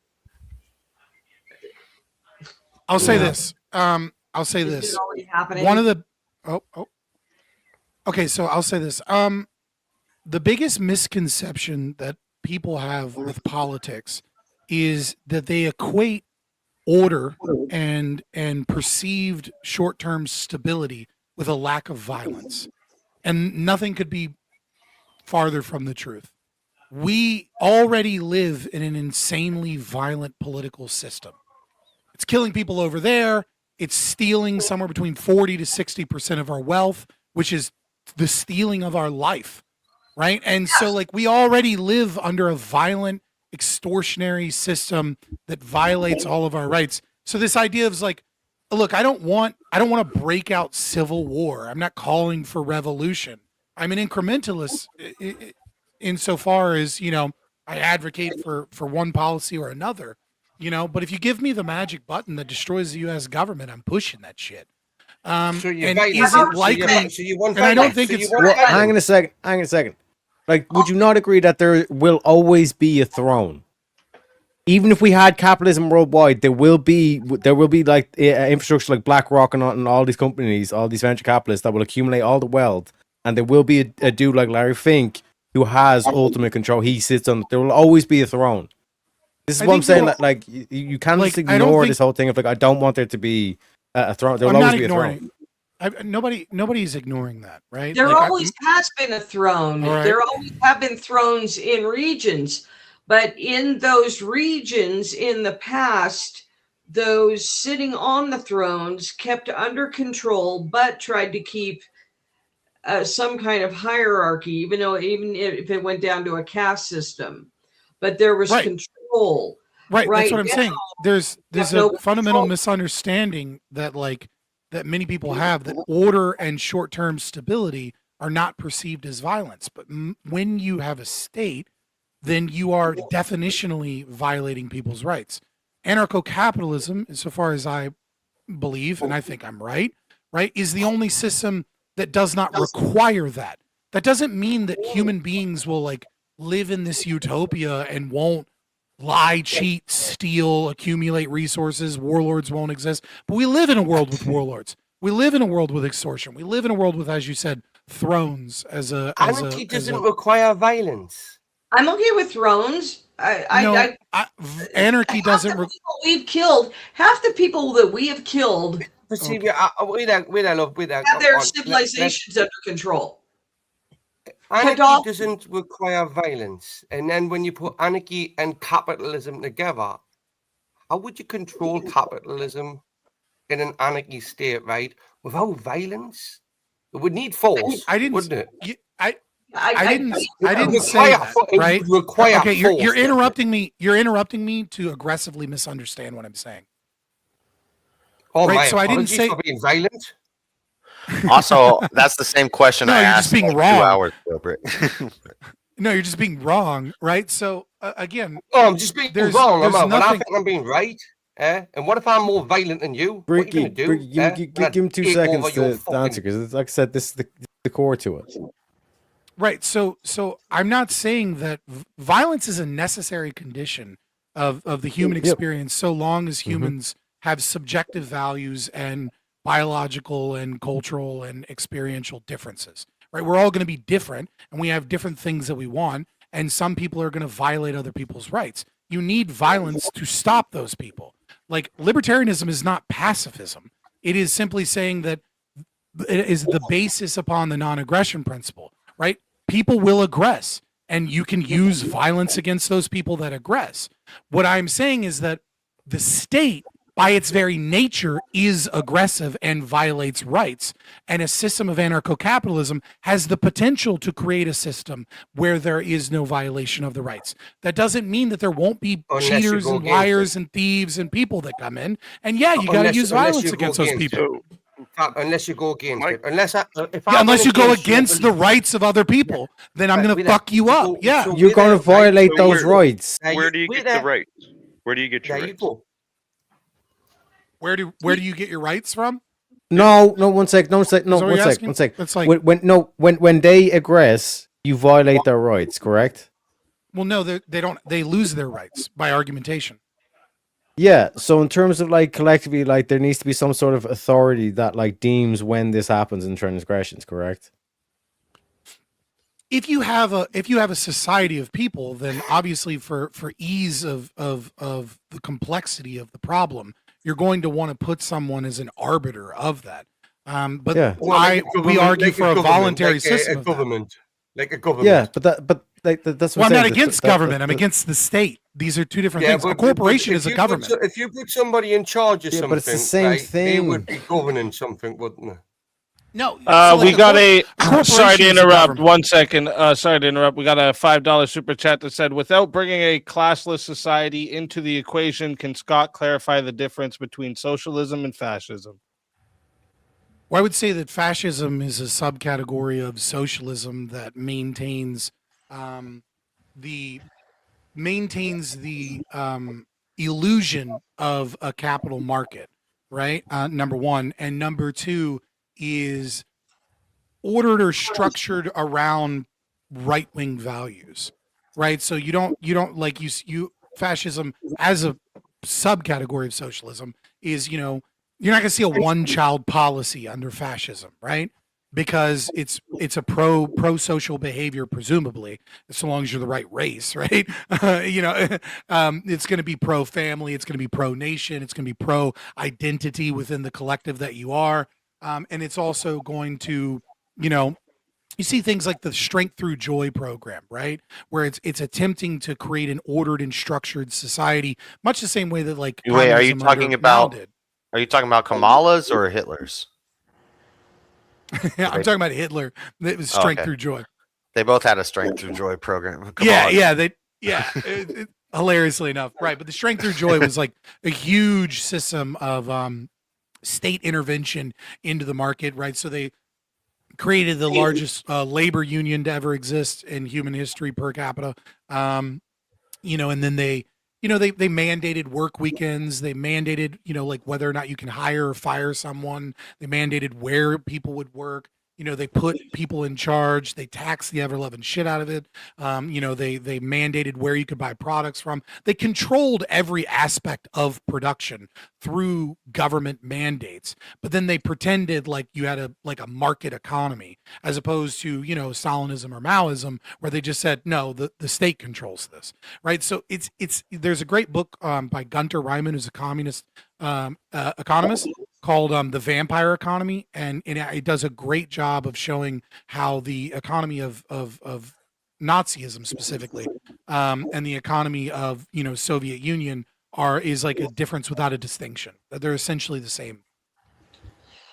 [SPEAKER 3] I'll say this. I'll say this.
[SPEAKER 11] Is it already happening?
[SPEAKER 3] One of the okay, so I'll say this. The biggest misconception that people have with politics is that they equate order and perceived short-term stability with a lack of violence. And nothing could be farther from the truth. We already live in an insanely violent political system. It's killing people over there. It's stealing somewhere between 40 to 60% of our wealth, which is the stealing of our life. Right. And so like we already live under a violent, extortionary system that violates all of our rights. So this idea of like, look, I don't want to break out civil war. I'm not calling for revolution. I'm an incrementalist insofar as, I advocate for one policy or another, but if you give me the magic button that destroys the U.S. government, I'm pushing that shit.
[SPEAKER 8] So
[SPEAKER 3] and is it likely? And I don't think it's.
[SPEAKER 7] Hang on a second. Like, would you not agree that there will always be a throne? Even if we had capitalism worldwide, there will be like infrastructure like BlackRock and all these companies, all these venture capitalists that will accumulate all the wealth, and there will be a dude like Larry Fink who has ultimate control. He sits on. There will always be a throne. This is what I'm saying. Like you can't just ignore this whole thing of like I don't want there to be a throne. There will always be a throne.
[SPEAKER 3] Nobody's ignoring that, right?
[SPEAKER 11] There always has been a throne. Right. There always have been thrones in regions, but in those regions in the past, those sitting on the thrones kept under control, but tried to keep some kind of hierarchy, even if it went down to a caste system. But there was control.
[SPEAKER 3] Right. That's what I'm saying. There's a fundamental misunderstanding that that many people have, that order and short-term stability are not perceived as violence. But when you have a state, then you are definitionally violating people's rights. Anarcho-capitalism, insofar as I believe, and I think I'm right, is the only system that does not require that. That doesn't mean that human beings will live in this utopia and won't lie, cheat, steal, accumulate resources. Warlords won't exist. But we live in a world with warlords. We live in a world with extortion. We live in a world with, as you said, thrones. Anarchy
[SPEAKER 8] doesn't require violence.
[SPEAKER 11] I'm okay with thrones.
[SPEAKER 3] Anarchy doesn't.
[SPEAKER 11] We've killed half the people that we have killed.
[SPEAKER 8] Have
[SPEAKER 11] their civilizations under control.
[SPEAKER 8] Anarchy doesn't require violence. And then when you put anarchy and capitalism together, how would you control capitalism in an anarchy state, right? Without violence? It would need force, wouldn't it?
[SPEAKER 3] I didn't say that, right? Okay, you're interrupting me. You're interrupting me to aggressively misunderstand what I'm saying.
[SPEAKER 8] Oh,
[SPEAKER 3] right?
[SPEAKER 8] My
[SPEAKER 3] so I didn't say
[SPEAKER 8] for being violent.
[SPEAKER 4] Also, that's the same question I asked
[SPEAKER 3] being
[SPEAKER 4] 2 hours ago, Britt.
[SPEAKER 3] No, you're just being wrong, right? So again,
[SPEAKER 8] Oh, I'm just being
[SPEAKER 3] there's
[SPEAKER 8] wrong.
[SPEAKER 3] there's
[SPEAKER 8] When I
[SPEAKER 3] nothing.
[SPEAKER 8] think I'm being right, and what if I'm more violent than you? What are you
[SPEAKER 7] Bricky,
[SPEAKER 8] going to do?
[SPEAKER 7] Bricky, give him 2
[SPEAKER 8] take
[SPEAKER 7] seconds
[SPEAKER 8] over your
[SPEAKER 7] to answer, because like I said, this is the core to it.
[SPEAKER 3] Right. So I'm not saying that violence is a necessary condition of the human experience, so long as humans have subjective values and biological and cultural and experiential differences. Right. We're all going to be different, and we have different things that we want, and some people are going to violate other people's rights. You need violence to stop those people. Like, libertarianism is not pacifism. It is simply saying that it is the basis upon the non-aggression principle, right? People will aggress, and you can use violence against those people that aggress. What I'm saying is that the state, by its very nature, is aggressive and violates rights. And a system of anarcho-capitalism has the potential to create a system where there is no violation of the rights. That doesn't mean that there won't be cheaters and liars and thieves and people that come in. And yeah, you got to use violence against those people.
[SPEAKER 8] Unless you go against it.
[SPEAKER 3] Unless you go against the rights of other people, then I'm going to fuck you up. Yeah.
[SPEAKER 7] You're going to violate those rights.
[SPEAKER 9] Where do you get the rights? Where do you get your rights?
[SPEAKER 3] Where do you get your rights from?
[SPEAKER 7] No, one sec.
[SPEAKER 3] It's like,
[SPEAKER 7] when they aggress, you violate their rights, correct?
[SPEAKER 3] Well, no, they don't. They lose their rights by argumentation.
[SPEAKER 7] Yeah. So in terms of like collectively, like there needs to be some sort of authority that like deems when this happens in transgressions, correct?
[SPEAKER 3] If you have a society of people, then obviously for ease of the complexity of the problem, you're going to want to put someone as an arbiter of that. But
[SPEAKER 7] yeah.
[SPEAKER 3] We argue for a voluntary system.
[SPEAKER 8] Like a government.
[SPEAKER 7] Yeah, that's.
[SPEAKER 3] Well, I'm not against government. I'm against the state. These are two different things. A corporation is a government.
[SPEAKER 8] If you put somebody in charge of something,
[SPEAKER 7] but it's the same thing.
[SPEAKER 8] They would be governing something, wouldn't they?
[SPEAKER 3] No,
[SPEAKER 1] we got a sorry to interrupt. 1 second. Sorry to interrupt. We got a $5 super chat that said, without bringing a classless society into the equation, can Scott clarify the difference between socialism and fascism?
[SPEAKER 3] Well, I would say that fascism is a subcategory of socialism that maintains the illusion of a capital market, right? Number one, and number two is ordered or structured around right-wing values, right? So you don't like you fascism as a subcategory of socialism is, you're not going to see a one-child policy under fascism, right? Because it's a pro-social behavior, presumably, so long as you're the right race, right? It's going to be pro-family, it's going to be pro-nation, it's going to be pro-identity within the collective that you are, and it's also going to, you see things like the Strength Through Joy program, right? Where it's attempting to create an ordered and structured society, much the same way that like.
[SPEAKER 4] Wait, are you talking about Kamala's or Hitler's?
[SPEAKER 3] I'm talking about Hitler. It was Strength Through Joy.
[SPEAKER 4] They both had a Strength Through Joy program.
[SPEAKER 3] Hilariously enough, right? But the Strength Through Joy was like a huge system of state intervention into the market, right? So they created the largest labor union to ever exist in human history per capita, and then they mandated work weekends. They mandated, like whether or not you can hire or fire someone. They mandated where people would work. They put people in charge. They taxed the ever-loving shit out of it. They mandated where you could buy products from. They controlled every aspect of production through government mandates. But then they pretended like you had a market economy, as opposed to, Stalinism or Maoism, where they just said, no, the state controls this, right? So there's a great book by Gunter Reimann, who's a communist economist, called The Vampire Economy, and it does a great job of showing how the economy of Nazism specifically, and the economy of Soviet Union is like a difference without a distinction. They're essentially the same.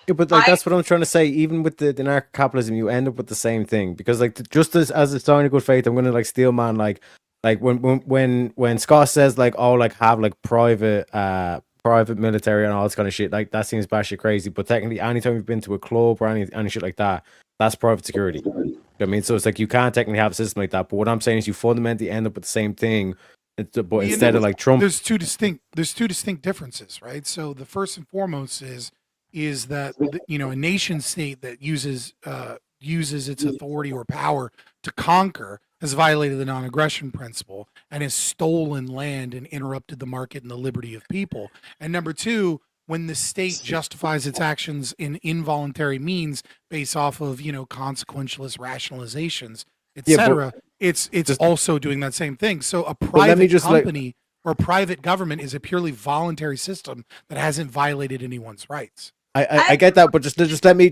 [SPEAKER 7] Yeah, but that's what I'm trying to say. Even with the anarcho-capitalism, you end up with the same thing, because just as a sign of good faith, I'm gonna steel man like when Scott says have private military and all this kind of shit, that seems batshit crazy. But technically, anytime you've been to a club or any shit like that, that's private security. I mean, so it's like you can't technically have a system like that. But what I'm saying is, you fundamentally end up with the same thing. But instead of like Trump,
[SPEAKER 3] there's two distinct differences, right? So the first and foremost is that a nation state that uses its authority or power to conquer has violated the non-aggression principle and has stolen land and interrupted the market and the liberty of people. And number two, when the state justifies its actions in involuntary means based off of consequentialist rationalizations, etc., it's also doing that same thing. So a private company or private government is a purely voluntary system that hasn't violated anyone's rights.
[SPEAKER 7] I get that, but just let me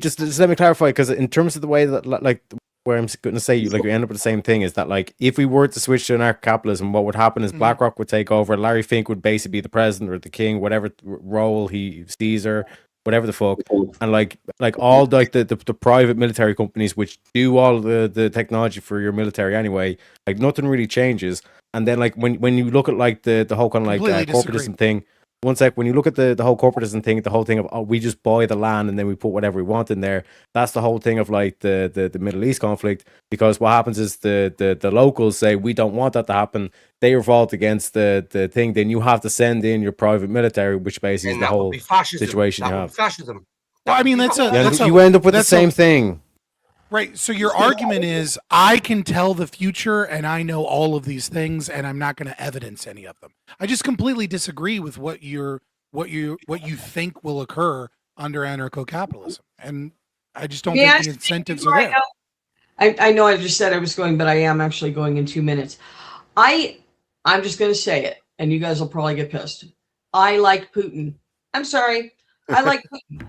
[SPEAKER 7] clarify, because in terms of the way that like where I'm going to say you end up with the same thing is that like if we were to switch to anarcho-capitalism, what would happen is BlackRock would take over. Larry Fink would basically be the president or the king, whatever role he Caesar, whatever the fuck, and like all like the private military companies which do all the technology for your military anyway, like nothing really changes. And then like when you look at like the whole kind of like corporatism thing. One sec, when you look at the whole corporatism thing, the whole thing of we just buy the land and then we put whatever we want in there. That's the whole thing of like the Middle East conflict, because what happens is the locals say we don't want that to happen. They revolt against the thing. Then you have to send in your private military, which basically is the whole situation you have.
[SPEAKER 3] Fascism. Well, I mean,
[SPEAKER 7] you end up with the same thing.
[SPEAKER 3] Right. So your argument is I can tell the future and I know all of these things and I'm not going to evidence any of them. I just completely disagree with what you think will occur under anarcho-capitalism. And I just don't think the incentives are there.
[SPEAKER 11] I know I just said I was going, but I am actually going in 2 minutes. I'm just going to say it, and you guys will probably get pissed. I like Putin. I'm sorry. I like Putin.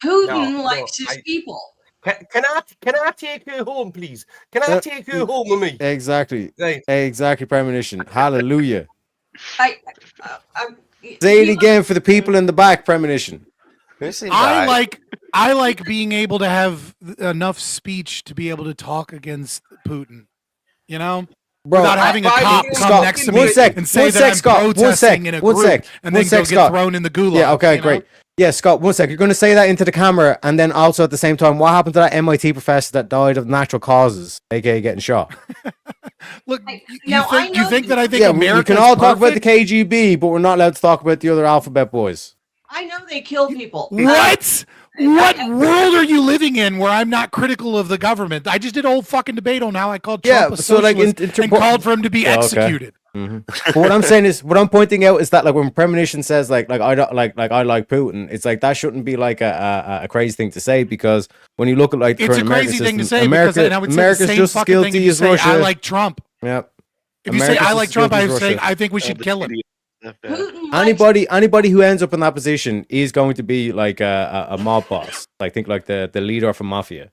[SPEAKER 11] Putin likes his people.
[SPEAKER 8] Can I take her home, please? Can I take her home with me?
[SPEAKER 7] Exactly.
[SPEAKER 8] Right.
[SPEAKER 7] Exactly, Premonition. Hallelujah.
[SPEAKER 11] Say
[SPEAKER 7] it again for the people in the back, Premonition.
[SPEAKER 3] I like being able to have enough speech to be able to talk against Putin.
[SPEAKER 7] Bro,
[SPEAKER 3] without having a cop come next to me and say that I'm protesting in a group and then go get thrown in the gulag.
[SPEAKER 7] Yeah, okay, great. Yeah, Scott, 1 sec. You're going to say that into the camera, and then also at the same time, what happened to that MIT professor that died of natural causes, aka getting shot?
[SPEAKER 3] Look, you think that I think America?
[SPEAKER 7] We can all talk about the KGB, but we're not allowed to talk about the other alphabet boys.
[SPEAKER 11] I know they kill people.
[SPEAKER 3] What? What world are you living in where I'm not critical of the government? I just did a whole fucking debate on how I called Trump a socialist and called for him to be executed.
[SPEAKER 7] Mm-hmm. But what I'm saying is, what I'm pointing out is that like when Premonition says like I don't like I like Putin, it's like that shouldn't be like a crazy thing to say, because when you look at like the
[SPEAKER 3] it's a crazy thing to say, because then I would say the same fucking thing if you say I like Trump.
[SPEAKER 7] Yeah.
[SPEAKER 3] If you say I like Trump, I say I think we should kill him.
[SPEAKER 7] Anybody who ends up in that position is going to be like a mob boss. I think like the leader of a mafia.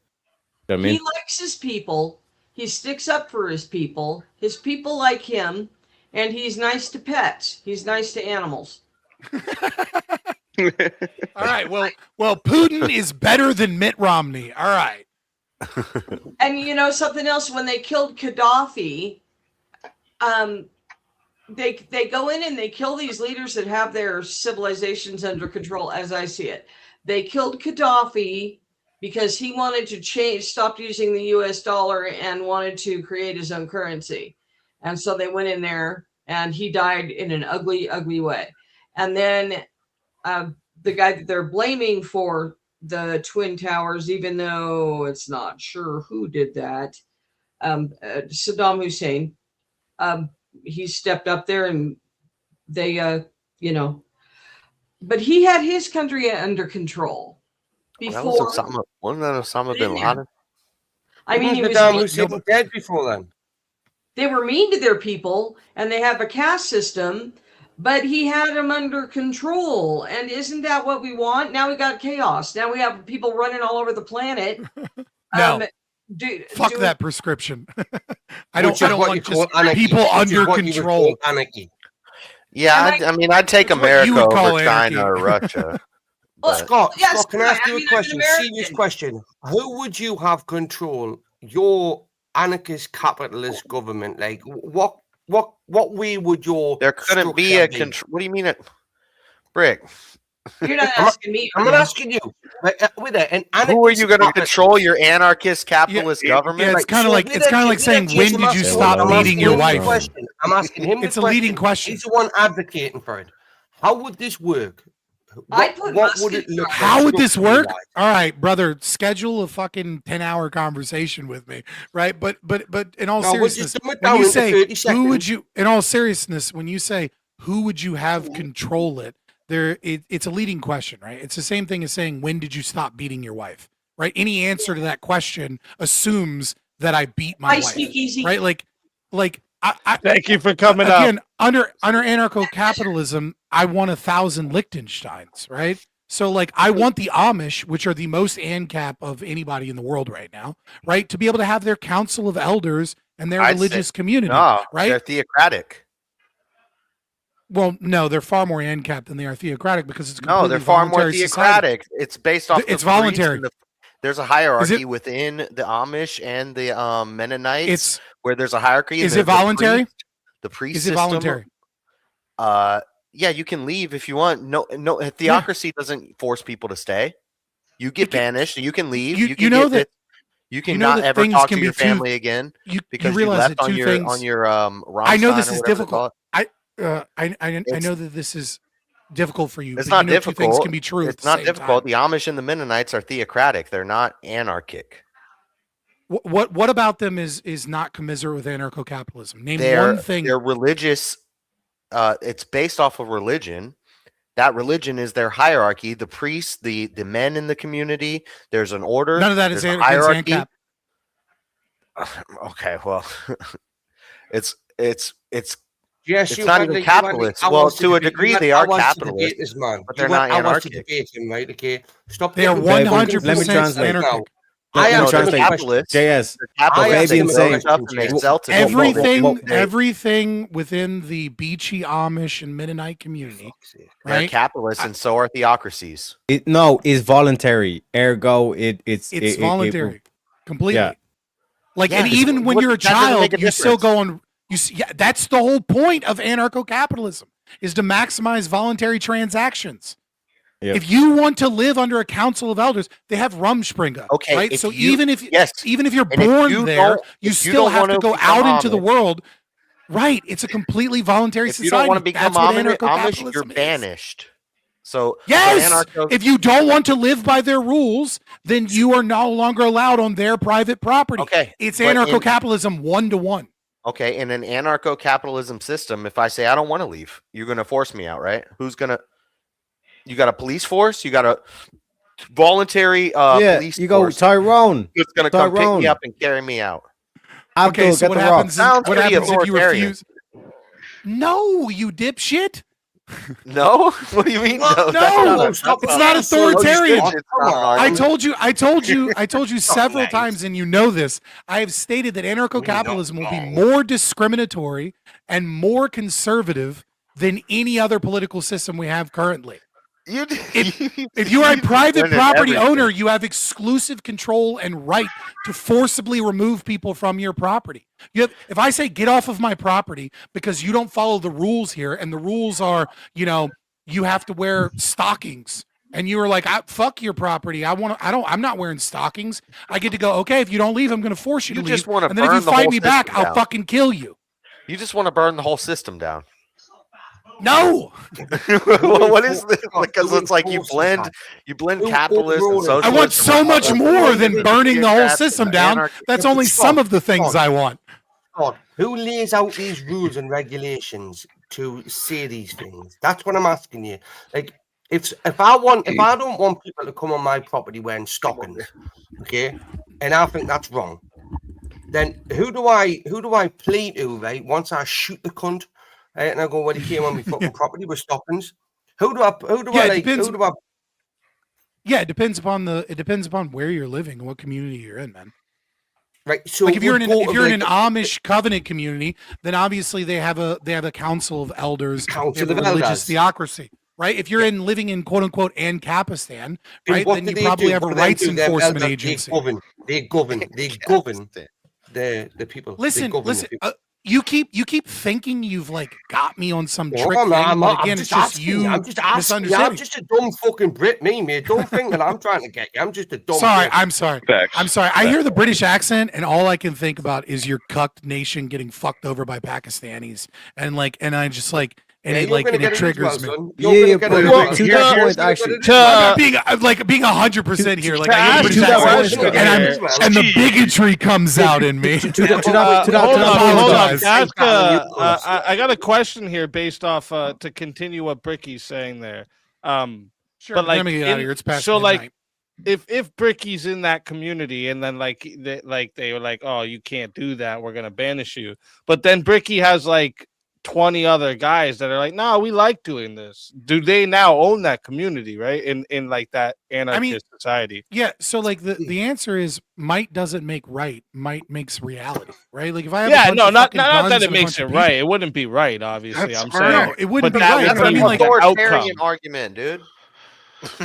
[SPEAKER 7] You know what I mean?
[SPEAKER 11] He likes his people. He sticks up for his people. His people like him, and he's nice to pets. He's nice to animals.
[SPEAKER 3] All right. Well, Putin is better than Mitt Romney. All right.
[SPEAKER 11] And something else, when they killed Gaddafi, they go in and they kill these leaders that have their civilizations under control, as I see it. They killed Gaddafi because he wanted to stopped using the US dollar and wanted to create his own currency. And so they went in there and he died in an ugly, ugly way. And then the guy that they're blaming for the Twin Towers, even though it's not sure who did that, Saddam Hussein, he stepped up there and they, but he had his country under control before.
[SPEAKER 4] Wasn't that Osama bin Laden?
[SPEAKER 11] I mean, he was
[SPEAKER 8] dead before then.
[SPEAKER 11] They were mean to their people and they have a caste system, but he had them under control. And isn't that what we want? Now we got chaos. Now we have people running all over the planet.
[SPEAKER 3] No. Fuck that prescription. I don't want just people under control.
[SPEAKER 8] Anarchy.
[SPEAKER 4] Yeah, I mean, I'd take America over China or Russia.
[SPEAKER 8] Scott, can I ask you a question? Serious question. Who would you have control your anarchist capitalist government? Like, what way would your
[SPEAKER 4] there couldn't be a control? What do you mean it? Brick,
[SPEAKER 11] You're not asking me.
[SPEAKER 8] I'm not asking you. With it, and
[SPEAKER 4] who are you going to control? Your anarchist capitalist government?
[SPEAKER 3] Yeah, it's kind of like saying, when did you stop beating your wife?
[SPEAKER 8] I'm asking him.
[SPEAKER 3] It's a leading question.
[SPEAKER 8] He's the one advocating for it. How would this work?
[SPEAKER 11] What
[SPEAKER 8] would it look?
[SPEAKER 3] How would this work? All right, brother, schedule a fucking 10-hour conversation with me, right? But in all seriousness, when you say who would you, in all seriousness, when you say who would you have control it, it's a leading question, right? It's the same thing as saying, when did you stop beating your wife, right? Any answer to that question assumes that I beat my wife,
[SPEAKER 11] Speakeazy.
[SPEAKER 3] right? Like I
[SPEAKER 1] thank you for coming
[SPEAKER 3] again,
[SPEAKER 1] up.
[SPEAKER 3] Under anarcho-capitalism, I want 1,000 Liechtensteins, right? So like I want the Amish, which are the most ANCAP of anybody in the world right now, right? To be able to have their council of elders and their religious community,
[SPEAKER 4] no,
[SPEAKER 3] right?
[SPEAKER 4] They're theocratic.
[SPEAKER 3] Well, no, they're far more ANCAP than they are theocratic because it's
[SPEAKER 4] no, they're far more theocratic. Society. It's based off.
[SPEAKER 3] It's voluntary.
[SPEAKER 4] There's a hierarchy within the Amish and the Mennonites where there's a hierarchy.
[SPEAKER 3] Is it voluntary?
[SPEAKER 4] The priest
[SPEAKER 3] is it voluntary?
[SPEAKER 4] Yeah, you can leave if you want. No, theocracy doesn't force people to stay. You get banished, you can leave. You can you can not ever talk to your family again because you left on your
[SPEAKER 3] I know this is difficult. I know that this is difficult for you.
[SPEAKER 4] It's not difficult.
[SPEAKER 3] Two things can be true.
[SPEAKER 4] It's not difficult. The Amish and the Mennonites are theocratic. They're not anarchic.
[SPEAKER 3] What about them is not commiserate with anarcho-capitalism? Name one thing.
[SPEAKER 4] They're religious. It's based off of religion. That religion is their hierarchy. The priests, the men in the community. There's an order.
[SPEAKER 3] None of that is
[SPEAKER 4] hierarchy.
[SPEAKER 3] ANCAP.
[SPEAKER 4] Okay, well, it's
[SPEAKER 8] Yes,
[SPEAKER 4] it's not even capitalist. Well, to a degree, they are capitalist, but they're not anarchic.
[SPEAKER 8] Right? Okay, stop.
[SPEAKER 3] They are 100%.
[SPEAKER 7] Let me translate.
[SPEAKER 3] Anarchic.
[SPEAKER 7] I am capitalist. JS. Fabian saying
[SPEAKER 3] everything within the Beachy Amish and Mennonite community, right?
[SPEAKER 4] They're capitalists, and so are theocracies.
[SPEAKER 7] Is voluntary. Ergo, it's
[SPEAKER 3] voluntary, completely.
[SPEAKER 7] Yeah.
[SPEAKER 3] Like, and even when you're a child, you still go on. That's the whole point of anarcho-capitalism, is to maximize voluntary transactions. Yep. If you want to live under a council of elders, they have Rumspringa.
[SPEAKER 4] Okay,
[SPEAKER 3] right? So even if you're born there, you still have to go out into the world. Right. It's a completely voluntary society.
[SPEAKER 4] If you don't want to become Amish, you're banished. So
[SPEAKER 3] yes, if you don't want to live by their rules, then you are no longer allowed on their private property.
[SPEAKER 4] Okay,
[SPEAKER 3] it's anarcho-capitalism 1-to-1.
[SPEAKER 4] Okay, in an anarcho-capitalism system, if I say I don't want to leave, you're going to force me out, right? Who's going to? You got a police force. You got a voluntary police.
[SPEAKER 7] You go
[SPEAKER 4] force.
[SPEAKER 7] Tyrone.
[SPEAKER 4] It's going to come pick me up and carry me out.
[SPEAKER 3] Okay, so what happens? What happens if you refuse? No, you dipshit.
[SPEAKER 4] No, what do you mean?
[SPEAKER 3] No, it's not authoritarian. I told you several times, and you know this. I have stated that anarcho-capitalism will be more discriminatory and more conservative than any other political system we have currently. If you are a private property owner, you have exclusive control and right to forcibly remove people from your property. If I say get off of my property because you don't follow the rules here, and the rules are, you have to wear stockings, and you were like, fuck your property. I'm not wearing stockings. I get to go, okay, if you don't leave, I'm going to force you to leave.
[SPEAKER 4] Just want to
[SPEAKER 3] and then if you fight me back, I'll fucking kill you.
[SPEAKER 4] You just want to burn the whole system down.
[SPEAKER 3] No.
[SPEAKER 4] Well, what is this? Because it's like you blend capitalist and socialist.
[SPEAKER 3] I want so much more than burning the whole system down. That's only some of the things I want.
[SPEAKER 8] God, who lays out these rules and regulations to say these things? That's what I'm asking you. Like, if I don't want people to come on my property wearing stockings, okay, and I think that's wrong, then who do I plead to, right? Once I shoot the cunt. And I go, well, he came on my fucking property with stockings.
[SPEAKER 3] Yeah, it depends upon where you're living and what community you're in, man.
[SPEAKER 8] Right. So
[SPEAKER 3] like if you're in an Amish covenant community, then obviously they have a council of elders, religious theocracy. Right. If you're living in quote unquote Ancapistan, right, then you probably have a rights enforcement agency.
[SPEAKER 8] They govern the people.
[SPEAKER 3] Listen. you keep thinking you've like got me on some trick
[SPEAKER 8] on,
[SPEAKER 3] thing, but again,
[SPEAKER 8] I'm
[SPEAKER 3] it's just
[SPEAKER 8] asking
[SPEAKER 3] you
[SPEAKER 8] I'm just asking.
[SPEAKER 3] misunderstanding.
[SPEAKER 8] I'm just a dumb fucking Brit, me, mate. Don't think that I'm trying to get you. I'm just a dumb.
[SPEAKER 3] Sorry,
[SPEAKER 8] Brit.
[SPEAKER 3] I'm sorry. I'm sorry. I hear the British accent, and all I can think about is your cucked nation getting fucked over by Pakistanis, and I just like. And it triggers me.
[SPEAKER 7] To that point, actually,
[SPEAKER 3] being 100% here, like I hear British accent, and the bigotry comes out in me.
[SPEAKER 1] Hold on. I got a question here based off to continue what Bricky's saying there.
[SPEAKER 3] Sure,
[SPEAKER 1] but like,
[SPEAKER 3] let me get out of here. It's past
[SPEAKER 1] so
[SPEAKER 3] midnight.
[SPEAKER 1] like, if Bricky's in that community and then they were like, oh, you can't do that, we're gonna banish you. But then Bricky has like 20 other guys that are like, no, we like doing this. Do they now own that community, right? In like that anarchist society?
[SPEAKER 3] Yeah. So like the answer is might doesn't make right. Might makes reality, right? Like if I have
[SPEAKER 1] not that it makes it right. It wouldn't be right, obviously.
[SPEAKER 10] That's
[SPEAKER 1] I'm saying
[SPEAKER 3] no, it wouldn't be
[SPEAKER 1] that
[SPEAKER 3] right.
[SPEAKER 1] would
[SPEAKER 3] But I
[SPEAKER 1] be
[SPEAKER 3] mean, like
[SPEAKER 1] the
[SPEAKER 4] authoritarian
[SPEAKER 1] outcome.
[SPEAKER 4] argument, dude.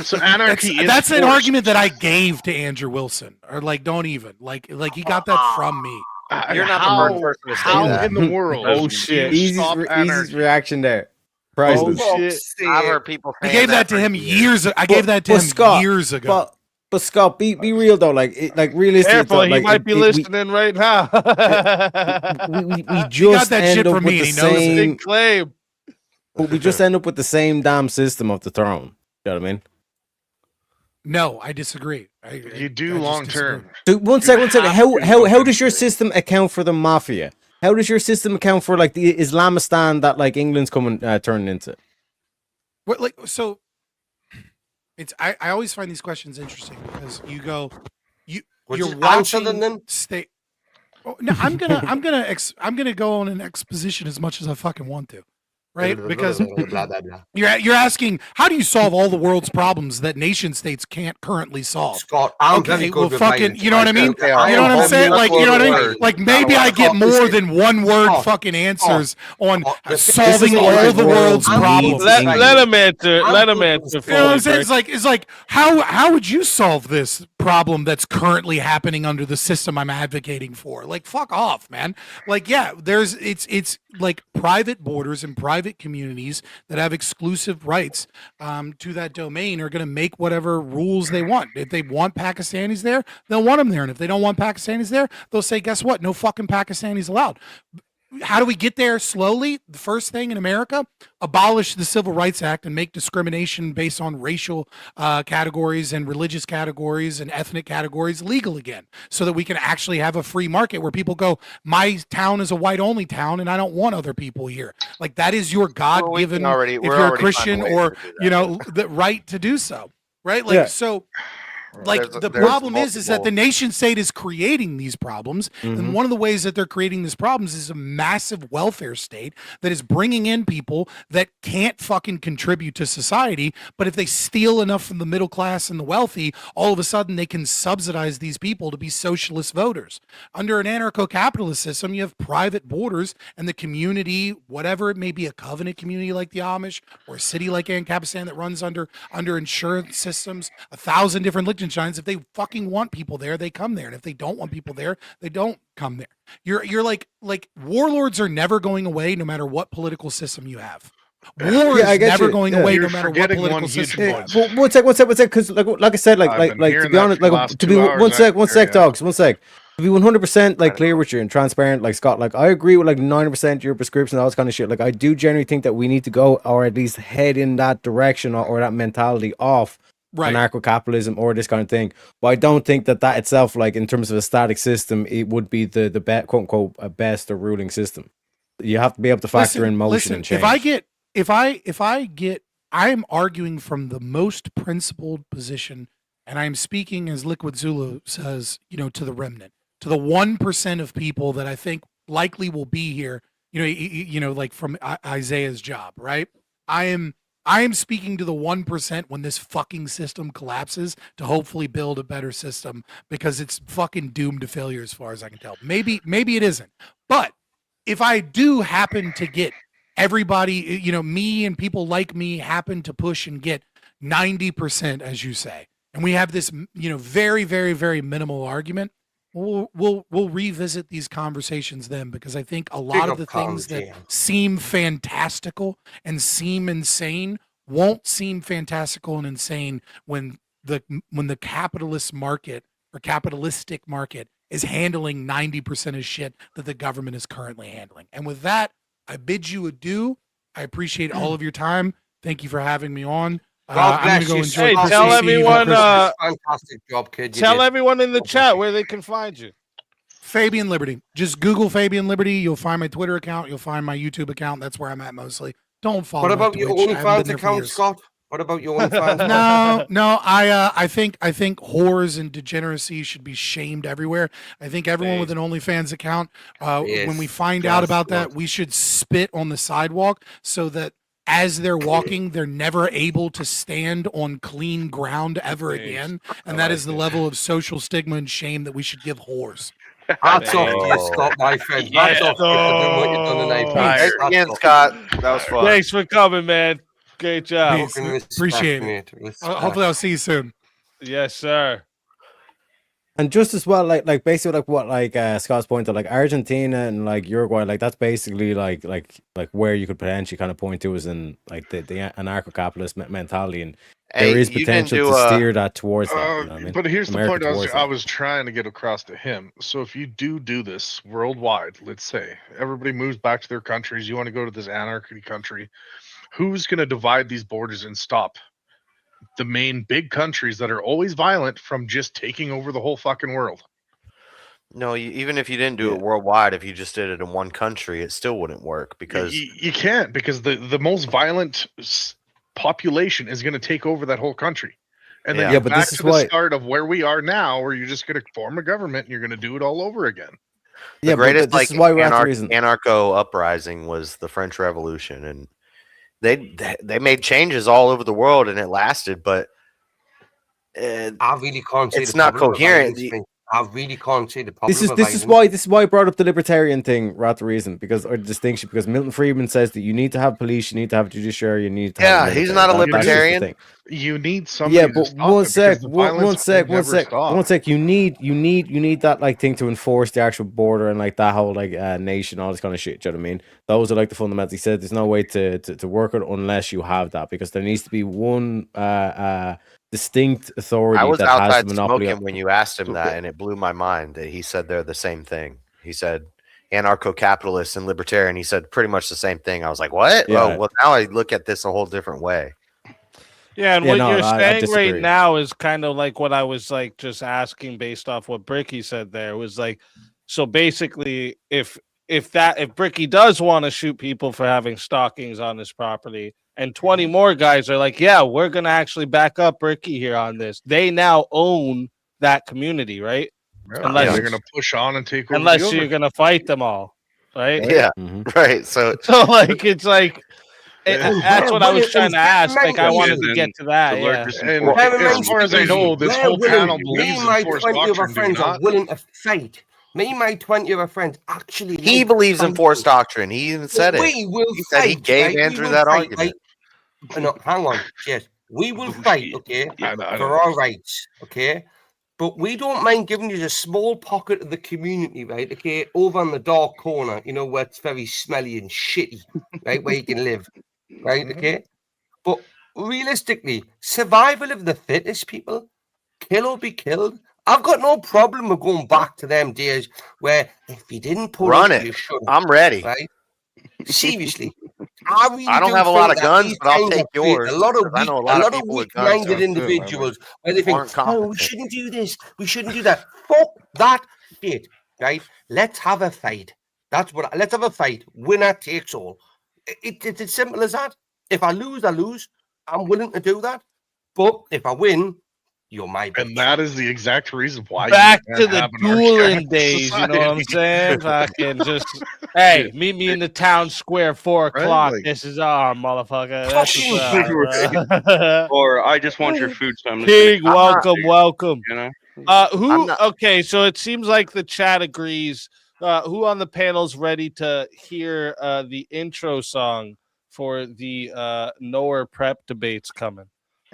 [SPEAKER 10] So anarchy
[SPEAKER 3] that's
[SPEAKER 10] is
[SPEAKER 3] an
[SPEAKER 10] forced.
[SPEAKER 3] argument that I gave to Andrew Wilson, or like don't even like he got that from me.
[SPEAKER 4] You're not the first person to say
[SPEAKER 10] How
[SPEAKER 4] that.
[SPEAKER 10] in the world?
[SPEAKER 1] Oh shit!
[SPEAKER 7] Easy's reaction there. Priceless.
[SPEAKER 1] Oh shit!
[SPEAKER 4] I've heard people.
[SPEAKER 3] I gave that to him years. I gave that to him
[SPEAKER 7] Scott,
[SPEAKER 3] years ago.
[SPEAKER 7] But Scott, be real though. Like realistically,
[SPEAKER 1] Careful, he
[SPEAKER 7] like,
[SPEAKER 1] might be listening right now.
[SPEAKER 7] we just
[SPEAKER 3] that
[SPEAKER 7] end
[SPEAKER 3] shit
[SPEAKER 7] up
[SPEAKER 3] from
[SPEAKER 7] with
[SPEAKER 3] me,
[SPEAKER 7] the
[SPEAKER 3] he knows it.
[SPEAKER 7] same
[SPEAKER 1] Big claim.
[SPEAKER 7] But we just end up with the same damn system of the throne. You know what I mean?
[SPEAKER 3] No, I disagree.
[SPEAKER 10] You do long term.
[SPEAKER 7] So one second. How does your system account for the mafia? How does your system account for like the Islamistan that like England's coming turning into?
[SPEAKER 3] What like so? It's I always find these questions interesting because you're watching them state. Oh, no, I'm gonna go on an exposition as much as I fucking want to. Right, because you're asking how do you solve all the world's problems that nation states can't currently solve?
[SPEAKER 8] Scott, I'm very good with
[SPEAKER 3] fucking, you know what I mean?
[SPEAKER 8] Okay,
[SPEAKER 3] you know what I'm saying? Like, you know what I mean?
[SPEAKER 8] word.
[SPEAKER 3] Like maybe I get more than one word fucking answers on solving
[SPEAKER 7] all
[SPEAKER 3] all the world's problems.
[SPEAKER 1] Let him answer. Let him answer.
[SPEAKER 3] You know what I'm saying? It's like how would you solve this problem that's currently happening under the system I'm advocating for? Like fuck off, man. Like yeah, it's like private borders and private communities that have exclusive rights to that domain are going to make whatever rules they want. If they want Pakistanis there, they'll want them there. And if they don't want Pakistanis there, they'll say, guess what? No fucking Pakistanis allowed. How do we get there slowly? The first thing in America, abolish the Civil Rights Act and make discrimination based on racial categories and religious categories and ethnic categories legal again so that we can actually have a free market where people go, my town is a white only town and I don't want other people here. Like that is your God-given, if you're a Christian or, you know, the right to do so. Right? Like, so like the problem is that the nation state is creating these problems. And one of the ways that they're creating these problems is a massive welfare state that is bringing in people that can't fucking contribute to society. But if they steal enough from the middle class and the wealthy, all of a sudden they can subsidize these people to be socialist voters. Under an anarcho-capitalist system, you have private borders and the community, whatever it may be, a covenant community like the Amish or a city like Ancapistan that runs under insurance systems, 1,000 different Liechtensteins. If they fucking want people there, they come there. And if they don't want people there, they don't come there. You're like warlords are never going away no matter what political system you have. War is never going away no matter what political system you have.
[SPEAKER 7] One sec, because like I said, like to be honest, like to be one sec, dogs, one sec. To be 100% like clear with you and transparent, like Scott, like I agree with like 90% of your prescription, all this kind of shit. Like I do generally think that we need to go or at least head in that direction or that mentality of anarcho-capitalism or this kind of thing. But I don't think that itself, like in terms of a static system, it would be the quote unquote best or ruling system. You have to be able to factor in motion and change.
[SPEAKER 3] If I get, I'm arguing from the most principled position, and I'm speaking as Liquid Zulu says, you know, to the remnant, to the 1% of people that I think likely will be here, you know, like from Isaiah's job, right? I am speaking to the 1% when this fucking system collapses to hopefully build a better system because it's fucking doomed to failure as far as I can tell. Maybe it isn't. But if I do happen to get everybody, you know, me and people like me happen to push and get 90%, as you say, and we have this, you know, very, very, very minimal argument, we'll revisit these conversations then, because I think a lot of the things that seem fantastical and seem insane won't seem fantastical and insane when the capitalist market or capitalistic market is handling 90% of shit that the government is currently handling. And with that, I bid you adieu. I appreciate all of your time. Thank you for having me on.
[SPEAKER 8] God bless
[SPEAKER 3] I'm gonna
[SPEAKER 8] you.
[SPEAKER 3] go enjoy
[SPEAKER 1] Hey,
[SPEAKER 3] Christmas
[SPEAKER 1] tell
[SPEAKER 3] Eve
[SPEAKER 1] everyone,
[SPEAKER 3] and
[SPEAKER 8] fantastic job, kid.
[SPEAKER 1] Tell everyone in the chat where they can find you.
[SPEAKER 3] Fabian Liberty. Just Google Fabian Liberty. You'll find my Twitter account. You'll find my YouTube account. That's where I'm at mostly. Don't follow.
[SPEAKER 8] What about
[SPEAKER 3] my
[SPEAKER 8] your
[SPEAKER 3] Twitch. I haven't
[SPEAKER 8] OnlyFans
[SPEAKER 3] been there for
[SPEAKER 8] account,
[SPEAKER 3] years.
[SPEAKER 8] Scott? What about your OnlyFans?
[SPEAKER 3] No. I think whores and degeneracy should be shamed everywhere. I think everyone with an OnlyFans account, when we find out about that, we should spit on the sidewalk so that as they're walking, they're never able to stand on clean ground ever again. And that is the level of social stigma and shame that we should give whores.
[SPEAKER 8] Hats off to you, Scott, my friend. Hats off to you for doing what you've done tonight.
[SPEAKER 4] Thanks again, Scott. That was fun.
[SPEAKER 1] Thanks for coming, man. Great job.
[SPEAKER 3] Peace. Appreciate it. Hopefully I'll see you soon.
[SPEAKER 1] Yes, sir.
[SPEAKER 7] And just as well, like basically like what Scott's point out, like Argentina and like Uruguay, like that's basically like where you could potentially kind of point to as in like the anarcho-capitalist mentality, and there is potential to steer that towards that. You know what I mean?
[SPEAKER 10] But here's
[SPEAKER 7] America
[SPEAKER 10] the point I
[SPEAKER 7] towards
[SPEAKER 10] was trying to get across to him. So if you do this worldwide, let's say everybody moves back to their countries, you want to go to this anarchy country, who's going to divide these borders and stop the main big countries that are always violent from just taking over the whole fucking world?
[SPEAKER 4] No, even if you didn't do it worldwide, if you just did it in one country, it still wouldn't work because
[SPEAKER 10] you can't, because the most violent population is going to take over that whole country. And then
[SPEAKER 7] but
[SPEAKER 10] back
[SPEAKER 7] this is
[SPEAKER 10] to the
[SPEAKER 7] why
[SPEAKER 10] start of where we are now, where you're just going to form a government and you're going to do it all over again.
[SPEAKER 4] The greatest anarcho uprising was the French Revolution, and they made changes all over the world, and it lasted. But
[SPEAKER 8] I really can't see
[SPEAKER 4] it's not coherent.
[SPEAKER 8] I really can't see the problem.
[SPEAKER 7] This is why I brought up the libertarian thing, right? The reason or the distinction, because Milton Friedman says that you need to have police, you need to have judiciary, you need to have
[SPEAKER 4] he's not a libertarian.
[SPEAKER 10] You need somebody.
[SPEAKER 7] But one sec. You need that like thing to enforce the actual border and like that whole like nation, all this kind of shit. Do you know what I mean? Those are like the fundamentals. He said there's no way to work it unless you have that, because there needs to be one distinct authority.
[SPEAKER 4] I was
[SPEAKER 7] that has
[SPEAKER 4] outside
[SPEAKER 7] the monopoly
[SPEAKER 4] smoking when you asked him that, and it blew my mind that he said they're the same thing. He said anarcho-capitalist and libertarian. He said pretty much the same thing. I was like, what?
[SPEAKER 7] Yeah.
[SPEAKER 4] Oh, well, now I look at this a whole different way.
[SPEAKER 1] Yeah, and what you're saying right now is kind of like what I was like just asking based off what Bricky said there. Was like, so basically if Bricky does want to shoot people for having stockings on his property, and 20 more guys are like, yeah, we're going to actually back up Bricky here on this, they now own that community, right?
[SPEAKER 10] Yeah, unless they're going to push on and take over.
[SPEAKER 1] Unless you're going to fight them all, right?
[SPEAKER 4] Yeah, right. So
[SPEAKER 1] like, it's like, that's what I was trying to ask. Like, I wanted to get to that. Yeah.
[SPEAKER 10] And as far as I know, this whole panel believes in forced doctrine.
[SPEAKER 8] Friends are willing to fight. Me and my 20 other friends actually.
[SPEAKER 4] He believes in forced doctrine. He even said it.
[SPEAKER 8] We will
[SPEAKER 4] he
[SPEAKER 8] fight.
[SPEAKER 4] Said he gave Andrew that argument.
[SPEAKER 8] No, hang on. Yes, we will fight. Okay, for our rights. Okay, but we don't mind giving you a small pocket of the community, right? Okay, over in the dark corner, you know, where it's very smelly and shitty, right, where you can live, right? Okay, but realistically, survival of the fittest, people, kill or be killed. I've got no problem with going back to them days where if you didn't pull
[SPEAKER 4] run
[SPEAKER 8] it,
[SPEAKER 4] it.
[SPEAKER 8] you shouldn't.
[SPEAKER 4] I'm ready.
[SPEAKER 8] Right? Seriously. I
[SPEAKER 4] don't have a lot of guns, but I'll take yours.
[SPEAKER 8] A lot of weak-minded
[SPEAKER 4] too,
[SPEAKER 8] individuals where they think, oh, we shouldn't do this, we shouldn't do that. Fuck that shit, right? Let's have a fight. Let's have a fight. Winner takes all. It's as simple as that. If I lose, I lose. I'm willing to do that. But if I win, you're my bitch.
[SPEAKER 10] And that is the exact reason why.
[SPEAKER 1] Back to the dueling days, you know what I'm saying? Fucking just, hey, meet me in the town square 4 o'clock. Right? Like, this is our motherfucker.
[SPEAKER 9] Or I just want your food. So I'm
[SPEAKER 1] Pig, welcome.
[SPEAKER 9] You know?
[SPEAKER 1] Okay, so it seems like the chat agrees. Who on the panel's ready to hear the intro song for the Knower prep debates coming?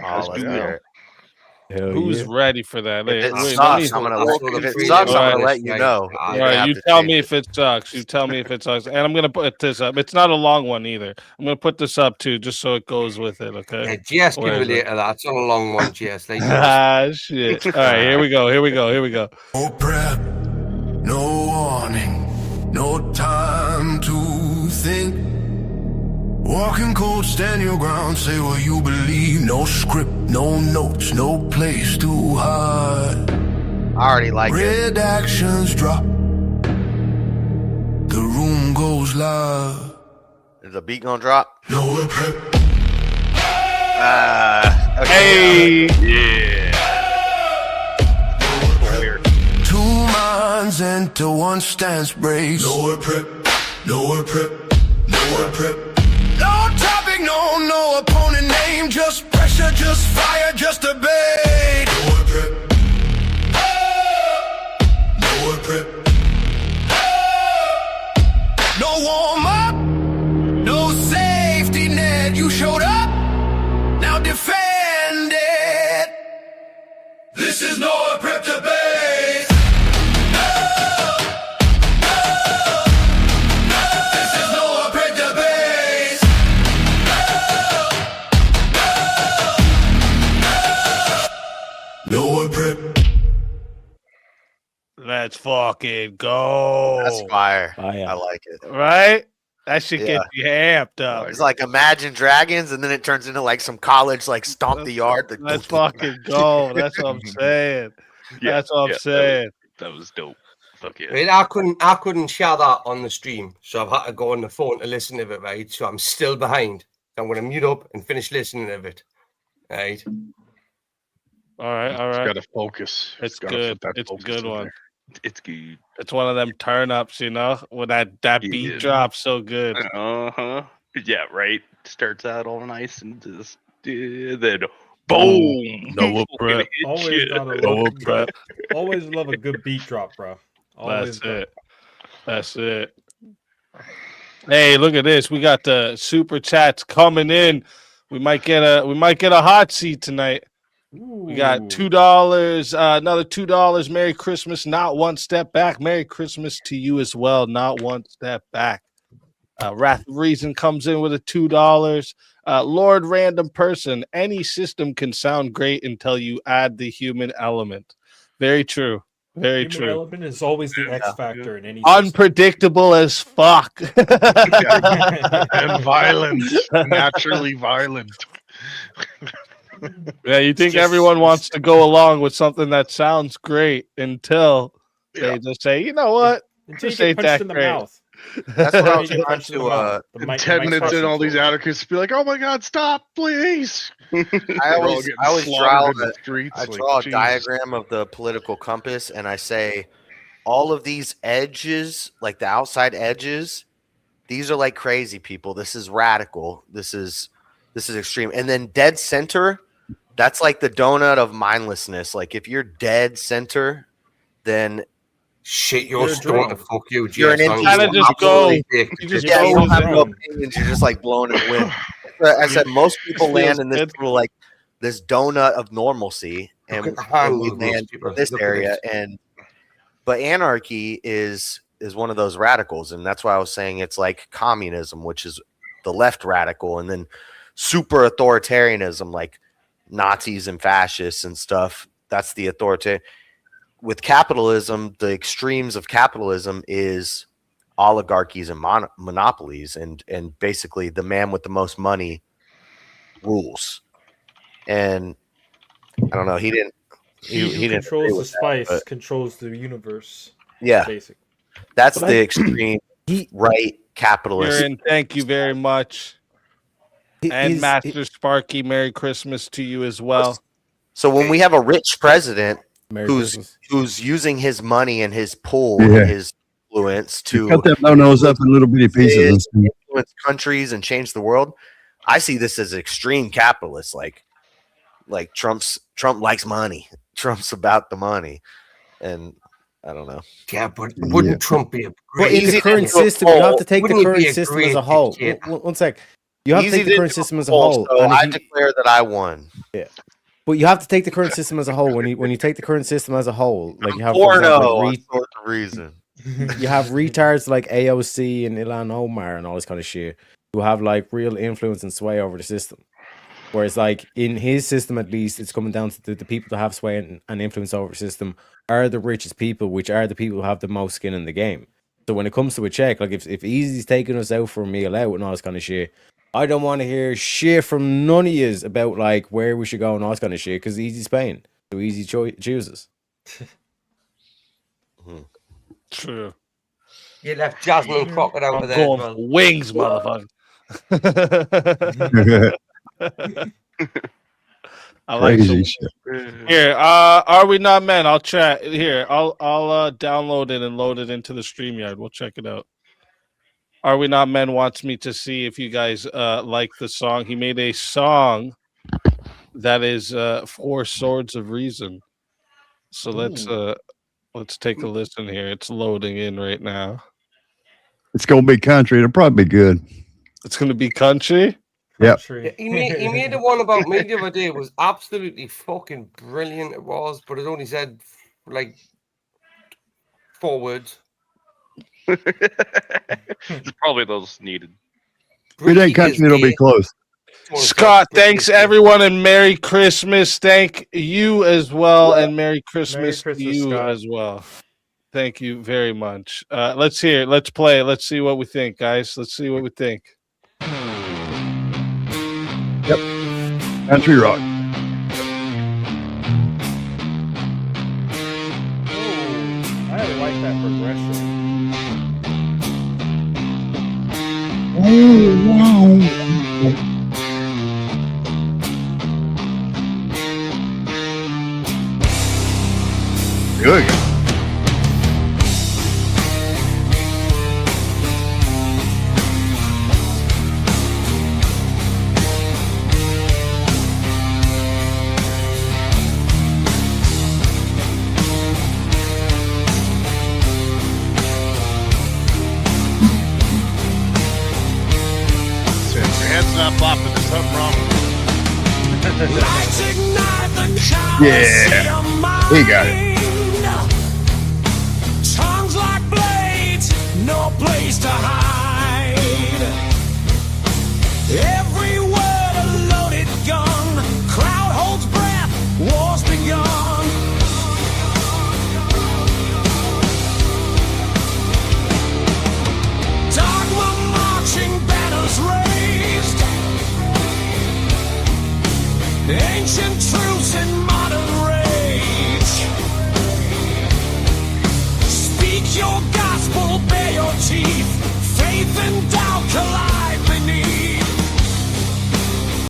[SPEAKER 4] Oh, let's hear it.
[SPEAKER 1] Who's ready for that?
[SPEAKER 4] If it
[SPEAKER 1] Wait,
[SPEAKER 4] sucks, I'm gonna let you know.
[SPEAKER 1] All right, you tell me if it sucks. You tell me if it sucks, and I'm gonna put this up. It's not a long one either. I'm gonna put this up too, just so it goes with it. Okay.
[SPEAKER 8] Yeah, GS can relate to that. It's not a long one, GS.
[SPEAKER 1] Shit. All right, here we go.
[SPEAKER 2] No prep, no warning, no time to think. Walking cold, stand your ground, say what you believe. No script, no notes, no place to hide.
[SPEAKER 4] I already like
[SPEAKER 2] Red actions drop. The room goes live.
[SPEAKER 4] Is the beat gonna drop?
[SPEAKER 2] No prep.
[SPEAKER 4] Okay.
[SPEAKER 1] Hey.
[SPEAKER 2] Two minds into one stance brace. No prep. No prep. No prep. No topic, no opponent name. Just pressure, just fire, just a bait. No prep. No prep. No warm up, no safety net. You showed up, now defend it. This is no prep debate. This is no prep debate. No prep.
[SPEAKER 1] Let's fucking go.
[SPEAKER 4] That's fire. I like it.
[SPEAKER 1] Right? That shit gets you amped up.
[SPEAKER 4] It's like Imagine Dragons, and then it turns into like some college like stomp the yard.
[SPEAKER 1] Let's fucking go. That's what I'm saying. That's what I'm saying.
[SPEAKER 9] That was dope. Fuck yeah.
[SPEAKER 8] Right, I couldn't share that on the stream, so I've had to go on the phone to listen to it, right? So I'm still behind. So I'm going to mute up and finish listening to it, right?
[SPEAKER 1] All right.
[SPEAKER 10] It's got to focus.
[SPEAKER 1] It's good. It's a good one.
[SPEAKER 9] There. It's good.
[SPEAKER 1] It's one of them turn ups, you know, when that beat drops so good.
[SPEAKER 9] Yeah, right. Starts out all nice and just then boom.
[SPEAKER 1] No prep.
[SPEAKER 12] Always
[SPEAKER 1] No prep.
[SPEAKER 12] Always love a good beat drop, bro. Always
[SPEAKER 1] That's it. Hey, look at this. We got the super chats coming in. We might get a hot seat tonight. We got $2, another $2. Merry Christmas, not one step back. Merry Christmas to you as well, not one step back. Wrath of Reason comes in with a $2. Lord Random Person, any system can sound great until you add the human element. Very true. Very
[SPEAKER 12] human
[SPEAKER 1] true.
[SPEAKER 12] Element is always the X factor in any
[SPEAKER 1] unpredictable as fuck.
[SPEAKER 10] And violent, naturally violent.
[SPEAKER 1] Yeah, you think everyone wants to go along with something that sounds great until they just say, you know what? This ain't that great.
[SPEAKER 4] That's what I was trying to.
[SPEAKER 10] 10 minutes in, all these anarchists be like, "Oh my God, stop, please!"
[SPEAKER 4] I always draw a diagram of the political compass, and I say, all of these edges, like the outside edges, these are like crazy people. This is radical. This is extreme. And then dead center, that's like the donut of mindlessness. Like if you're dead center, then
[SPEAKER 8] shit, you're starting to fuck you.
[SPEAKER 4] You're an empty.
[SPEAKER 1] Kind of just go. You
[SPEAKER 4] don't have no opinions. You're just like blowing in the wind. I said most people land in this little like this donut of normalcy, and we land in this area. But anarchy is one of those radicals, and that's why I was saying it's like communism, which is the left radical, and then super authoritarianism, like Nazis and fascists and stuff. That's the authoritarian. With capitalism, the extremes of capitalism is oligarchies and monopolies, and basically the man with the most money rules. And I don't know, he didn't. He didn't
[SPEAKER 12] controls the spice, controls the universe.
[SPEAKER 4] Yeah,
[SPEAKER 12] basic.
[SPEAKER 4] That's the extreme right capitalist.
[SPEAKER 1] Aaron, thank you very much. And Master Sparky, Merry Christmas to you as well.
[SPEAKER 4] So when we have a rich president who's using his money and his pull and his influence to
[SPEAKER 13] cut that low nose up in little bitty pieces,
[SPEAKER 4] influence countries and change the world, I see this as extreme capitalist. Like Trump likes money. Trump's about the money, and I don't know.
[SPEAKER 8] Yeah, but wouldn't Trump be a
[SPEAKER 7] great? But in the current system, you have to take the current system as a whole. One sec. You have to take the current system as a whole.
[SPEAKER 4] So I declare that I won.
[SPEAKER 7] Yeah. But you have to take the current system as a whole. When you take the current system as a whole, like you have
[SPEAKER 4] Porno, sort of reason.
[SPEAKER 7] you have retards like AOC and Ilhan Omar and all this kind of shit who have like real influence and sway over the system. Whereas like in his system, at least, it's coming down to the people that have sway and influence over the system are the richest people, which are the people who have the most skin in the game. So when it comes to a check, like if Easy's taking us out for a meal out and all this kind of shit, I don't want to hear shit from none of yous about like where we should go and all this kind of shit, because Easy's paying. So Easy chooses.
[SPEAKER 1] True.
[SPEAKER 8] You left Jasmine Crockett out
[SPEAKER 1] I'm
[SPEAKER 8] of there.
[SPEAKER 1] going
[SPEAKER 8] as well.
[SPEAKER 1] for wings, motherfucker. I like
[SPEAKER 13] Crazy
[SPEAKER 1] some...
[SPEAKER 13] shit.
[SPEAKER 1] Here, are we not men? I'll chat here. I'll download it and load it into the StreamYard. We'll check it out. Are We Not Men wants me to see if you guys like the song. He made a song that is 4 Swords of Reason. So let's take a listen here. It's loading in right now.
[SPEAKER 13] It's gonna be country. It'll probably be good.
[SPEAKER 1] It's gonna be country.
[SPEAKER 13] Yep.
[SPEAKER 8] Yeah, he made the one about me the other day. It was absolutely fucking brilliant. It was, but it only said like 4 words.
[SPEAKER 9] Probably those needed.
[SPEAKER 13] If it ain't country, it'll be close.
[SPEAKER 1] Scott, thanks everyone, and Merry Christmas. Thank you as well, and Merry Christmas to you
[SPEAKER 12] Scott.
[SPEAKER 1] as well. Thank you very much. Let's hear it. Let's play. Let's see what we think, guys. Let's see what we think.
[SPEAKER 13] Yep. Country rock.
[SPEAKER 12] I like that progression.
[SPEAKER 13] Good.
[SPEAKER 10] So if your head's not bopping, there's something wrong with it.
[SPEAKER 13] Yeah. He got it.